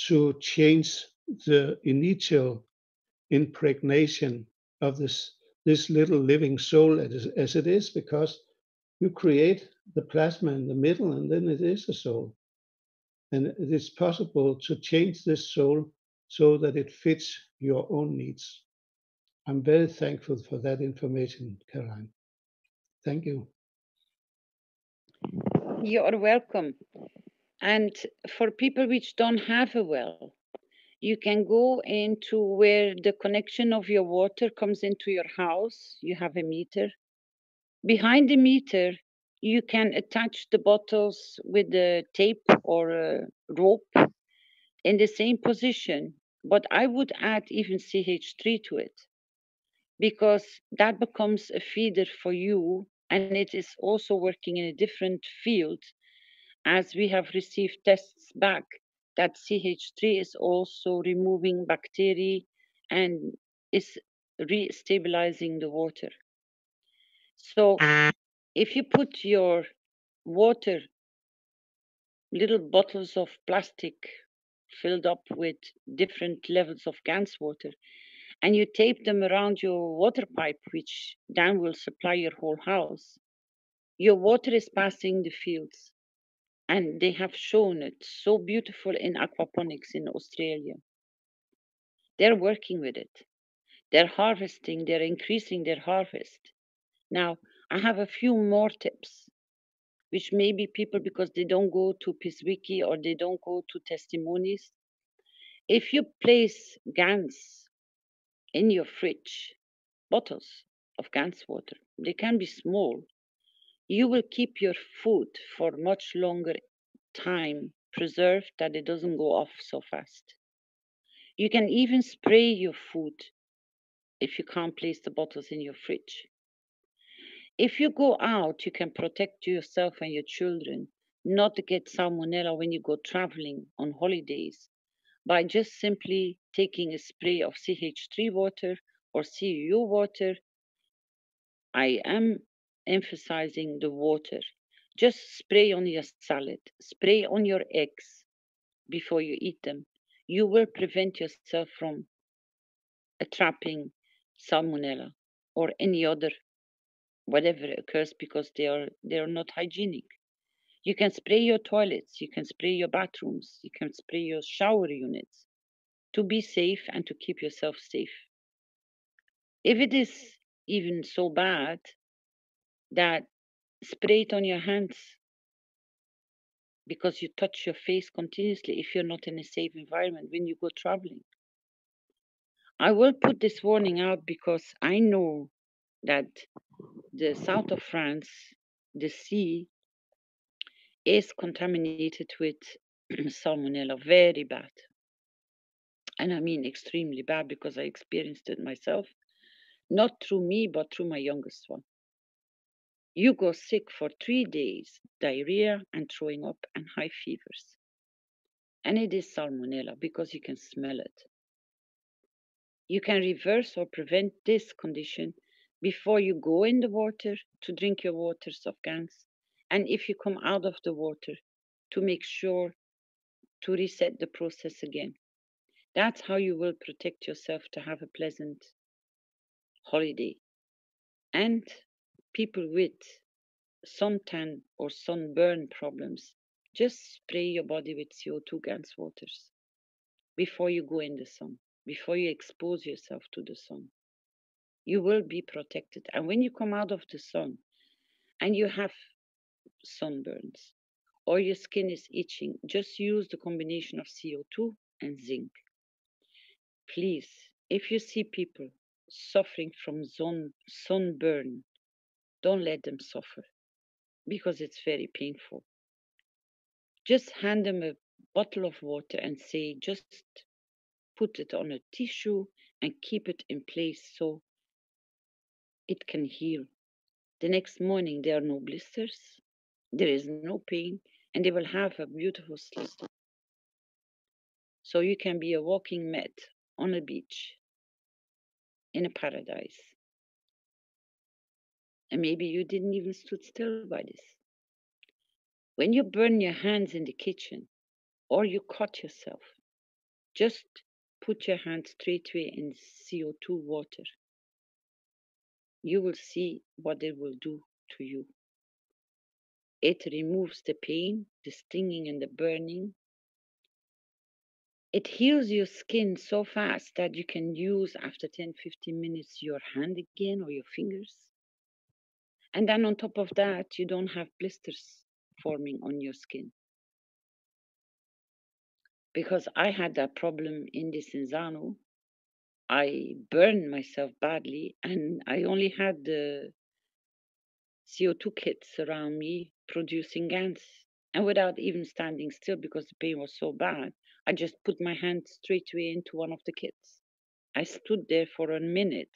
to change the initial impregnation of this little living soul as it is, because you create the plasma in the middle and then it is a soul. And it is possible to change this soul so that it fits your own needs. I'm very thankful for that information, Caroline. Thank you. You are welcome. And for people which don't have a well, you can go into where the connection of your water comes into your house. You have a meter. Behind the meter, you can attach the bottles with the tape or a rope in the same position, but I would add even CH3 to it, because that becomes a feeder for you, and it is also working in a different field, as we have received tests back that CH3 is also removing bacteria and is re-stabilizing the water. So if you put your water, little bottles of plastic filled up with different levels of Gans water, and you tape them around your water pipe, which then will supply your whole house, your water is passing the fields. And they have shown it so beautiful in aquaponics in Australia. They're working with it. They're harvesting, they're increasing their harvest. Now, I have a few more tips, which maybe people, because they don't go to PeaceWiki or they don't go to testimonies. If you place Gans in your fridge, bottles of Gans water, they can be small, you will keep your food for much longer time preserved, that it doesn't go off so fast. You can even spray your food if you can't place the bottles in your fridge. If you go out, you can protect yourself and your children not to get salmonella when you go traveling on holidays by just simply taking a spray of CH3 water or CU water. I am emphasizing the water. Just spray on your salad, spray on your eggs before you eat them. You will prevent yourself from attracting salmonella or any other whatever occurs, because they are not hygienic. You can spray your toilets, you can spray your bathrooms, you can spray your shower units to be safe and to keep yourself safe. If it is even so bad that spray it on your hands because you touch your face continuously if you're not in a safe environment when you go traveling. I will put this warning out because I know that the south of France, the sea, is contaminated with salmonella, very bad. And I mean extremely bad because I experienced it myself, not through me, but through my youngest one. You go sick for 3 days, diarrhea and throwing up and high fevers. And it is salmonella because you can smell it. You can reverse or prevent this condition before you go in the water to drink your waters of Gans. And if you come out of the water, to make sure to reset the process again. That's how you will protect yourself to have a pleasant holiday. And people with suntan or sunburn problems, just spray your body with CO2 Gans waters before you go in the sun, before you expose yourself to the sun. You will be protected. And when you come out of the sun and you have sunburns or your skin is itching, just use the combination of CO2 and zinc. Please, if you see people suffering from sunburn, don't let them suffer because it's very painful. Just hand them a bottle of water and say, just put it on a tissue and keep it in place so it can heal. The next morning, there are no blisters, there is no pain, and they will have a beautiful sleep. So you can be a walking mat on a beach in a paradise. And maybe you didn't even stood still by this. When you burn your hands in the kitchen or you cut yourself, just put your hand straight away in CO2 water. You will see what it will do to you. It removes the pain, the stinging and the burning. It heals your skin so fast that you can use after 10-15 minutes your hand again or your fingers. And then on top of that, you don't have blisters forming on your skin. Because I had that problem in Desenzano. I burned myself badly and I only had the CO2 kits around me producing Gans. And without even standing still because the pain was so bad, I just put my hand straight away into one of the kits. I stood there for a minute.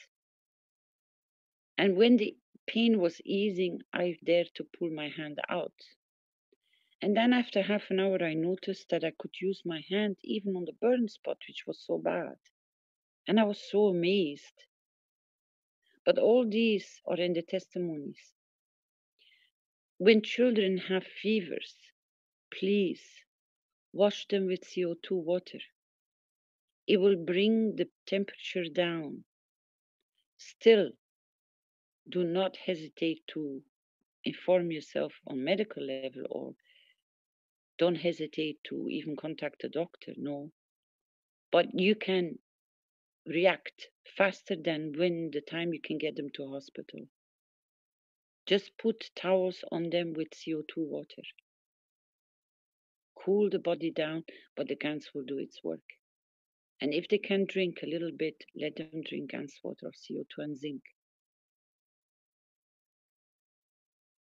And when the pain was easing, I dared to pull my hand out. And then after half an hour, I noticed that I could use my hand even on the burn spot, which was so bad. And I was so amazed. But all these are in the testimonies. When children have fevers, please wash them with CO2 water. It will bring the temperature down. Still, do not hesitate to inform yourself on medical level or don't hesitate to even contact a doctor, no. But you can react faster than when the time you can get them to hospital. Just put towels on them with CO2 water. Cool the body down, but the Gans will do its work. And if they can drink a little bit, let them drink Gans water of CO2 and zinc.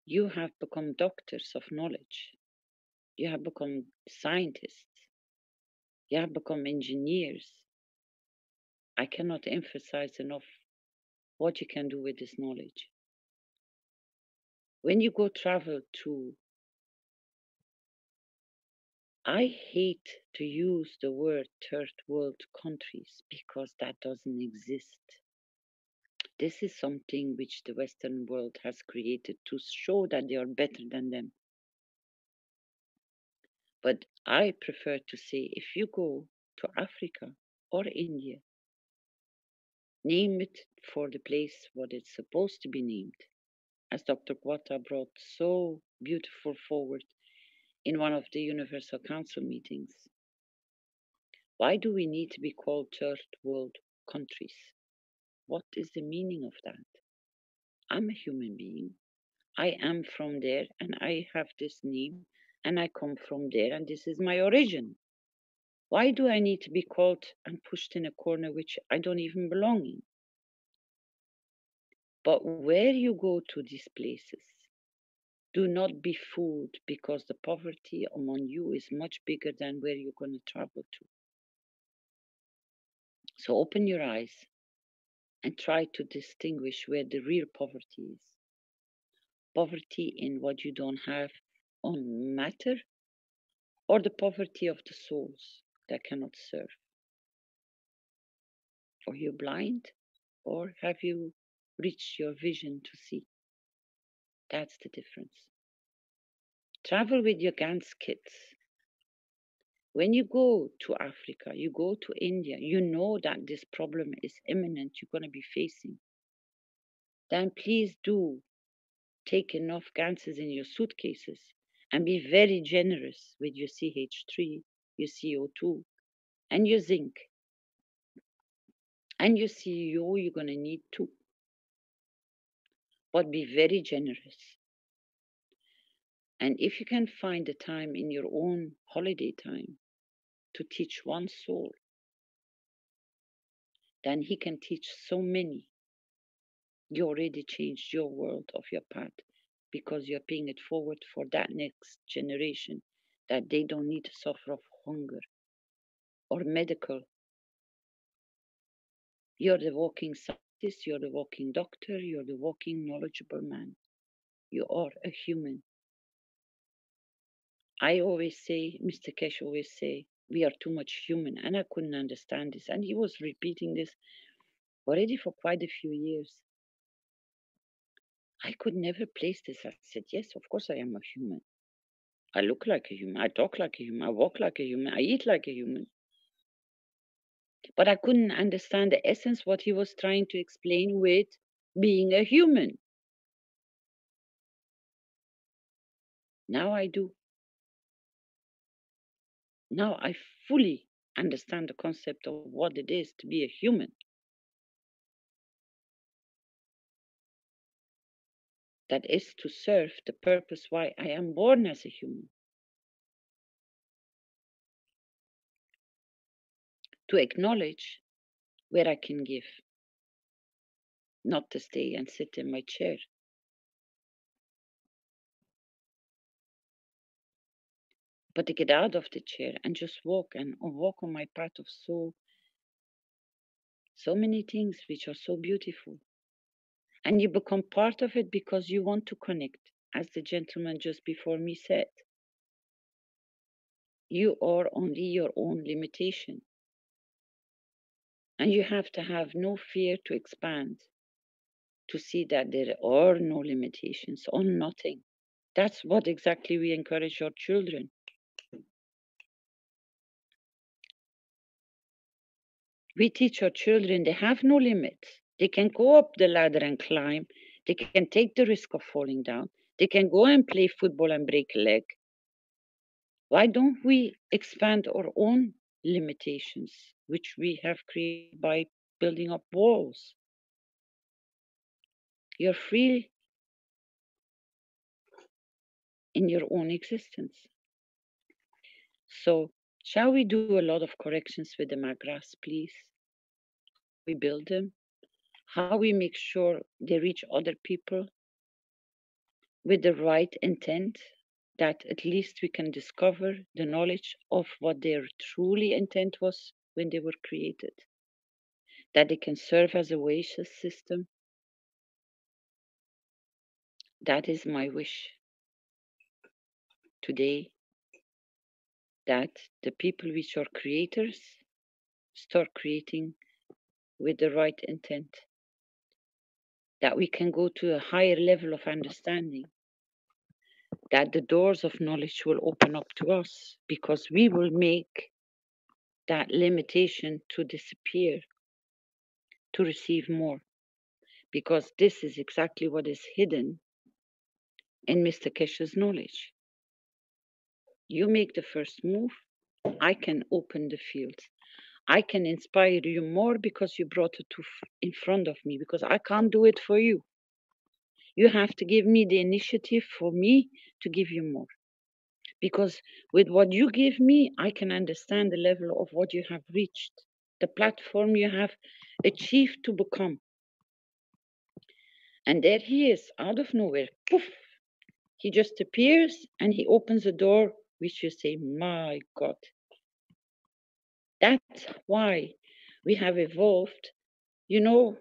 You have become doctors of knowledge. You have become scientists. You have become engineers. I cannot emphasize enough what you can do with this knowledge. When you go travel to, I hate to use the word third world countries because that doesn't exist. This is something which the Western world has created to show that they are better than them. But I prefer to say if you go to Africa or India, name it for the place what it's supposed to be named. As Dr. Quatta brought so beautiful forward, in one of the Universal Council meetings. Why do we need to be called third world countries? What is the meaning of that? I'm a human being. I am from there and I have this name and I come from there and this is my origin. Why do I need to be called and pushed in a corner which I don't even belong in? But where you go to these places, do not be fooled because the poverty among you is much bigger than where you're going to travel to. So open your eyes and try to distinguish where the real poverty is. Poverty in what you don't have on matter, or the poverty of the souls that cannot serve. Are you blind, or have you reached your vision to see? That's the difference. Travel with your Gans kids. When you go to Africa, you go to India, you know that this problem is imminent, you're going to be facing. Then please do take enough Ganses in your suitcases and be very generous with your CH3, your CO2, and your zinc. And your CEO, you're going to need too. But be very generous. And if you can find the time in your own holiday time to teach one soul, then he can teach so many. You already changed your world of your path because you're paying it forward for that next generation, that they don't need to suffer of hunger or medical. You're the walking scientist, you're the walking doctor, you're the walking knowledgeable man. You are a human. I always say, Mr. Kesh always say, we are too much human, and I couldn't understand this. And he was repeating this already for quite a few years. I could never place this. I said, yes, of course I am a human. I look like a human. I talk like a human. I walk like a human. I eat like a human. But I couldn't understand the essence, what he was trying to explain with being a human. Now I do. Now I fully understand the concept of what it is to be a human. That is to serve the purpose why I am born as a human. To acknowledge where I can give, not to stay and sit in my chair. But to get out of the chair and just walk and walk on my path of so many things which are so beautiful. And you become part of it because you want to connect, as the gentleman just before me said. You are only your own limitation. And you have to have no fear to expand, to see that there are no limitations on nothing. That's what exactly we encourage our children. We teach our children they have no limits. They can go up the ladder and climb. They can take the risk of falling down. They can go and play football and break a leg. Why don't we expand our own limitations, which we have created by building up walls? You're free in your own existence. So, shall we do a lot of corrections with the magras, please? We build them. How we make sure they reach other people with the right intent, that at least we can discover the knowledge of what their truly intent was when they were created, that they can serve as a oasis system. That is my wish today, that the people which are creators start creating with the right intent, that we can go to a higher level of understanding, that the doors of knowledge will open up to us because we will make that limitation to disappear, to receive more, because this is exactly what is hidden in Mr. Keshe's knowledge. You make the first move. I can open the field. I can inspire you more because you brought it in front of me, because I can't do it for you. You have to give me the initiative for me to give you more. Because with what you give me, I can understand the level of what you have reached, the platform you have achieved to become. And there he is, out of nowhere. Poof! He just appears and he opens a door, which you say, my God. That's why we have evolved. You know,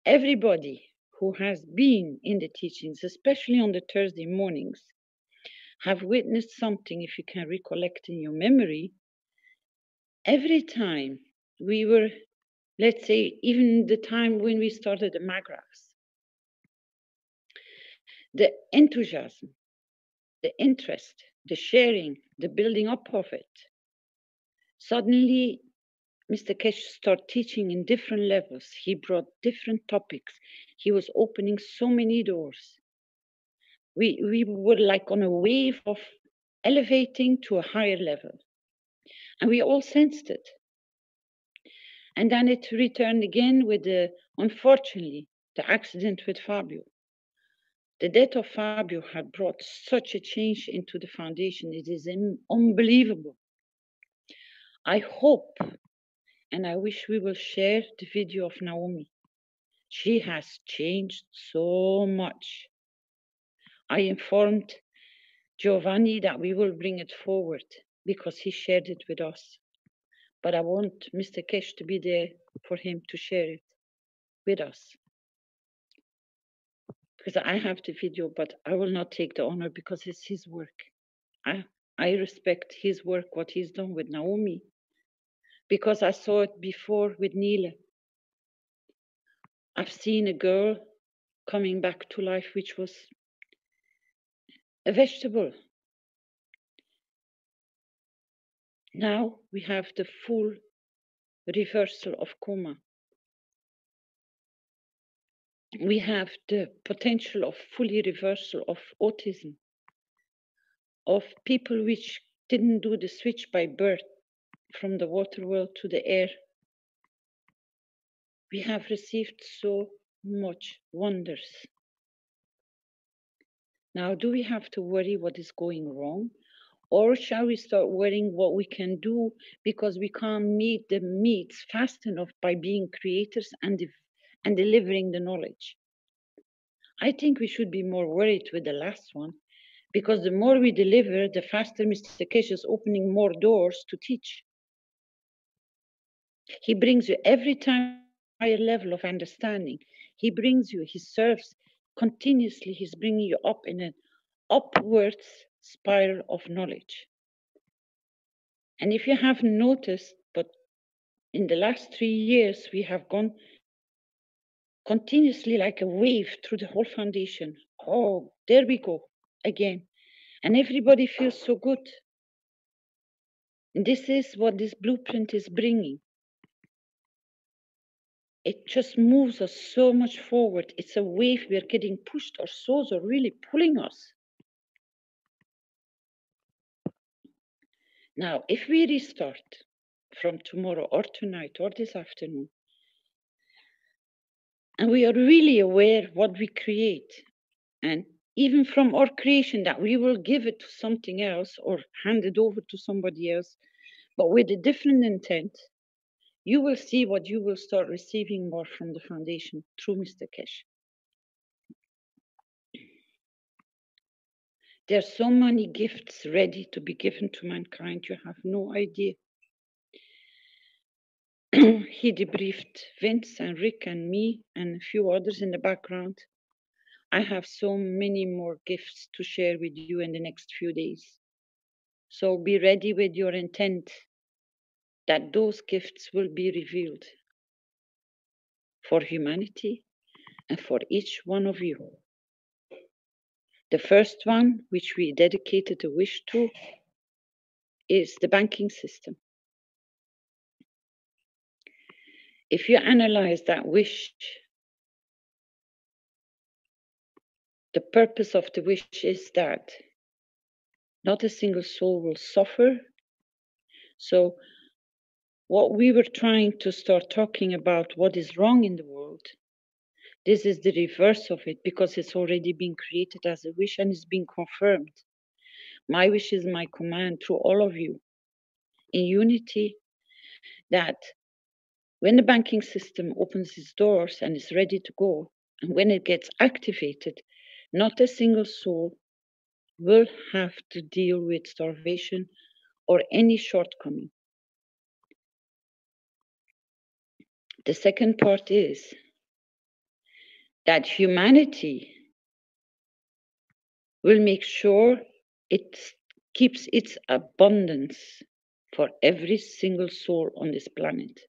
everybody who has been in the teachings, especially on the Thursday mornings, have witnessed something, if you can recollect in your memory. Every time we were, let's say, even the time when we started the MAGRAFs, the enthusiasm, the interest, the sharing, the building up of it, suddenly Mr. Kesh started teaching in different levels. He brought different topics. He was opening so many doors. We were like on a wave of elevating to a higher level. And we all sensed it. And then it returned again with unfortunately, the accident with Fabio. The death of Fabio had brought such a change into the foundation. It is unbelievable. I hope and I wish we will share the video of Naomi. She has changed so much. I informed Giovanni that we will bring it forward because he shared it with us. But I want Mr. Kesh to be there for him to share it with us. Because I have the video, but I will not take the honor because it's his work. I respect his work, what he's done with Naomi, because I saw it before with Nile. I've seen a girl coming back to life, which was a vegetable. Now we have the full reversal of coma. We have the potential of fully reversal of autism, of people which didn't do the switch by birth from the water world to the air. We have received so much wonders. Now, do we have to worry what is going wrong? Or shall we start worrying what we can do because we can't meet the needs fast enough by being creators and delivering the knowledge? I think we should be more worried with the last one, because the more we deliver, the faster Mr. Kesh is opening more doors to teach. He brings you every time a higher level of understanding. He brings you, he serves continuously, he's bringing you up in an upwards spiral of knowledge. And if you haven't noticed, but in the last 3 years, we have gone continuously like a wave through the whole foundation. Oh, there we go again. And everybody feels so good. And this is what this blueprint is bringing. It just moves us so much forward. It's a wave, we're getting pushed. Our souls are really pulling us. Now, if we restart from tomorrow or tonight or this afternoon, and we are really aware what we create, and even from our creation that we will give it to something else or hand it over to somebody else, but with a different intent, you will see what you will start receiving more from the foundation through Mr. Kesh. There are so many gifts ready to be given to mankind, you have no idea. He debriefed Vince and Rick and me and a few others in the background. I have so many more gifts to share with you in the next few days. So be ready with your intent that those gifts will be revealed for humanity and for each one of you. The first one, which we dedicated a wish to, is the banking system. If you analyze that wish, the purpose of the wish is that Not a single soul will suffer. So what we were trying to start talking about, what is wrong in the world, this is the reverse of it, because it's already been created as a wish and it's been confirmed. My wish is my command to all of you in unity, that when the banking system opens its doors and is ready to go, and when it gets activated, not a single soul will have to deal with starvation or any shortcoming. The second part is that humanity will make sure it keeps its abundance for every single soul on this planet.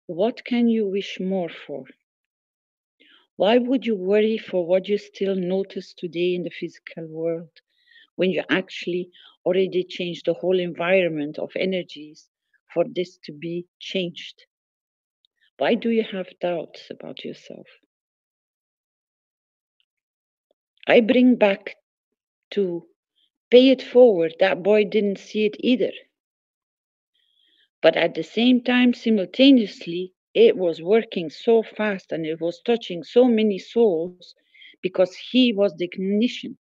What can you wish more for? Why would you worry for what you still notice today in the physical world when you actually already changed the whole environment of energies for this to be changed? Why do you have doubts about yourself? I bring back to pay it forward. That boy didn't see it either. But at the same time, simultaneously, it was working so fast and it was touching so many souls because he was the ignition.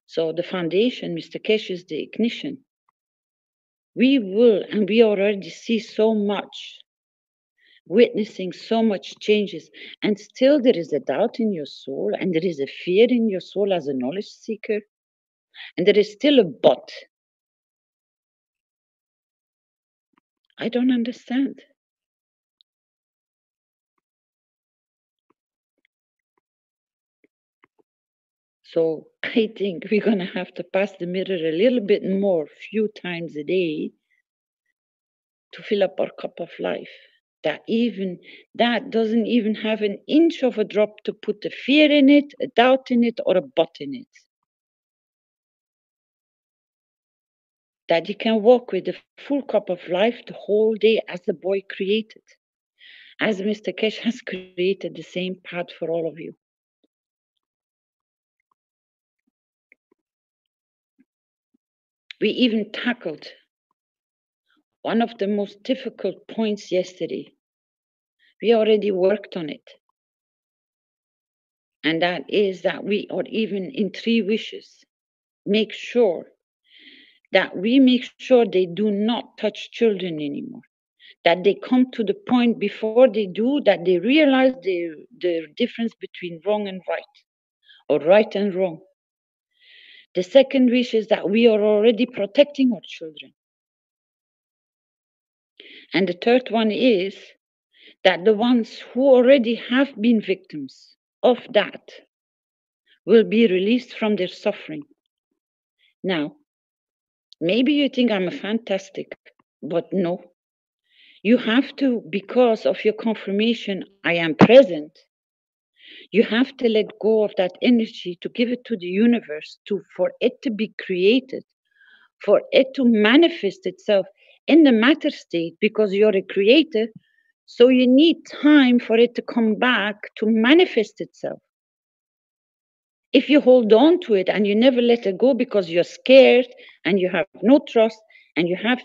So the foundation, Mr. Kesh, is the ignition. We will, and we already see so much, witnessing so much changes, and still there is a doubt in your soul, and there is a fear in your soul as a knowledge seeker, and there is still a but. I don't understand. So I think we're going to have to pass the mirror a little bit more, few times a day, to fill up our cup of life. That doesn't even have an inch of a drop to put a fear in it, a doubt in it, or a but in it. That you can walk with a full cup of life the whole day as the boy created. As Mr. Kesh has created the same path for all of you. We even tackled one of the most difficult points yesterday. We already worked on it. And that is that we, or even in 3 wishes, make sure that we make sure they do not touch children anymore. That they come to the point before they do, that they realize the difference between wrong and right, or right and wrong. The second wish is that we are already protecting our children. And the third one is that the ones who already have been victims of that will be released from their suffering. Now, maybe you think I'm a fantastic, but no. You have to, because of your confirmation, I am present. You have to let go of that energy to give it to the universe, for it to be created, for it to manifest itself in the matter state, because you're a creator. So you need time for it to come back to manifest itself. If you hold on to it and you never let it go because you're scared and you have no trust and you have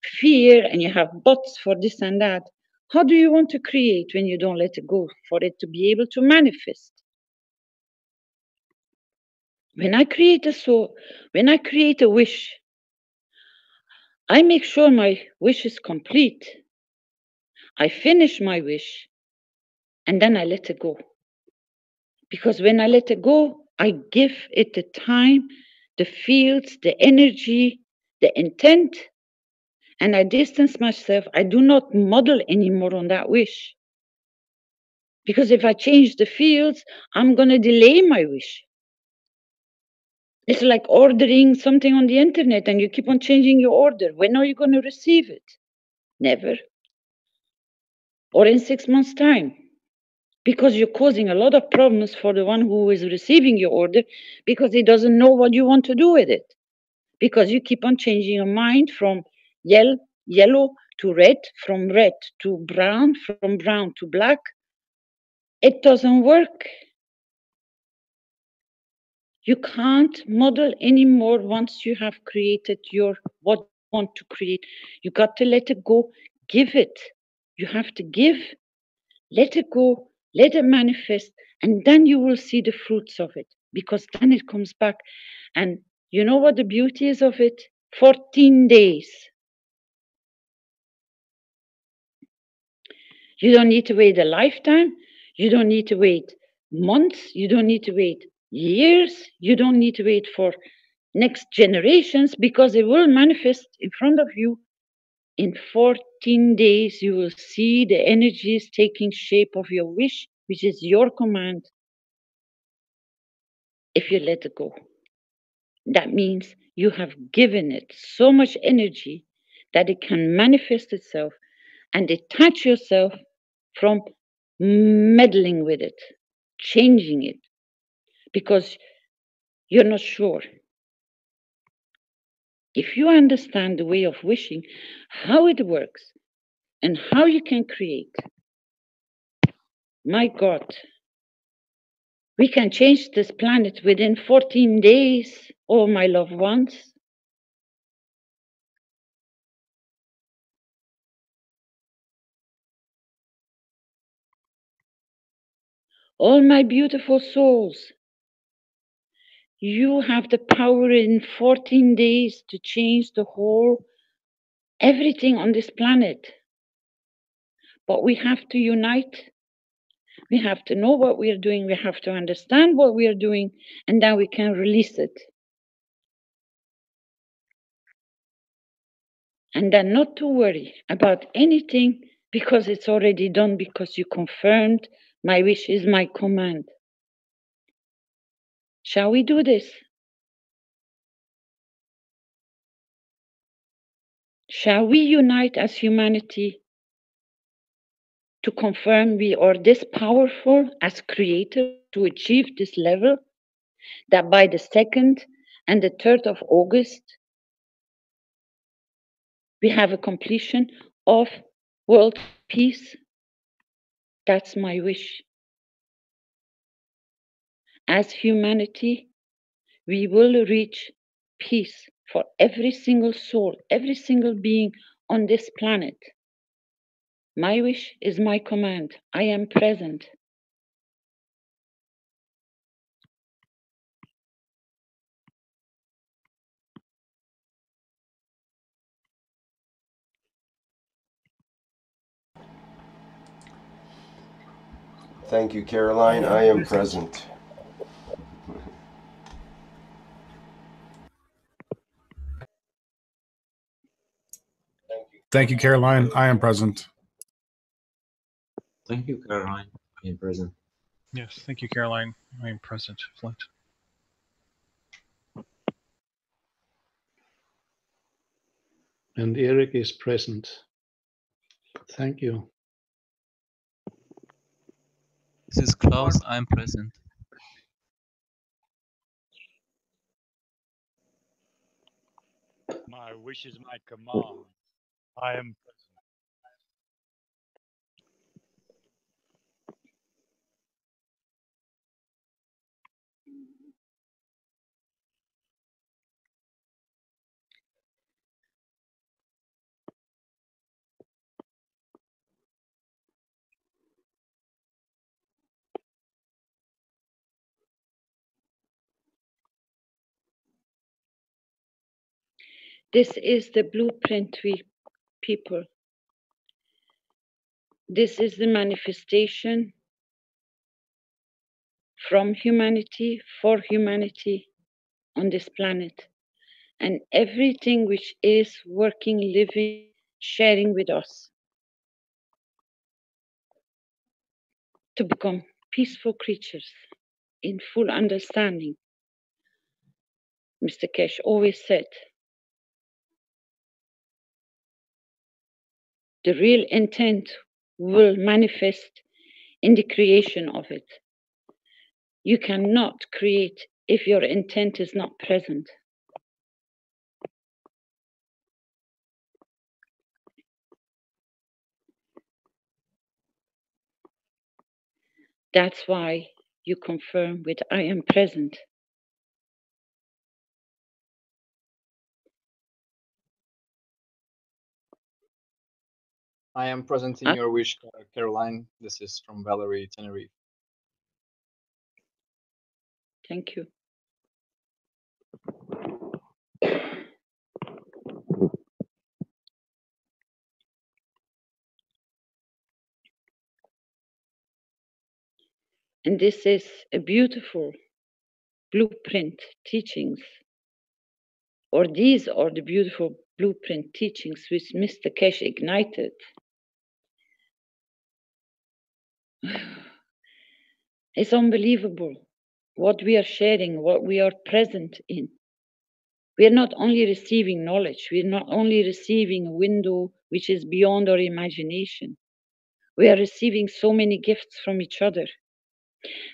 fear and you have buts for this and that, how do you want to create when you don't let it go for it to be able to manifest? When I create a wish, I make sure my wish is complete. I finish my wish and then I let it go. Because when I let it go, I give it the time, the fields, the energy, the intent, and I distance myself. I do not model anymore on that wish. Because if I change the fields, I'm going to delay my wish. It's like ordering something on the internet and you keep on changing your order. When are you going to receive it? Never. Or in 6 months' time. Because you're causing a lot of problems for the one who is receiving your order because he doesn't know what you want to do with it. Because you keep on changing your mind from yellow to red, from red to brown, from brown to black. It doesn't work. You can't model anymore once you have created your what you want to create. You got to let it go, give it. You have to give, let it go, let it manifest, and then you will see the fruits of it, because then it comes back. And you know what the beauty is of it? 14 days. You don't need to wait a lifetime. You don't need to wait months. You don't need to wait years. You don't need to wait for next generations, because it will manifest in front of you. In 14 days, you will see the energies taking shape of your wish, which is your command, if you let it go. That means you have given it so much energy that it can manifest itself, and detach yourself from meddling with it, changing it, because you're not sure. If you understand the way of wishing, how it works, and how you can create, my God, we can change this planet within 14 days, oh my loved ones. All my beautiful souls, you have the power in 14 days to change the whole, everything on this planet. But we have to unite. We have to know what we are doing. We have to understand what we are doing, and then we can release it. And then not to worry about anything, because it's already done, because you confirmed my wish is my command. Shall we do this? Shall we unite as humanity to confirm we are this powerful as creators to achieve this level, that by the 2nd and the 3rd of August, we have a completion of world peace? That's my wish. As humanity, we will reach peace for every single soul, every single being on this planet. My wish is my command. I am present. Thank you, Caroline. I am present. Thank you, Caroline. I am present. Thank you, Caroline. I am present. Yes, thank you, Caroline. I am present, Flint. And Eric is present. Thank you. This is Klaus. I'm present. My wish is my command. I am present. This is the blueprint, we people. This is the manifestation from humanity for humanity on this planet. And everything which is working, living, sharing with us, to become peaceful creatures in full understanding. Mr. Kesh always said, the real intent will manifest in the creation of it. You cannot create if your intent is not present. That's why you confirm with I am present. I am present in your wish, Caroline. This is from Valerie, Tenerife. Thank you. And this is a beautiful blueprint teachings, or these are the beautiful blueprint teachings which Mr. Kesh ignited. It's unbelievable what we are sharing, what we are present in. We are not only receiving knowledge, we are not only receiving a window which is beyond our imagination. We are receiving so many gifts from each other.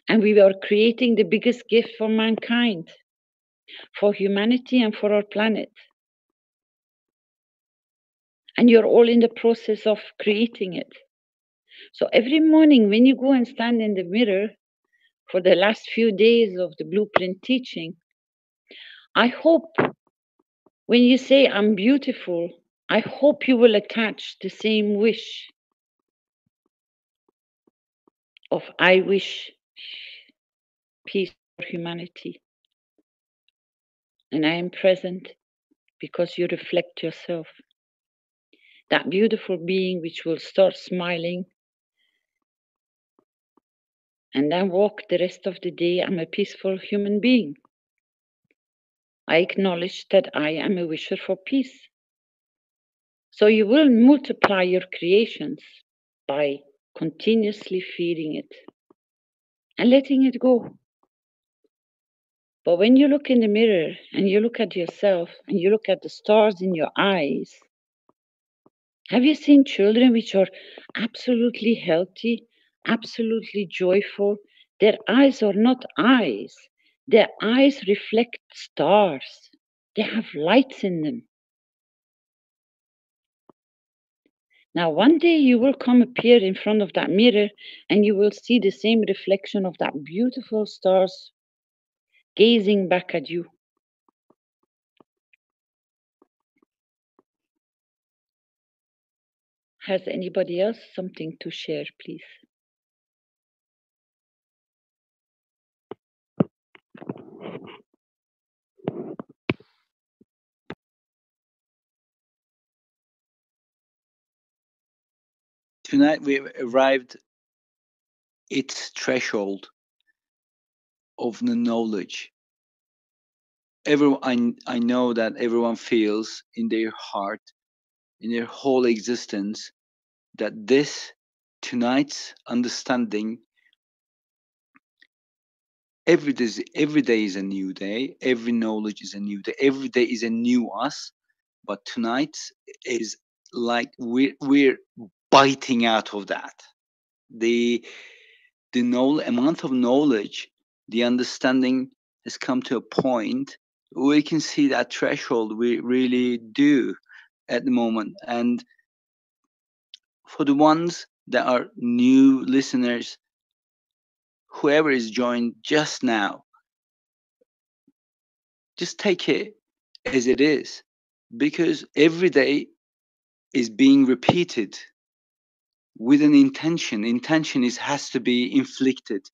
And we are creating the biggest gift for mankind, for humanity and for our planet. And you're all in the process of creating it. So every morning when you go and stand in the mirror for the last few days of the blueprint teaching, I hope when you say I'm beautiful, I hope you will attach the same wish of I wish peace for humanity. And I am present because you reflect yourself. That beautiful being which will start smiling and then walk the rest of the day. I'm a peaceful human being. I acknowledge that I am a wisher for peace. So you will multiply your creations by continuously feeding it and letting it go. But when you look in the mirror and you look at yourself and you look at the stars in your eyes, have you seen children which are absolutely healthy, absolutely joyful? Their eyes are not eyes. Their eyes reflect stars. They have lights in them. Now, one day you will come appear in front of that mirror and you will see the same reflection of that beautiful stars gazing back at you. Has anybody else something to share, please? Tonight we arrived its threshold of the knowledge. I know that everyone feels in their heart, in their whole existence, that tonight's understanding, every day is a new day, every knowledge is a new day, every day is a new us, but tonight is like we're biting out of that. The amount of knowledge, the understanding has come to a point where we can see that threshold we really do at the moment. And for the ones that are new listeners, whoever is joined just now, just take it as it is, because every day is being repeated with an intention. Intention has to be inflicted.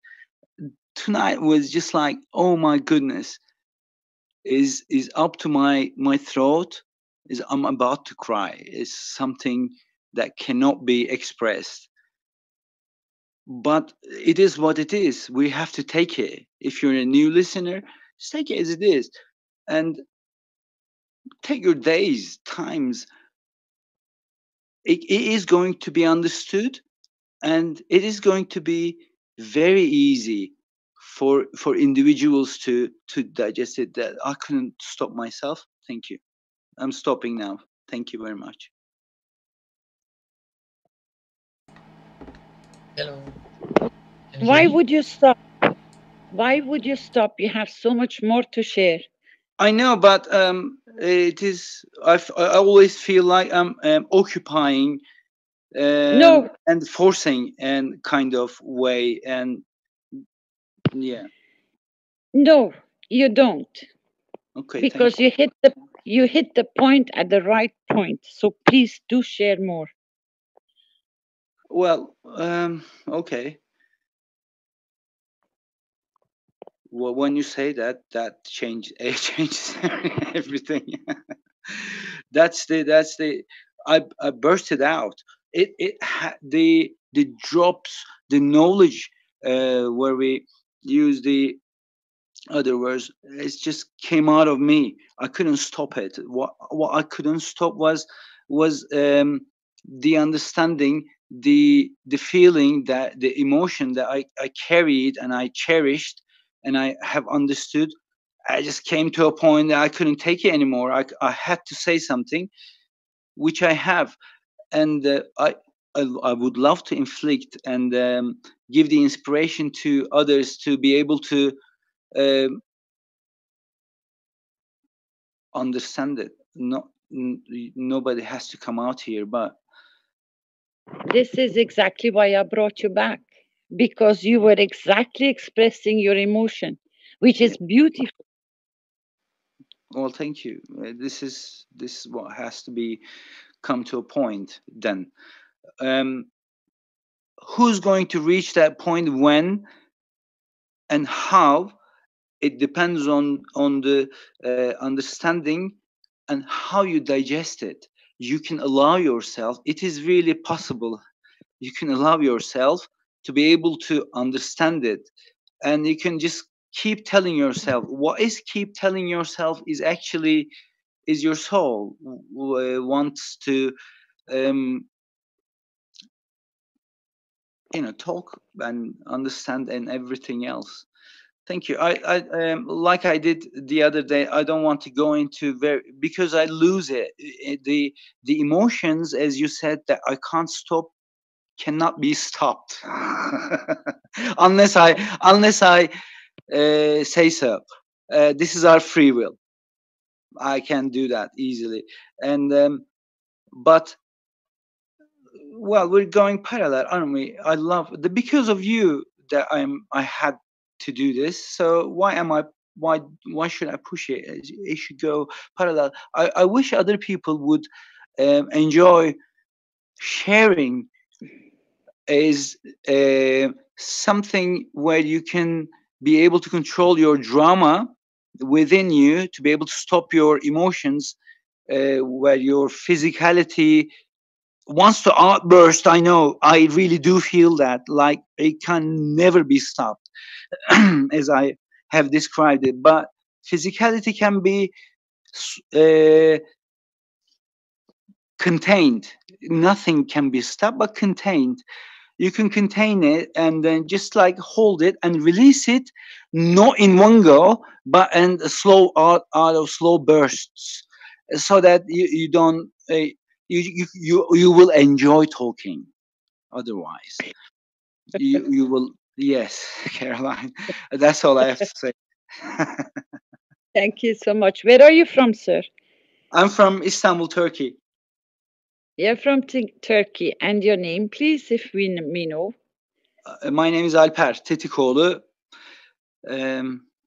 Tonight was just like, oh my goodness, is up to my throat, is I'm about to cry. It's something that cannot be expressed. But it is what it is. We have to take it. If you're a new listener, just take it as it is. And take your days, times. It is going to be understood, and it is going to be very easy for individuals to digest it. That I couldn't stop myself. Thank you. I'm stopping now. Thank you very much. Hello. Why would you stop? Why would you stop? You have so much more to share. I know, but it is. I always feel like I'm occupying No. and forcing and kind of way, and yeah. No, you don't. Okay. Because you hit the point at the right point. So please do share more. Well, okay. Well, when you say that, that changes everything. That's the I burst it out. The drops, the knowledge, where we use the other words, it just came out of me. I couldn't stop it. What I couldn't stop was the understanding, the feeling, that the emotion that I carried and I cherished and I have understood. I just came to a point that I couldn't take it anymore. I had to say something, which I have, and I would love to inflict and give the inspiration to others to be able to um, understand it. Nobody has to come out here, but This is exactly why I brought you back, because you were exactly expressing your emotion, which is beautiful. well, thank you. This is what has to be come to a point. Then, who's going to reach that point, when and how? It depends on the understanding and how you digest it. You can allow yourself. It is really possible. You can allow yourself to be able to understand it, and you can just keep telling yourself. What is keep telling yourself is actually is your soul wants to um, talk and understand and everything else. Thank you. Like I did the other day. I don't want to go into because I lose it. The emotions, as you said, that I can't stop, cannot be stopped unless I say so. This is our free will. I can do that easily, and but well, we're going parallel, aren't we? I love because of you that I had to do this. So why should I push it? It should go parallel. I wish other people would enjoy sharing is something where you can be able to control your drama within you, to be able to stop your emotions, where your physicality wants to outburst. I know, I really do feel that, like it can never be stopped, as I have described it. But physicality can be uh, contained. Nothing can be stopped, but contained. You can contain it and then just like hold it and release it, not in one go, but and slow out of slow bursts, so that you don't you will enjoy talking. Otherwise, you will. Yes, Caroline. That's all I have to say. Thank you so much. Where are you from, sir? I'm from Istanbul, Turkey. You're from Turkey, and your name, please, if we know. My name is Alper Tetikoğlu.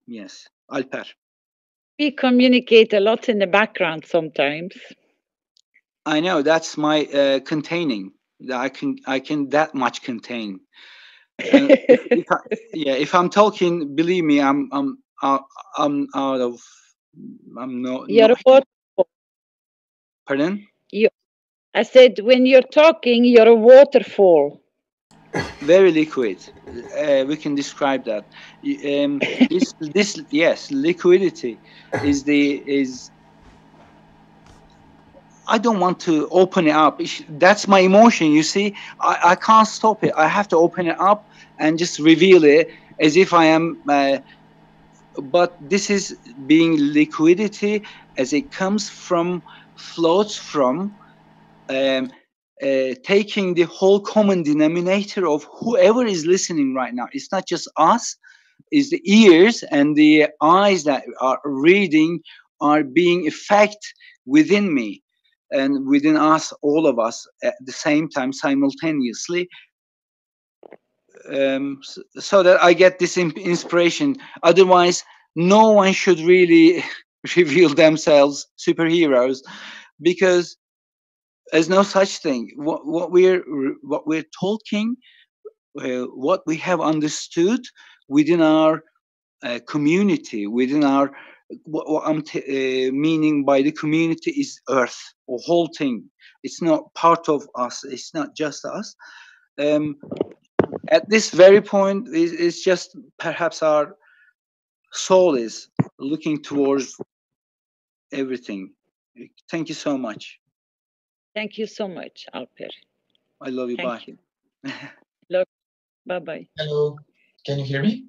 Yes, Alper. We communicate a lot in the background sometimes. I know, that's my containing. I can that much contain. If I'm talking, believe me, I'm out of. I'm no. You're No. a waterfall. Pardon? I said, when you're talking, you're a waterfall. Very liquid. We can describe that. This yes, liquidity is. I don't want to open it up. That's my emotion. You see, I can't stop it. I have to open it up and just reveal it as if I am. But this is being liquidity as it comes from, floats from, taking the whole common denominator of whoever is listening right now. It's not just us. It's the ears and the eyes that are reading are being effect within me and within us, all of us at the same time, simultaneously, so that I get this inspiration. Otherwise, no one should really reveal themselves superheroes, because There's no such thing. What we're talking, what we have understood within our community, within our what I'm meaning by the community is Earth, or whole thing. It's not part of us. It's not just us. At this very point, it's just perhaps our soul is looking towards everything. Thank you so much. Thank you so much, Alper. I love you. Thank Bye. you. Look, bye-bye. Hello, can you hear me?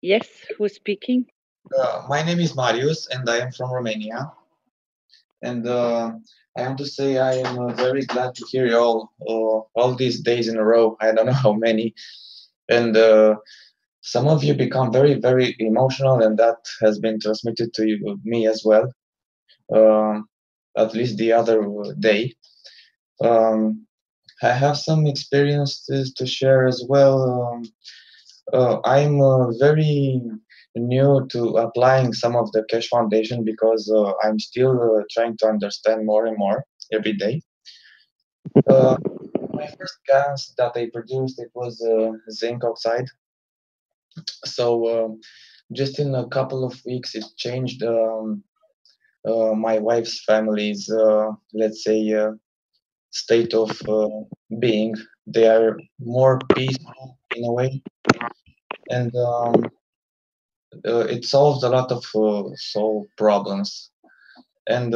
Yes, who's speaking? My name is Marius and I am from Romania. And I have to say I am very glad to hear you all these days in a row. I don't know how many. And some of you become very, very emotional, and that has been transmitted to me as well, at least the other day. I have some experiences to share as well. I'm very new to applying some of the Cash Foundation because I'm still trying to understand more and more every day. My first gas that I produced, it was zinc oxide. So just in a couple of weeks, it changed my wife's family's, let's say, state of being. They are more peaceful in a way, and it solves a lot of soul problems. And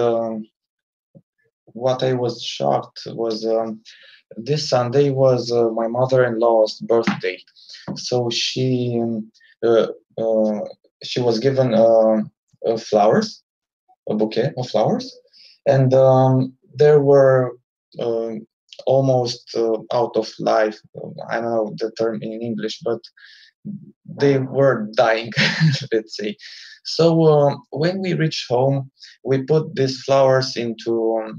what I was shocked was this Sunday was my mother-in-law's birthday, so uh, uh, she was given flowers, a bouquet of flowers, and there were almost out of life. I don't know the term in English, but they were dying, let's say. So when we reached home, we put these flowers into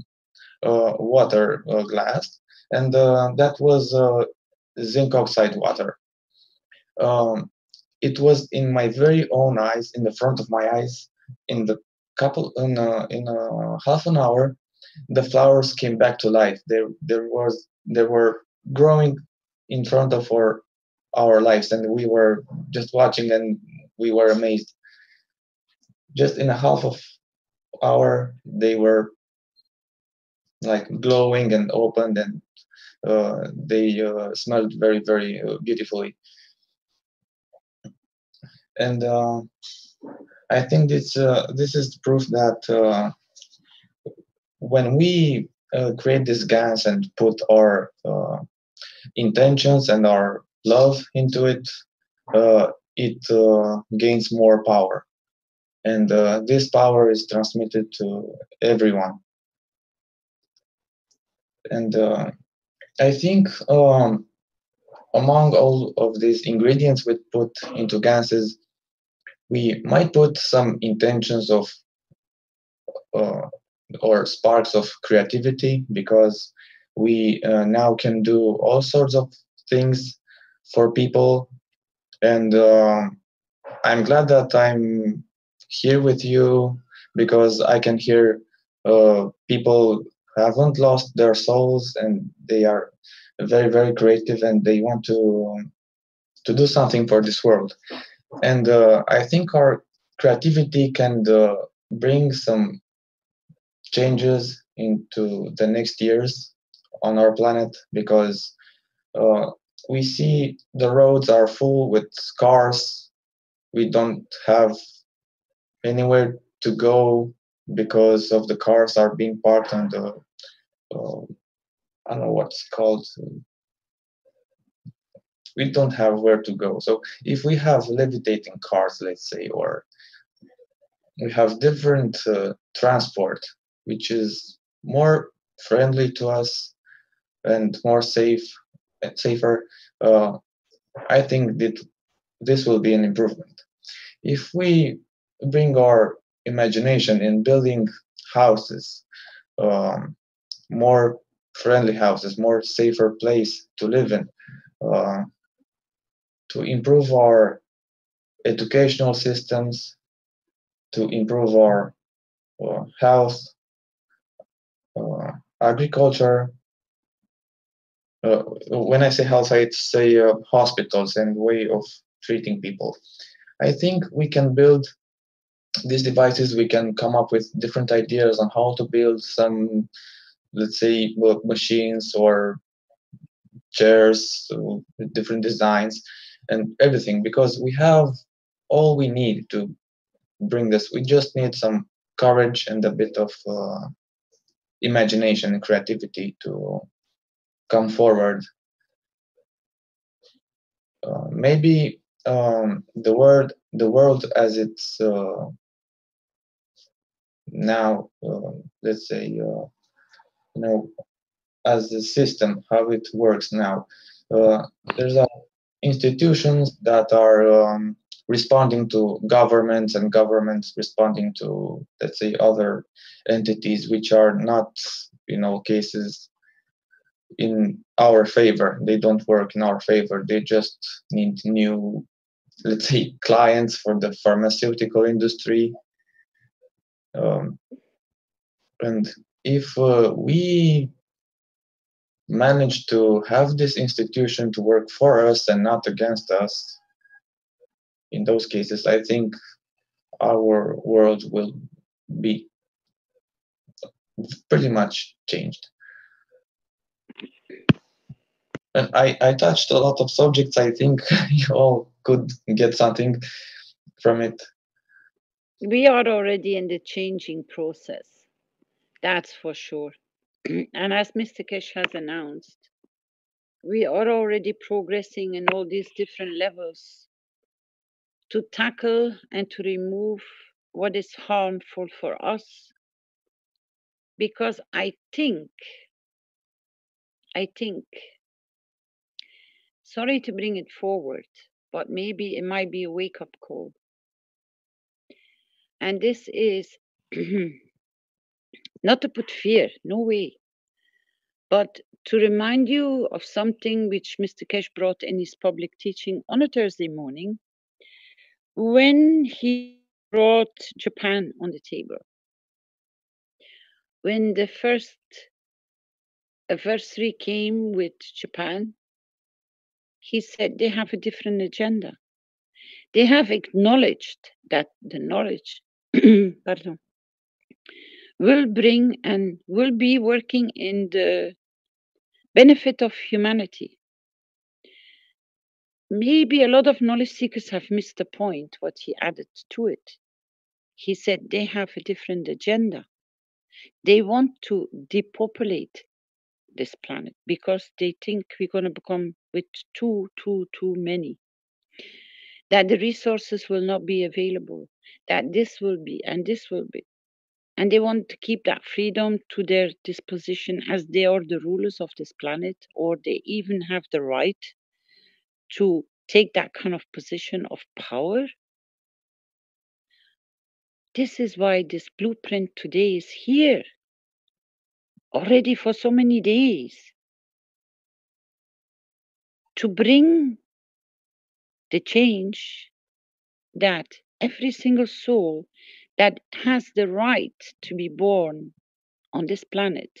water glass, and that was zinc oxide water. It was in my very own eyes, in the front of my eyes, in the in half an hour, the flowers came back to life. They were growing in front of our lives, and we were just watching, and we were amazed. Just in a half of hour, they were like glowing and opened, and they smelled very, very beautifully. And I think this is proof that when we create this gas and put our intentions and our love into it, it gains more power, and this power is transmitted to everyone. And I think among all of these ingredients we put into gases, we might put some intentions of or sparks of creativity, because we now can do all sorts of things for people. And I'm glad that I'm here with you, because I can hear people haven't lost their souls, and they are very, very creative, and they want to do something for this world. And I think our creativity can bring some changes into the next years on our planet, because we see the roads are full with cars. We don't have anywhere to go because of the cars are being parked on the I don't know what's called. We don't have where to go. So if we have levitating cars, let's say, or we have different transport, which is more friendly to us and more safer, I think that this will be an improvement. If we bring our imagination in building houses, more friendly houses, more safer place to live in, to improve our educational systems, to improve our health, agriculture. When I say health, I say hospitals and way of treating people. I think we can build these devices. We can come up with different ideas on how to build some, let's say, machines or chairs with different designs and everything, because we have all we need to bring this. We just need some courage and a bit of imagination and creativity to come forward. Maybe the world as it's now, let's say, as the system, how it works now. There's institutions that are responding to governments, and governments responding to, let's say, other entities which are not, in all cases, in our favor. They don't work in our favor. They just need new, let's say, clients for the pharmaceutical industry. And if we manage to have this institution to work for us and not against us, in those cases, I think our world will be pretty much changed. And I touched a lot of subjects. I think you all could get something from it. We are already in the changing process, that's for sure. And as Mr. Kesh has announced, we are already progressing in all these different levels to tackle and to remove what is harmful for us. Because I think, sorry to bring it forward, but maybe it might be a wake-up call. And this is not to put fear, no way, but to remind you of something which Mr. Kesh brought in his public teaching on a Thursday morning, when he brought Japan on the table. When the first anniversary came with Japan, he said they have a different agenda. They have acknowledged that the knowledge pardon, will bring and will be working in the benefit of humanity. Maybe a lot of knowledge seekers have missed the point, what he added to it. He said they have a different agenda. They want to depopulate this planet because they think we're going to become with too many. That the resources will not be available, that this will be and this will be. And they want to keep that freedom to their disposition as they are the rulers of this planet, or they even have the right to take that kind of position of power. This is why this blueprint today is here, already for so many days, to bring the change that every single soul that has the right to be born on this planet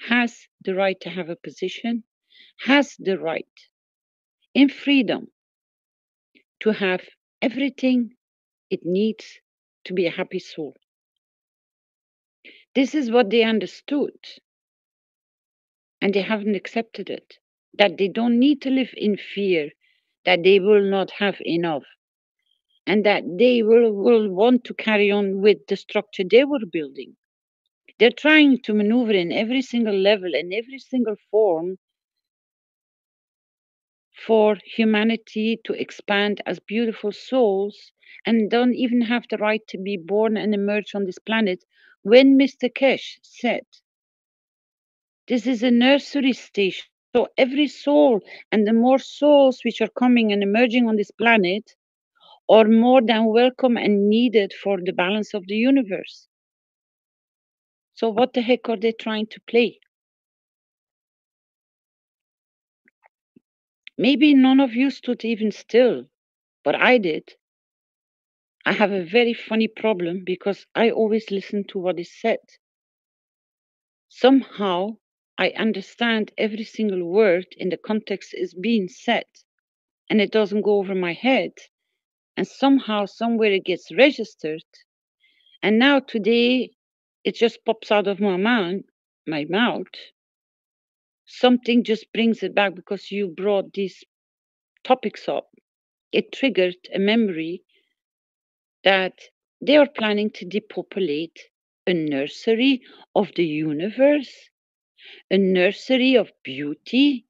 has the right to have a position, has the right in freedom to have everything it needs to be a happy soul. This is what they understood, and they haven't accepted it, that they don't need to live in fear that they will not have enough, and that they will want to carry on with the structure they were building. They're trying to maneuver in every single level and every single form for humanity to expand as beautiful souls, and don't even have the right to be born and emerge on this planet. When Mr. Kesh said, this is a nursery station, so every soul and the more souls which are coming and emerging on this planet are more than welcome and needed for the balance of the universe. So what the heck are they trying to play? Maybe none of you stood even still, but I did. I have a very funny problem because I always listen to what is said. somehow I understand every single word in the context is being said, and it doesn't go over my head, and somehow somewhere it gets registered, and now today it just pops out of my mouth. Something just brings it back because you brought these topics up. It triggered a memory that they are planning to depopulate a nursery of the universe, a nursery of beauty,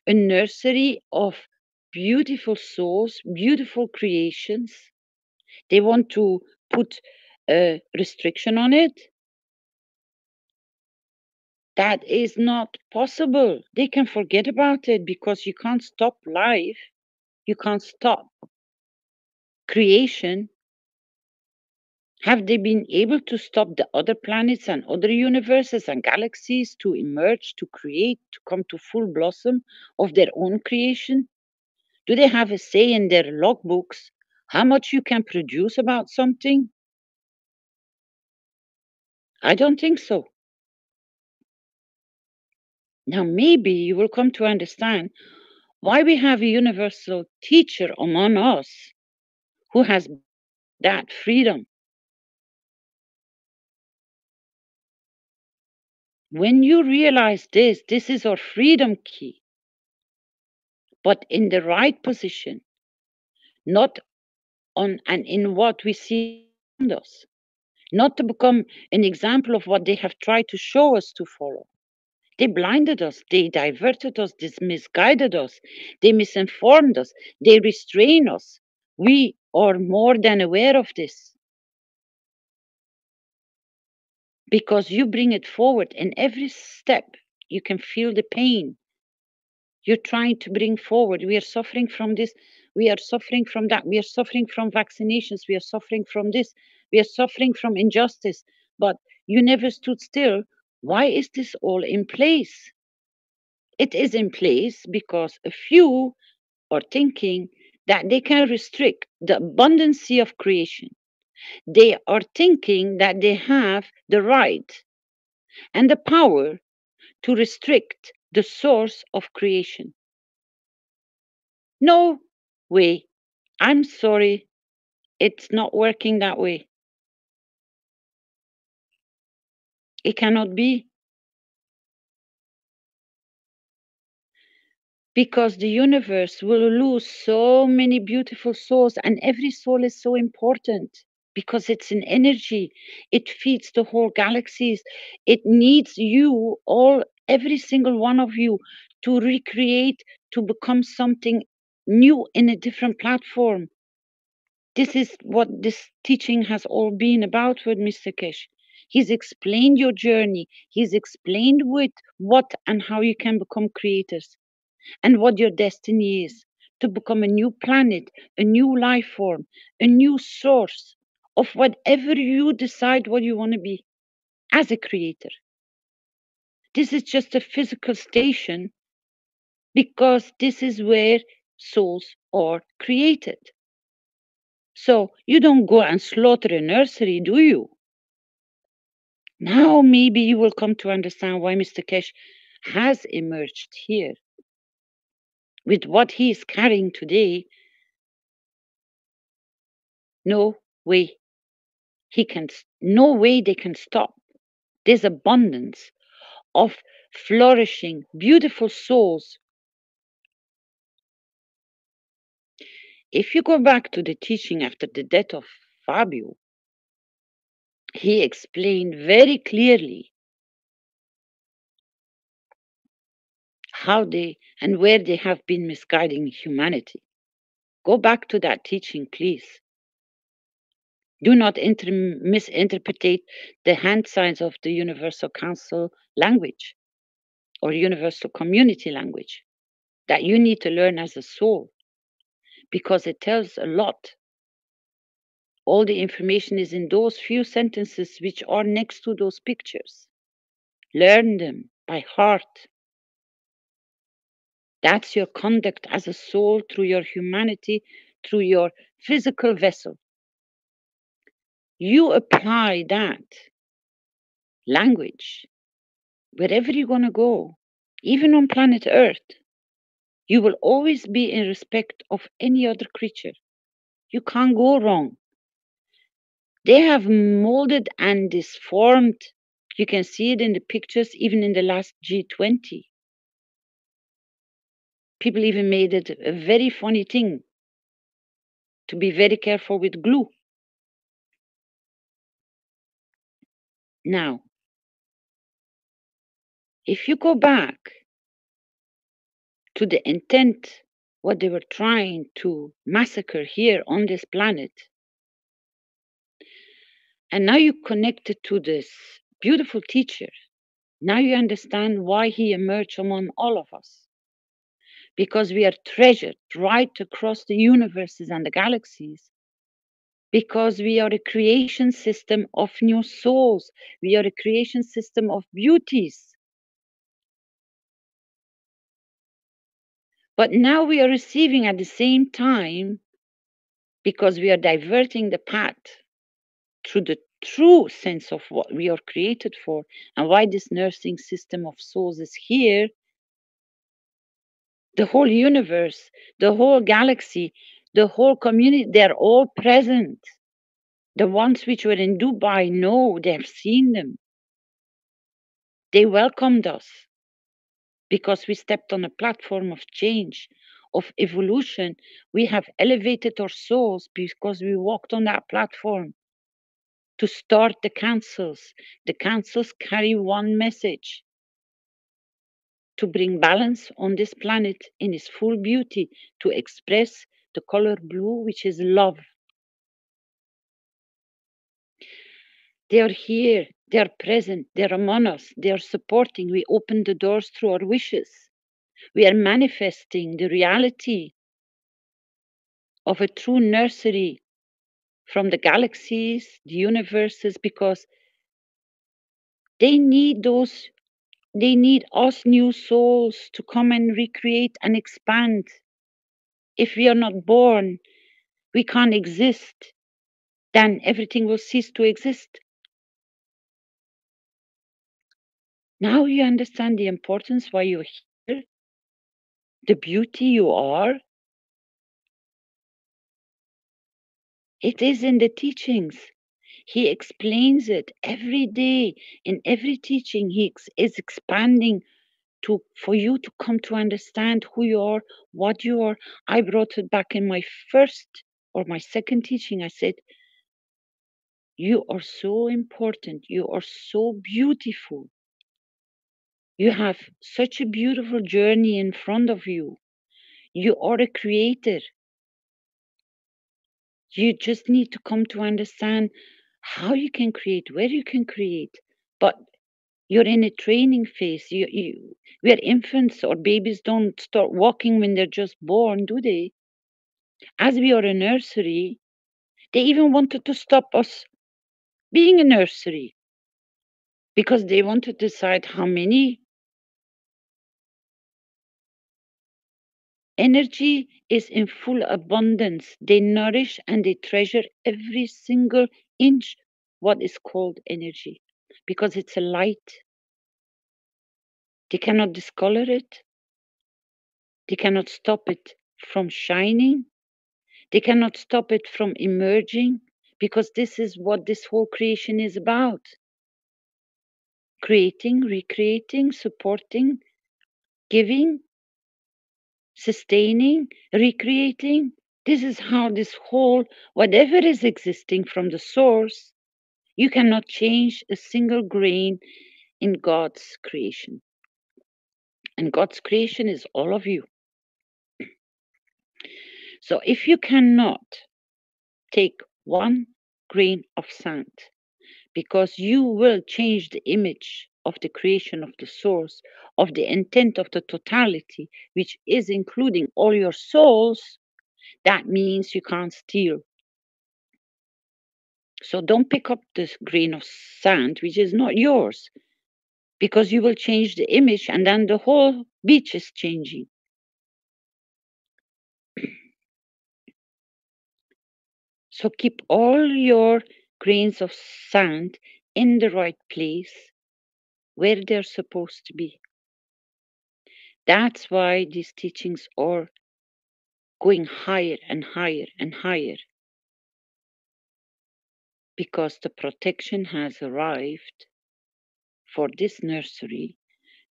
a nursery of beautiful souls, beautiful creations. They want to put a restriction on it. That is not possible. They can forget about it because you can't stop life. You can't stop creation. Have they been able to stop the other planets and other universes and galaxies to emerge, to create, to come to full blossom of their own creation? Do they have a say in their logbooks how much you can produce about something? I don't think so. Now, maybe you will come to understand why we have a universal teacher among us who has that freedom. When you realize this is our freedom key, but in the right position, not on and in what we see around us, not to become an example of what they have tried to show us to follow. They blinded us, they diverted us, they misguided us, they misinformed us, they restrain us. We are more than aware of this. Because you bring it forward in every step, you can feel the pain you're trying to bring forward. We are suffering from this, we are suffering from that, we are suffering from vaccinations, we are suffering from this, we are suffering from injustice, but you never stood still. Why is this all in place? It is in place because a few are thinking that they can restrict the abundancy of creation. They are thinking that they have the right and the power to restrict the source of creation. No way. I'm sorry. It's not working that way. It cannot be. Because the universe will lose so many beautiful souls, and every soul is so important because it's an energy. It feeds the whole galaxies. It needs you all, every single one of you, to recreate, to become something new in a different platform. This is what this teaching has all been about with Mr. Kesh. He's explained your journey. He's explained with what and how you can become creators and what your destiny is, to become a new planet, a new life form, a new source of whatever you decide what you want to be as a creator. This is just a physical station because this is where souls are created. So you don't go and slaughter a nursery, do you? Now maybe you will come to understand why Mr. Kesh has emerged here. With what he is carrying today, no way no way they can stop this abundance of flourishing, beautiful souls. If you go back to the teaching after the death of Fabio, he explained very clearly how they and where they have been misguiding humanity. Go back to that teaching, please. Do not misinterpret the hand signs of the Universal Council language or Universal Community language that you need to learn as a soul, because it tells a lot. All the information is in those few sentences which are next to those pictures. Learn them by heart. That's your conduct as a soul through your humanity, through your physical vessel. You apply that language. Wherever you're going to go, even on planet Earth, you will always be in respect of any other creature. You can't go wrong. They have molded and disformed. You can see it in the pictures, even in the last G20. People even made it a very funny thing to be very careful with glue. Now, if you go back to the intent, what they were trying to massacre here on this planet, and now you connect it to this beautiful teacher, now you understand why he emerged among all of us. Because we are treasured right across the universes and the galaxies. Because we are a creation system of new souls. We are a creation system of beauties. But now we are receiving at the same time, because we are diverting the path through the true sense of what we are created for and why this nursing system of souls is here. The whole universe, the whole galaxy, the whole community, they're all present. The ones which were in Dubai know, they've seen them. They welcomed us because we stepped on a platform of change, of evolution. We have elevated our souls because we walked on that platform to start the councils. The councils carry one message: to bring balance on this planet in its full beauty, to express the color blue, which is love. They are here, they are present, they are among us, they are supporting. We open the doors through our wishes. We are manifesting the reality of a true nursery from the galaxies, the universes, because they need us new souls to come and recreate and expand. If we are not born, we can't exist, then everything will cease to exist. Now you understand the importance why you're here, the beauty you are. It is in the teachings. He explains it every day. In every teaching, he is expanding for you to come to understand who you are, what you are. I brought it back in my first or my second teaching. I said, you are so important. You are so beautiful. You have such a beautiful journey in front of you. You are a creator. You just need to come to understand how you can create, where you can create. But you're in a training phase. We are infants, or babies don't start walking when they're just born, do they? As we are a nursery, they even wanted to stop us being a nursery because they want to decide how many. Energy is in full abundance. They nourish and they treasure every single inch what is called energy, because it's a light. They cannot discolor it. They cannot stop it from shining. They cannot stop it from emerging, because this is what this whole creation is about. Creating, recreating, supporting, giving, sustaining, recreating. This is how this whole, whatever is existing from the source, you cannot change a single grain in God's creation. And God's creation is all of you. So if you cannot take one grain of sand, because you will change the image of the creation of the source, of the intent of the totality, which is including all your souls, that means you can't steal. So don't pick up this grain of sand, which is not yours, because you will change the image and then the whole beach is changing. So keep all your grains of sand in the right place, where they're supposed to be. That's why these teachings are going higher and higher and higher, because the protection has arrived for this nursery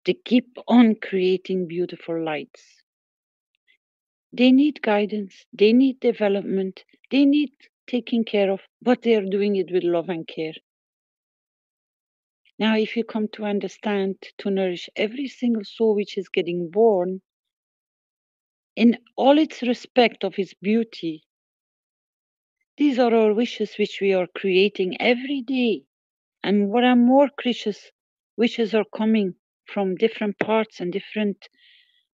to keep on creating beautiful lights. They need guidance, they need development, they need taking care of, but they are doing it with love and care. Now, if you come to understand, to nourish every single soul which is getting born in all its respect of its beauty, these are our wishes which we are creating every day. And more and more precious wishes are coming from different parts and different,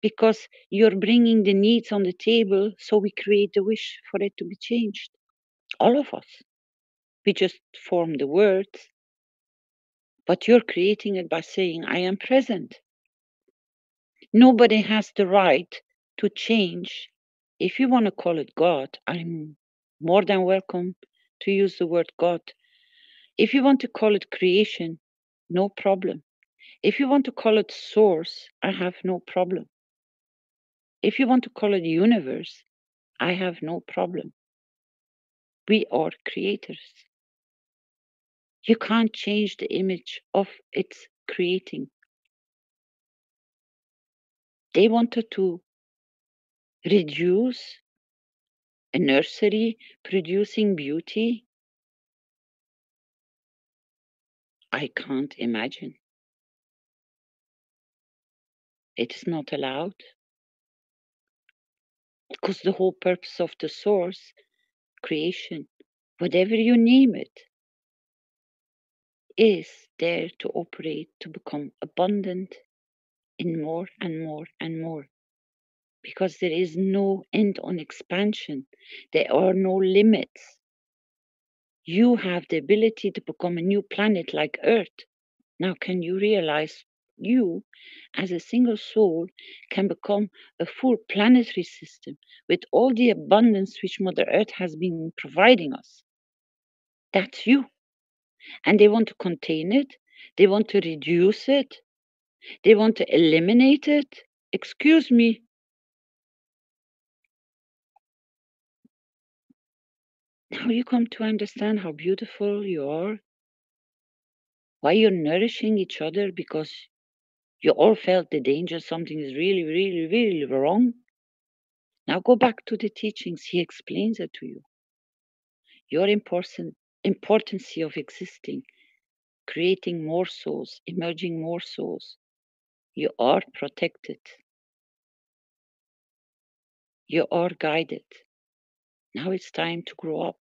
because you're bringing the needs on the table, so we create the wish for it to be changed. All of us. We just form the words, but you're creating it by saying, I am present. Nobody has the right to change. If you want to call it God, I'm more than welcome to use the word God. If you want to call it creation, no problem. If you want to call it source, I have no problem. If you want to call it universe, I have no problem. We are creators. You can't change the image of its creating. They wanted to reduce a nursery producing beauty. I can't imagine. It is not allowed. Because the whole purpose of the source, creation, whatever you name it, is there to operate, to become abundant in more and more and more. Because there is no end on expansion. There are no limits. You have the ability to become a new planet like Earth. Now, can you realize you, as a single soul, can become a full planetary system with all the abundance which Mother Earth has been providing us? That's you. And they want to contain it. They want to reduce it. They want to eliminate it. Excuse me. Now you come to understand how beautiful you are, why you're nourishing each other, because you all felt the danger, something is really, really, really wrong. Now go back to the teachings, he explains it to you. Your importance of existing, creating more souls, emerging more souls. You are protected. You are guided. Now it's time to grow up.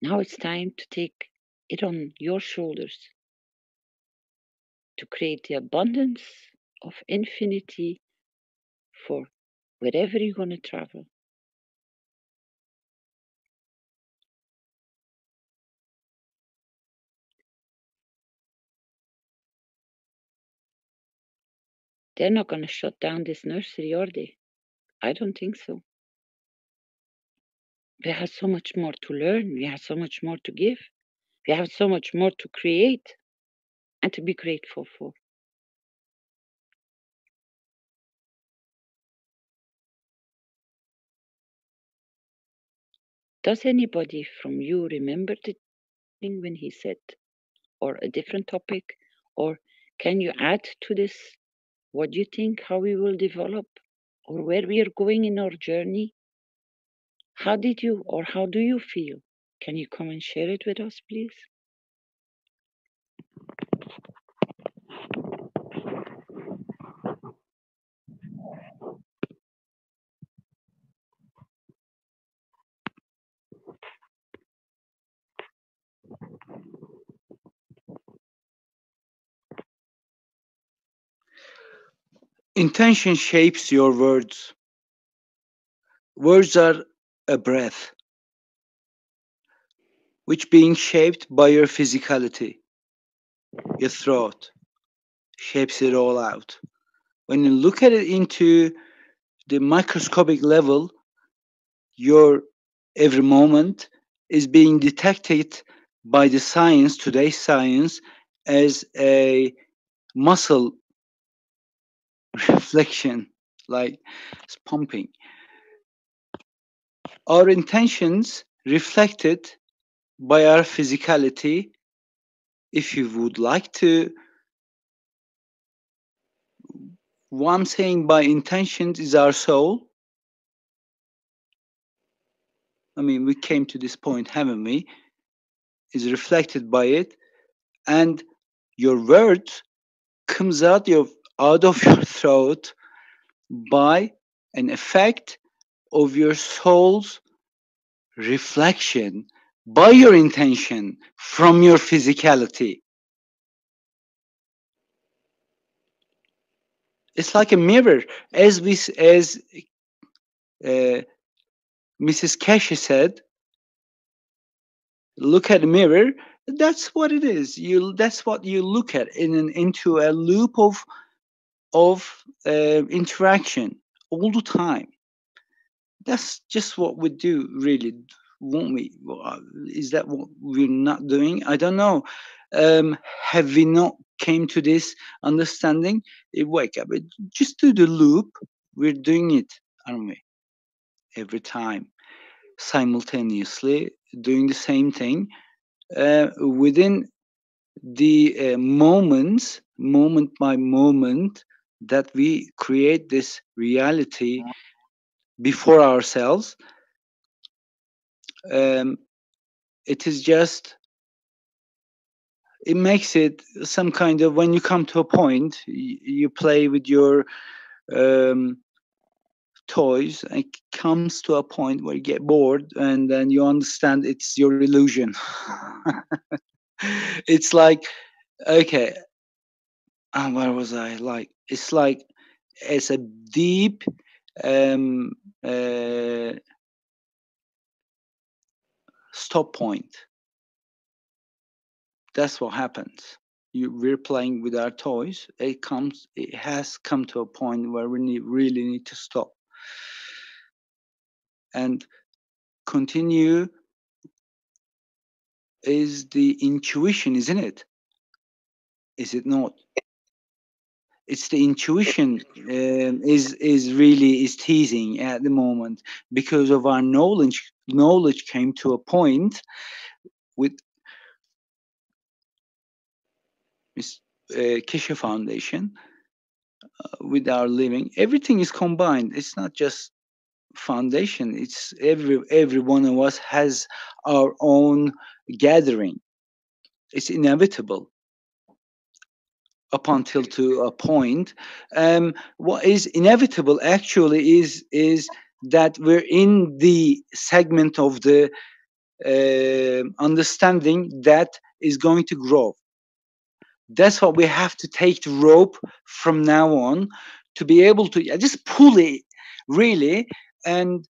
Now it's time to take it on your shoulders to create the abundance of infinity for wherever you're going to travel. They're not going to shut down this nursery, are they? I don't think so. We have so much more to learn. We have so much more to give. We have so much more to create and to be grateful for. Does anybody from you remember the thing when he said, or a different topic? Or can you add to this? What do you think, how we will develop, or where we are going in our journey? How did you, or how do you feel? Can you come and share it with us, please? Intention shapes your words. Words are a breath, which being shaped by your physicality, your throat, shapes it all out. When you look at it into the microscopic level, your every moment is being detected by the science, today's science, as a muscle reflection, like it's pumping. Our intentions reflected by our physicality. If you would like to, what I'm saying by intentions is our soul. I mean, we came to this point, haven't we? Is reflected by it, and your words comes out of your throat by an effect of your soul's reflection by your intention from your physicality. It's like a mirror, as Mrs. Cashy said. Look at the mirror. That's what it is. That's what you look at into a loop of interaction all the time. That's just what we do, really, won't we? Is that what we're not doing? I don't know. Have we not came to this understanding? Wake up, just do the loop. We're doing it, aren't we? Every time, simultaneously doing the same thing within the moment by moment, that we create this reality before ourselves. It is just, it makes it some kind of, when you come to a point, you play with your toys, and it comes to a point where you get bored, and then you understand it's your illusion. It's like, okay, where was I? Like, it's like, it's a deep stop point. That's what happens. We're playing with our toys. It has come to a point where we really need to stop and continue. Is the intuition, isn't it? Is it not? It's the intuition is really teasing at the moment, because of our knowledge. Knowledge came to a point with Miss Keshe Foundation, with our living. Everything is combined. It's not just foundation. It's every one of us has our own gathering. It's inevitable up until to a point. What is inevitable actually is that we're in the segment of the understanding that is going to grow. That's what we have to take the rope from now on, to be able to just pull it, really, and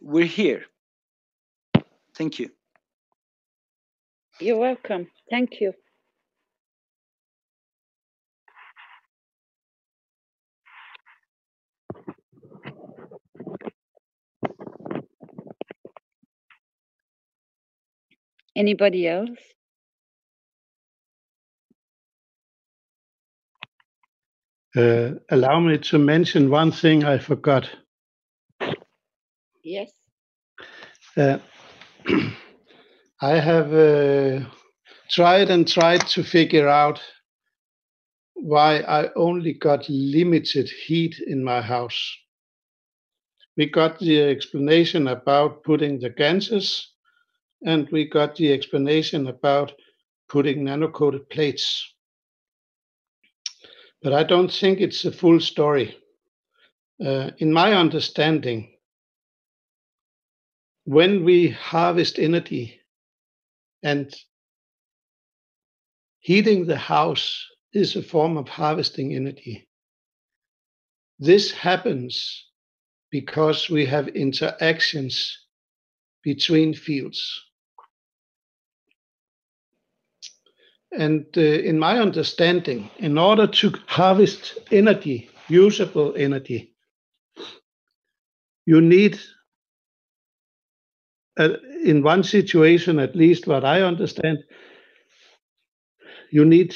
we're here. Thank you. You're welcome. Thank you. Anybody else? Allow me to mention one thing I forgot. Yes. I have tried to figure out why I only got limited heat in my house. We got the explanation about putting the Ganses, and we got the explanation about putting nano-coated plates. But I don't think it's a full story. In my understanding, when we harvest energy, and heating the house is a form of harvesting energy, this happens because we have interactions between fields. And in my understanding, in order to harvest energy, usable energy, you need in one situation, at least what I understand, you need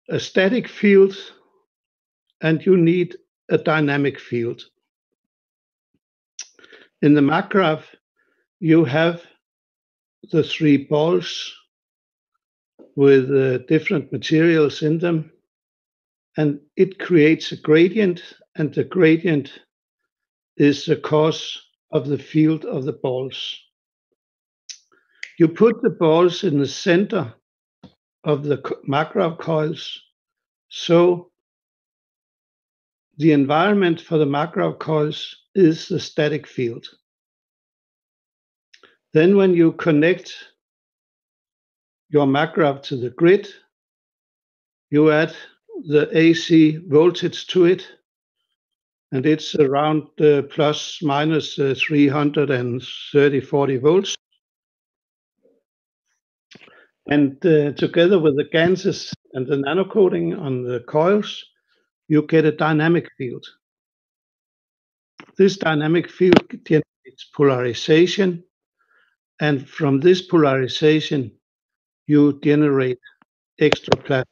a static field and you need a dynamic field. In the MACRAV, you have the 3 balls with different materials in them, and it creates a gradient, and the gradient is the cause of the field of the balls. You put the balls in the center of the MACRAV coils, so the environment for the MACRAV coils is the static field. Then when you connect your MACRAV to the grid, you add the AC voltage to it, and it's around plus minus 330, 40 volts. And together with the Ganses and the nano coating on the coils, you get a dynamic field. This dynamic field generates polarization, and from this polarization, you generate extra plasma.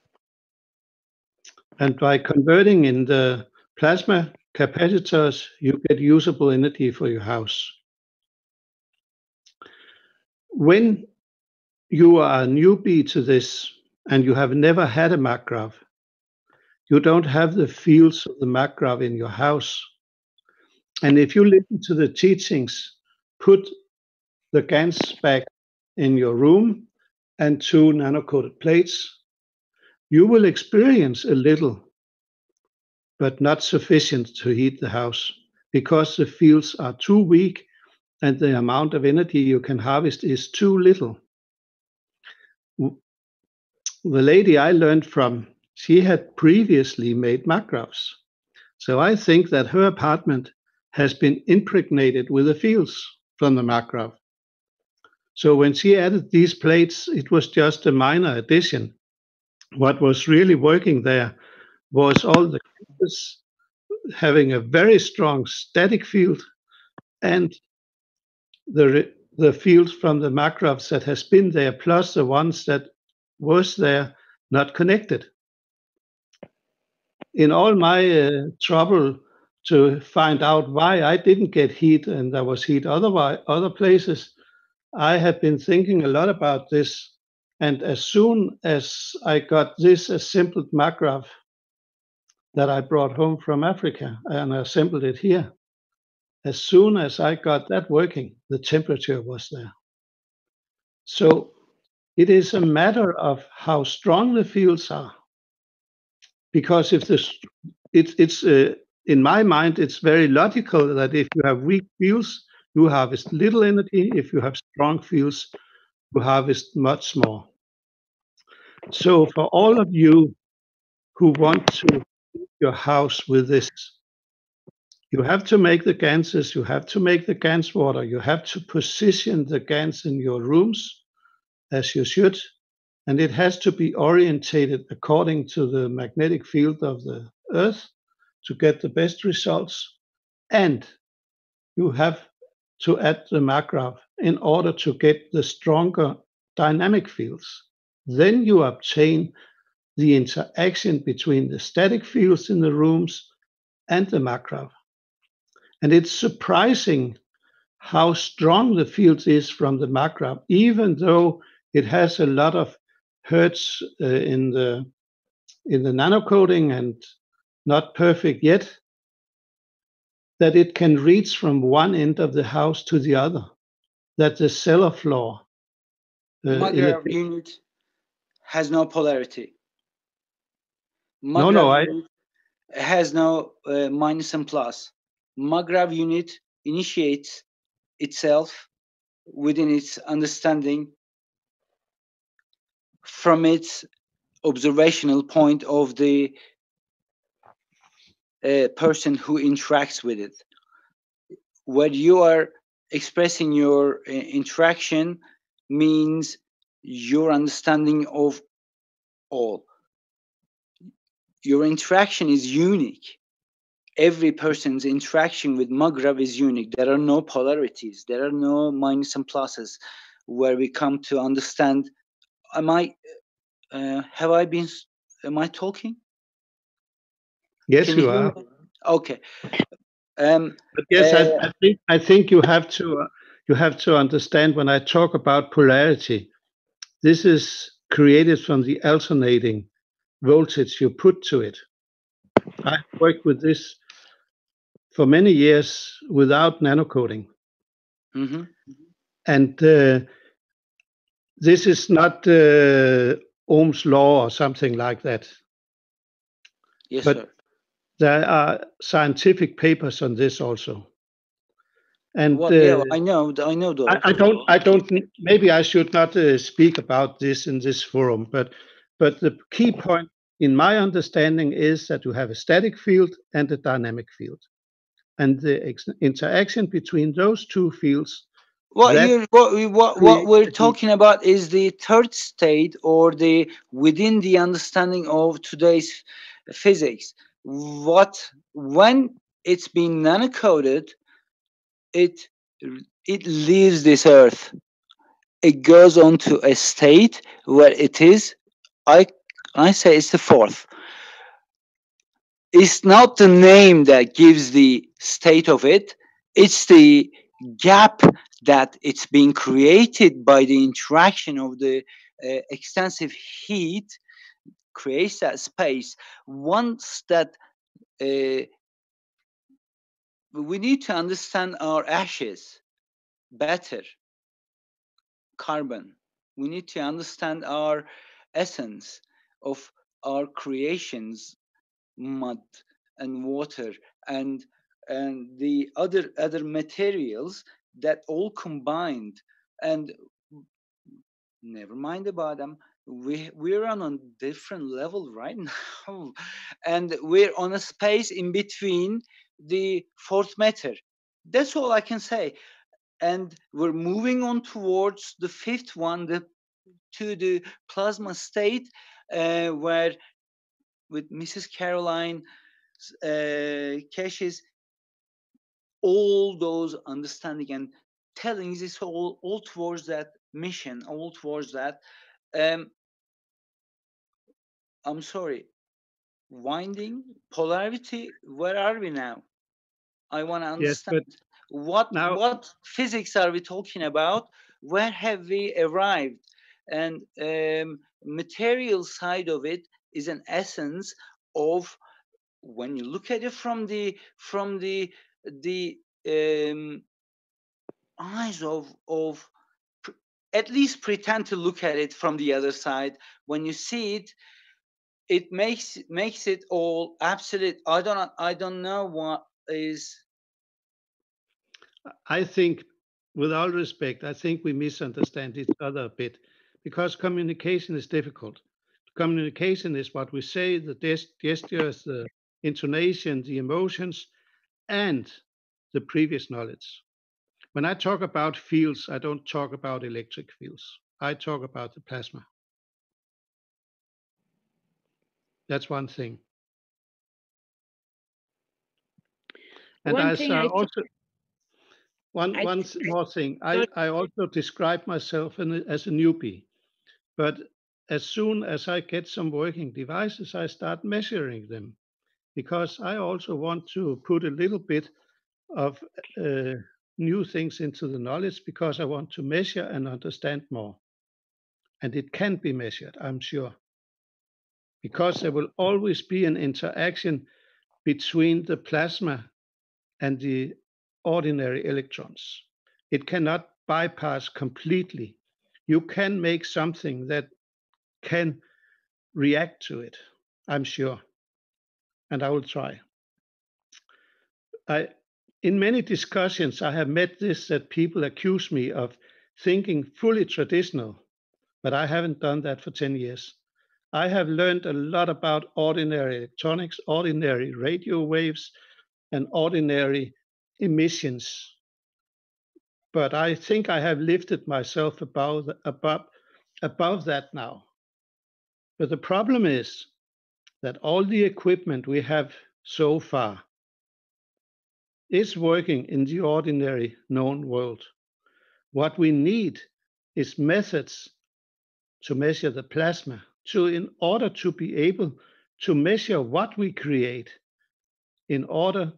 And by converting in the plasma capacitors, you get usable energy for your house. When you are a newbie to this and you have never had a MACRAV, you don't have the fields of the MACRAV in your house. And if you listen to the teachings, put the Gans back in your room and 2 nano-coated plates, you will experience a little, but not sufficient to heat the house, because the fields are too weak and the amount of energy you can harvest is too little. The lady I learned from, she had previously made MACRAVs. So I think that her apartment has been impregnated with the fields from the MACRAV. So when she added these plates, it was just a minor addition. What was really working there was all the campus having a very strong static field and the fields from the MACRAVs that has been there, plus the ones that was there not connected. In all my trouble to find out why I didn't get heat and there was heat other places, I have been thinking a lot about this. And as soon as I got this assembled MACRAV that I brought home from Africa and assembled it here, as soon as I got that working, the temperature was there. So it is a matter of how strong the fields are. Because if it's in my mind, it's very logical that if you have weak fields, you harvest little energy. If you have strong fields, you harvest much more. So for all of you who want to heat your house with this, you have to make the Ganses, you have to make the Gans water, you have to position the Gans in your rooms as you should, and it has to be orientated according to the magnetic field of the Earth to get the best results. And you have to add the MACRAV in order to get the stronger dynamic fields. Then you obtain the interaction between the static fields in the rooms and the MACRAV. And it's surprising how strong the field is from the MACRAV, even though it has a lot of hertz in the nano coating and not perfect yet, that it can reach from one end of the house to the other, that the cellar floor MACRAV unit has no polarity. MACRAV unit has no minus and plus. MACRAV unit initiates itself within its understanding from its observational point of the person who interacts with it. What you are expressing your interaction means your understanding of all. Your interaction is unique. every person's interaction with Maghreb is unique. There are no polarities. There are no minus and pluses where we come to understand. Am I talking? Yes, Can you you hear are. me? Okay. But yes, I think you have to understand when I talk about polarity, this is created from the alternating voltage you put to it. I've worked with this for many years without nanocoding. Mm-hmm. And this is not Ohm's law or something like that. Yes, but sir. there are scientific papers on this also. And Well, yeah, I know those. I don't. Maybe I should not speak about this in this forum. But the key point, in my understanding, is that you have a static field and a dynamic field, and the interaction between those two fields. What we're creates talking about is the third state, or the within the understanding of today's physics. When it's been nano-coded, it leaves this earth. It goes on to a state where it is. I say it's the fourth. It's not the name that gives the state of it. It's the gap that it's being created by the interaction of the extensive heat creates that space. Once that we need to understand our ashes better, carbon. We need to understand our essence of our creations, mud and water and the other materials that all combined. And never mind about them, we're on a different level right now, and we're on a space in between the fourth matter. That's all I can say. And we're moving on towards the fifth one, to the plasma state, where with Mrs. Caroline Cash's all those understanding and telling this all towards that mission, all towards that. I'm sorry, winding polarity. Where are we now? I want to understand. Yes, what physics are we talking about? Where have we arrived? And material side of it is an essence of, when you look at it from the eyes of at least pretend to look at it from the other side. When you see it, it makes it all absolute. I don't know what is. I think, with all respect, I think we misunderstand each other a bit, because communication is difficult. Communication is what we say, the gestures, the intonation, the emotions, and the previous knowledge. When I talk about fields, I don't talk about electric fields. I talk about the plasma. That's one thing. And One thing I also one more thing. I also describe myself as a newbie, but as soon as I get some working devices, I start measuring them, because I also want to put a little bit of new things into the knowledge, because I want to measure and understand more. And it can be measured, I'm sure, because there will always be an interaction between the plasma and the ordinary electrons. It cannot bypass completely. You can make something that can react to it, I'm sure, and I will try. In many discussions, I have met this, that people accuse me of thinking fully traditional, but I haven't done that for 10 years. I have learned a lot about ordinary electronics, ordinary radio waves, and ordinary emissions. But I think I have lifted myself above that now. But the problem is that all the equipment we have so far is working in the ordinary known world. What we need is methods to measure the plasma, in order to be able to measure what we create, in order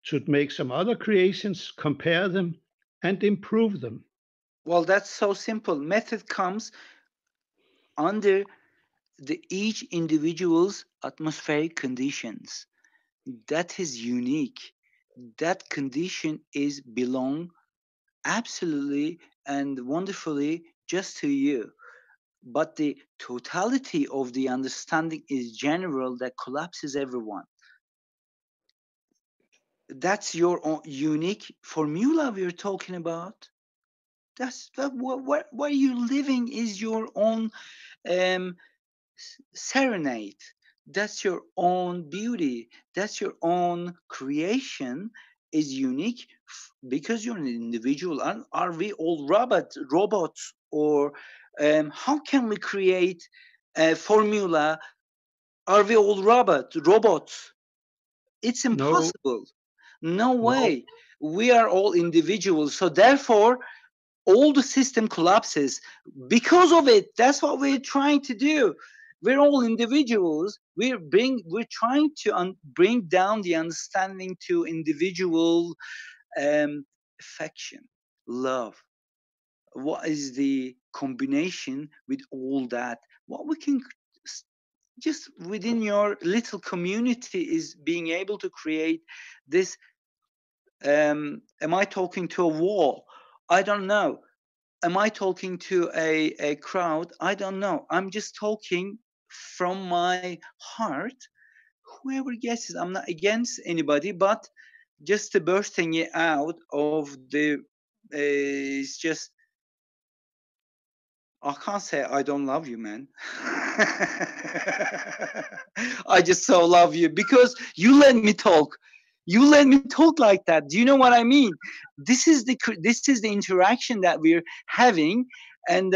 to make some other creations, compare them, and improve them. Well, that's so simple. Method comes under each individual's atmospheric conditions. That is unique. That condition is belong absolutely and wonderfully just to you. But the totality of the understanding is general that collapses everyone. That's your own unique formula we're talking about. That's where you're living is your own serenade. That's your own beauty. That's your own creation is unique because you're an individual. Are we all robots, or how can we create a formula? Are we all robots? It's impossible. No way. We are all individuals. So therefore, all the system collapses because of it. That's what we're trying to do. We're all individuals. We're trying to bring down the understanding to individual affection, love. What is the combination with all that? What we can just within your little community is being able to create this. Am I talking to a wall? I don't know. Am I talking to a crowd? I don't know. I'm just talking from my heart. Whoever guesses, I'm not against anybody, but just bursting it out of the it's just I can't say I don't love you, man. I just so love you because you let me talk. You let me talk like that. Do you know what I mean? This is the interaction that we're having, and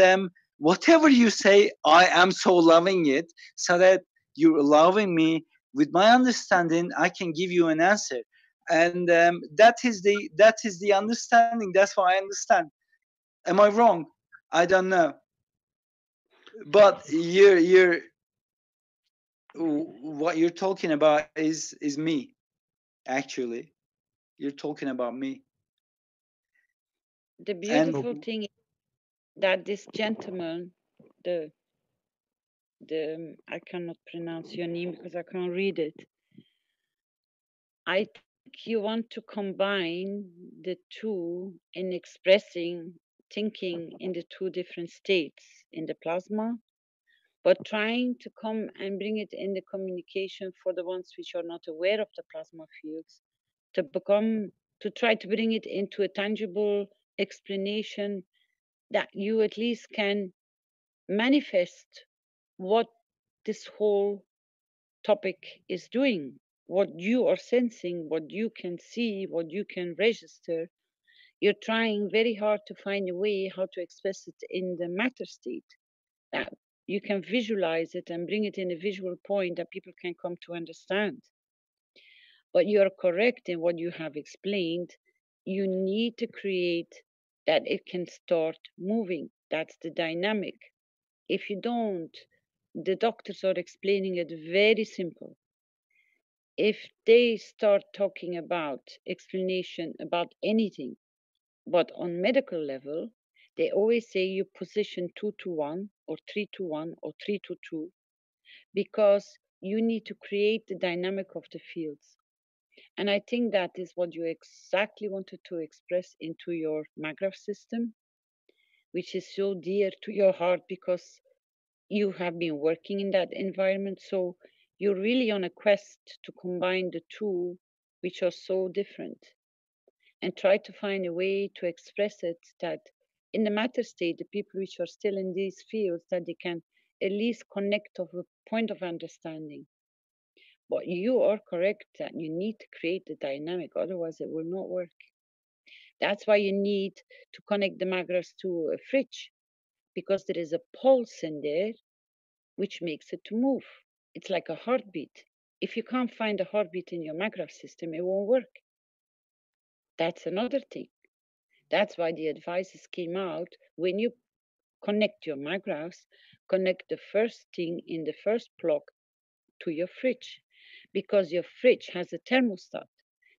whatever you say, I am so loving it, so that you're allowing me with my understanding. I can give you an answer, and that is the understanding. That's why I understand. Am I wrong? I don't know. But what you're talking about is me. Actually, you're talking about me. The beautiful thing is that this gentleman, the I cannot pronounce your name because I can't read it. I think you want to combine the two in expressing thinking in the two different states in the plasma, but trying to come and bring it in the communication for the ones which are not aware of the plasma fields, to try to bring it into a tangible explanation that you at least can manifest what this whole topic is doing, what you are sensing, what you can see, what you can register. You're trying very hard to find a way how to express it in the matter state, that you can visualize it and bring it in a visual point that people can come to understand. But you're correct in what you have explained. You need to create that it can start moving. That's the dynamic. If you don't, the doctors are explaining it very simple. If they start talking about explanation about anything, but on medical level, they always say you position 2 to 1 or 3 to 1 or 3 to 2, because you need to create the dynamic of the fields. And I think that is what you exactly wanted to express into your MAGRAPH system, which is so dear to your heart because you have been working in that environment. So you're really on a quest to combine the two, which are so different, and try to find a way to express it that in the matter state, the people which are still in these fields, that they can at least connect of a point of understanding. But you are correct that you need to create the dynamic, otherwise it will not work. That's why you need to connect the magras to a fridge, because there is a pulse in there which makes it to move. It's like a heartbeat. If you can't find a heartbeat in your magras system, it won't work. That's another thing. That's why the advices came out. When you connect your magraphs, connect the first thing in the first block to your fridge, because your fridge has a thermostat.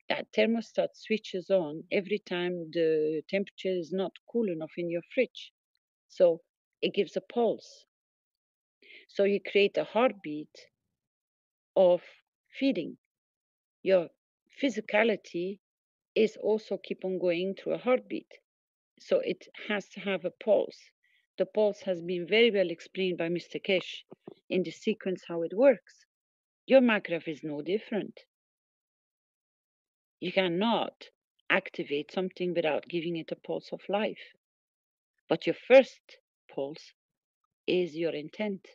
That thermostat switches on every time the temperature is not cool enough in your fridge. So it gives a pulse. So you create a heartbeat of feeding. Your physicality is also keep on going through a heartbeat. So it has to have a pulse. The pulse has been very well explained by Mr. Kesh in the sequence how it works. Your magraph is no different. You cannot activate something without giving it a pulse of life. But your first pulse is your intent.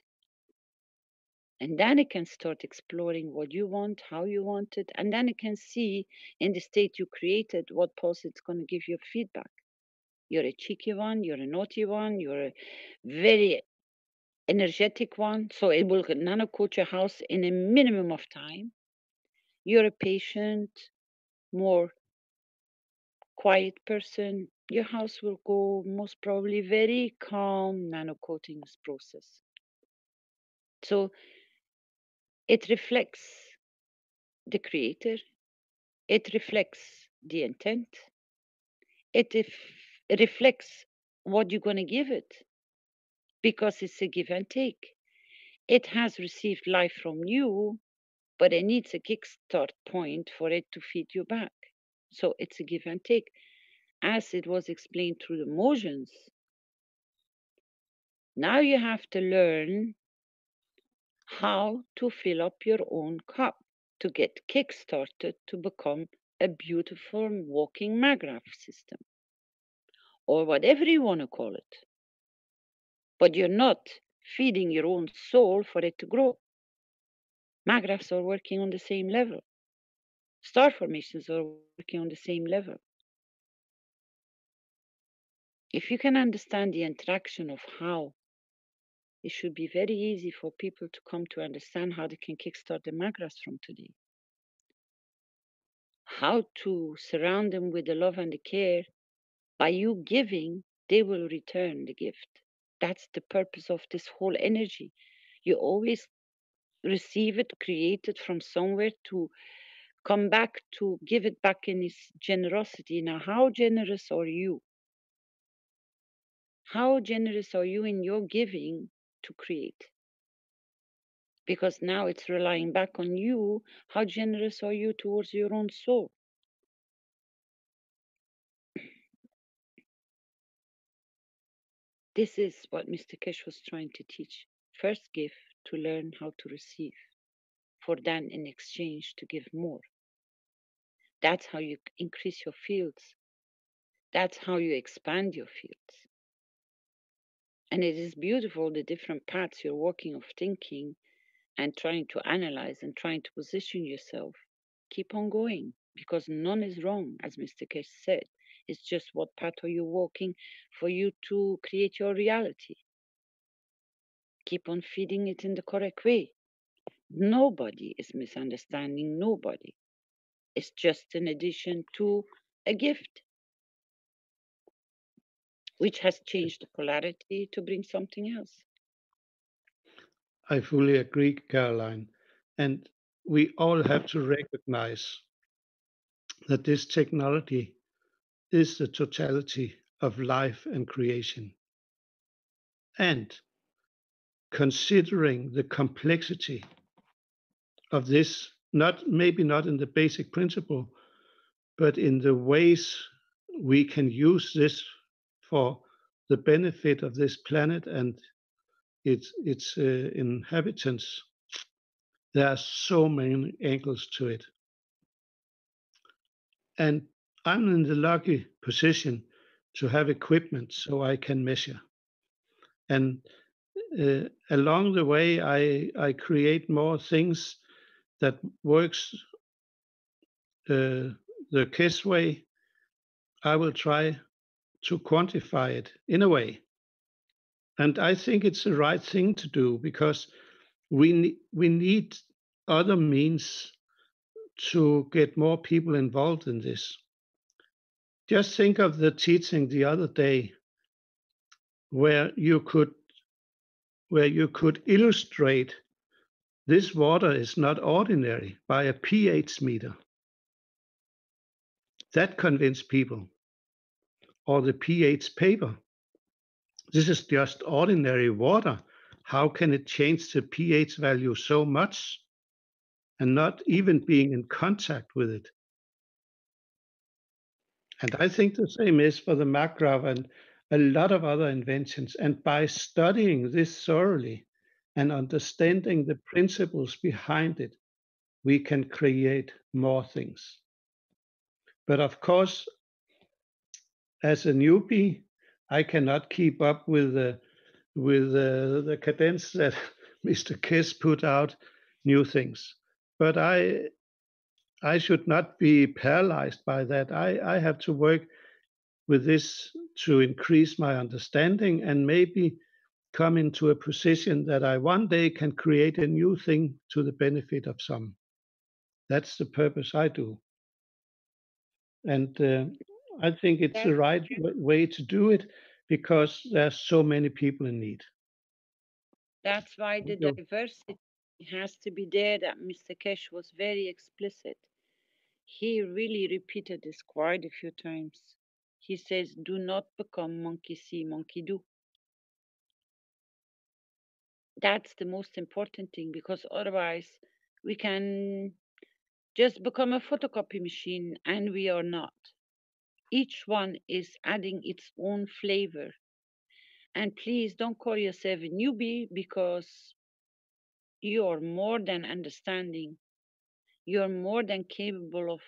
And then it can start exploring what you want, how you want it, and then it can see in the state you created what pulse it's going to give you feedback. You're a cheeky one, you're a naughty one, you're a very energetic one, so it will nano coach your house in a minimum of time. You're a patient, more quiet person, your house will go most probably very calm nano coating process. So it reflects the creator, it reflects the intent, it reflects what you're going to give it, because it's a give and take. It has received life from you, but it needs a kickstart point for it to feed you back. So it's a give and take. As it was explained through the motions, now you have to learn how to fill up your own cup to get kick-started to become a beautiful walking magraph system, or whatever you want to call it. But you're not feeding your own soul for it to grow. Magraphs are working on the same level. Star formations are working on the same level. If you can understand the interaction of how, it should be very easy for people to come to understand how they can kickstart the magraphs from today. How to surround them with the love and the care. By you giving, they will return the gift. That's the purpose of this whole energy. You always receive it, create it from somewhere to come back to give it back in its generosity. Now, how generous are you? How generous are you in your giving to create? Because now it's relying back on you. How generous are you towards your own soul? This is what Mr. Kesh was trying to teach. First give to learn how to receive, for then in exchange to give more. That's how you increase your fields. That's how you expand your fields. And it is beautiful, the different paths you're walking of thinking and trying to analyze and trying to position yourself. Keep on going, because none is wrong, as Mr. Kesh said. It's just what path are you walking for you to create your reality. Keep on feeding it in the correct way. Nobody is misunderstanding nobody. It's just an addition to a gift, which has changed the polarity to bring something else. I fully agree, Caroline. And we all have to recognize that this technology is the totality of life and creation. And considering the complexity of this, maybe not in the basic principle, but in the ways we can use this for the benefit of this planet and its inhabitants, there are so many angles to it. And I'm in the lucky position to have equipment so I can measure. And along the way, I create more things that works the KISS way. I will try to quantify it in a way. And I think it's the right thing to do, because we need other means to get more people involved in this. Just think of the teaching the other day where you could illustrate this water is not ordinary by a pH meter. That convinced people. Or the pH paper. This is just ordinary water. How can it change the pH value so much and not even being in contact with it? And I think the same is for the Magrav and a lot of other inventions. And by studying this thoroughly and understanding the principles behind it, we can create more things. But of course, as a newbie, I cannot keep up with the cadence that Mr. Kiss put out new things. But I should not be paralyzed by that. I have to work with this to increase my understanding and maybe come into a position that I one day can create a new thing to the benefit of some. That's the purpose I do. And I think it's the right way to do it because there's so many people in need. That's why the diversity has to be there, that Mr. Kesh was very explicit. He really repeated this quite a few times. He says, do not become monkey see, monkey do. That's the most important thing, because otherwise we can just become a photocopy machine, and we are not. Each one is adding its own flavor. And please don't call yourself a newbie, because you are more than understanding. You're more than capable of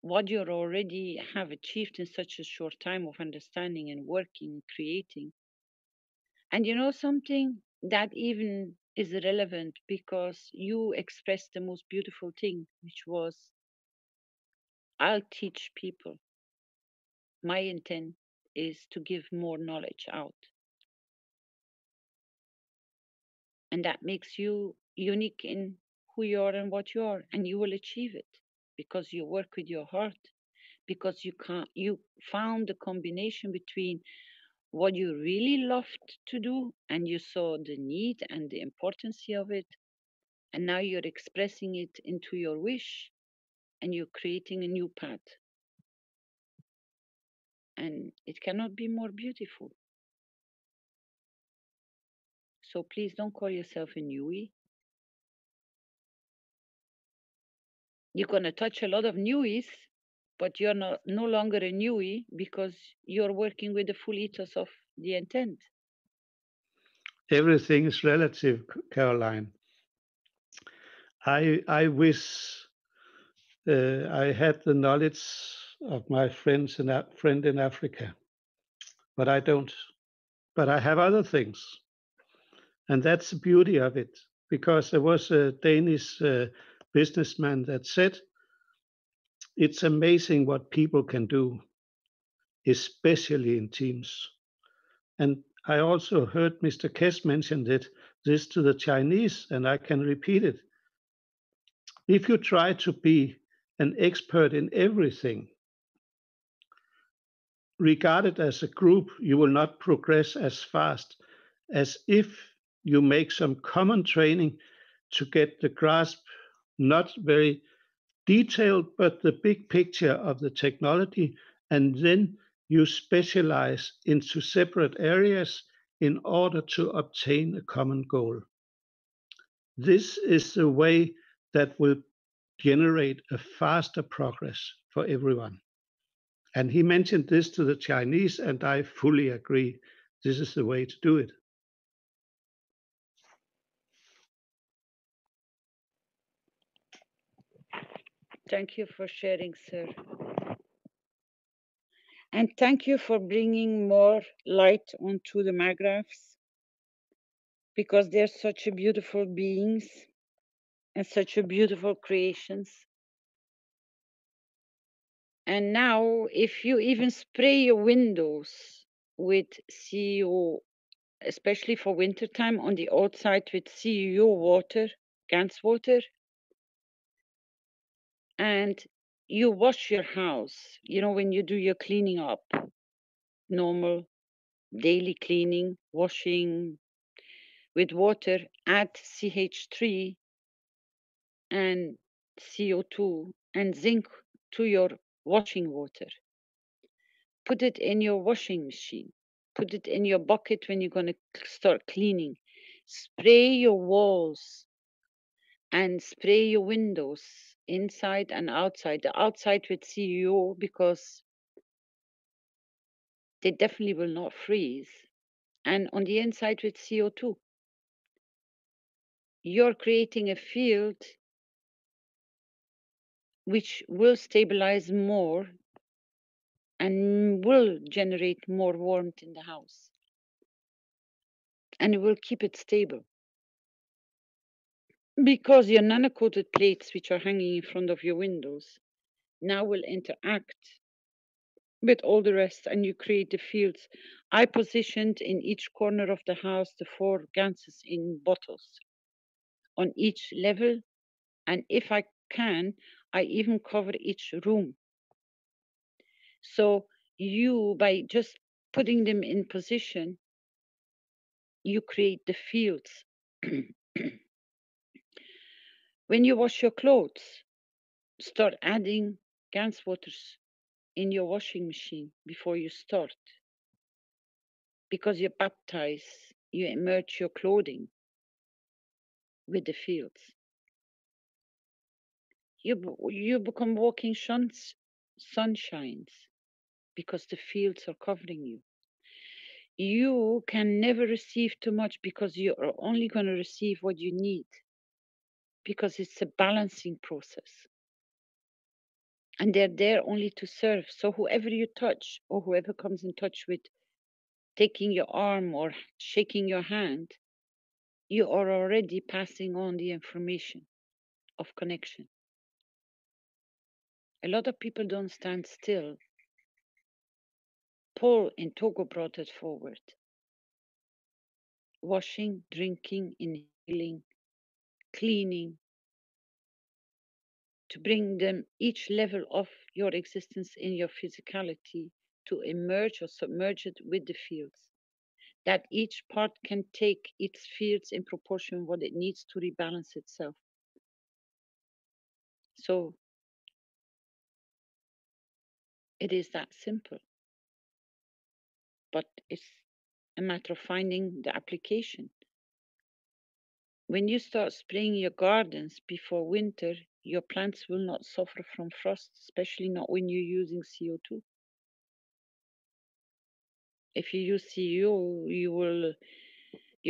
what you already have achieved in such a short time of understanding and working, creating. And you know something? That even is relevant because you expressed the most beautiful thing, which was, I'll teach people. My intent is to give more knowledge out. And that makes you unique in who you are and what you are. And you will achieve it because you work with your heart, because you found the combination between what you really loved to do and you saw the need and the importance of it. And now you're expressing it into your wish and you're creating a new path. And it cannot be more beautiful. So please don't call yourself a newie. You're going to touch a lot of newies, but you're no longer a newie because you're working with the full ethos of the intent. Everything is relative, Caroline. I wish I had the knowledge of my friend in Africa, but I don't. But I have other things. And that's the beauty of it, because there was a Danish businessman that said, it's amazing what people can do, especially in teams. And I also heard Mr. Kess mention this to the Chinese, and I can repeat it. If you try to be an expert in everything, regarded as a group, you will not progress as fast as if you make some common training to get the grasp, not very detailed, but the big picture of the technology, and then you specialize into separate areas in order to obtain a common goal. This is the way that will generate a faster progress for everyone. And he mentioned this to the Chinese, and I fully agree. This is the way to do it. Thank you for sharing, sir. And thank you for bringing more light onto the Magravs, because they're such a beautiful beings and such a beautiful creations. And now, if you even spray your windows with CEO, especially for wintertime, on the outside with CEO water, Gans water, and you wash your house, you know, when you do your cleaning up, normal daily cleaning, washing with water, add CH3 and CO2 and zinc to your washing water. Put it in your washing machine. Put it in your bucket when you're going to start cleaning. Spray your walls and spray your windows inside and outside. The outside with CO because they definitely will not freeze. And on the inside with CO2. You're creating a field which will stabilize more and will generate more warmth in the house. And it will keep it stable. Because your nano-coated plates, which are hanging in front of your windows, now will interact with all the rest, and you create the fields. I positioned in each corner of the house the 4 Ganses in bottles on each level, and if I can, I even cover each room. So you, by just putting them in position, you create the fields. When you wash your clothes, start adding Gans waters in your washing machine before you start. Because you baptize, you immerse your clothing with the fields. You become walking sunshines because the fields are covering you. You can never receive too much because you are only going to receive what you need, because it's a balancing process. And they're there only to serve. So whoever you touch or whoever comes in touch with taking your arm or shaking your hand, you are already passing on the information of connection. A lot of people don't stand still. Paul in Togo brought it forward. Washing, drinking, inhaling, cleaning, to bring them each level of your existence in your physicality to emerge or submerge it with the fields. That each part can take its fields in proportion what it needs to rebalance itself. So it is that simple. But it's a matter of finding the application. When you start spraying your gardens before winter, your plants will not suffer from frost, especially not when you're using CO2. If you use CO, you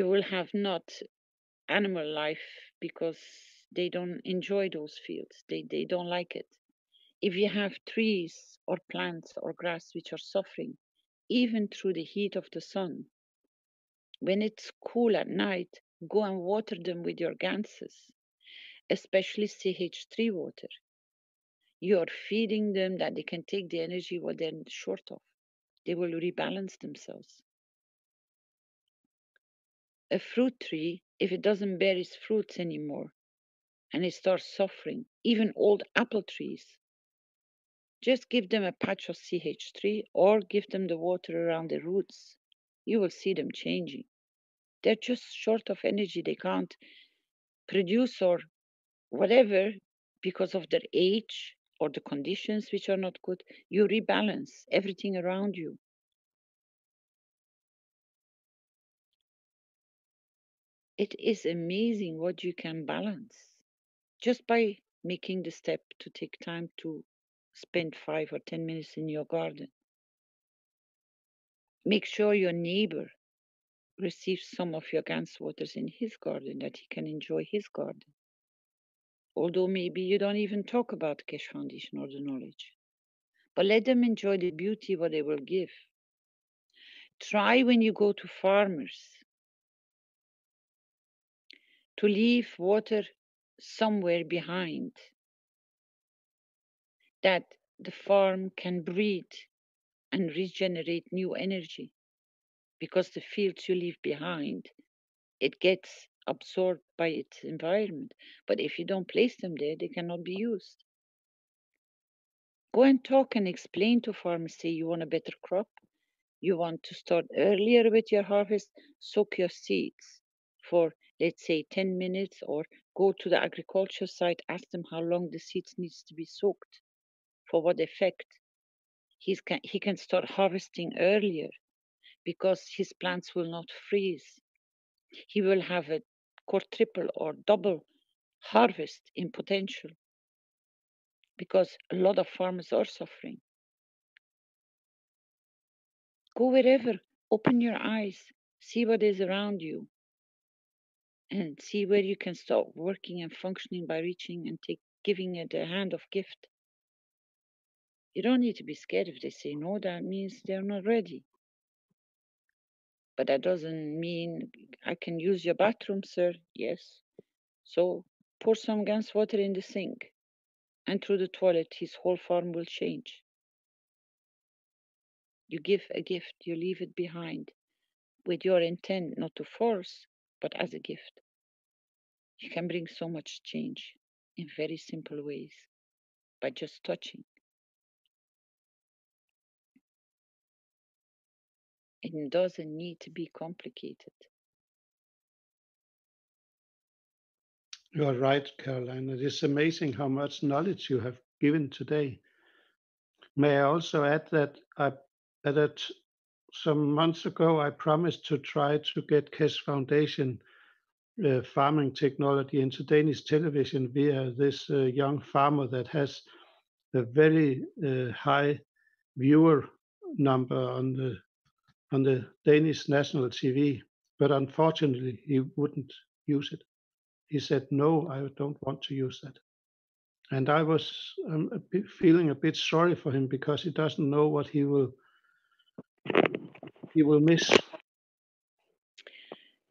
will have not animal life because they don't enjoy those fields. They don't like it. If you have trees or plants or grass which are suffering, even through the heat of the sun, when it's cool at night, go and water them with your ganses, especially CH3 water. You are feeding them that they can take the energy what they're short of. They will rebalance themselves. A fruit tree, if it doesn't bear its fruits anymore and it starts suffering, even old apple trees, just give them a patch of CH3 or give them the water around the roots. You will see them changing. They're just short of energy. They can't produce or whatever because of their age or the conditions which are not good. You rebalance everything around you. It is amazing what you can balance just by making the step to take time to spend 5 or 10 minutes in your garden. Make sure your neighbor receives some of your Gans waters in his garden, that he can enjoy his garden. Although maybe you don't even talk about Keshe Foundation or the knowledge. But let them enjoy the beauty what they will give. Try when you go to farmers to leave water somewhere behind, that the farm can breathe and regenerate new energy, because the fields you leave behind, it gets absorbed by its environment. But if you don't place them there, they cannot be used. Go and talk and explain to farmers, say you want a better crop, you want to start earlier with your harvest, soak your seeds for, let's say, 10 minutes, or go to the agriculture site, ask them how long the seeds needs to be soaked, for what effect. He can start harvesting earlier because his plants will not freeze. He will have a quadruple or double harvest in potential because a lot of farmers are suffering. Go wherever, open your eyes, see what is around you, and see where you can start working and functioning by reaching and giving it a hand of gift. You don't need to be scared if they say no. That means they're not ready. But that doesn't mean I can use your bathroom, sir. Yes. So pour some Gans water in the sink and through the toilet, his whole farm will change. You give a gift, you leave it behind with your intent not to force, but as a gift. You can bring so much change in very simple ways by just touching. It doesn't need to be complicated. You are right, Caroline. It is amazing how much knowledge you have given today. May I also add that some months ago I promised to try to get KES Foundation farming technology into Danish television via this young farmer that has a very high viewer number on the Danish national TV, but unfortunately he wouldn't use it. He said, "No, I don't want to use that." And I was feeling a bit sorry for him because he doesn't know what he will miss.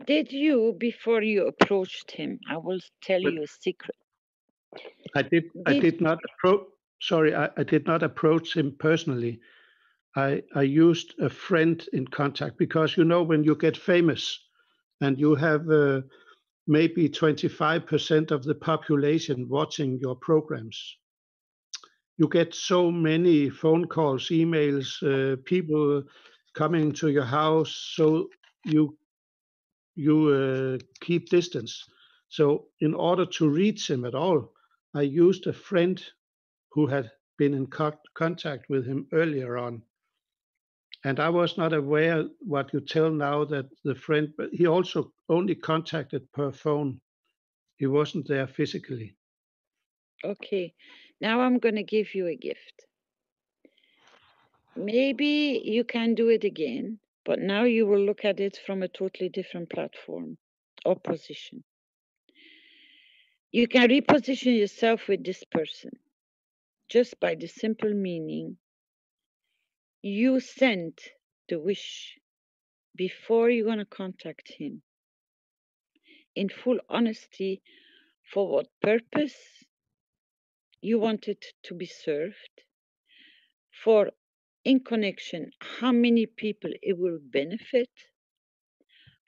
Did you, before you approached him, I will tell you a secret. I did not approach him personally. I used a friend in contact because, you know, when you get famous and you have maybe 25% of the population watching your programs, you get so many phone calls, emails, people coming to your house, so you keep distance. So in order to reach him at all, I used a friend who had been in contact with him earlier on. And I was not aware what you tell now that the friend, but he also only contacted per phone. He wasn't there physically. Okay, now I'm going to give you a gift. Maybe you can do it again, but now you will look at it from a totally different platform or position. You can reposition yourself with this person just by the simple meaning you sent the wish before you're going to contact him in full honesty for what purpose you want it to be served, for in connection how many people it will benefit,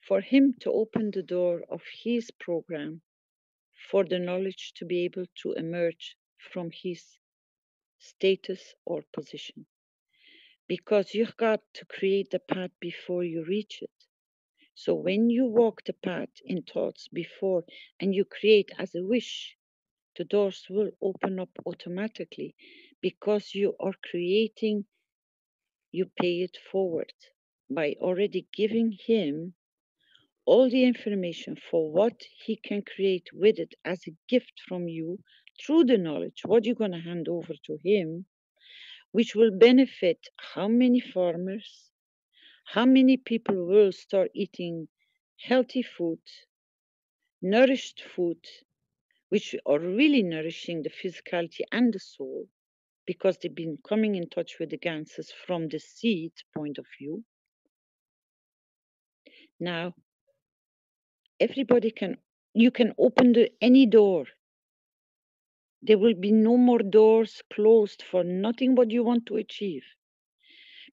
for him to open the door of his program, for the knowledge to be able to emerge from his status or position. Because you've got to create the path before you reach it. So when you walk the path in thoughts before and you create as a wish, the doors will open up automatically because you are creating, you pay it forward by already giving him all the information for what he can create with it as a gift from you through the knowledge, what you're going to hand over to him, which will benefit how many farmers, how many people will start eating healthy food, nourished food, which are really nourishing the physicality and the soul, because they've been coming in touch with the Ganses from the seed point of view. Now, everybody you can open any door. There will be no more doors closed for nothing what you want to achieve.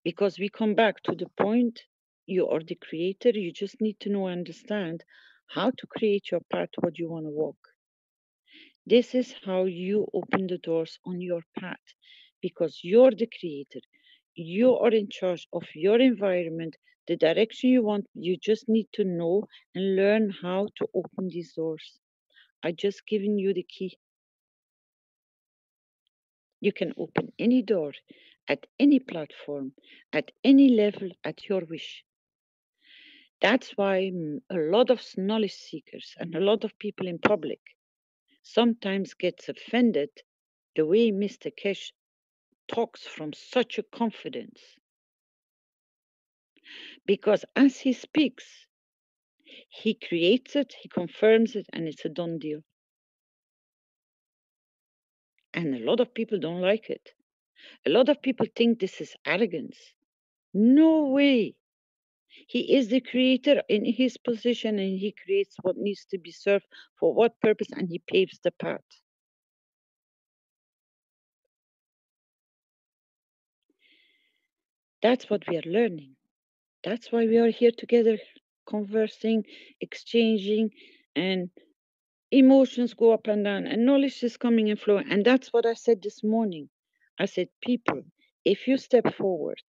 Because we come back to the point, you are the creator, you just need to know and understand how to create your path, what you want to walk. This is how you open the doors on your path. because you're the creator. You are in charge of your environment, the direction you want. You just need to know and learn how to open these doors. I just given you the key. You can open any door at any platform, at any level, at your wish. That's why a lot of knowledge seekers and a lot of people in public sometimes gets offended the way Mr. Kesh talks from such a confidence. Because as he speaks, he creates it, he confirms it, and it's a done deal. And a lot of people don't like it. A lot of people think this is arrogance. No way. He is the creator in his position, and he creates what needs to be served for what purpose, and he paves the path. That's what we are learning. That's why we are here together, conversing, exchanging, and emotions go up and down, and knowledge is coming and flowing. And that's what I said this morning. I said, people, if you step forward,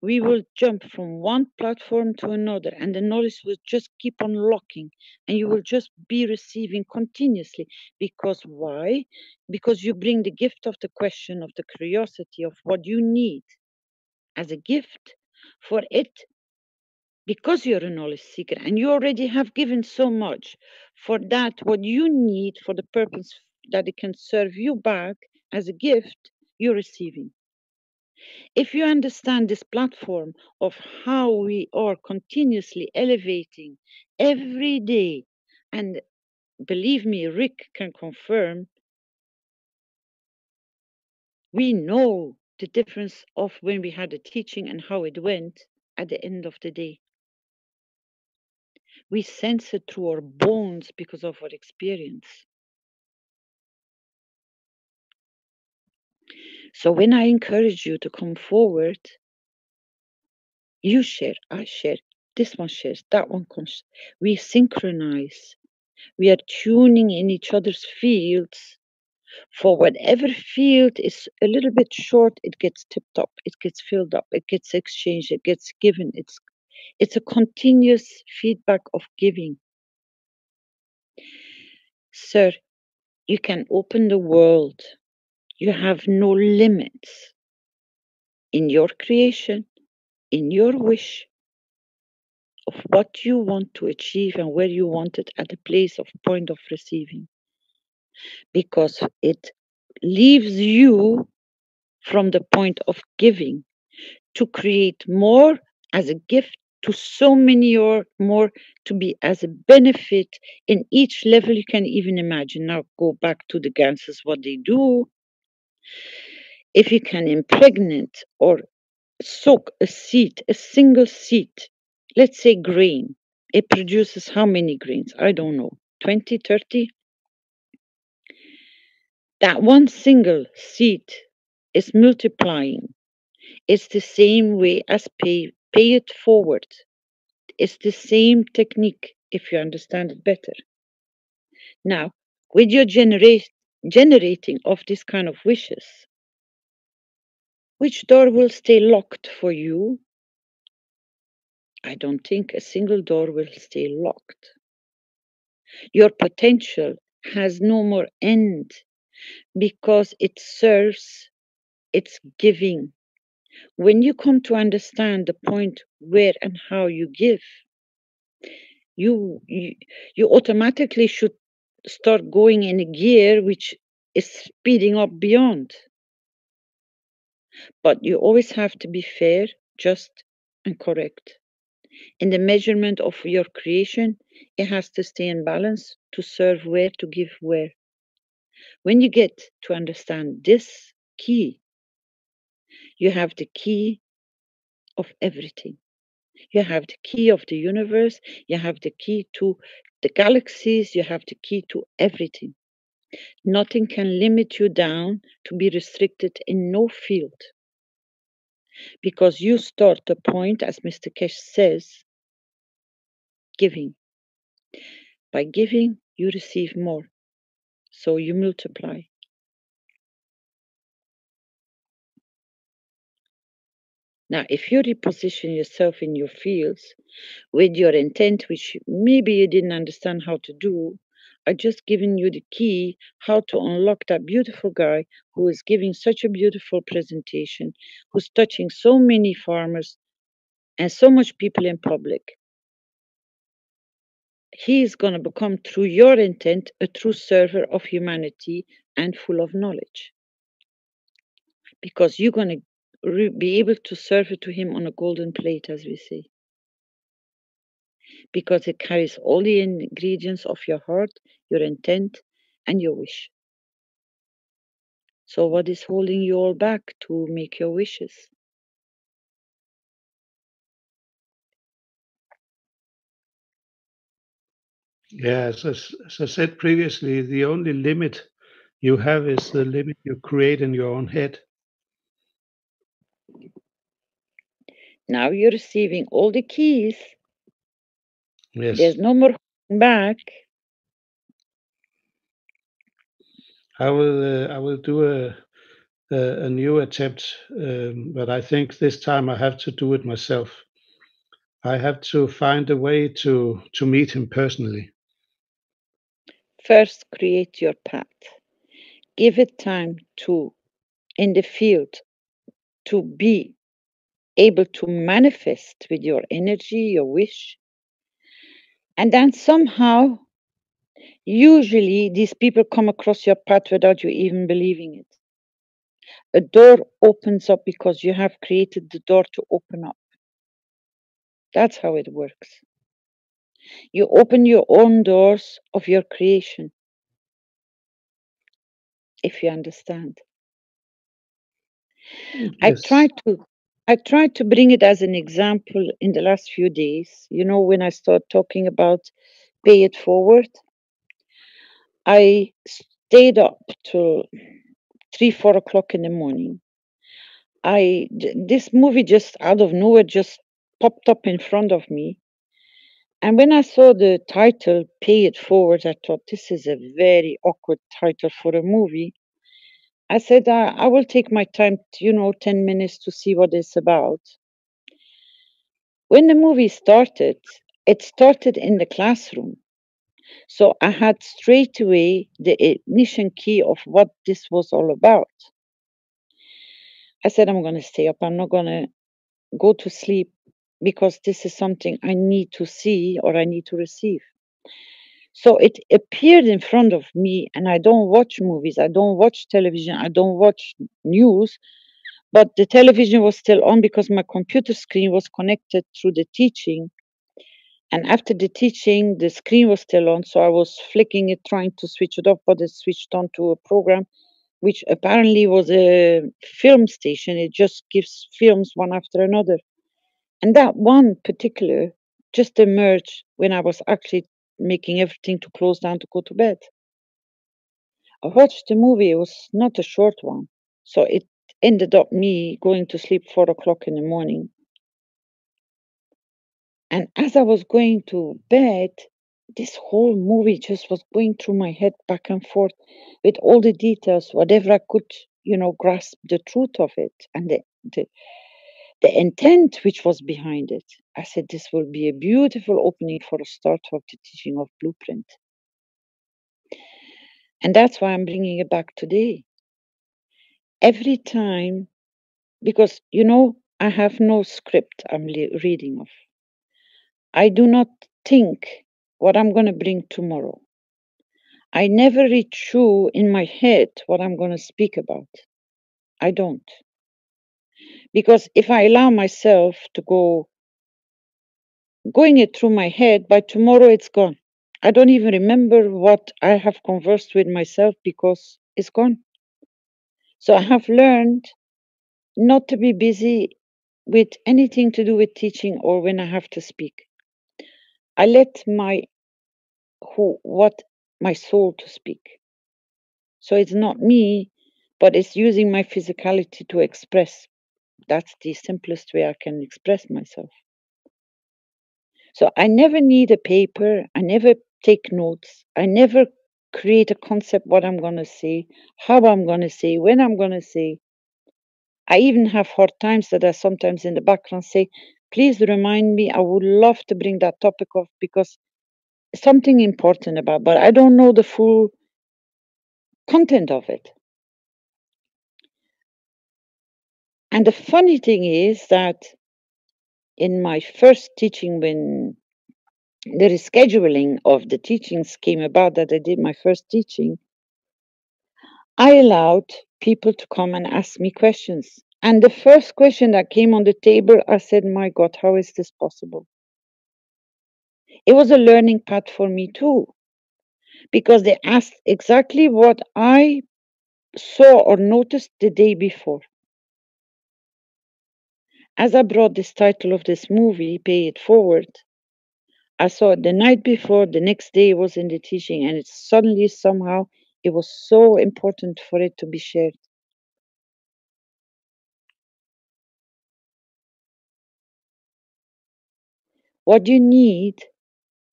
we will jump from one platform to another, and the knowledge will just keep unlocking, and you will just be receiving continuously. Because why? Because you bring the gift of the question, of the curiosity, of what you need as a gift for it, because you're a knowledge seeker and you already have given so much for that, what you need for the purpose that it can serve you back as a gift, you're receiving. If you understand this platform of how we are continuously elevating every day, and believe me, Rick can confirm, we know the difference of when we had a teaching and how it went at the end of the day. We sense it through our bones because of our experience. So when I encourage you to come forward, you share, I share, this one shares, that one comes. We synchronize. We are tuning in each other's fields. For whatever field is a little bit short, it gets tipped up, it gets filled up, it gets exchanged, it gets given. It's a continuous feedback of giving. Sir, you can open the world. You have no limits in your creation, in your wish of what you want to achieve and where you want it at the place of point of receiving. Because it leaves you from the point of giving to create more as a gift to so many or more, to be as a benefit in each level you can even imagine. Now go back to the Ganses, what they do. If you can impregnate or soak a seed, a single seed, let's say grain, it produces how many grains? I don't know, 20, 30? That one single seed is multiplying. It's the same way as pay it forward. It's the same technique if you understand it better. Now, with your generating of this kind of wishes, which door will stay locked for you? I don't think a single door will stay locked. Your potential has no more end because it serves its giving. When you come to understand the point where and how you give, you automatically should start going in a gear which is speeding up beyond. But you always have to be fair, just, and correct. In the measurement of your creation, it has to stay in balance to serve where, to give where. When you get to understand this key, you have the key of everything. You have the key of the universe, you have the key to the galaxies, you have the key to everything. Nothing can limit you down to be restricted in no field. Because you start the point, as Mr. Kesh says, giving. By giving, you receive more. So you multiply. Now, if you reposition yourself in your fields with your intent, which maybe you didn't understand how to do, I just given you the key how to unlock that beautiful guy who is giving such a beautiful presentation, who's touching so many farmers and so much people in public. He is going to become, through your intent, a true server of humanity and full of knowledge. Because you're going to be able to serve it to him on a golden plate, as we say. Because it carries all the ingredients of your heart, your intent, and your wish. So what is holding you all back to make your wishes? Yes, as I said previously, the only limit you have is the limit you create in your own head. Now you're receiving all the keys. Yes. There's no more holding back. I will do a new attempt, but I think this time I have to do it myself. I have to find a way to meet him personally. First, create your path. Give it time to, in the field, to be able to manifest with your energy, your wish. And then somehow, usually, these people come across your path without you even believing it. A door opens up because you have created the door to open up. That's how it works. You open your own doors of your creation, if you understand. Yes. I tried to bring it as an example in the last few days. You know, when I start talking about pay it forward, I stayed up till 3, 4 o'clock in the morning. This movie just out of nowhere just popped up in front of me. And when I saw the title, Pay It Forward, I thought this is a very awkward title for a movie. I said, I will take my time, 10 minutes to see what it's about. When the movie started, it started in the classroom. So I had straight away the ignition key of what this was all about. I said, I'm going to stay up. I'm not going to go to sleep because this is something I need to see or I need to receive. So it appeared in front of me, and I don't watch movies, I don't watch television, I don't watch news, but the television was still on because my computer screen was connected through the teaching. And after the teaching, the screen was still on, so I was flicking it, trying to switch it off, but it switched on to a program which apparently was a film station. It just gives films one after another. And that one particular just emerged when I was actually making everything to close down to go to bed. I watched the movie, it was not a short one. So it ended up me going to sleep 4 o'clock in the morning. And as I was going to bed, this whole movie just was going through my head back and forth with all the details, whatever I could, grasp the truth of it and the intent which was behind it. I said, this will be a beautiful opening for a start of the teaching of Blueprint. And that's why I'm bringing it back today. Every time, because, I have no script I'm reading of. I do not think what I'm going to bring tomorrow. I never read through in my head what I'm going to speak about. I don't. Because if I allow myself to going it through my head, by tomorrow it's gone. I don't even remember what I have conversed with myself because it's gone. So I have learned not to be busy with anything to do with teaching or when I have to speak. I let my soul to speak. So it's not me, but it's using my physicality to express. That's the simplest way I can express myself. So I never need a paper. I never take notes. I never create a concept what I'm going to say, how I'm going to say, when I'm going to say. I even have hard times that I sometimes in the background say, please remind me, I would love to bring that topic up because something important about, but I don't know the full content of it. And the funny thing is that in my first teaching, when the rescheduling of the teachings came about, that I did my first teaching, I allowed people to come and ask me questions. And the first question that came on the table, I said, my God, how is this possible? It was a learning path for me too, because they asked exactly what I saw or noticed the day before. As I brought this title of this movie, Pay It Forward, I saw it the night before, the next day it was in the teaching, and it suddenly somehow it was so important for it to be shared. What you need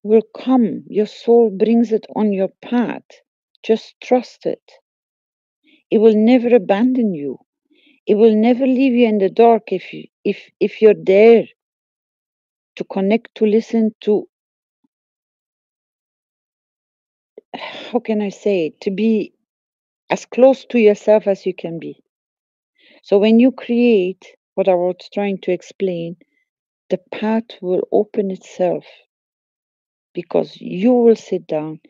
will come. Your soul brings it on your path. Just trust it. It will never abandon you. It will never leave you in the dark if you're there to connect, to listen, to, how can I say it, to be as close to yourself as you can be. So when you create what I was trying to explain, the path will open itself because you will sit down,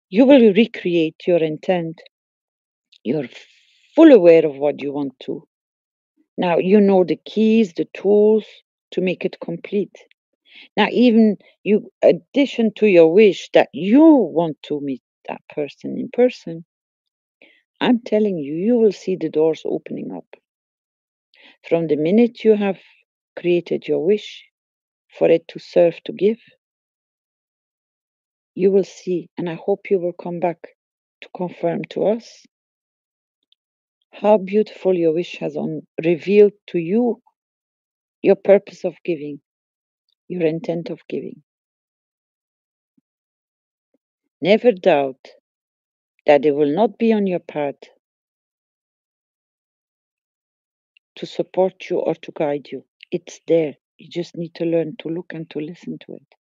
you will recreate your intent. You're full aware of what you want to. Now you know the keys, the tools to make it complete. Now, even you, addition to your wish that you want to meet that person in person, I'm telling you, you will see the doors opening up. From the minute you have created your wish for it to serve to give, you will see, and I hope you will come back to confirm to us how beautiful your wish has revealed to you your purpose of giving, your intent of giving. Never doubt that it will not be on your path to support you or to guide you. It's there. You just need to learn to look and to listen to it.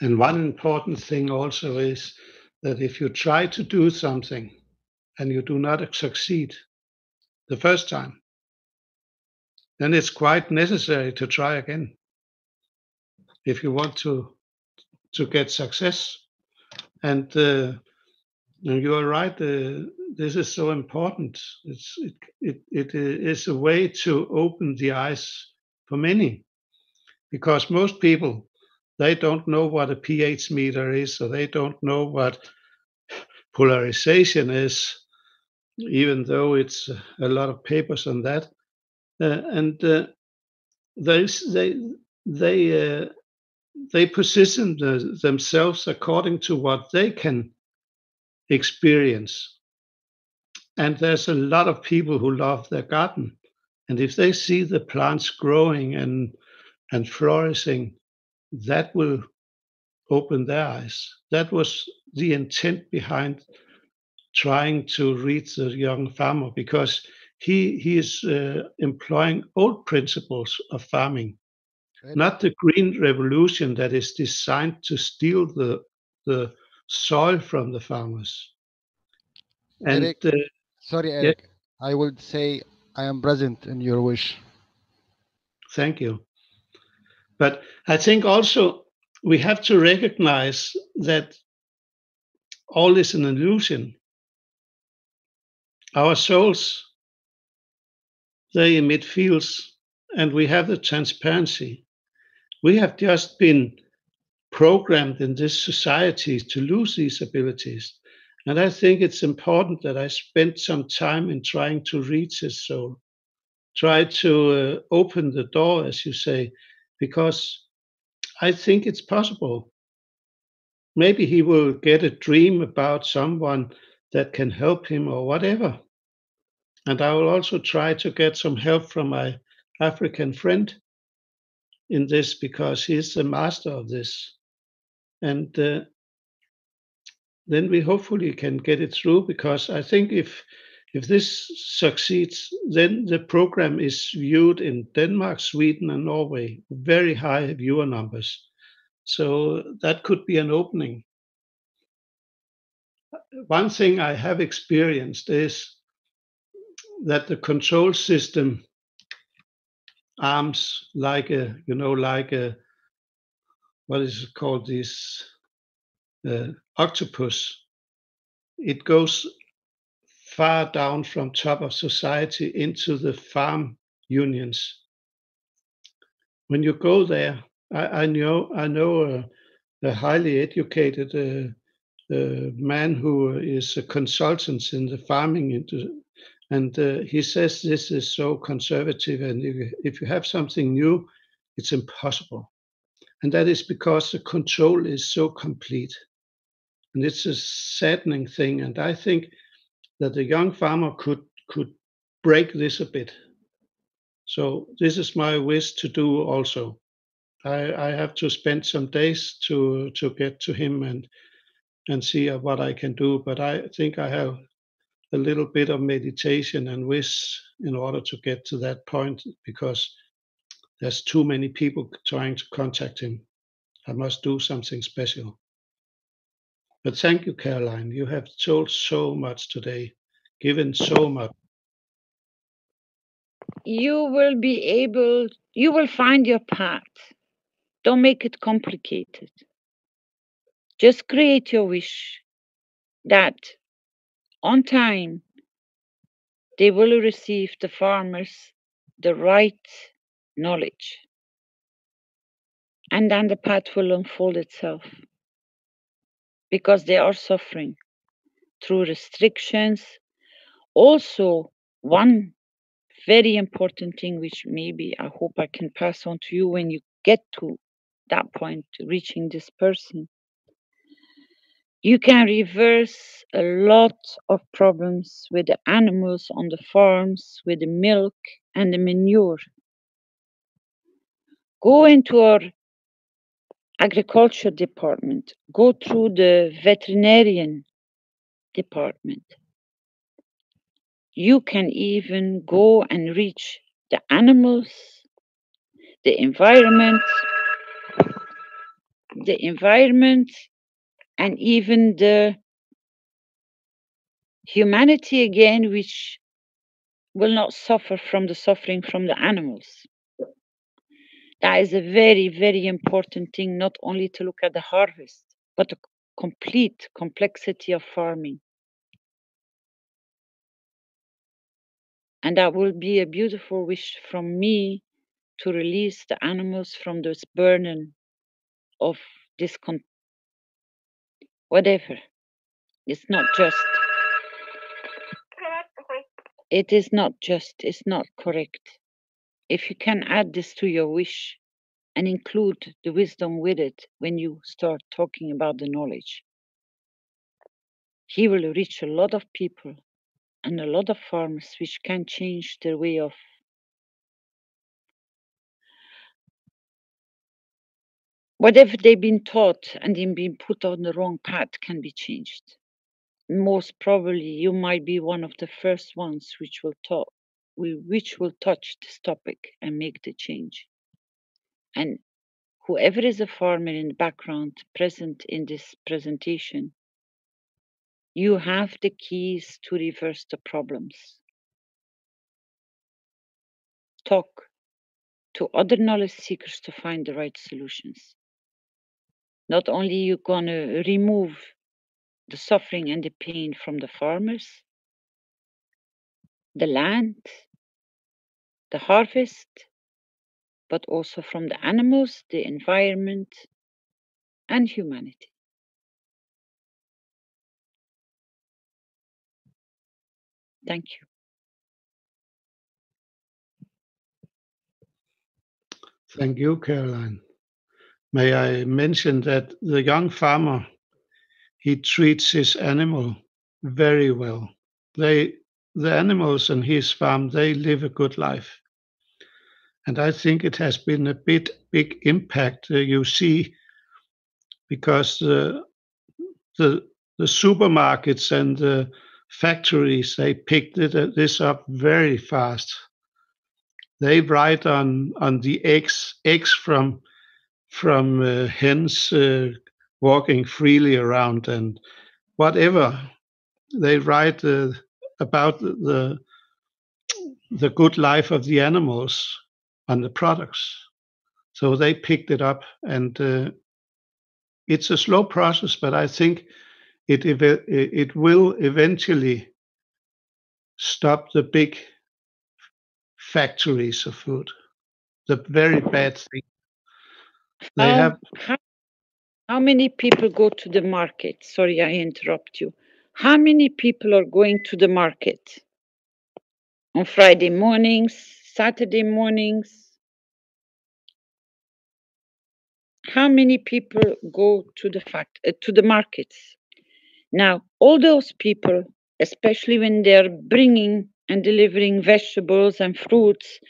And one important thing also is that if you try to do something and you do not succeed the first time, then it's quite necessary to try again if you want to get success. And you are right. This is so important. It is a way to open the eyes for many, because most people, they don't know what a pH meter is, or they don't know what polarization is, even though it's a lot of papers on that. And they position themselves according to what they can experience. And there's a lot of people who love their garden. And if they see the plants growing and flourishing, that will open their eyes. That was the intent behind trying to reach the young farmer, because he is employing old principles of farming, not the green revolution that is designed to steal the soil from the farmers. And Eric, sorry, yeah, Eric. I would say I am present in your wish. thank you. But I think also we have to recognize that all is an illusion. Our souls, they emit fields, and we have the transparency. We have just been programmed in this society to lose these abilities. And I think it's important that I spent some time in trying to reach his soul, try to open the door, as you say, because I think it's possible. Maybe he will get a dream about someone that can help him or whatever. And I will also try to get some help from my African friend in this, because he's the master of this. And then we hopefully can get it through, because I think if this succeeds, then the program is viewed in Denmark, Sweden, and Norway, very high viewer numbers. So that could be an opening. One thing I have experienced is that the control system arms like a, what is it called, this octopus. It goes far down from top of society into the farm unions. When you go there, I know a highly educated man who is a consultant in the farming industry, and he says this is so conservative, and if you have something new, it's impossible. And that is because the control is so complete. And it's a saddening thing. And I think that the young farmer could break this a bit. So this is my wish to do also. I have to spend some days to get to him and see what I can do. But I think I have a little bit of meditation and wish in order to get to that point, because there's too many people trying to contact him. I must do something special. But thank you, Caroline. You have told so much today, given so much. You will find your path. Don't make it complicated. Just create your wish that on time they will receive, the farmers, the right knowledge. And then the path will unfold itself, because they are suffering through restrictions. Also, one very important thing, which maybe I hope I can pass on to you when you get to that point, reaching this person, you can reverse a lot of problems with the animals on the farms, with the milk and the manure. Go into our agriculture department, go through the veterinarian department. You can even go and reach the animals, the environment, and even the humanity again, which will not suffer from the suffering from the animals. That is a very, very important thing, not only to look at the harvest, but the complete complexity of farming. And that will be a beautiful wish from me, to release the animals from this burden of this whatever. It's not just. It is not just. It's not correct. If you can add this to your wish and include the wisdom with it when you start talking about the knowledge, he will reach a lot of people and a lot of farmers, which can change their way of whatever they've been taught and then been put on the wrong path can be changed. Most probably you might be one of the first ones which will touch this topic and make the change. And whoever is a farmer in the background present in this presentation, you have the keys to reverse the problems. Talk to other knowledge seekers to find the right solutions. Not only you're gonna remove the suffering and the pain from the farmers, the land, the harvest, but also from the animals, the environment, and humanity. Thank you. Thank you, Caroline. May I mention that the young farmer, he treats his animal very well. The animals on his farm, they live a good life. And I think it has been a big impact, you see, because the the supermarkets and the factories, they picked this up very fast. They write on the eggs from hens walking freely around and whatever. They write about the good life of the animals on the products. So they picked it up, and it's a slow process, but I think it will eventually stop the big factories of food, the very bad thing. They have. How many people go to the market? Sorry, I interrupt you. How many people are going to the market on Friday mornings, Saturday mornings? How many people go to the markets? Now, all those people, especially when they're bringing and delivering vegetables and fruits,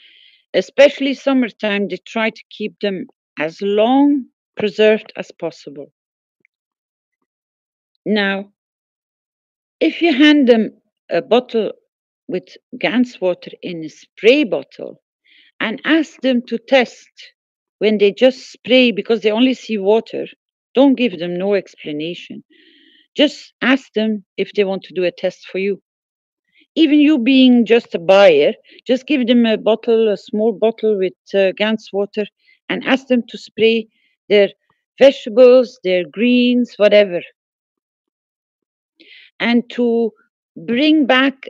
especially summertime, they try to keep them as long preserved as possible. Now, if you hand them a bottle with Gans water in a spray bottle and ask them to test when they just spray because they only see water, don't give them no explanation. Just ask them if they want to do a test for you. Even you being just a buyer, just give them a bottle, a small bottle with Gans water, and ask them to spray their vegetables, their greens, whatever. And to bring back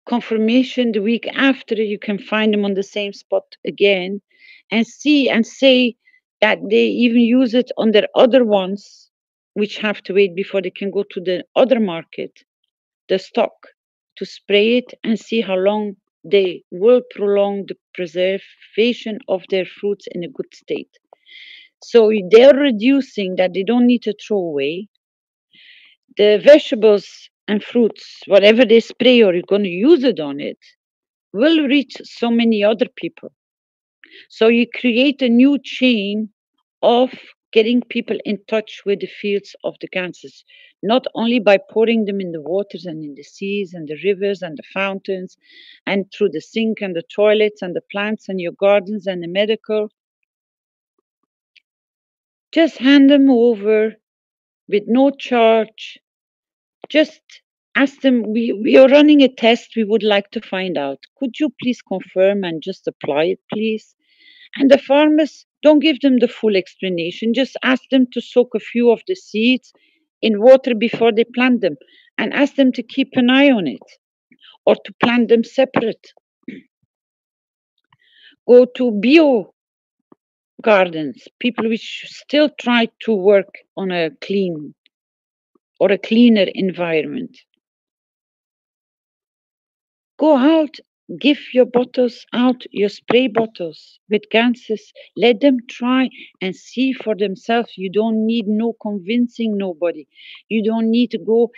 confirmation the week after, you can find them on the same spot again and see and say that they even use it on their other ones, which have to wait before they can go to the other market, the stock, to spray it and see how long they will prolong the preservation of their fruits in a good state. So they're reducing that they don't need to throw away. The vegetables and fruits, whatever they spray or you're going to use it on it, will reach so many other people. So you create a new chain of getting people in touch with the fields of the Ganses, not only by pouring them in the waters and in the seas and the rivers and the fountains and through the sink and the toilets and the plants and your gardens and the medical. Just hand them over with no charge. Just ask them, we are running a test. We would like to find out. Could you please confirm and just apply it, please? And the farmers, don't give them the full explanation. Just ask them to soak a few of the seeds in water before they plant them and ask them to keep an eye on it or to plant them separate. Go to bio gardens, people which still try to work on a clean or a cleaner environment. Go out, give your bottles out, your spray bottles with Ganses. Let them try and see for themselves. You don't need no convincing nobody. You don't need to go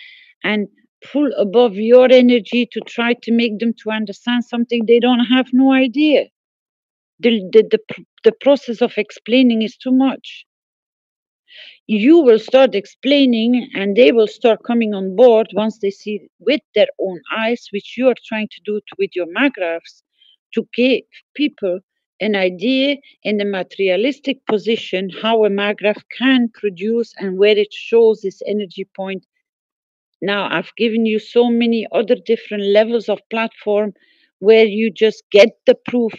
and pull above your energy to try to make them to understand something they don't have no idea. The process of explaining is too much. You will start explaining and they will start coming on board once they see with their own eyes, which you are trying to do with your magraphs, to give people an idea in the materialistic position how a magraph can produce and where it shows this energy point. Now, I've given you so many other different levels of platform where you just get the proof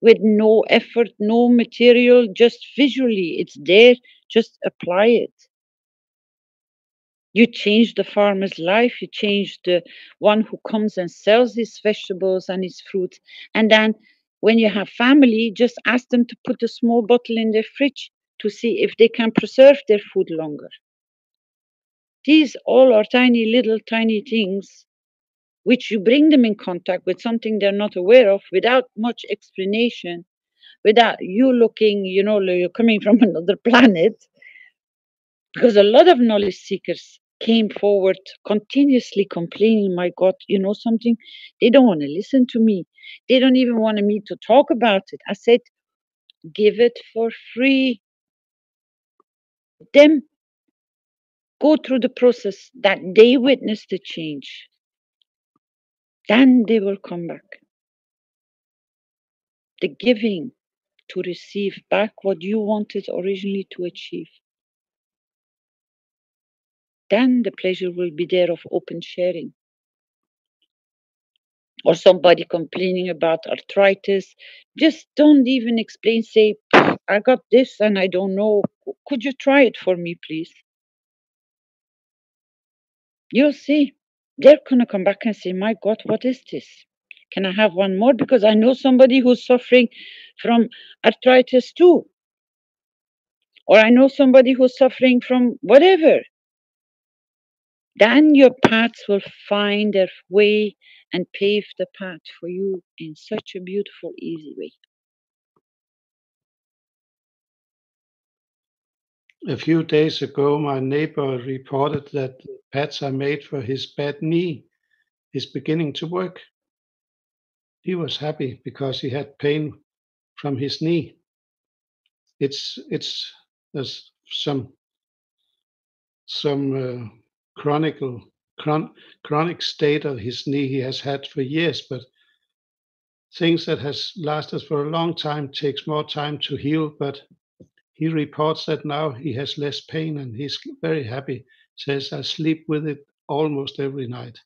with no effort, no material, just visually. It's there, just apply it. You change the farmer's life, you change the one who comes and sells his vegetables and his fruits. And then when you have family, just ask them to put a small bottle in their fridge to see if they can preserve their food longer. These all are tiny, little, tiny things which you bring them in contact with something they're not aware of without much explanation, without you looking, you're coming from another planet. Because a lot of knowledge seekers came forward continuously complaining, my God, you know something? They don't want to listen to me. They don't even want me to talk about it. I said, give it for free. Them go through the process, that they witness the change, then they will come back. The giving to receive back what you wanted originally to achieve. Then the pleasure will be there of open sharing. Or somebody complaining about arthritis, just don't even explain, say, I got this and I don't know, could you try it for me, please? You'll see, they're gonna come back and say, my God, what is this? Can I have one more? Because I know somebody who's suffering from arthritis too. Or I know somebody who's suffering from whatever. Then your paths will find their way and pave the path for you in such a beautiful, easy way. A few days ago, my neighbor reported that the pads I made for his bad knee is beginning to work. He was happy because he had pain from his knee. There's some chronic state of his knee he has had for years, but things that has lasted for a long time takes more time to heal. But he reports that now he has less pain and he's very happy. Says, I sleep with it almost every night.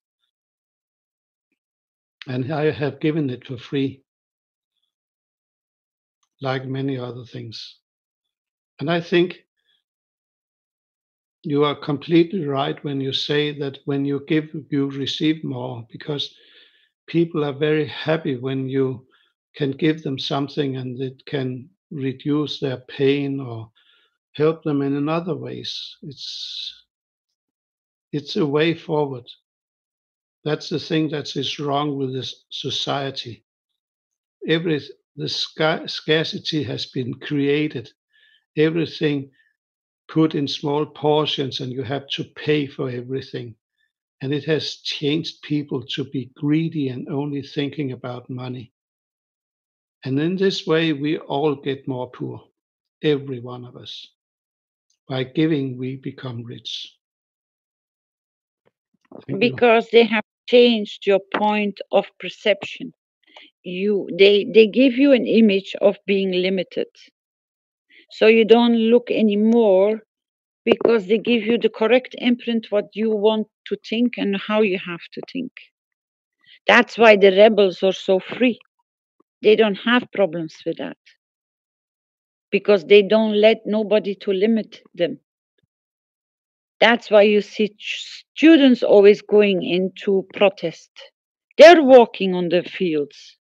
And I have given it for free, like many other things. And I think you are completely right when you say that when you give, you receive more, because people are very happy when you can give them something and it can reduce their pain or help them in other ways. It's a way forward. That's the thing that is wrong with this society. The scarcity has been created. Everything put in small portions, and you have to pay for everything. And it has changed people to be greedy and only thinking about money. And in this way, we all get more poor, every one of us. By giving, we become rich. Because they have changed your point of perception. They give you an image of being limited. So you don't look anymore because they give you the correct imprint what you want to think and how you have to think. That's why the rebels are so free. They don't have problems with that. Because they don't let nobody to limit them. That's why you see students always going into protest. They're walking on the fields.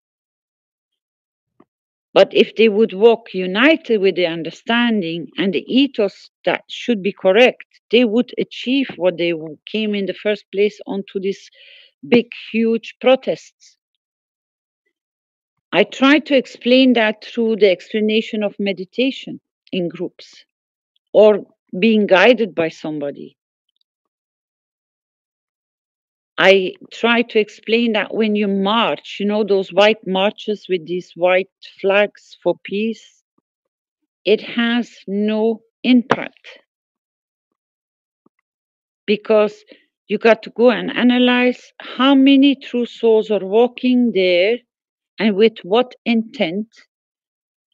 But if they would walk united with the understanding and the ethos that should be correct, they would achieve what they came in the first place onto these big, huge protests. I try to explain that through the explanation of meditation in groups or being guided by somebody. I try to explain that when you march, you know, those white marches with these white flags for peace, it has no impact. Because you got to go and analyze how many true souls are walking there and with what intent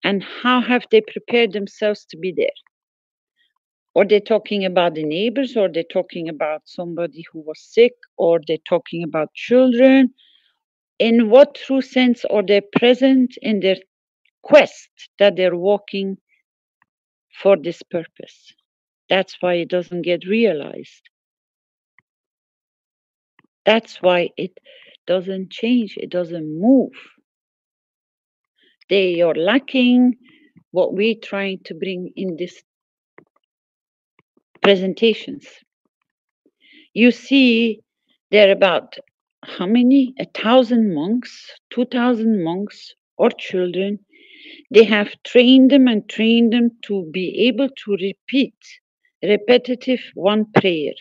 and how have they prepared themselves to be there. Or they're talking about the neighbors, or they're talking about somebody who was sick, or they're talking about children. In what true sense are they present in their quest that they're walking for this purpose? That's why it doesn't get realized. That's why it doesn't change, it doesn't move. They are lacking what we're trying to bring in these presentations. You see, there are about how many? 1,000 monks, 2,000 monks or children. They have trained them and trained them to be able to repeat repetitive one prayer.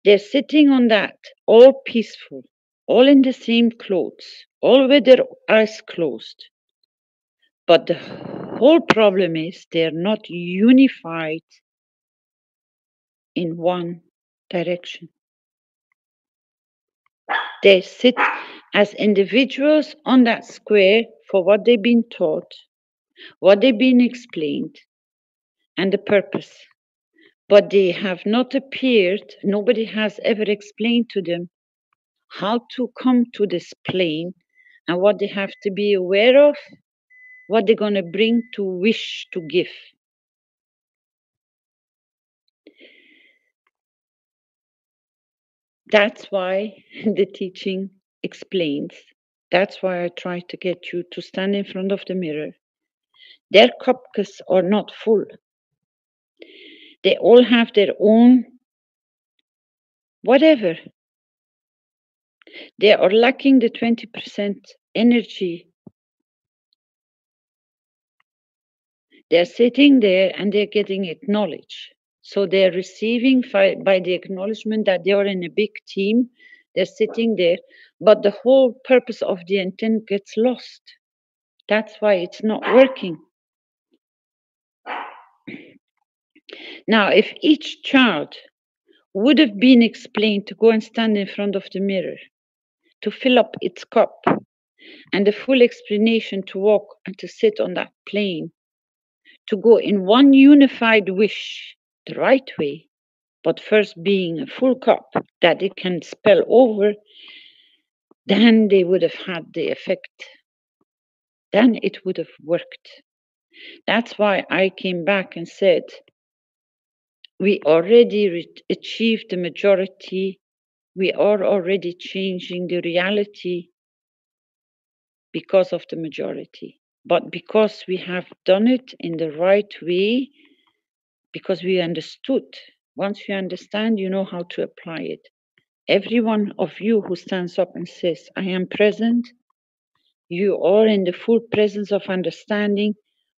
They're sitting on that, all peaceful, all in the same clothes, all with their eyes closed. But the whole problem is they're not unified in one direction. They sit as individuals on that square for what they've been taught, what they've been explained, and the purpose. But they have not appeared, nobody has ever explained to them how to come to this plane and what they have to be aware of, what they're going to bring to wish to give. That's why the teaching explains. That's why I try to get you to stand in front of the mirror. Their cupcakes are not full. They all have their own whatever. They are lacking the 20% energy. They're sitting there and they're getting acknowledged. So they're receiving by the acknowledgement that they are in a big team. They're sitting there, but the whole purpose of the intent gets lost. That's why it's not working. Now, if each child would have been explained to go and stand in front of the mirror, to fill up its cup, and the full explanation to walk and to sit on that plane, to go in one unified wish, the right way, but first being a full cup that it can spill over, then they would have had the effect. Then it would have worked. That's why I came back and said, we already achieved the majority. We are already changing the reality because of the majority. But because we have done it in the right way, because we understood. Once you understand, you know how to apply it. Every one of you who stands up and says, I am present, you are in the full presence of understanding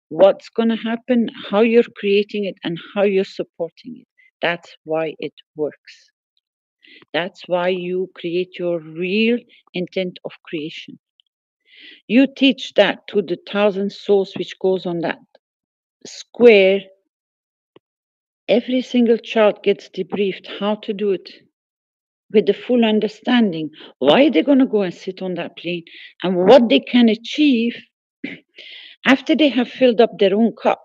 what's going to happen, how you're creating it, and how you're supporting it. That's why it works. That's why you create your real intent of creation. You teach that to the 1,000 souls which goes on that square. Every single child gets debriefed how to do it with the full understanding why they're going to go and sit on that plane and what they can achieve after they have filled up their own cup.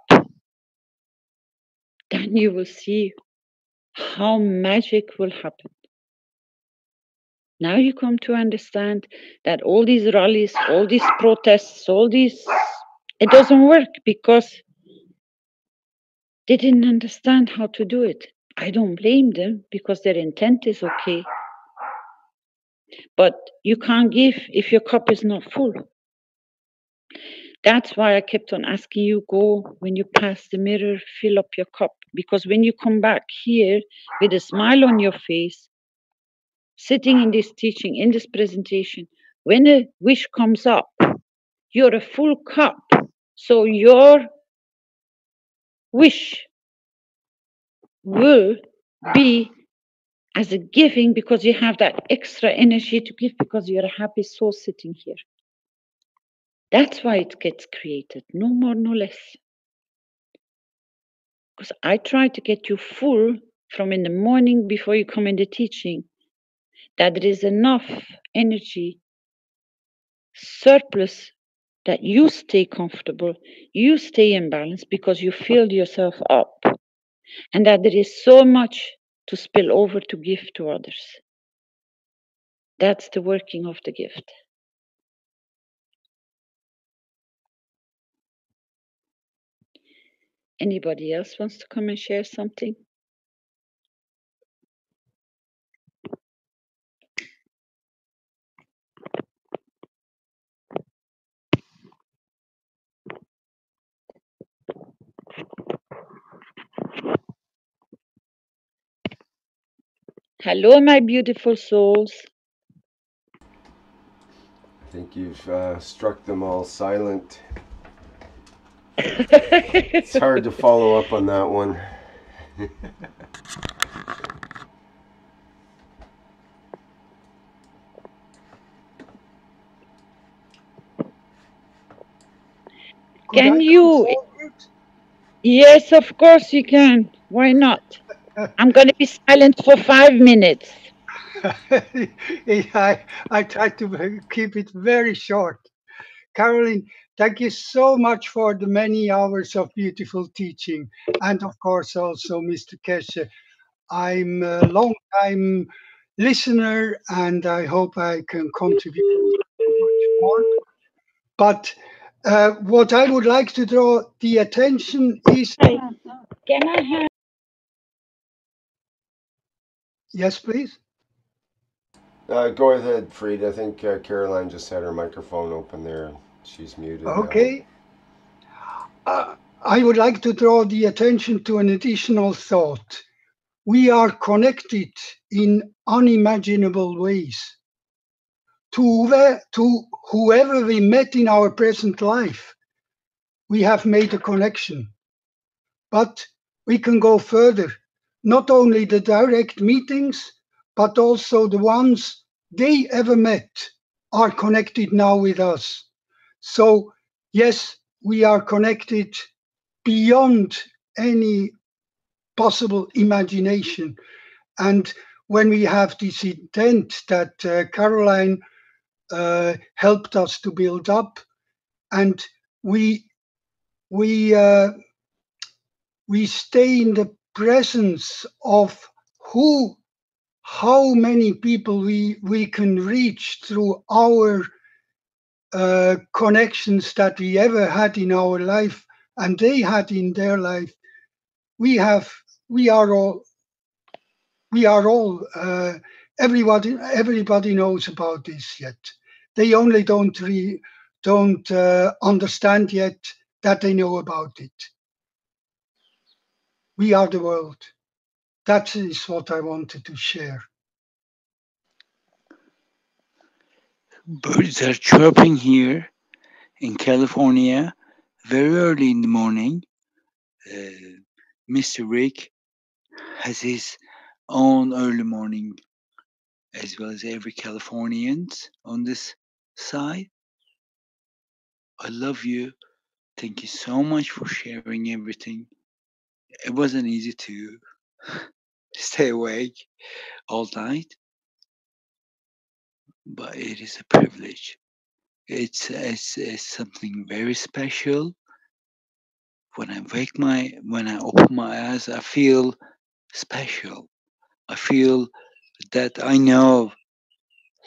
Then you will see how magic will happen. Now you come to understand that all these rallies, all these protests, all these, it doesn't work because they didn't understand how to do it. I don't blame them because their intent is okay. But you can't give if your cup is not full. That's why I kept on asking you, go, when you pass the mirror, fill up your cup. Because when you come back here with a smile on your face, sitting in this teaching, in this presentation, when a wish comes up, you're a full cup. So your wish will be as a giving because you have that extra energy to give because you're a happy soul sitting here. That's why it gets created, no more, no less. Because I try to get you full from in the morning before you come in the teaching, that there is enough energy, surplus, that you stay comfortable, you stay in balance because you filled yourself up, and that there is so much to spill over to give to others. That's the working of the gift. Anybody else wants to come and share something? Hello, my beautiful souls. I think you've struck them all silent. It's hard to follow up on that one. Can you? Yes, of course you can. Why not? I'm going to be silent for 5 minutes. I try to keep it very short. Caroline, thank you so much for the many hours of beautiful teaching. And of course, also Mr. Keshe. I'm a long time listener and I hope I can contribute much more. But what I would like to draw the attention is. Can I have? Yes, please. Go ahead, Fried. I think Caroline just had her microphone open there. She's muted now. Okay. I would like to draw the attention to an additional thought. We are connected in unimaginable ways to whoever we met in our present life. We have made a connection, but we can go further. Not only the direct meetings, but also the ones they ever met are connected now with us. So yes, we are connected beyond any possible imagination. And when we have this intent that Caroline helped us to build up, and we stay in the presence of how many people we can reach through our connections that we ever had in our life and they had in their life. We are all everybody knows about this yet. They only don't understand yet that they know about it. We are the world. That is what I wanted to share. Birds are chirping here in California very early in the morning. Mr. Rick has his own early morning, as well as every Californian on this side. I love you. Thank you so much for sharing everything. It wasn't easy to stay awake all night, but it is a privilege. It's something very special. When I open my eyes, I feel special. I feel that I know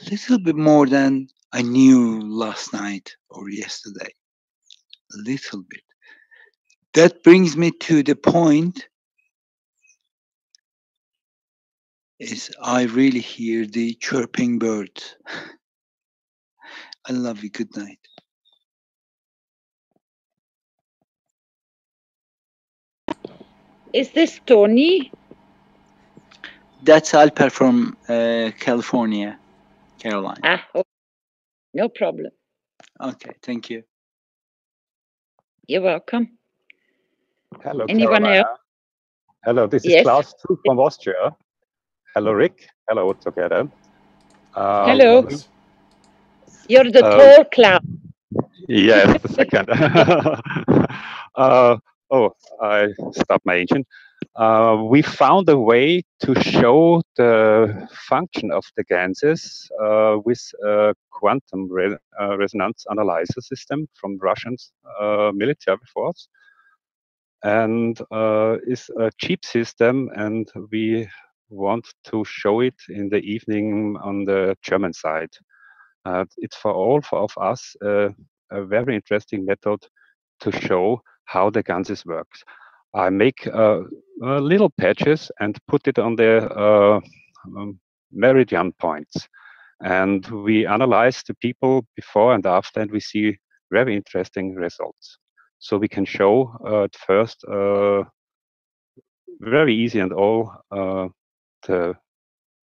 a little bit more than I knew last night or yesterday. A little bit. That brings me to the point is I really hear the chirping birds. I love you. Good night. Is this Tony? That's Alper from California, Caroline. Okay. No problem. Okay, thank you. You're welcome. Hello, Anyone Carolina. else? Hello, this is Yes. Klaus too from Austria. Hello, Rick. Hello, together. Hello. You're the tall cloud. Yes, the second. I stopped my engine. We found a way to show the function of the Ganses with a quantum resonance analyzer system from Russian military force. And it's a cheap system, and we want to show it in the evening on the German side. It's for all of us a very interesting method to show how the Ganses works. I make little patches and put it on the meridian points. And we analyze the people before and after, and we see very interesting results. So we can show at first very easy and all to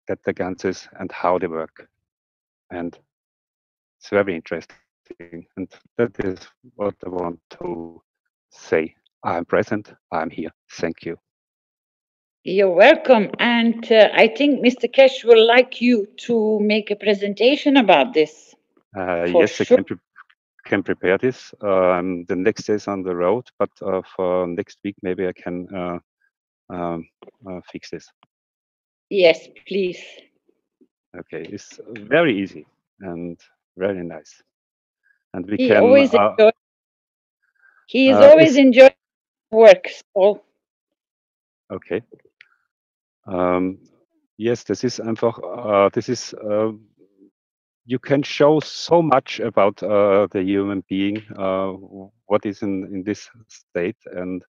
get the Ganses and how they work. And it's very interesting. And that is what I want to say. I'm present. I'm here. Thank you. You're welcome. And I think Mr. Kesh will like you to make a presentation about this. Yes, sure. I can prepare this. The next day is on the road, but for next week, maybe I can fix this? Yes, please. Okay, it's very easy and very nice, and we He can. always enjoy. He is Uh, always is enjoying work. So okay. Yes, das ist einfach. This is. You can show so much about the human being, what is in this state, and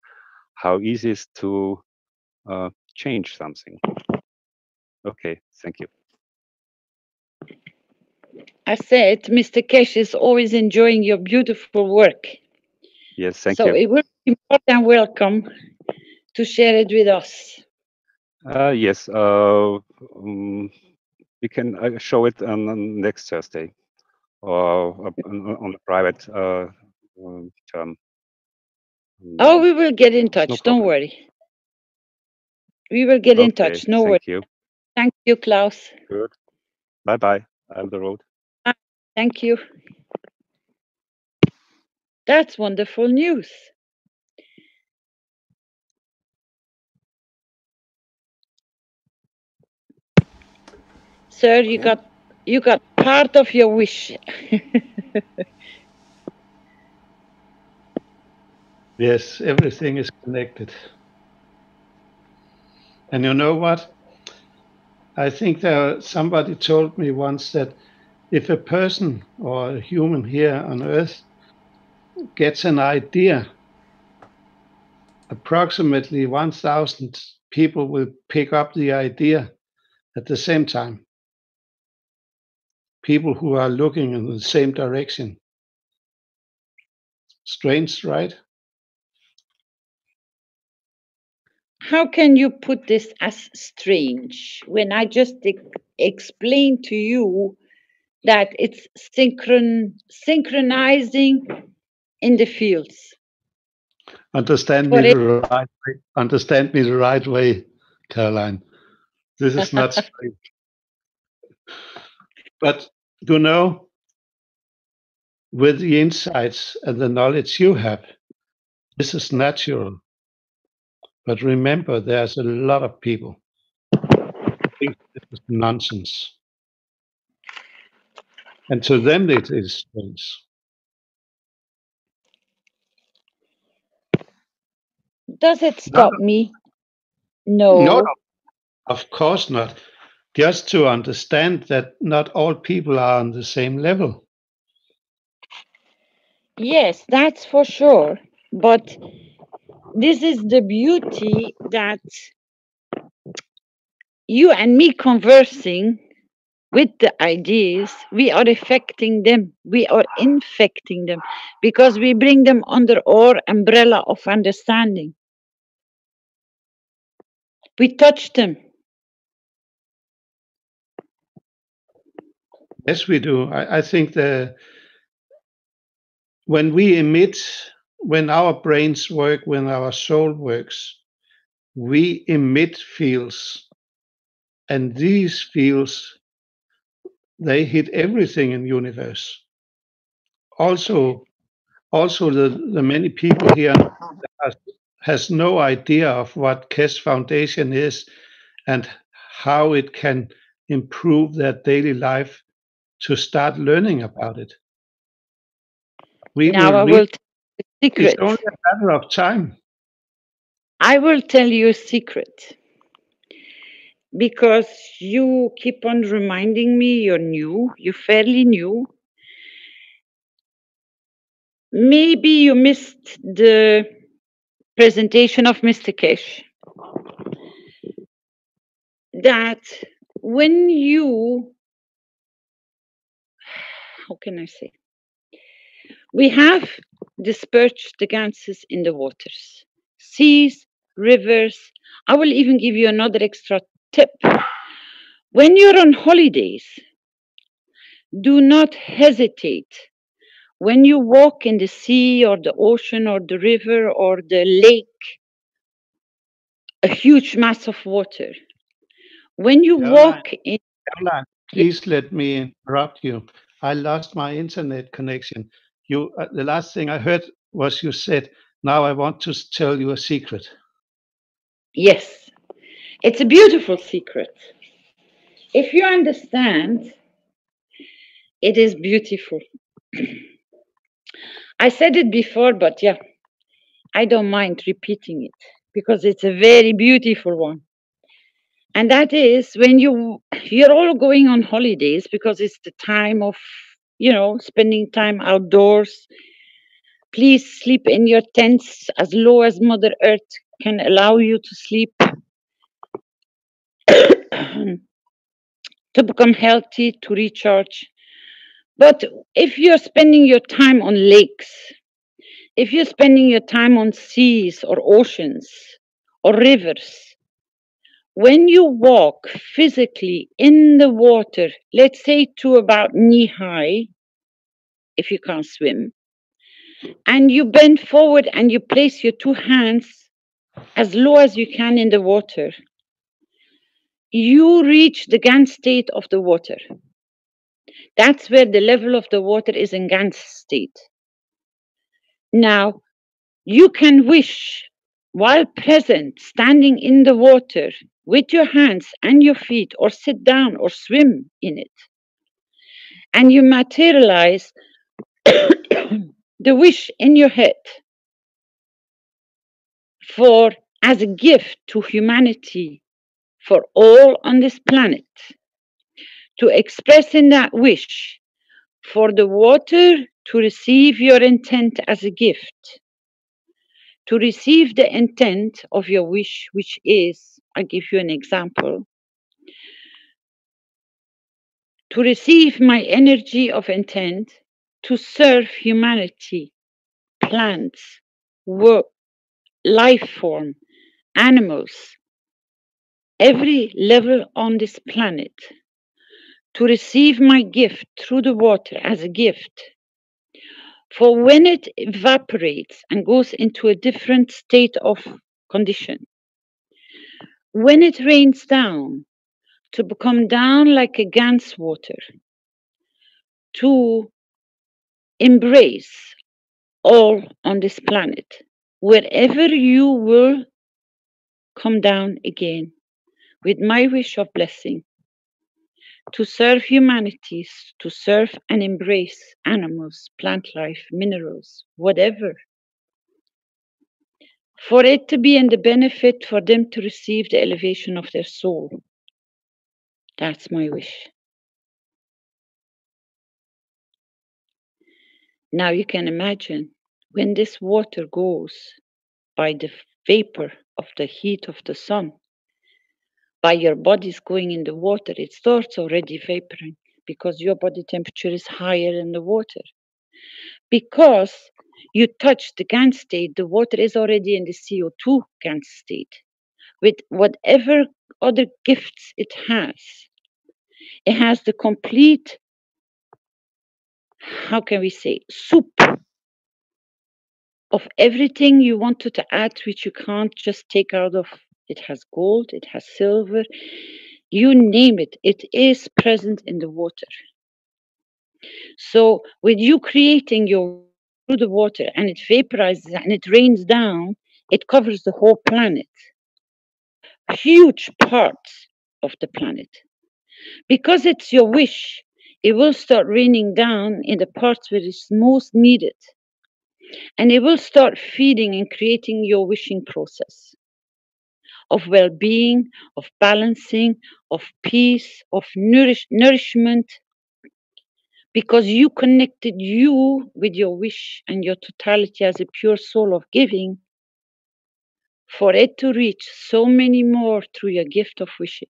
how easy it is to change something. Okay, thank you. I said, Mr. Kesh is always enjoying your beautiful work. Yes, thank so you. it will be more than welcome to share it with us. Yes, we can show it on next Thursday, or on a private term. Oh, we will get in It's touch. no Don't problem. worry. We will get in Okay, touch. No worry. thank you. Thank you, Klaus. Good. Bye bye. I'm the road. Thank you. That's wonderful news. Sir, you got part of your wish. Yes, everything is connected. And you know what? I think somebody told me once that if a person or a human here on Earth gets an idea, approximately 1,000 people will pick up the idea at the same time. People who are looking in the same direction. Strange, right? How can you put this as strange when I just explained to you that it's synchronizing in the fields? Understand me the right way, Caroline. This is not strange. But you know, with the insights and the knowledge you have, this is natural. But remember, there's a lot of people who think this is nonsense. And to them, it is strange. Does it stop me? No, No. of course not. Just to understand that not all people are on the same level. Yes, that's for sure. But this is the beauty that you and me conversing with the ideas, we are affecting them, we are infecting them, because we bring them under our umbrella of understanding. We touch them. Yes, we do. I think when we emit, when our brains work, when our soul works, we emit fields. And these fields, they hit everything in the universe. Also the many people here has no idea of what KES Foundation is and how it can improve their daily life to start learning about it. Now I will tell you a secret. It's only a matter of time. I will tell you a secret. Because you keep on reminding me you're new, you're fairly new. Maybe you missed the presentation of Mr. Kesh. That when you, how can I say? We have dispersed the ganses in the waters, seas, rivers. I will even give you another extra tip. When you're on holidays, do not hesitate. When you walk in the sea or the ocean or the river or the lake, a huge mass of water. When you walk in... Caroline, please let me interrupt you. I lost my internet connection. The last thing I heard was you said, now I want to tell you a secret. Yes, it's a beautiful secret. If you understand, it is beautiful. I said it before, but yeah, I don't mind repeating it because it's a very beautiful one. And that is when you're all going on holidays because it's the time of, spending time outdoors. Please sleep in your tents as low as Mother Earth can allow you to sleep to become healthy, to recharge. But if you're spending your time on lakes, if you're spending your time on seas or oceans or rivers, when you walk physically in the water, let's say to about knee high, if you can't swim, and you bend forward and you place your two hands as low as you can in the water, you reach the Gans state of the water. That's where the level of the water is in Gans state. Now, you can wish while present, standing in the water with your hands and your feet, or sit down or swim in it. And you materialize the wish in your head for as a gift to humanity, for all on this planet, to express in that wish for the water to receive your intent as a gift, to receive the intent of your wish, which is, I'll give you an example, to receive my energy of intent to serve humanity, plants, work, life form, animals, every level on this planet, to receive my gift through the water as a gift. For when it evaporates and goes into a different state of condition, when it rains down, to become down like a Gans water, to embrace all on this planet, wherever you will come down again with my wish of blessing, to serve humanity, to serve and embrace animals, plant life, minerals, whatever, for it to be in the benefit for them to receive the elevation of their soul. That's my wish. Now you can imagine when this water goes by the vapor of the heat of the sun, by your body's going in the water, it starts already vaporing because your body temperature is higher than the water. Because you touch the Gans state, the water is already in the CO2 Gans state. With whatever other gifts it has the complete, how can we say, soup of everything you wanted to add, which you can't just take out of. It has gold, it has silver, you name it, it is present in the water. So with you creating your through the water and it vaporizes and it rains down, it covers the whole planet, huge parts of the planet. Because it's your wish, it will start raining down in the parts where it's most needed. And it will start feeding and creating your wishing process of well-being, of balancing, of peace, of nourishment, because you connected you with your wish and your totality as a pure soul of giving, for it to reach so many more through your gift of wishing.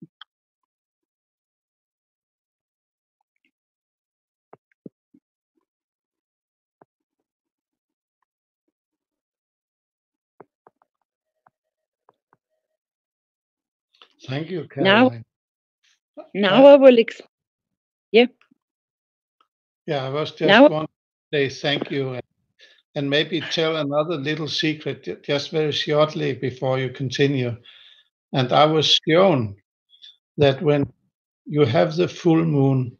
Thank you, Caroline. Now I will yeah. Yeah, I was just Now, want to say thank you and maybe tell another little secret just very shortly before you continue. And I was shown that when you have the full moon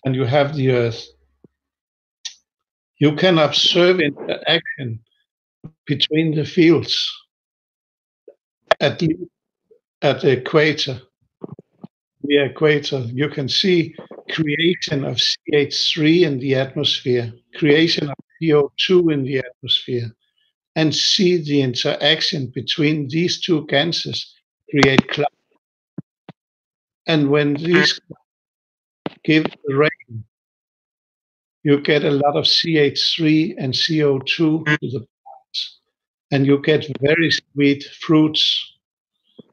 and you have the earth, you can observe interaction between the fields. at least at the equator. The equator, you can see creation of CH3 in the atmosphere, creation of CO2 in the atmosphere, and see the interaction between these two gases create clouds. And when these give the rain, you get a lot of CH3 and CO2 to the plants, and you get very sweet fruits.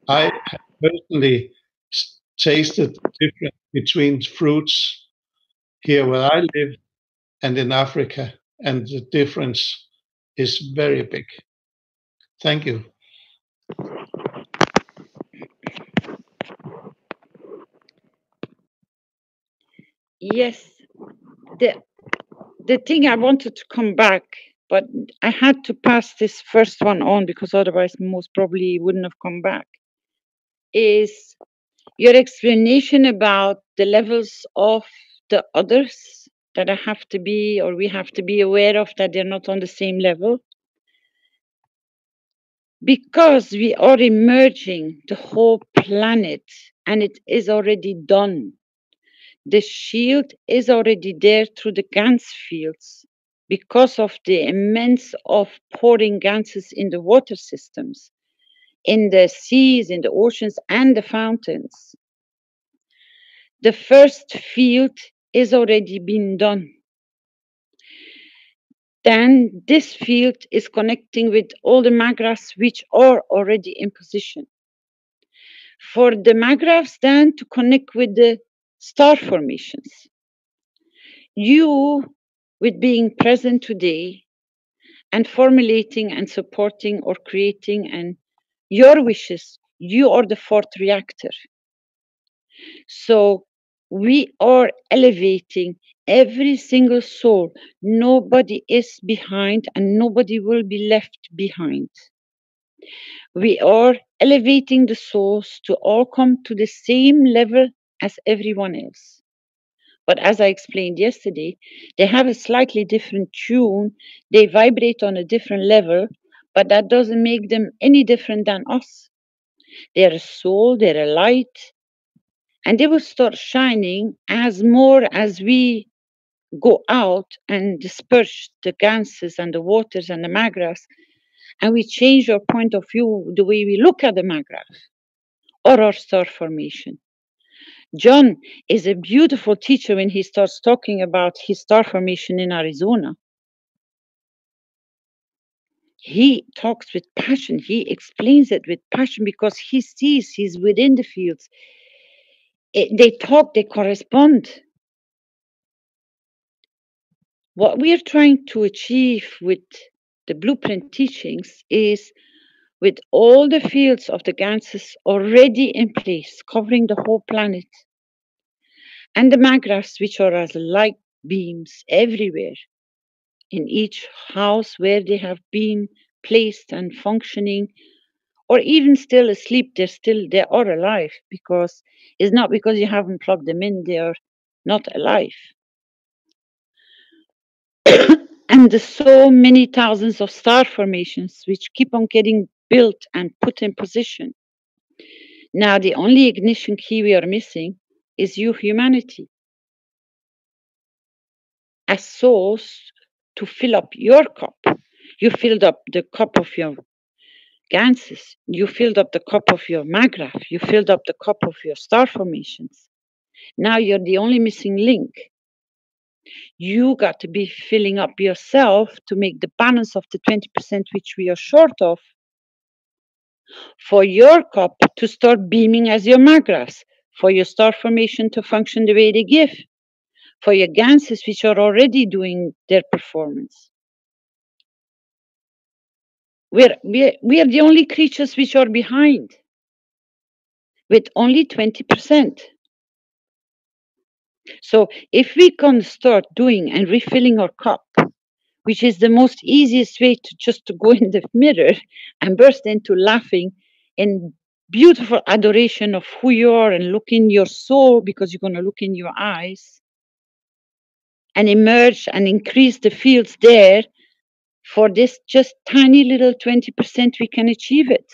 I have personally tasted the difference between fruits here where I live and in Africa, and the difference is very big. Thank you. Yes, the thing I wanted to come back, but I had to pass this first one on because otherwise most probably wouldn't have come back, is your explanation about the levels of the others that I have to be, or we have to be aware of, that they're not on the same level. Because we are emerging the whole planet, and it is already done. The shield is already there through the Gans fields because of the immense of pouring Ganses in the water systems, in the seas, in the oceans, and the fountains. The first field is already been done. Then this field is connecting with all the magraphs which are already in position. For the magraphs then to connect with the star formations. You, with being present today and formulating and supporting or creating and your wishes, you are the fourth reactor. So we are elevating every single soul. Nobody is behind and nobody will be left behind. We are elevating the souls to all come to the same level as everyone else. But as I explained yesterday, they have a slightly different tune. They vibrate on a different level, but that doesn't make them any different than us. They're a soul, they're a light, and they will start shining as more as we go out and disperse the ganses and the waters and the magraphs, and we change our point of view, the way we look at the magraph or our star formation. John is a beautiful teacher when he starts talking about his star formation in Arizona. He talks with passion. He explains it with passion because he sees he's within the fields. They talk, they correspond. What we are trying to achieve with the blueprint teachings is with all the fields of the Ganses already in place, covering the whole planet, and the magraphs, which are as light beams everywhere, in each house where they have been placed and functioning, or even still asleep, they are alive, because it's not because you haven't plugged them in, they are not alive. And the so many thousands of star formations which keep on getting built and put in position. Now, the only ignition key we are missing is you, humanity, as souls, to fill up your cup. You filled up the cup of your Ganses, you filled up the cup of your magraph, you filled up the cup of your star formations. Now you're the only missing link. You got to be filling up yourself to make the balance of the 20% which we are short of, for your cup to start beaming as your magraphs, for your star formation to function the way they give, for your Ganses which are already doing their performance. We are the only creatures which are behind, with only 20%. So if we can start doing and refilling our cup, which is the most easiest way to just to go in the mirror and burst into laughing in beautiful adoration of who you are, and look in your soul, because you're going to look in your eyes and emerge and increase the fields there. For this just tiny little 20%, we can achieve it.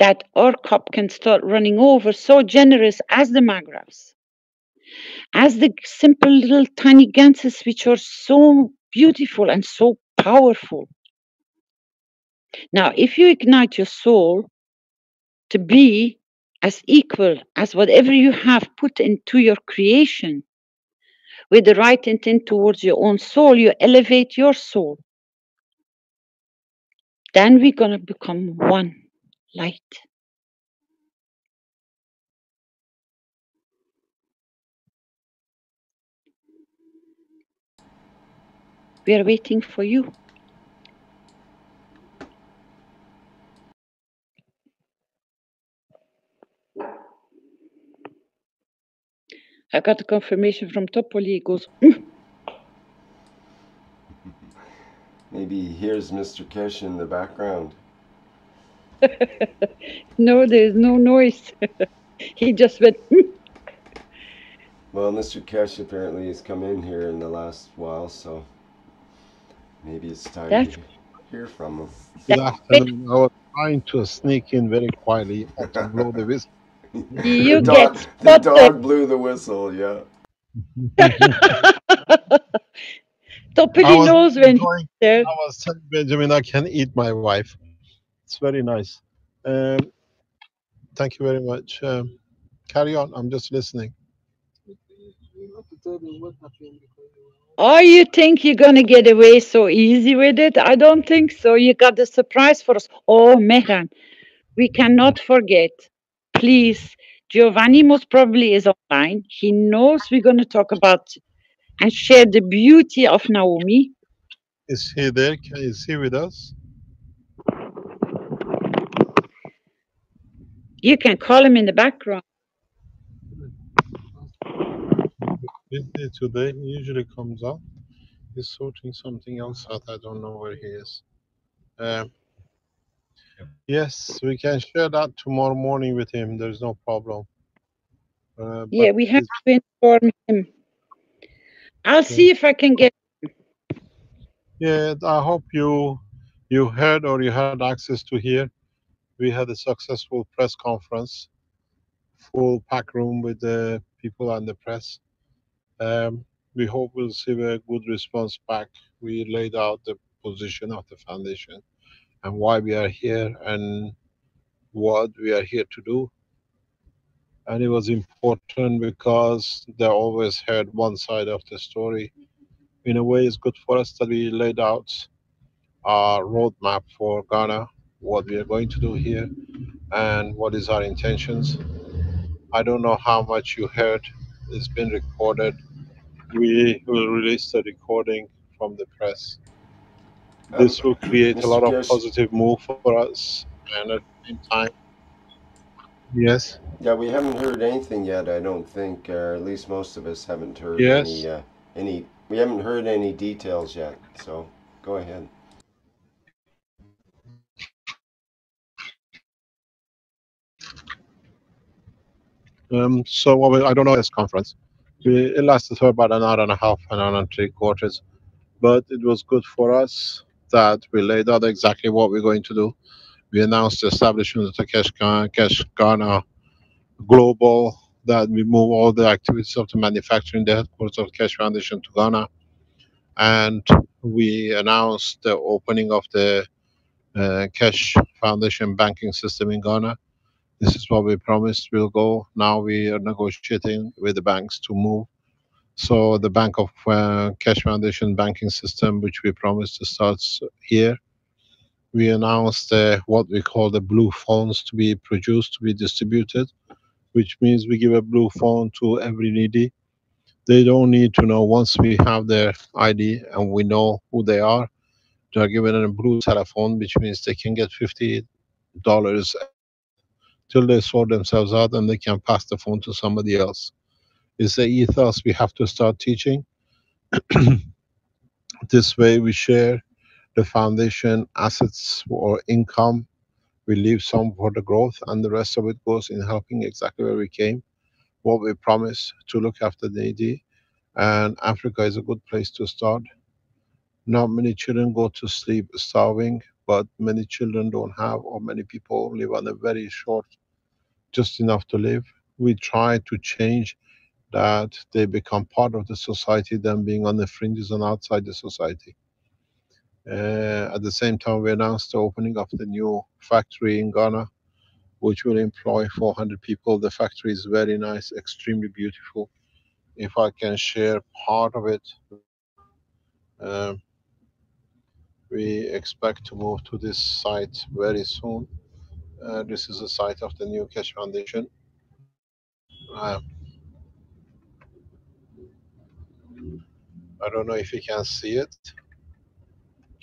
that our cup can start running over, so generous as the Magravs, as the simple little tiny Ganses, which are so beautiful and so powerful. Now, if you ignite your soul to be as equal as whatever you have put into your creation, with the right intent towards your own soul, you elevate your soul. Then we're going to become one light. We are waiting for you. I got a confirmation from Topoli. He goes, Maybe he hears Mr. Kesh in the background. no, there's no noise. He just went, Well, Mr. Kesh apparently has come in here in the last while, so maybe it's time That's to hear from him. Good afternoon. I was trying to sneak in very quietly to blow the whistle. You the get dog blew the whistle, yeah. Topoli knows when he's there. I was telling Benjamin I can eat my wife. It's very nice. Thank you very much. Carry on. I'm just listening. Oh, you think you're going to get away so easy with it? I don't think so. You got a surprise for us. Oh, Mehran, we cannot forget. Please, Giovanni most probably is online. He knows we're going to talk about and share the beauty of Naomi. Is he there? Is he with us? You can call him in the background. Busy today. He usually comes up. He's sorting something else out. I don't know where he is. Yes, we can share that tomorrow morning with him. There's no problem. Yeah, we have to inform him. I'll see if I can get. Yeah, I hope you heard or you had access to hear. We had a successful press conference, full pack room with the people and the press. We hope we'll see a good response back. We laid out the position of the foundation and why we are here and what we are here to do. And it was important because they always heard one side of the story. In a way, it's good for us that we laid out our roadmap for Ghana, what we are going to do here, and what is our intentions. I don't know how much you heard. It's been recorded. We will release the recording from the press. This will create a Mr. lot of Kesh. positive move for us, and at the same time, yes. Yeah, we haven't heard anything yet. I don't think, or at least most of us haven't heard Yes. any. We haven't heard any details yet. So go ahead. So I don't know this conference. It lasted for about an hour and a half, an hour and 3/4. But it was good for us that we laid out exactly what we're going to do. We announced the establishment of the Cash Ghana Global, that we move all the activities of the manufacturing, the headquarters of Cash Foundation to Ghana. And we announced the opening of the Cash Foundation banking system in Ghana. This is what we promised we'll go. Now we are negotiating with the banks to move. So the Bank of Cash Foundation banking system, which we promised to start here, we announced what we call the blue phones to be produced, to be distributed, which means we give a blue phone to every needy. They don't need to know. Once we have their ID and we know who they are given a blue telephone, which means they can get $50 a month till they sort themselves out and they can pass the phone to somebody else. It's the ethos we have to start teaching. This way we share the foundation assets or income. We leave some for the growth and the rest of it goes in helping exactly where we came, what we promised to look after the needy. And Africa is a good place to start. Not many children go to sleep starving. but many children don't have, or many people live on a very short, just enough to live. We try to change that they become part of the society than being on the fringes and outside the society. At the same time, we announced the opening of the new factory in Ghana, which will employ 400 people. The factory is very nice, extremely beautiful. If I can share part of it, um, we expect to move to this site very soon. This is the site of the new Keshe Foundation. I don't know if you can see it.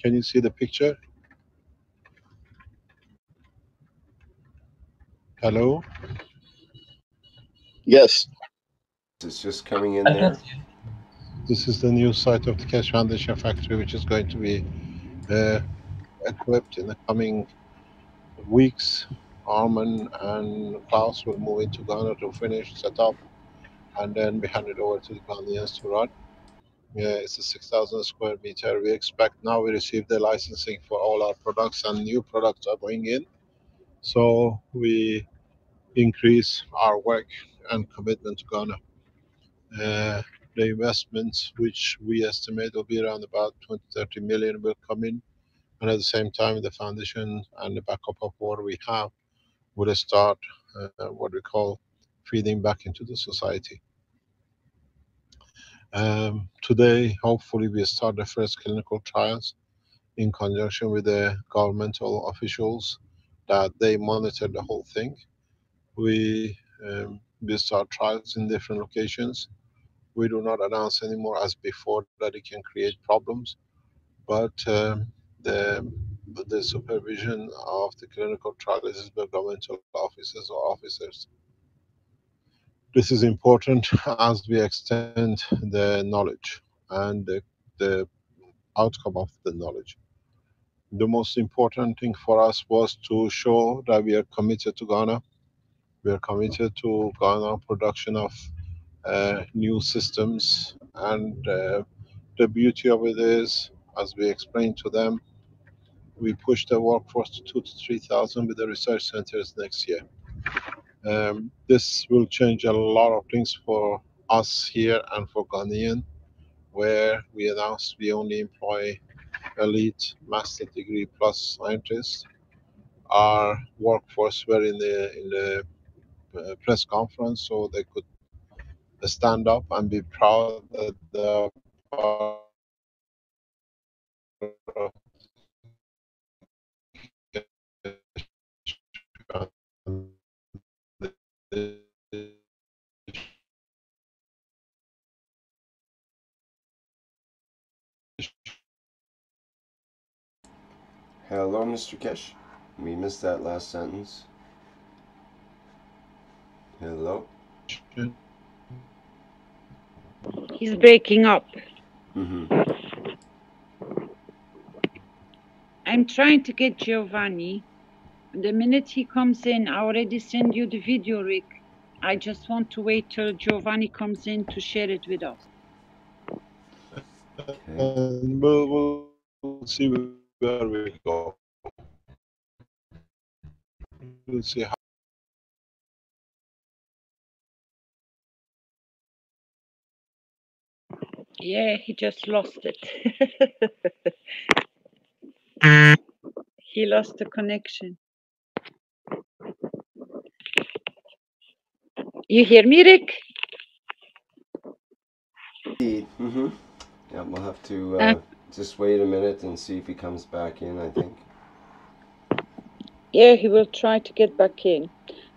Can you see the picture? Hello? Yes. It's just coming in there. This is the new site of the Keshe Foundation factory, which is going to be equipped in the coming weeks. Armin and Klaus will move into Ghana to finish, set up, and then we hand it over to the Ghanaians to run. It's a 6,000 square meter. We expect now we received the licensing for all our products, and new products are going in. So we increase our work and commitment to Ghana. The investments, which we estimate will be around about 20-30 million, will come in. And at the same time, the foundation and the backup of what we have will start what we call feeding back into the society. Today, hopefully, we start the first clinical trials in conjunction with the governmental officials that they monitor the whole thing. We start trials in different locations. We do not announce anymore as before that it can create problems, but the supervision of the clinical trials is by governmental officers or officers. This is important as we extend the knowledge and the outcome of the knowledge. The most important thing for us was to show that we are committed to Ghana. We are committed to Ghana production of new systems, and the beauty of it is, as we explained to them, we push the workforce to 2,000 to 3,000 with the research centers next year. This will change a lot of things for us here and for Ghanaian, where we announced we only employ elite master degree plus scientists. Our workforce were in the press conference, so they could stand up and be proud that they are part of Hello, Mr. Keshe. We missed that last sentence. Hello? He's breaking up. I'm trying to get Giovanni. The minute he comes in, I already send you the video, Rick. I just want to wait till Giovanni comes in to share it with us. And we'll see where we go. We'll see how. Yeah, he just lost it. He lost the connection. You hear me, Rick? Yeah, we'll have to just wait a minute and see if he comes back in, I think. Yeah, he will try to get back in.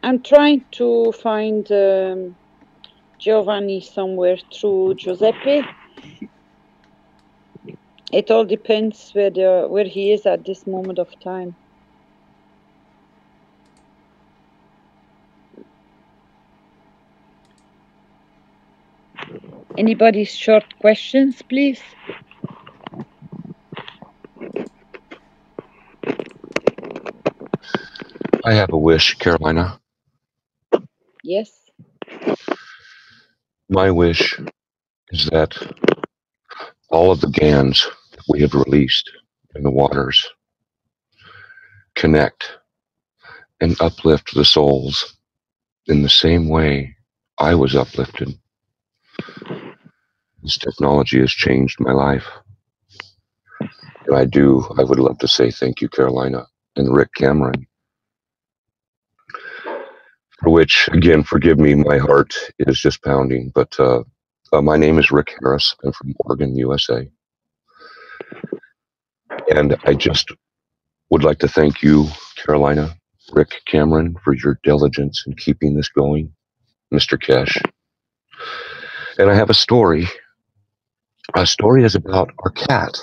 I'm trying to find Giovanni somewhere through Giuseppe. It all depends where he is at this moment of time. Anybody's short questions, please? I have a wish, Carolina. Yes. My wish is that all of the Gans that we have released in the waters connect and uplift the souls in the same way I was uplifted. This technology has changed my life. And I would love to say thank you, Carolina and Rick Cameron, for which, again, forgive me, my heart is just pounding. But my name is Rick Harris. I'm from Oregon, USA. And I just would like to thank you, Carolina, Rick Cameron, for your diligence in keeping this going, Mr. Kesh. And I have a story. Our story is about our cat.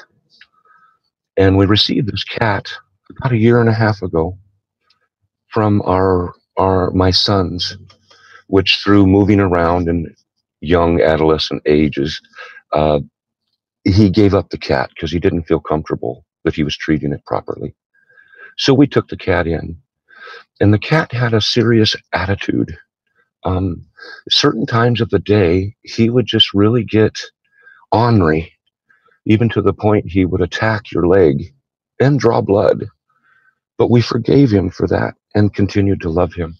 And we received this cat about 1.5 years ago from my sons, which through moving around in young adolescent ages, he gave up the cat because he didn't feel comfortable that he was treating it properly. So we took the cat in, and the cat had a serious attitude. Certain times of the day, he would just really get ornery, even to the point he would attack your leg and draw blood. But we forgave him for that and continued to love him.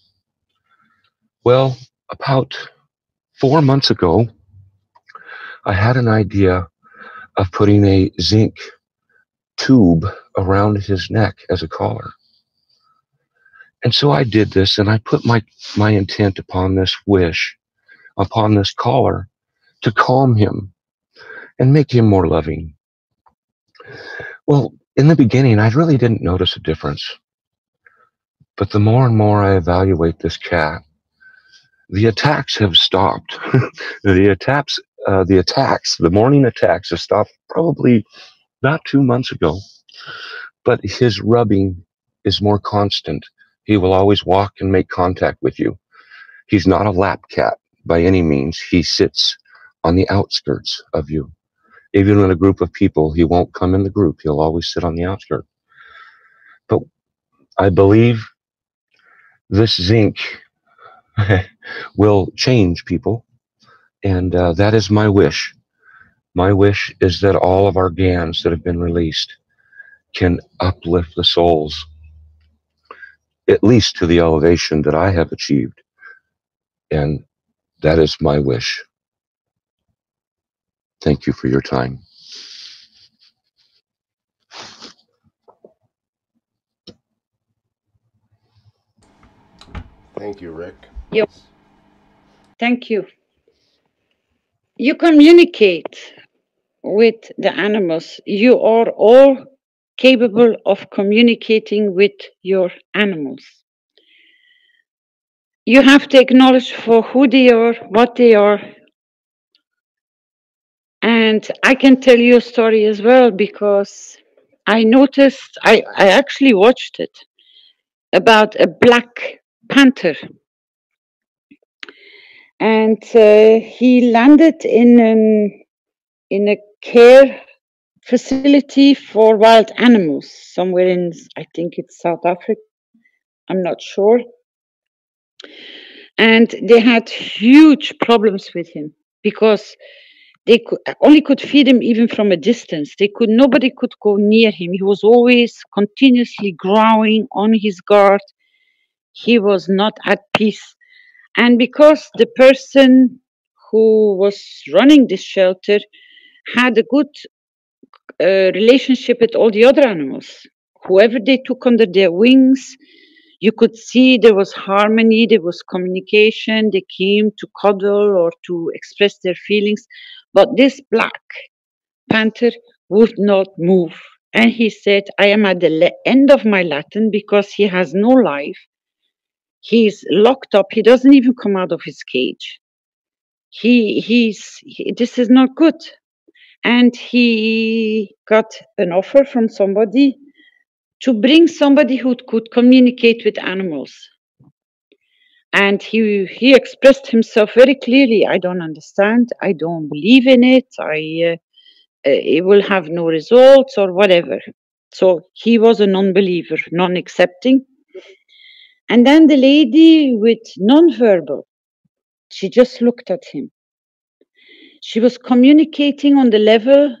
Well, about 4 months ago, I had an idea of putting a zinc tube around his neck as a collar. And so I did this, and I put my intent upon this wish, upon this collar, to calm him and make him more loving. Well, in the beginning, I really didn't notice a difference. But the more and more I evaluate this cat, the attacks have stopped. The morning attacks have stopped probably about 2 months ago. But his rubbing is more constant. He will always walk and make contact with you. He's not a lap cat by any means. He sits on the outskirts of you. Even in a group of people, he won't come in the group. He'll always sit on the outskirts. But I believe this zinc will change people. And that is my wish. My wish is that all of our Gans that have been released can uplift the souls, at least to the elevation that I have achieved. And that is my wish. Thank you for your time. Thank you, Rick. Yep. Thank you. You communicate with the animals. You are all capable of communicating with your animals. You have to acknowledge for who they are, what they are. And I can tell you a story as well, because I noticed, I actually watched it, about a black panther. And he landed in a care facility for wild animals somewhere in, I think it's South Africa, I'm not sure. And they had huge problems with him because they only could feed him even from a distance. Nobody could go near him. He was always continuously growling on his guard. He was not at peace. And because the person who was running this shelter had a good relationship with all the other animals, whoever they took under their wings, you could see there was harmony, there was communication, they came to cuddle or to express their feelings. But this black panther would not move. And he said, I am at the end of my Latin because he has no life. He's locked up. He doesn't even come out of his cage. This is not good. And he got an offer from somebody to bring somebody who could communicate with animals. And he expressed himself very clearly. I don't understand. I don't believe in it. It will have no results or whatever. So he was a non-believer, non-accepting. And then the lady with non-verbal, she just looked at him. She was communicating on the level,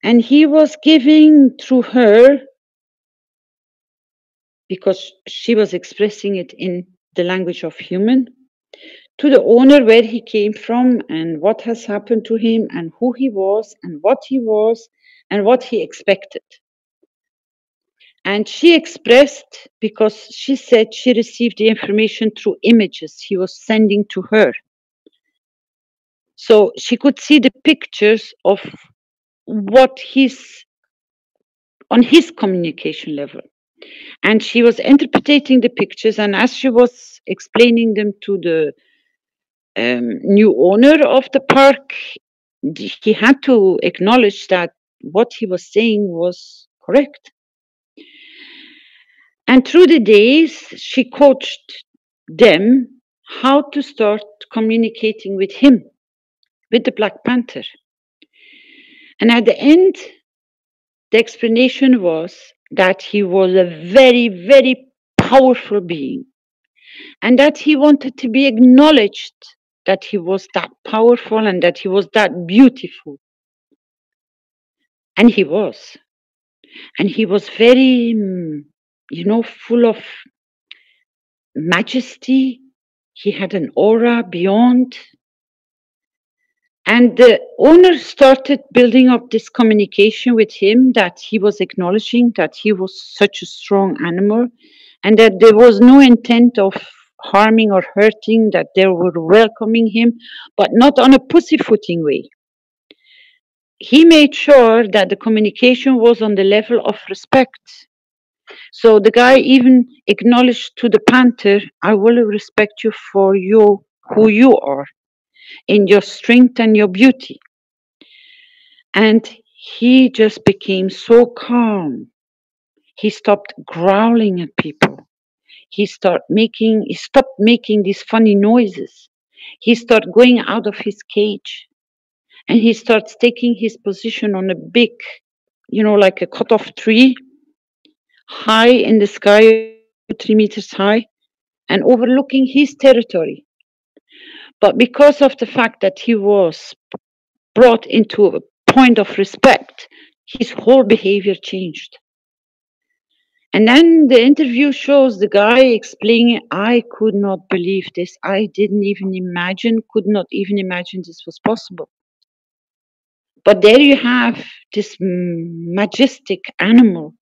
and he was giving through her because she was expressing it in the language of human, to the owner, where he came from and what has happened to him and who he was and what he expected. And she expressed, because she said she received the information through images he was sending to her. So she could see the pictures of what he's on his communication level. And she was interpreting the pictures, and as she was explaining them to the new owner of the park, he had to acknowledge that what he was saying was correct. And through the days, she coached them how to start communicating with him, with the Black Panther. And at the end, the explanation was that he was a very, very powerful being, and that he wanted to be acknowledged that he was that powerful and that he was that beautiful. And he was. And he was very, full of majesty. He had an aura beyond. And the owner started building up this communication with him, that he was acknowledging that he was such a strong animal and that there was no intent of harming or hurting, that they were welcoming him, but not on a pussyfooting way. He made sure that the communication was on the level of respect. So the guy even acknowledged to the panther, I will respect you for who you are, in your strength and your beauty. And he just became so calm. He stopped growling at people. He stopped making these funny noises. He started going out of his cage. And he starts taking his position on a big, like a cut-off tree, high in the sky, 3 meters high, and overlooking his territory. But because of the fact that he was brought into a point of respect, his whole behavior changed. And then the interview shows the guy explaining, I could not believe this. I could not even imagine this was possible. But there you have this majestic animal,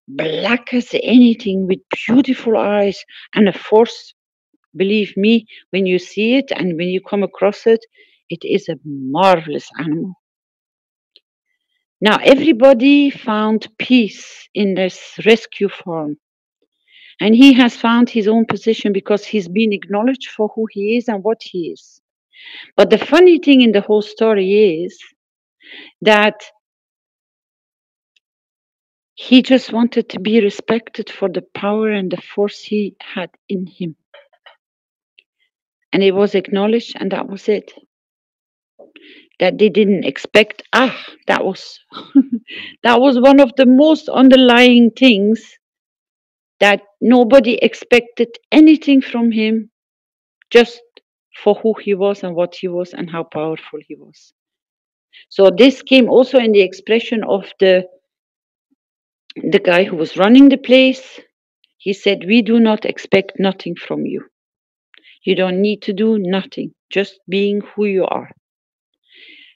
black as anything, with beautiful eyes and a force. Believe me, when you see it and when you come across it, it is a marvelous animal. Now, everybody found peace in this rescue farm. And he has found his own position because he's been acknowledged for who he is and what he is. But the funny thing in the whole story is that he just wanted to be respected for the power and the force he had in him. And it was acknowledged, and that was it. That they didn't expect. That was that was one of the most underlying things, that nobody expected anything from him, just for who he was and what he was and how powerful he was. So this came also in the expression of the guy who was running the place. He said, we do not expect nothing from you. You don't need to do nothing, just being who you are.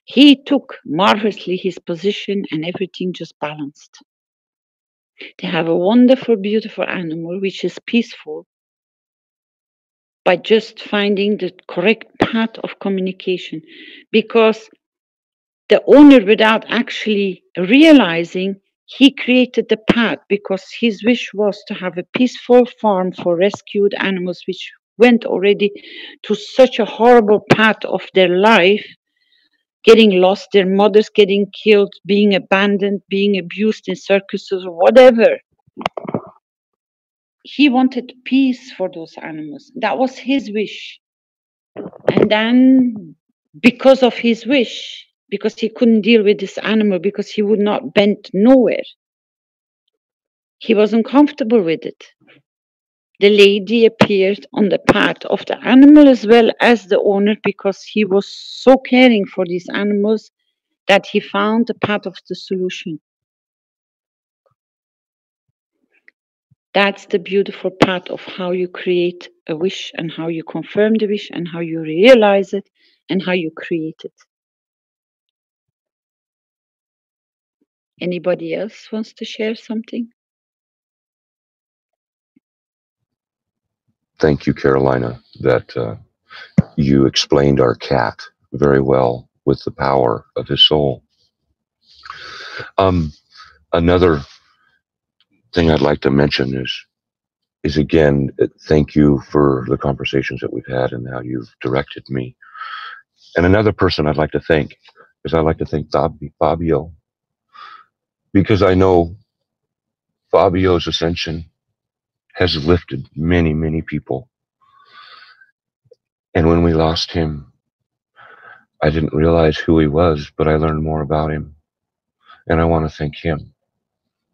He took marvelously his position and everything just balanced. They have a wonderful, beautiful animal which is peaceful by just finding the correct path of communication. Because the owner, without actually realizing, he created the path because his wish was to have a peaceful farm for rescued animals which went already to such a horrible path of their life, getting lost, their mothers getting killed, being abandoned, being abused in circuses or whatever. He wanted peace for those animals. That was his wish. And then, because of his wish, because he couldn't deal with this animal, because he would not bend nowhere, he wasn't comfortable with it. The lady appeared on the path of the animal as well as the owner, because he was so caring for these animals that he found the path of the solution. That's the beautiful part of how you create a wish and how you confirm the wish and how you realize it and how you create it. Anybody else wants to share something? Thank you, Carolina, that you explained our cat very well with the power of his soul. Another thing I'd like to mention is again, thank you for the conversations that we've had and how you've directed me. And another person I'd like to thank is I'd like to thank Fabio, because I know Fabio's ascension has lifted many, many people. And when we lost him, I didn't realize who he was, but I learned more about him. And I want to thank him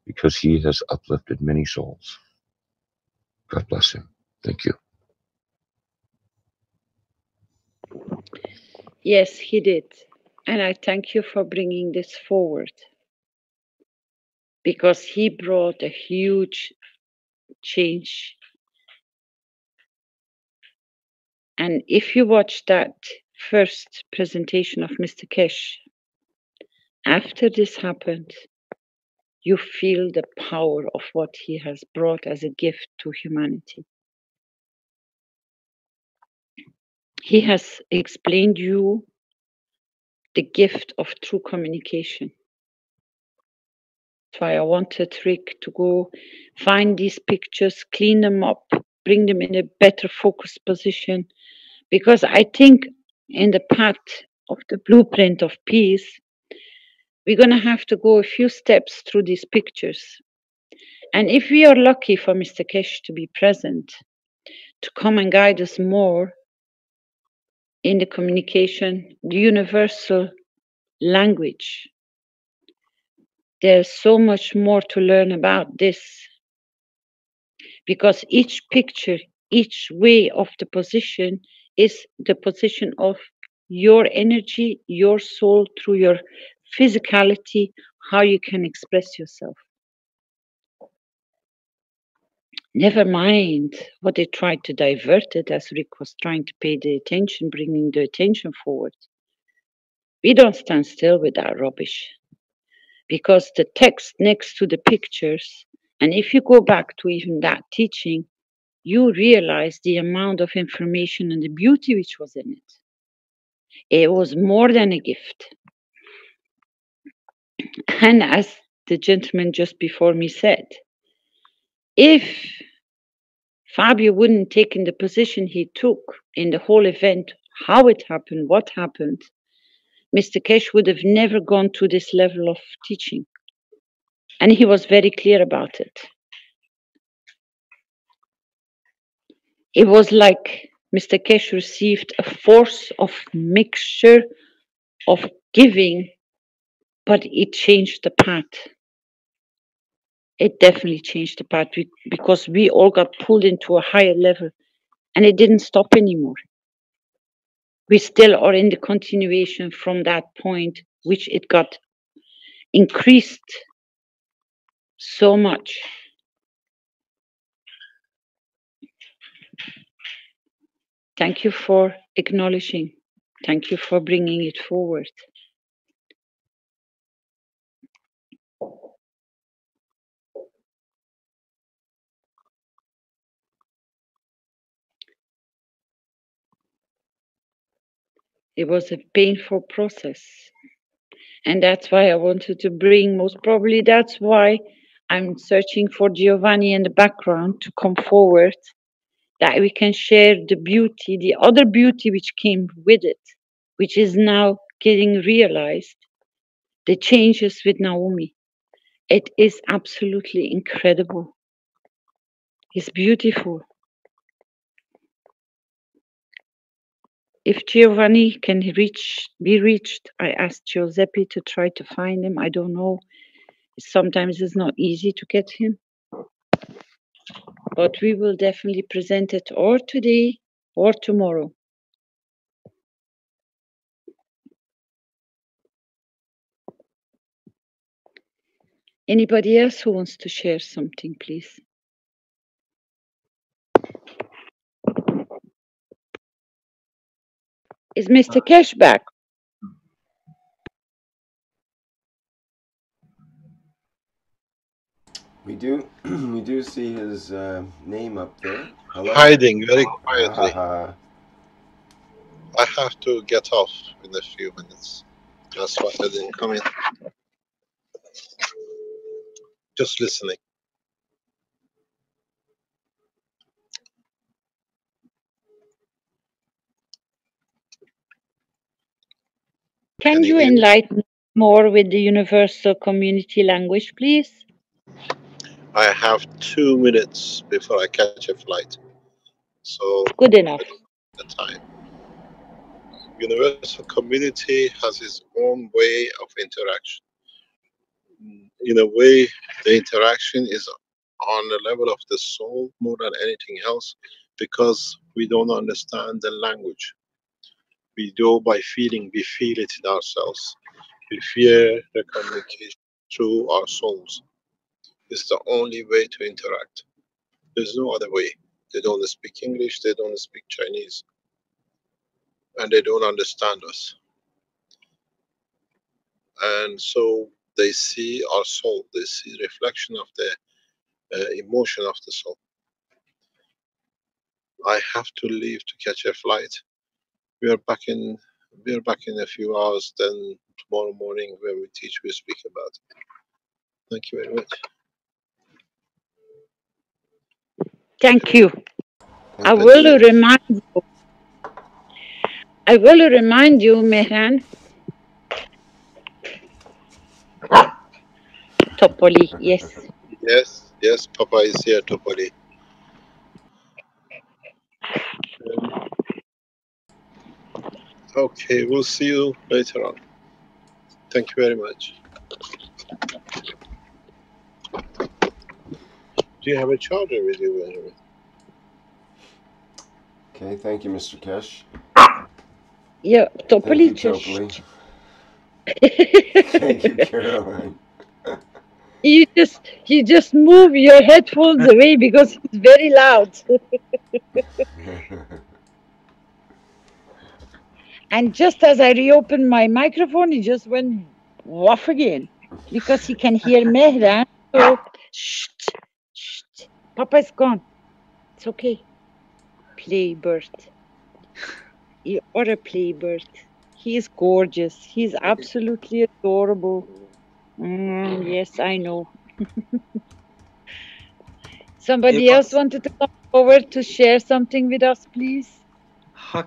because he has uplifted many souls. God bless him. Thank you. Yes, he did. And I thank you for bringing this forward, because he brought a huge change. And if you watch that first presentation of Mr. Kesh, after this happened, you feel the power of what he has brought as a gift to humanity. He has explained you the gift of true communication. That's why I wanted Rick to go find these pictures, clean them up, bring them in a better focused position, because I think in the path of the blueprint of peace, we're going to have to go a few steps through these pictures. And if we are lucky for Mr. Kesh to be present, to come and guide us more in the communication, the universal language, there's so much more to learn about this, because each picture, each way of the position is the position of your energy, your soul, through your physicality, how you can express yourself. Never mind what they tried to divert it, as Rick was trying to pay the attention, bringing the attention forward. We don't stand still with that rubbish, because the text next to the pictures, and if you go back to even that teaching, you realize the amount of information and the beauty which was in it. It was more than a gift. And as the gentleman just before me said, if Fabio wouldn't taken the position he took in the whole event, how it happened, what happened, Mr. Kesh would have never gone to this level of teaching. And he was very clear about it. It was like Mr. Kesh received a force of mixture of giving, but it changed the path. It definitely changed the path, because we all got pulled into a higher level, and it didn't stop anymore. We still are in the continuation from that point, which it got increased so much. Thank you for acknowledging. Thank you for bringing it forward. It was a painful process. And that's why I wanted to bring, most probably that's why I'm searching for Giovanni in the background to come forward, that we can share the beauty, the other beauty which came with it, which is now getting realized, the changes with Naomi. It is absolutely incredible. It's beautiful. If Giovanni can be reached, I asked Giuseppe to try to find him. I don't know. Sometimes it's not easy to get him. But we will definitely present it or today or tomorrow. Anybody else who wants to share something, please? Is Mr. Cash back? We do we do see his name up there. Hello. Hiding very quietly. Ah, I have to get off in a few minutes. That's why I didn't come in. Just listening. Can you hear me? enlighten more with the universal community language, please? I have 2 minutes before I catch a flight. So Good enough. the time. Universal community has its own way of interaction. In a way, the interaction is on the level of the soul more than anything else because we don't understand the language. We go by feeling, we feel it in ourselves. We fear the communication through our souls. It's the only way to interact. There's no other way. They don't speak English, they don't speak Chinese, and they don't understand us. And so they see our soul, they see reflection of the emotion of the soul. I have to leave to catch a flight. We are back in a few hours. Then tomorrow morning, when we teach, we speak about it. Thank you very much. Thank you. I thank will you. remind you, Mehran. Topoli, yes. Yes, Papa is here, Topoli. Okay, we'll see you later on. Thank you very much. Do you have a charger with you, Benjamin? Okay, thank you, Mr. Kesh. Yeah, Topoli. Thank you, Topoli. Thank you, Caroline. You just move your headphones away because it's very loud. And just as I reopened my microphone, it just went off again because he can hear Mehran. So, shh. Papa is gone. It's okay. Playbird. You are a playbird. He is gorgeous. He's absolutely adorable. Yes, I know. Somebody else wanted to come forward to share something with us, please. How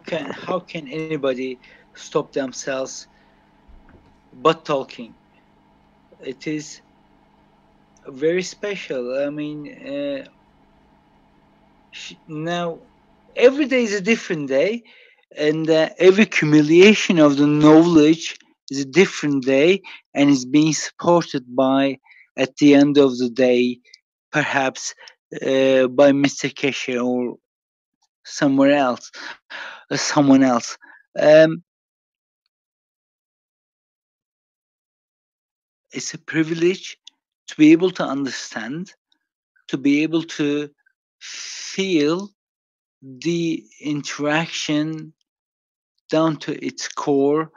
can anybody stop themselves but talking? It is very special. I mean, now every day is a different day, and every accumulation of the knowledge is a different day, and is being supported by, at the end of the day, perhaps by Mr. Keshe or somewhere else, someone else. It's a privilege to be able to understand, to be able to feel the interaction down to its core.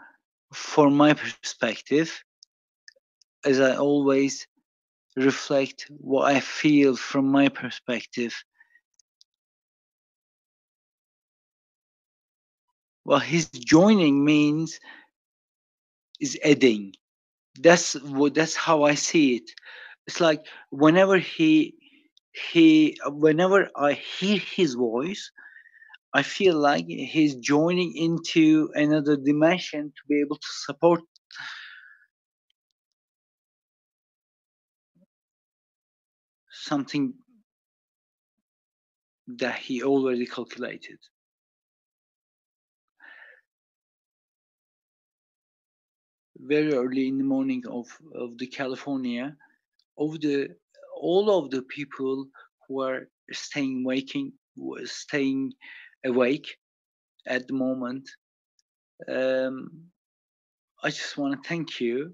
From my perspective, as I always reflect what I feel from my perspective, what his joining means is adding. That's how I see it. It's like whenever whenever I hear his voice, I feel like he's joining into another dimension to be able to support something that he already calculated. Very early in the morning of the California, all of the people who are staying awake at the moment. I just want to thank you.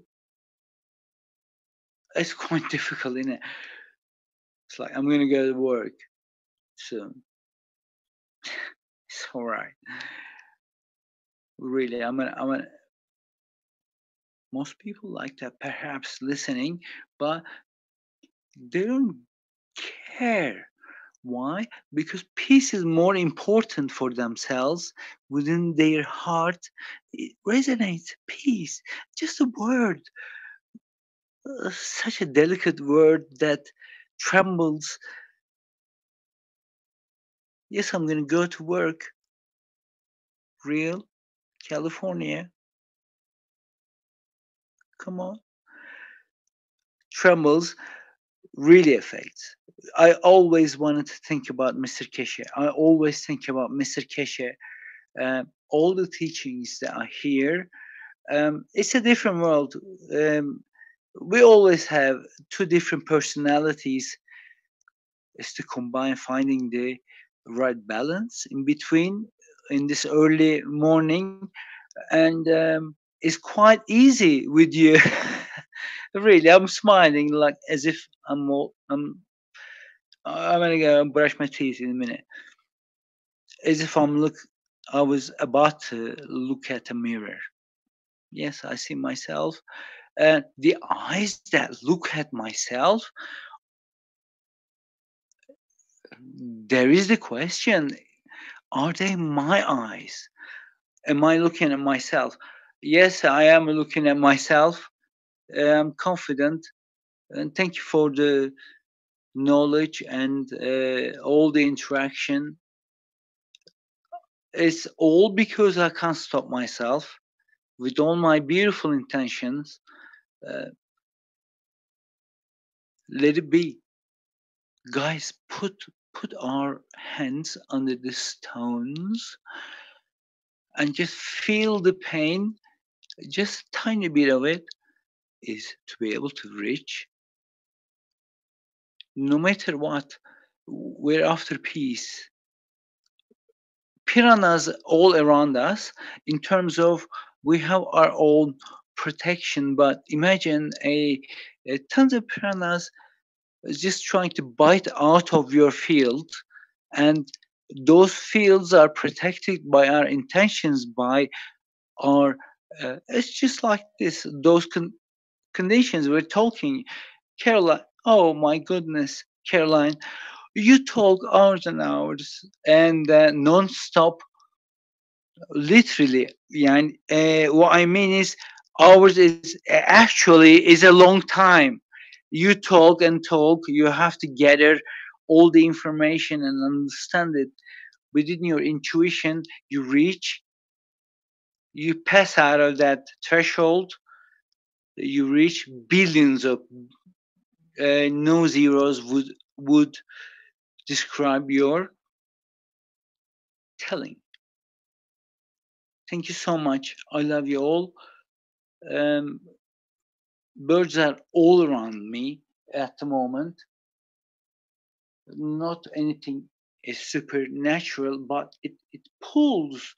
It's quite difficult, isn't it? It's like I'm gonna go to work soon. It's all right. Really, most people like that, perhaps listening, but they don't care. Why? Because peace is more important for themselves within their heart. It resonates. Peace. Just a word, such a delicate word that trembles. Yes, I'm going to go to work. Real California. Come on. Trembles really affects. I always wanted to think about Mr. Keshe. I always think about Mr. Keshe. All the teachings that are here, it's a different world. We always have two different personalities. Is to combine, finding the right balance in between in this early morning, and it's quite easy with you. Really, I'm smiling like as if I'm gonna go and brush my teeth in a minute. As if I was about to look at a mirror. Yes, I see myself. The eyes that look at myself, there is the question, are they my eyes? Am I looking at myself? Yes, I am looking at myself. I'm confident. And thank you for the knowledge and all the interaction. It's all because I can't stop myself with all my beautiful intentions. Let it be. Guys, put our hands under the stones and just feel the pain. Just a tiny bit of it is to be able to reach. No matter what, we're after peace. Piranhas all around us, in terms of we have our own protection, but imagine a tons of piranhas just trying to bite out of your field, and those fields are protected by our intentions, by our it's just like this, those conditions we're talking. Caroline, oh my goodness, Caroline, you talk hours and hours and non-stop, literally. Yani, what I mean is, hours is actually is a long time. You talk and talk. You have to gather all the information and understand it within your intuition. You reach, you pass out of that threshold. You reach billions of no zeros would describe your telling. Thank you so much. I love you all. Birds are all around me at the moment. Not anything is supernatural, but it pulls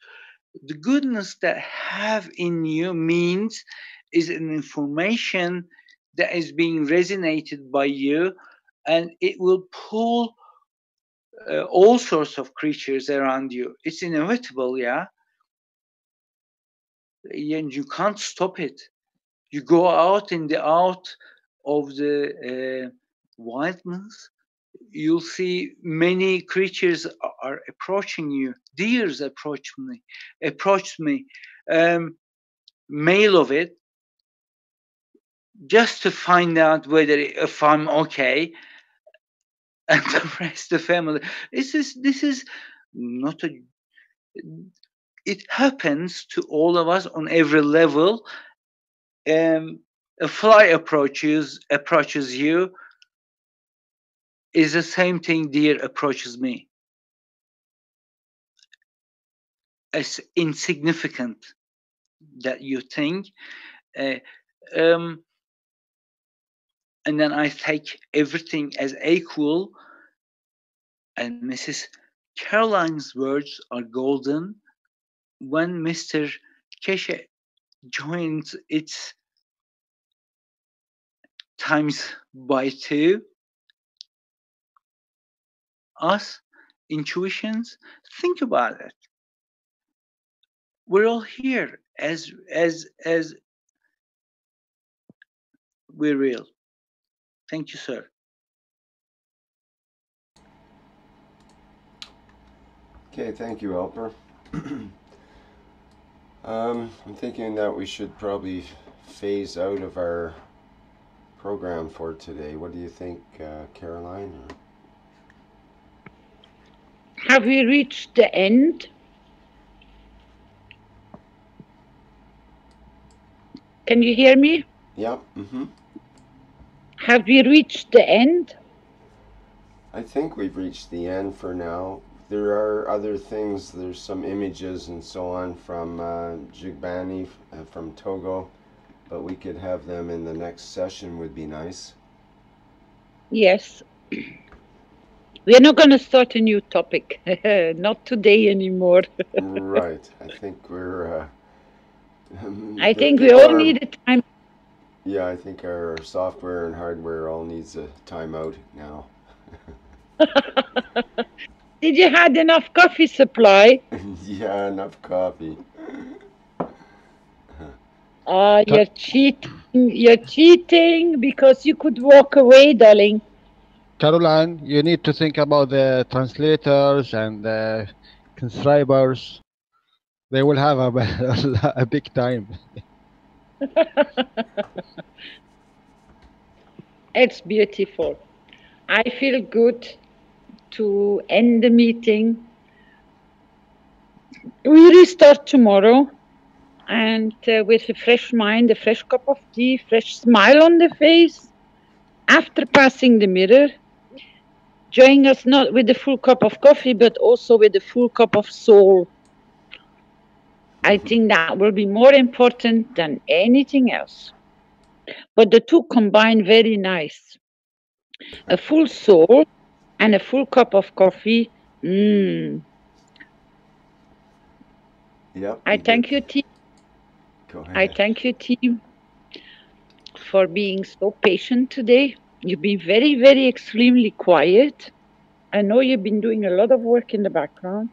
the goodness that have in you, means is an information that is being resonated by you, and it will pull all sorts of creatures around you. It's inevitable, yeah. And you can't stop it. You go out in the out of the wildness, you'll see many creatures are approaching you. Deers approached me, male of it, just to find out whether if I'm okay, and the rest of the family. This is not a. It happens to all of us on every level. A fly approaches you, is the same thing deer approaches me. As insignificant that you think, uh, um, and then I take everything as equal. And Mrs. Caroline's words are golden. When Mr. Keshe joins its times by two, us intuitions, think about it. we're all here as we're real. Thank you, sir. Okay, thank you, Alper. I'm thinking that we should probably phase out of our program for today. What do you think, Caroline? Have we reached the end? Can you hear me? Yep. Mm-hmm. Have we reached the end? I think we've reached the end for now. There are other things. There's some images and so on from Jigbani from Togo, but we could have them in the next session. Would be nice. Yes. We're not going to start a new topic. Not today anymore. Right. I think we're. I think we all need a time. Yeah, I think our software and hardware all needs a timeout now. Did you had enough coffee supply? Yeah, enough coffee. You're cheating. You're cheating because you could walk away, darling. Caroline, you need to think about the translators and the transcribers. They will have a big time. It's beautiful. I feel good to end the meeting. We restart tomorrow, and with a fresh mind, a fresh cup of tea, fresh smile on the face. After passing the mirror, join us not with a full cup of coffee, but also with a full cup of soul. I think that will be more important than anything else. But the two combine very nice. A full soul and a full cup of coffee. Yep. I thank you, team. Go ahead. I thank you, team, for being so patient today. You've been very, very extremely quiet. I know you've been doing a lot of work in the background.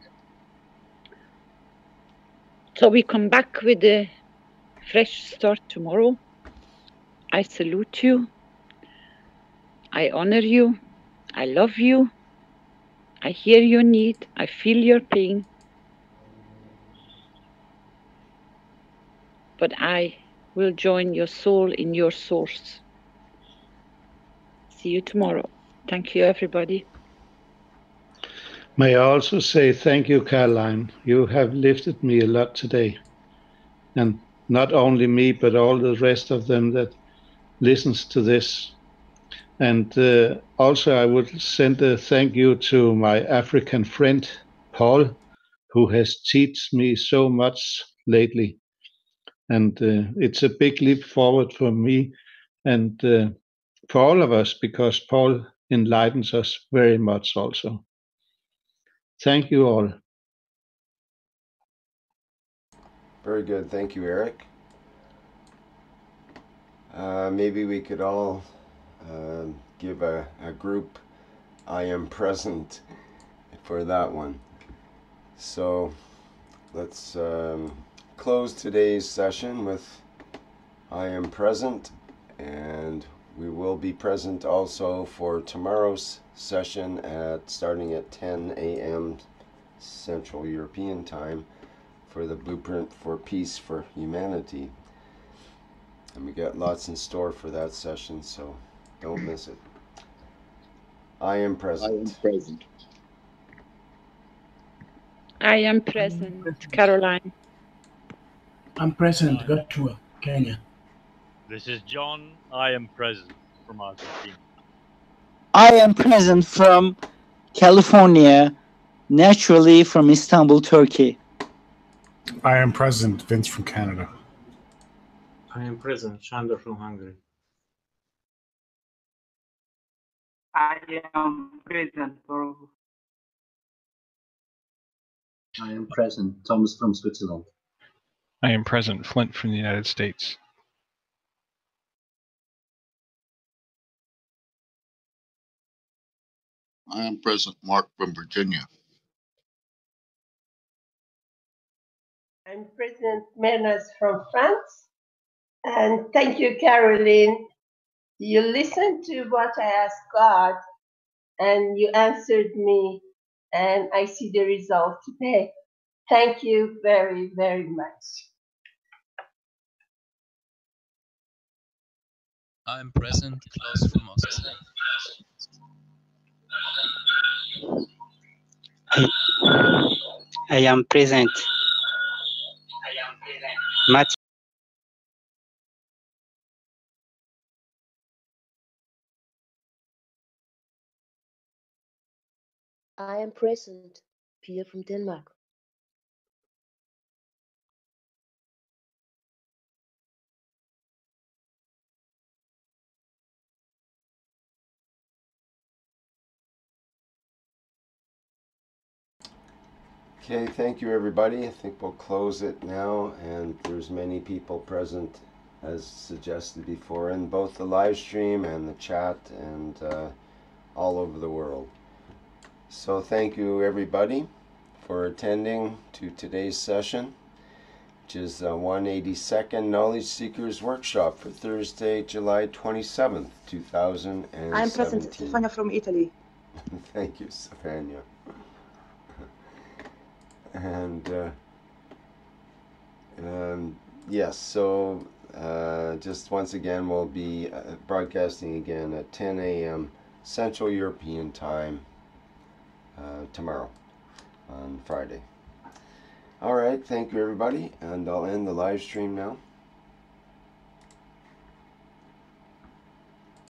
So we come back with a fresh start tomorrow. I salute you. I honor you. I love you. I hear your need. I feel your pain. But I will join your soul in your source. See you tomorrow. Thank you, everybody. May I also say thank you, Caroline. You have lifted me a lot today. And not only me, but all the rest of them that listens to this. And also I would send a thank you to my African friend, Paul, who has taught me so much lately. And it's a big leap forward for me and for all of us, because Paul enlightens us very much also. Thank you all. Very good. Thank you, Eric. Maybe we could all give a group I am present for that one. So let's close today's session with I am present, and we will be present also for tomorrow's session starting at 10 a.m. Central European Time for the Blueprint for Peace for Humanity. And we got lots in store for that session, so don't miss it. I am present. I am present. I am present, Caroline. I'm present, Gatua, Kenya. This is John. I am present from Argentina. I am present from California, naturally from Istanbul, Turkey. I am present, Vince from Canada. I am present, Chandra from Hungary. I am present, Borough. I am present, Thomas from Switzerland. I am present, Flint from the United States. I am present, Mark from Virginia. I I'm President Menas from France. And thank you, Caroline. You listened to what I asked God and you answered me, and I see the result today. Thank you very, very much. I'm present, Klaus from Austria. I am present. Much. I am present, Pia from Denmark. Okay, thank you everybody. I think we'll close it now, and there's many people present as suggested before in both the live stream and the chat and all over the world. So thank you everybody for attending to today's session, which is the 182nd Knowledge Seekers Workshop for Thursday, July 27th, 2017. I am present, Stefania from Italy. Thank you, Stefania. And yes, so just once again, we'll be broadcasting again at 10 a.m. Central European Time tomorrow on Friday. All right, thank you everybody, and I'll end the live stream now.